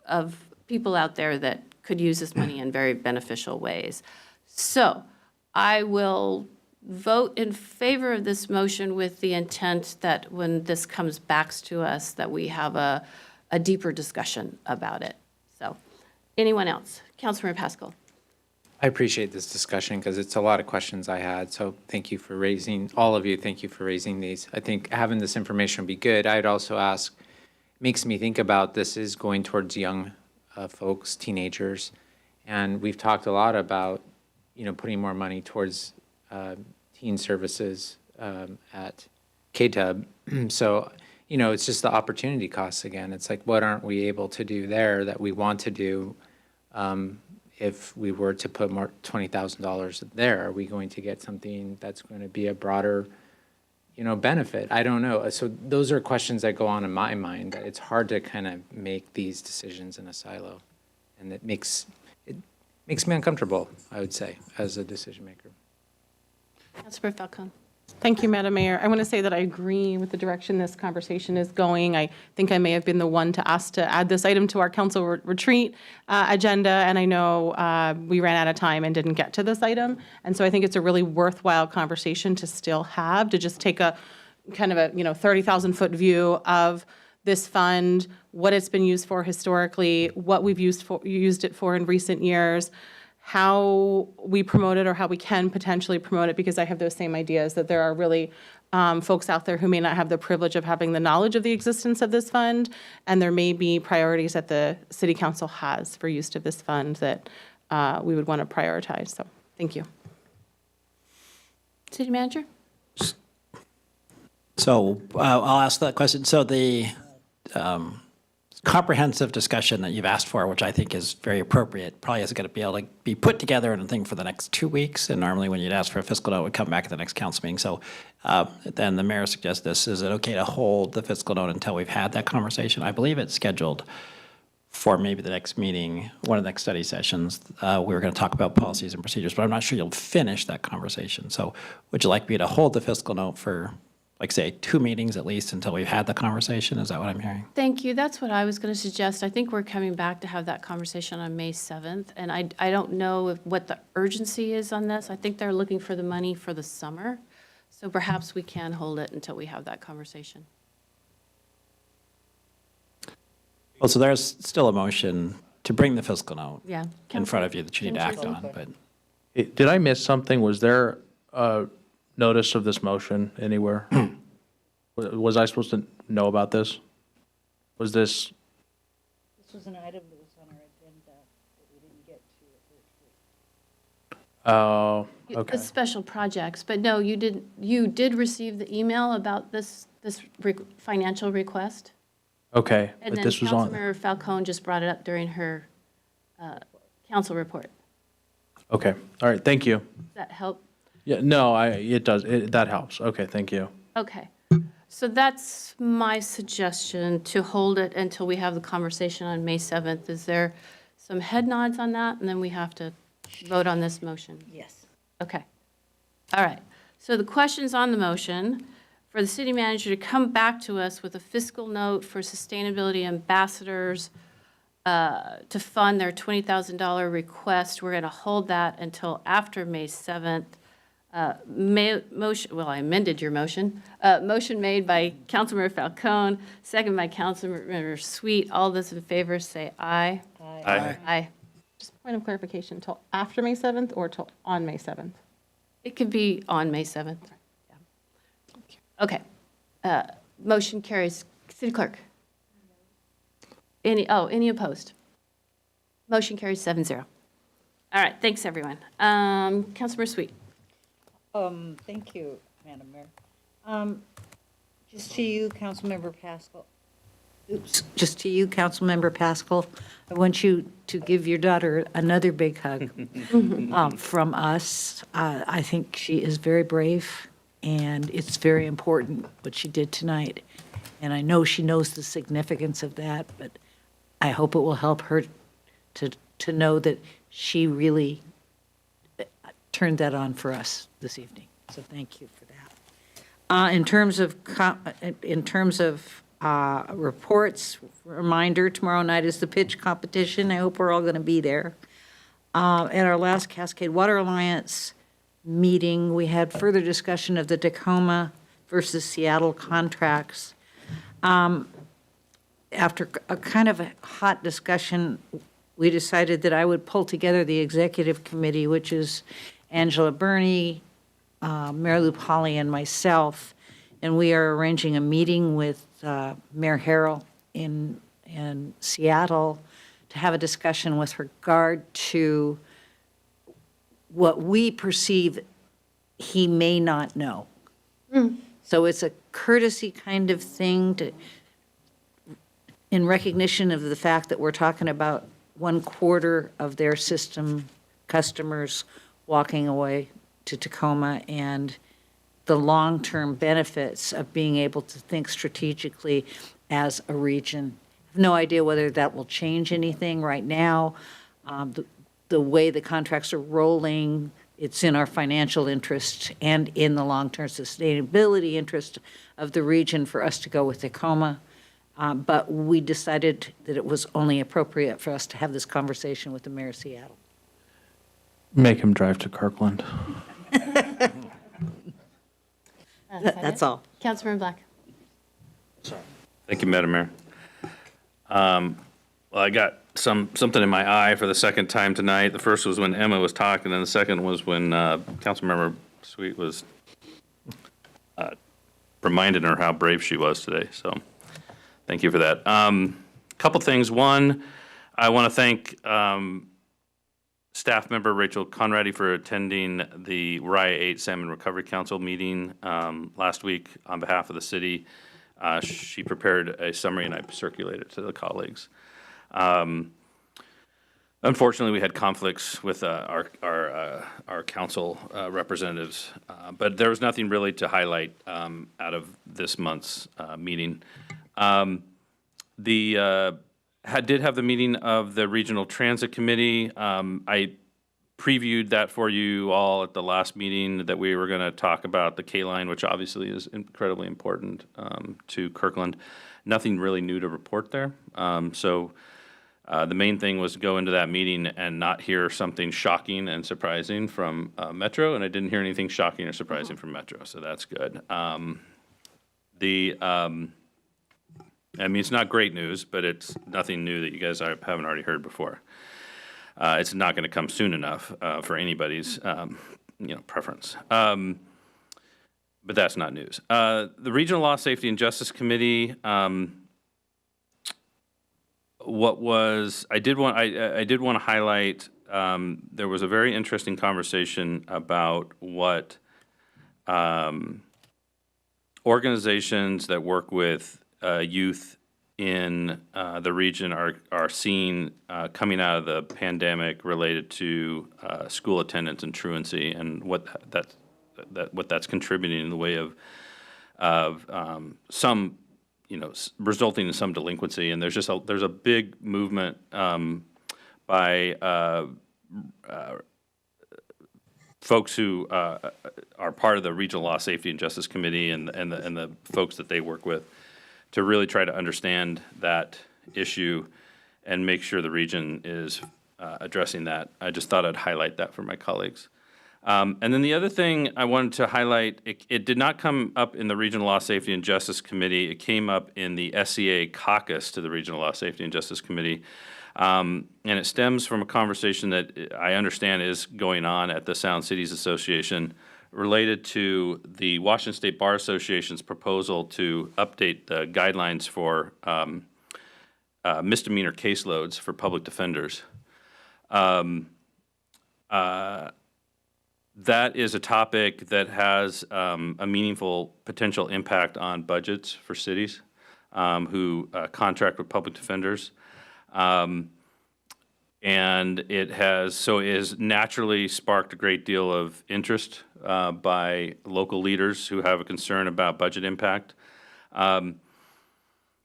of people out there that could use this money in very beneficial ways. So I will vote in favor of this motion with the intent that when this comes back to us, that we have a deeper discussion about it. So anyone else? Councilmember Pascal. I appreciate this discussion because it's a lot of questions I had. So thank you for raising, all of you, thank you for raising these. I think having this information would be good. I'd also ask, makes me think about this is going towards young folks, teenagers. And we've talked a lot about, putting more money towards teen services at KTUB. So, it's just the opportunity costs again. It's like, what aren't we able to do there that we want to do if we were to put more $20,000 there? Are we going to get something that's going to be a broader, benefit? I don't know. So those are questions that go on in my mind. It's hard to kind of make these decisions in a silo. And it makes me uncomfortable, I would say, as a decision maker. Councilmember Falcone. Thank you, Madam Mayor. I want to say that I agree with the direction this conversation is going. I think I may have been the one to ask to add this item to our council retreat agenda, and I know we ran out of time and didn't get to this item. And so I think it's a really worthwhile conversation to still have, to just take a kind of a 30,000-foot view of this fund, what it's been used for historically, what we've used it for in recent years, how we promote it or how we can potentially promote it, because I have those same ideas that there are really folks out there who may not have the privilege of having the knowledge of the existence of this fund, and there may be priorities that the City Council has for use of this fund that we would want to prioritize. So, thank you. City Manager? So I'll ask that question. So the comprehensive discussion that you've asked for, which I think is very appropriate, probably isn't going to be able to be put together in a thing for the next 2 weeks. And normally when you'd ask for a fiscal note, it would come back at the next council meeting. So then the mayor suggests this. Is it okay to hold the fiscal note until we've had that conversation? I believe it's scheduled for maybe the next meeting, one of the next study sessions. We were going to talk about policies and procedures, but I'm not sure you'll finish that conversation. So would you like me to hold the fiscal note for, like, say, 2 meetings at least until we've had the conversation? Is that what I'm hearing? Thank you. That's what I was going to suggest. I think we're coming back to have that conversation on May 7th, and I don't know what the urgency is on this. I think they're looking for the money for the summer, so perhaps we can hold it until we have that conversation. Well, so there's still a motion to bring the fiscal note Yeah. in front of you that you need to act on, but Did I miss something? Was there a notice of this motion anywhere? Was I supposed to know about this? Was this, This was an item that was on our agenda that we didn't get to. oh, okay. The special projects, but no, you did receive the email about this financial request? Okay, And but then this was on, Councilmember Falcone just brought it up during her council report. okay, all right, thank you. Does that help? Yeah, no, it does, that helps. Okay, thank you. Okay. So that's my suggestion, to hold it until we have the conversation on May 7th. Is there some head nods on that? And then we have to vote on this motion. Yes. Okay. All right. So the questions on the motion: for the city manager to come back to us with a fiscal note for sustainability ambassadors to fund their $20,000 request. We're going to hold that until after May 7th. Motion, well, I amended your motion. Motion made by Councilmember Falcone, second by Councilmember Sweet. All those in favor say aye. Aye. Aye. Just point of clarification, until after May 7th or till on May 7th? It could be on May 7th. Okay. Motion carries. City Clerk? Any opposed? Motion carries 7-0. All right, thanks, everyone. Councilmember Sweet. Thank you, Madam Mayor. Just to you, Councilmember Pascal. Oops, just to you, Councilmember Pascal, I want you to give your daughter another big hug from us. I think she is very brave, and it's very important what she did tonight. And I know she knows the significance of that, but I hope it will help her to know that she really turned that on for us this evening. So thank you for that. In terms of reports, reminder, tomorrow night is the pitch competition. I hope we're all going to be there. At our last Cascade Water Alliance meeting, we had further discussion of the Tacoma versus Seattle contracts. After a kind of a hot discussion, we decided that I would pull together the executive committee, which is Angela Burney, Mayor Lou Polly, and myself, and we are arranging a meeting with Mayor Harrell in Seattle to have a discussion with regard to what we perceive he may not know. So it's a courtesy kind of thing in recognition of the fact that we're talking about 1/4 of their system customers walking away to Tacoma, and the long-term benefits of being able to think strategically as a region. I have no idea whether that will change anything right now. The way the contracts are rolling, it's in our financial interest and in the long-term sustainability interest of the region for us to go with Tacoma. But we decided that it was only appropriate for us to have this conversation with the mayor of Seattle. Make him drive to Kirkland. That's all. Councilmember Black. Thank you, Madam Mayor. Well, I got something in my eye for the second time tonight. The first was when Emma was talking, and the second was when Councilmember Sweet was reminding her how brave she was today. So thank you for that. Couple things. One, I want to thank staff member Rachel Conradi for attending the Rye 8 Salmon Recovery Council meeting last week on behalf of the city. She prepared a summary and I circulated it to the colleagues. Unfortunately, we had conflicts with our council representatives, but there was nothing really to highlight out of this month's meeting. Did have the meeting of the Regional Transit Committee. I previewed that for you all at the last meeting that we were going to talk about the K-line, which obviously is incredibly important to Kirkland. Nothing really new to report there. The main thing was to go into that meeting and not hear something shocking and surprising from Metro, and I didn't hear anything shocking or surprising from Metro, so that's good. I mean, it's not great news, but it's nothing new that you guys haven't already heard before. It's not going to come soon enough for anybody's preference. But that's not news. The Regional Law, Safety, and Justice Committee. I did want to highlight. There was a very interesting conversation about what organizations that work with youth in the region are seeing coming out of the pandemic related to school attendance and truancy, and what that's contributing in the way of some, resulting in some delinquency. And there's a big movement by folks who are part of the Regional Law, Safety, and Justice Committee and the folks that they work with to really try to understand that issue and make sure the region is addressing that. I just thought I'd highlight that for my colleagues. And then the other thing I wanted to highlight, it did not come up in the Regional Law, Safety, and Justice Committee. It came up in the SCA caucus to the Regional Law, Safety, and Justice Committee. And it stems from a conversation that I understand is going on at the Sound Cities Association related to the Washington State Bar Association's proposal to update the guidelines for misdemeanor caseloads for public defenders. That is a topic that has a meaningful potential impact on budgets for cities who contract with public defenders. And it is naturally sparked a great deal of interest by local leaders who have a concern about budget impact.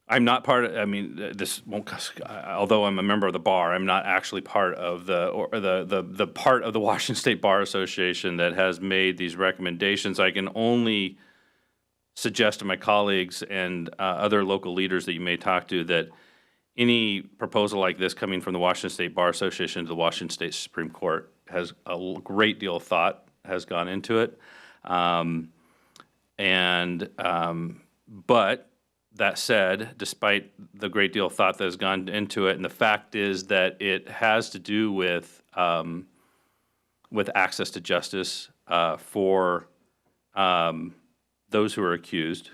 I'm not part of, this won't, although I'm a member of the bar, I'm not actually part of the part of the Washington State Bar Association that has made these recommendations. I can only suggest to my colleagues and other local leaders that you may talk to that any proposal like this coming from the Washington State Bar Association to the Washington State Supreme Court has a great deal of thought has gone into it. But that said, despite the great deal of thought that has gone into it, and the fact is that it has to do with access to justice for those who are accused.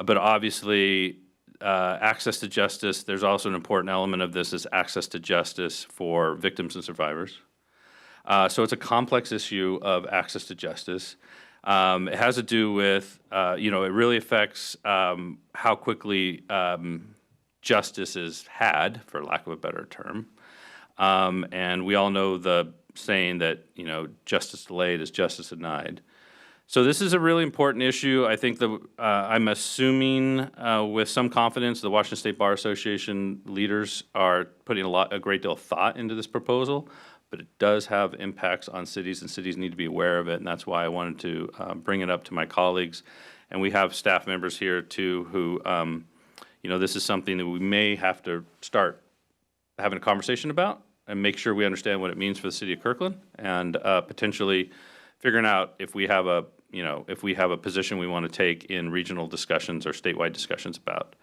But obviously, access to justice, there's also an important element of this is access to justice for victims and survivors. So it's a complex issue of access to justice. It has to do with, it really affects how quickly justice is had, for lack of a better term. And we all know the saying that, justice delayed is justice denied. So this is a really important issue. I think I'm assuming with some confidence the Washington State Bar Association leaders are putting a great deal of thought into this proposal, but it does have impacts on cities, and cities need to be aware of it, and that's why I wanted to bring it up to my colleagues. And we have staff members here too who, this is something that we may have to start having a conversation about and make sure we understand what it means for the city of Kirkland, and potentially figuring out if we have a position we want to take in regional discussions or statewide discussions about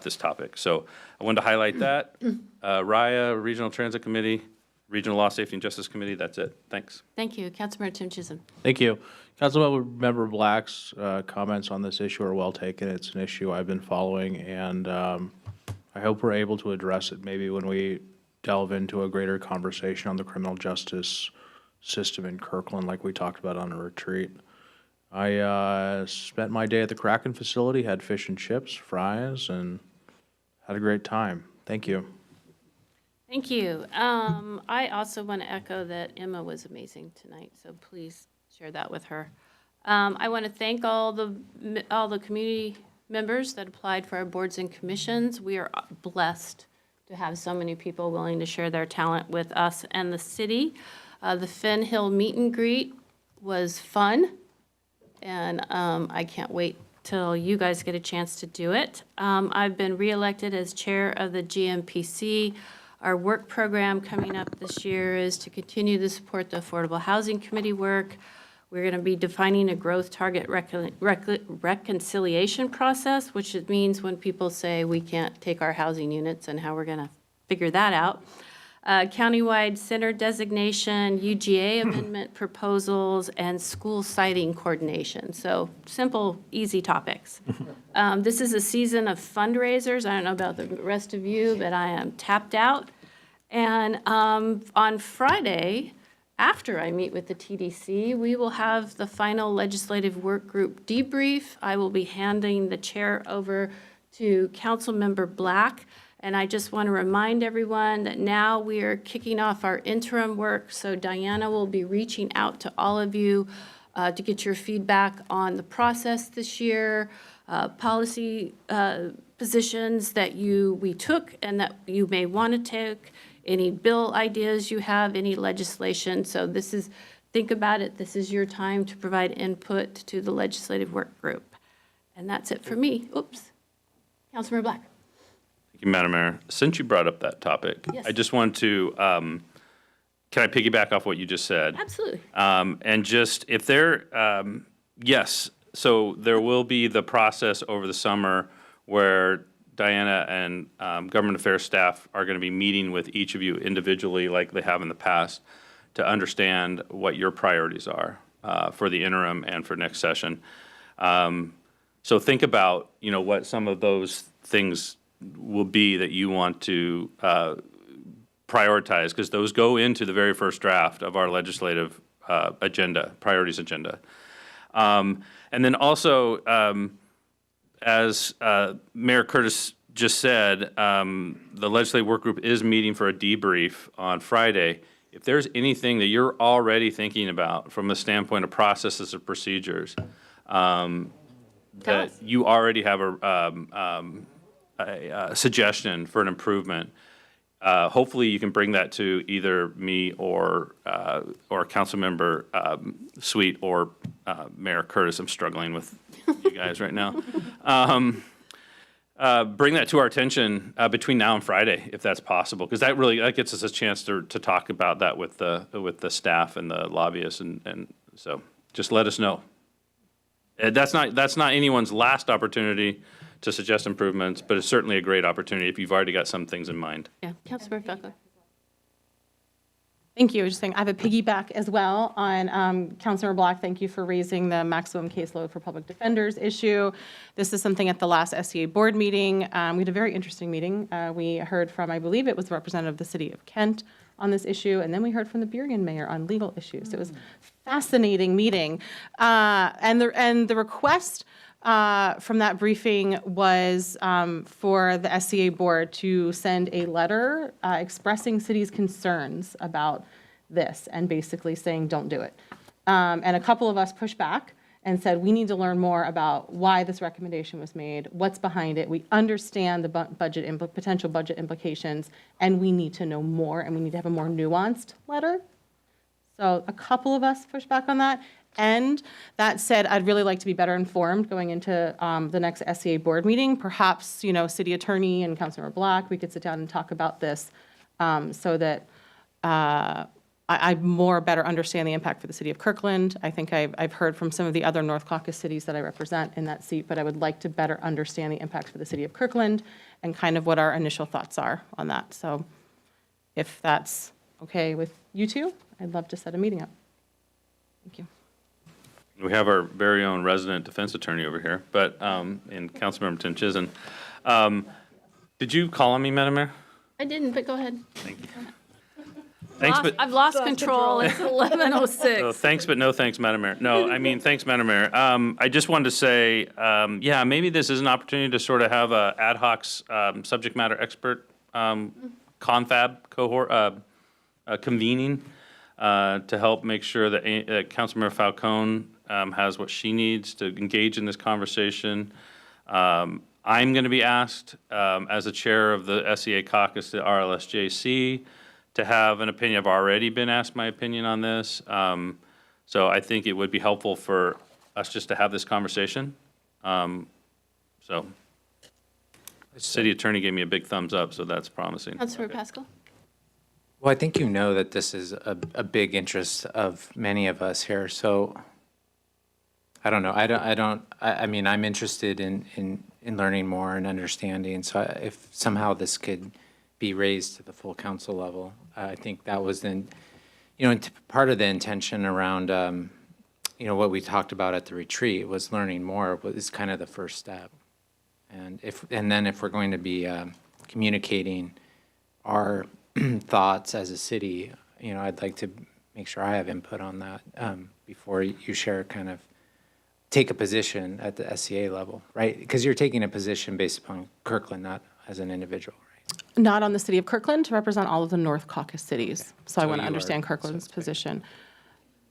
this topic. So I wanted to highlight that. RIA, Regional Transit Committee, Regional Law, Safety, and Justice Committee, that's it. Thanks. Thank you. Councilmember Tim Chisholm. Thank you. Councilmember Black's comments on this issue are well taken. It's an issue I've been following, and I hope we're able to address it maybe when we delve into a greater conversation on the criminal justice system in Kirkland like we talked about on a retreat. I spent my day at the Kraken facility, had fish and chips, fries, and had a great time. Thank you. Thank you. I also want to echo that Emma was amazing tonight, so please share that with her. I want to thank all the community members that applied for our boards and commissions. We are blessed to have so many people willing to share their talent with us and the city. The Finn Hill meet and greet was fun, and I can't wait till you guys get a chance to do it. I've been reelected as chair of the GMPC. Our work program coming up this year is to continue to support the Affordable Housing Committee work. We're going to be defining a growth target reconciliation process, which it means when people say we can't take our housing units and how we're going to figure that out. Countywide center designation, UGA amendment proposals, and school siting coordination. So simple, easy topics. This is a season of fundraisers. I don't know about the rest of you, but I am tapped out. And on Friday, after I meet with the TDC, we will have the final legislative work group debrief. I will be handing the chair over to Councilmember Black. And I just want to remind everyone that now we are kicking off our interim work. So Diana will be reaching out to all of you to get your feedback on the process this year, policy positions that we took and that you may want to take, any bill ideas you have, any legislation. So think about it, this is your time to provide input to the legislative work group. And that's it for me. Oops. Councilmember Black. Thank you, Madam Mayor. Since you brought up that topic, Yes. I just want to, can I piggyback off what you just said? Absolutely. And just, if there, yes, so there will be the process over the summer where Diana and government affairs staff are going to be meeting with each of you individually like they have in the past to understand what your priorities are for the interim and for next session. So think about, what some of those things will be that you want to prioritize, because those go into the very first draft of our legislative agenda, priorities agenda. And then also, as Mayor Curtis just said, the legislative work group is meeting for a debrief on Friday. If there's anything that you're already thinking about from the standpoint of processes or procedures, that you already have a suggestion for an improvement, hopefully you can bring that to either me or Councilmember Sweet or Mayor Curtis. I'm struggling with you guys right now. Bring that to our attention between now and Friday, if that's possible, because that gets us a chance to talk about that with the staff and the lobbyists, and so just let us know. That's not anyone's last opportunity to suggest improvements, but it's certainly a great opportunity if you've already got some things in mind. Yeah, Councilmember Falco. Thank you. I was just saying, I have a piggyback as well on Councilmember Black. Thank you for raising the maximum caseload for public defenders issue. This is something at the last SCA board meeting. We had a very interesting meeting. We heard from, I believe it was the representative of the city of Kent on this issue, and then we heard from the Burien mayor on legal issues. It was a fascinating meeting. And the request from that briefing was for the SCA board to send a letter expressing city's concerns about this and basically saying, don't do it. And a couple of us pushed back and said, we need to learn more about why this recommendation was made, what's behind it. We understand the potential budget implications, and we need to know more, and we need to have a more nuanced letter. So a couple of us pushed back on that. And that said, I'd really like to be better informed going into the next SCA board meeting. Perhaps, city attorney and Councilmember Black, we could sit down and talk about this so that I better understand the impact for the city of Kirkland. I think I've heard from some of the other North Caucus cities that I represent in that seat, but I would like to better understand the impact for the city of Kirkland and kind of what our initial thoughts are on that. So if that's okay with you two, I'd love to set a meeting up. Thank you. We have our very own resident defense attorney over here, but in Councilmember Tim Chizen. Did you call on me, Madam Mayor? I didn't, but go ahead. Thanks, but I've lost control. It's 11:06. so thanks, but no thanks, Madam Mayor. No, I mean, thanks, Madam Mayor. I just wanted to say, yeah, maybe this is an opportunity to sort of have a ad hoc subject matter expert confab cohort convening to help make sure that Councilmember Falcone has what she needs to engage in this conversation. I'm going to be asked, as a chair of the SEA caucus at RLSJC, to have an opinion. I've already been asked my opinion on this. So I think it would be helpful for us just to have this conversation. So the city attorney gave me a big thumbs up, so that's promising. Councilmember Pascal? Well, I think you know that this is a big interest of many of us here. So I don't know. I mean, I'm interested in learning more and understanding. So if somehow this could be raised to the full council level, I think that was then, part of the intention around, what we talked about at the retreat was learning more is kind of the first step. And then if we're going to be communicating our thoughts as a city, I'd like to make sure I have input on that before you share take a position at the SEA level, right? Because you're taking a position based upon Kirkland, not as an individual, right? Not on the city of Kirkland, to represent all of the North Caucasus cities. So I want to you understand are- Kirkland's position.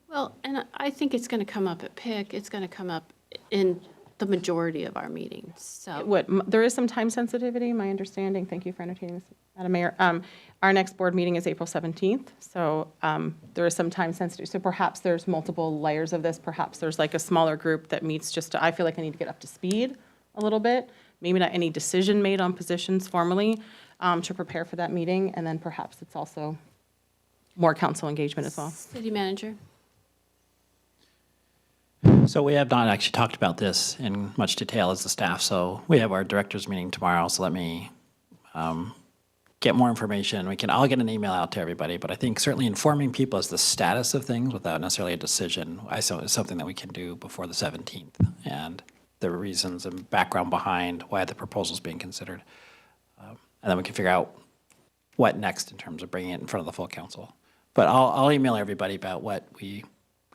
Well, and I think it's going to come up at PIC. It's going to come up in the majority of our meetings. So There is some time sensitivity, my understanding. Thank you for entertaining this, Madam Mayor. Our next board meeting is April 17th, so there is some time sensitivity. So perhaps there's multiple layers of this. Perhaps there's like a smaller group that meets just I feel like I need to get up to speed a little bit. Maybe not any decision made on positions formally to prepare for that meeting. And then perhaps it's also more council engagement as well. City Manager? So we have not actually talked about this in much detail as the staff, so we have our directors meeting tomorrow, so let me get more information. I'll get an email out to everybody, but I think certainly informing people as the status of things without necessarily a decision, I saw is something that we can do before the 17th, and the reasons and background behind why the proposal's being considered. And then we can figure out what next in terms of bringing it in front of the full council. But I'll email everybody about what we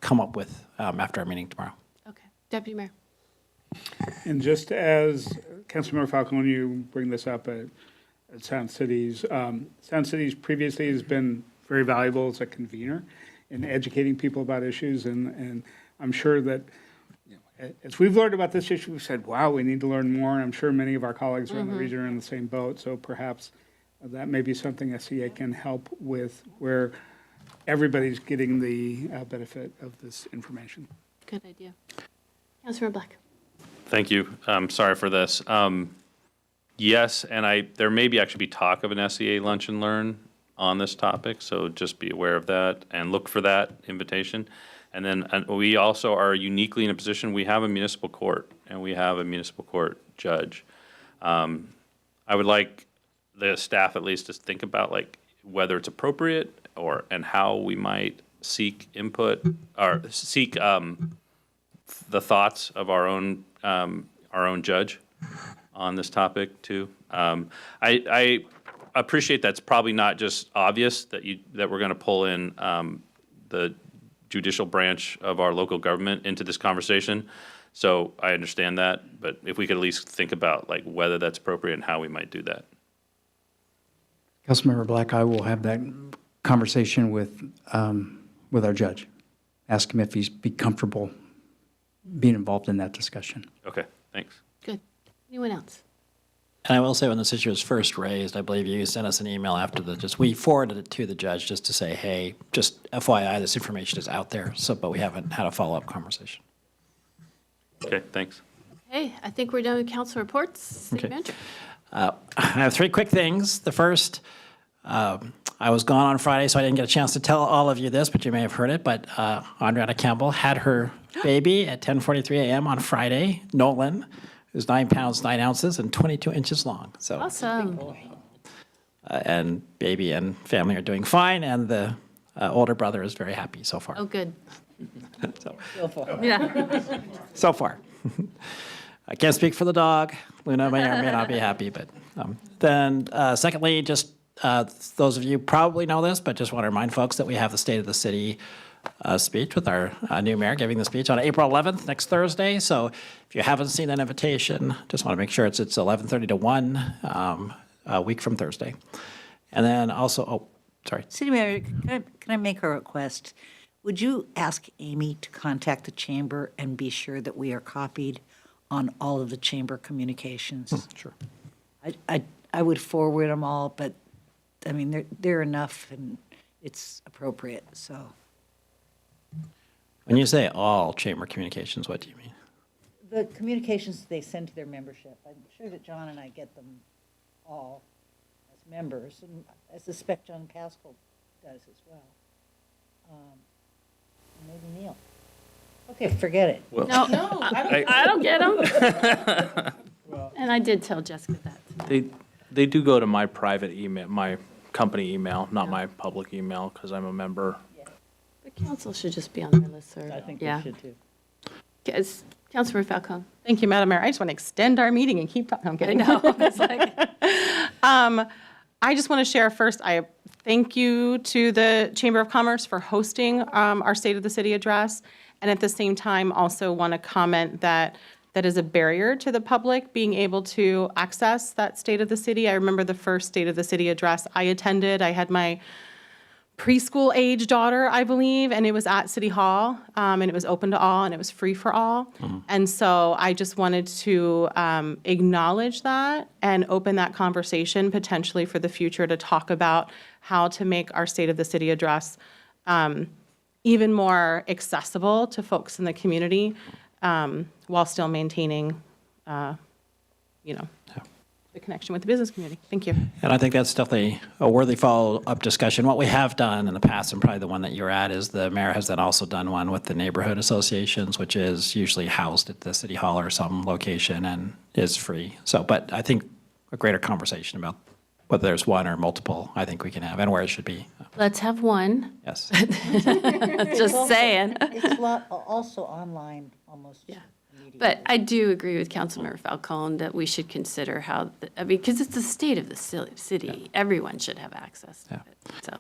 come up with after our meeting tomorrow. Okay. Deputy Mayor? And just as Councilmember Falcone, you bring this up at Sound Cities, Sound Cities previously has been very valuable as a convener in educating people about issues, and I'm sure that as we've learned about this issue, we've said, wow, we need to learn more. I'm sure many of our colleagues around the region are in the same boat, so perhaps that may be something SEA can help with, where everybody's getting the benefit of this information. Good idea. Councilmember Black? Thank you. Sorry for this. Yes, and there may be actually be talk of an SEA Lunch and Learn on this topic, so just be aware of that and look for that invitation. And then we also are uniquely in a position, we have a municipal court and we have a municipal court judge. I would like the staff at least to think about whether it's appropriate and how we might seek input or seek the thoughts of our own judge on this topic too. I appreciate that's probably not just obvious that we're going to pull in the judicial branch of our local government into this conversation. So I understand that, but if we could at least think about whether that's appropriate and how we might do that. Councilmember Black, I will have that conversation with our judge. Ask him if he's be comfortable being involved in that discussion. Okay, thanks. Good. Anyone else? And I will say when this issue was first raised, I believe you sent us an email after we forwarded it to the judge just to say, hey, just FYI, this information is out there, but we haven't had a follow-up conversation. Okay, thanks. Hey, I think we're done with council reports. City Manager? I have three quick things. The first, I was gone on Friday, so I didn't get a chance to tell all of you this, but you may have heard it, but Andriana Campbell had her baby at 10:43 a.m. on Friday, Nolan, who's 9 pounds, 9 ounces, and 22 inches long. So, Awesome. and baby and family are doing fine, and the older brother is very happy so far. Oh, good. So, Yeah. so far. I can't speak for the dog. Luna may or may not be happy, but then secondly, just those of you probably know this, but just want to remind folks that we have the State of the City speech with our new mayor giving the speech on April 11th, next Thursday. So if you haven't seen that invitation, just want to make sure it's 11:30 to 1, a week from Thursday. And then also, oh, sorry. City Mayor, can I make a request? Would you ask Amy to contact the chamber and be sure that we are copied on all of the chamber communications? Sure. I would forward them all, but, I mean, they're enough and it's appropriate, so. When you say all chamber communications, what do you mean? The communications they send to their membership, I'm sure that John and I get them all as members, and I suspect John Pascal does as well. Maybe Neil. Okay, forget it. Well, No, I don't get them. And I did tell Jessica that. They do go to my private email, my company email, not my public email, because I'm a member. The council should just be on their listserv. I think Yeah. we should too. Yes, Councilmember Falcone. Thank you, Madam Mayor. I just want to extend our meeting and keep talking. I'm I kidding. know. It's like, I just want to share first, I thank you to the Chamber of Commerce for hosting our State of the City address. And at the same time, also want to comment that that is a barrier to the public being able to access that State of the City. I remember the first State of the City address I attended. I had my preschool age daughter, I believe, and it was at City Hall, and it was open to all, and it was free for all. And so I just wanted to acknowledge that and open that conversation potentially for the future to talk about how to make our State of the City address even more accessible to folks in the community while still maintaining, the connection with the business community. Thank you. And I think that's definitely a worthy follow-up discussion. What we have done in the past, and probably the one that you're at, is the mayor has then also done one with the neighborhood associations, which is usually housed at the city hall or some location and is free. So, but I think a greater conversation about whether there's one or multiple, I think we can have, and where it should be. let's have one. Yes. Just saying. It's also online almost. Yeah. But I do agree with Councilmember Falcone that we should consider how, because it's the state of the city. Everyone should have access to it, so.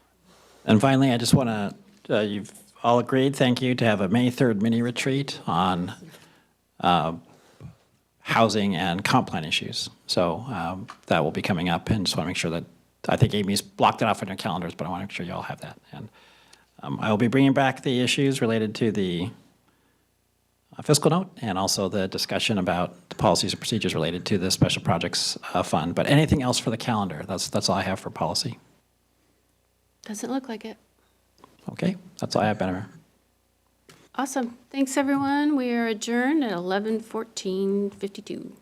And finally, I just want to, you've all agreed, thank you, to have a May 3rd mini retreat on housing and comp plan issues. So that will be coming up, and just want to make sure that, I think Amy's blocked it off on your calendars, but I want to make sure you all have that. And I will be bringing back the issues related to the fiscal note and also the discussion about the policies and procedures related to the special projects fund. But anything else for the calendar? That's all I have for policy. Doesn't look like it. Okay, that's all I have, Madam Mayor. Awesome. Thanks, everyone. We are adjourned at 11:14:52.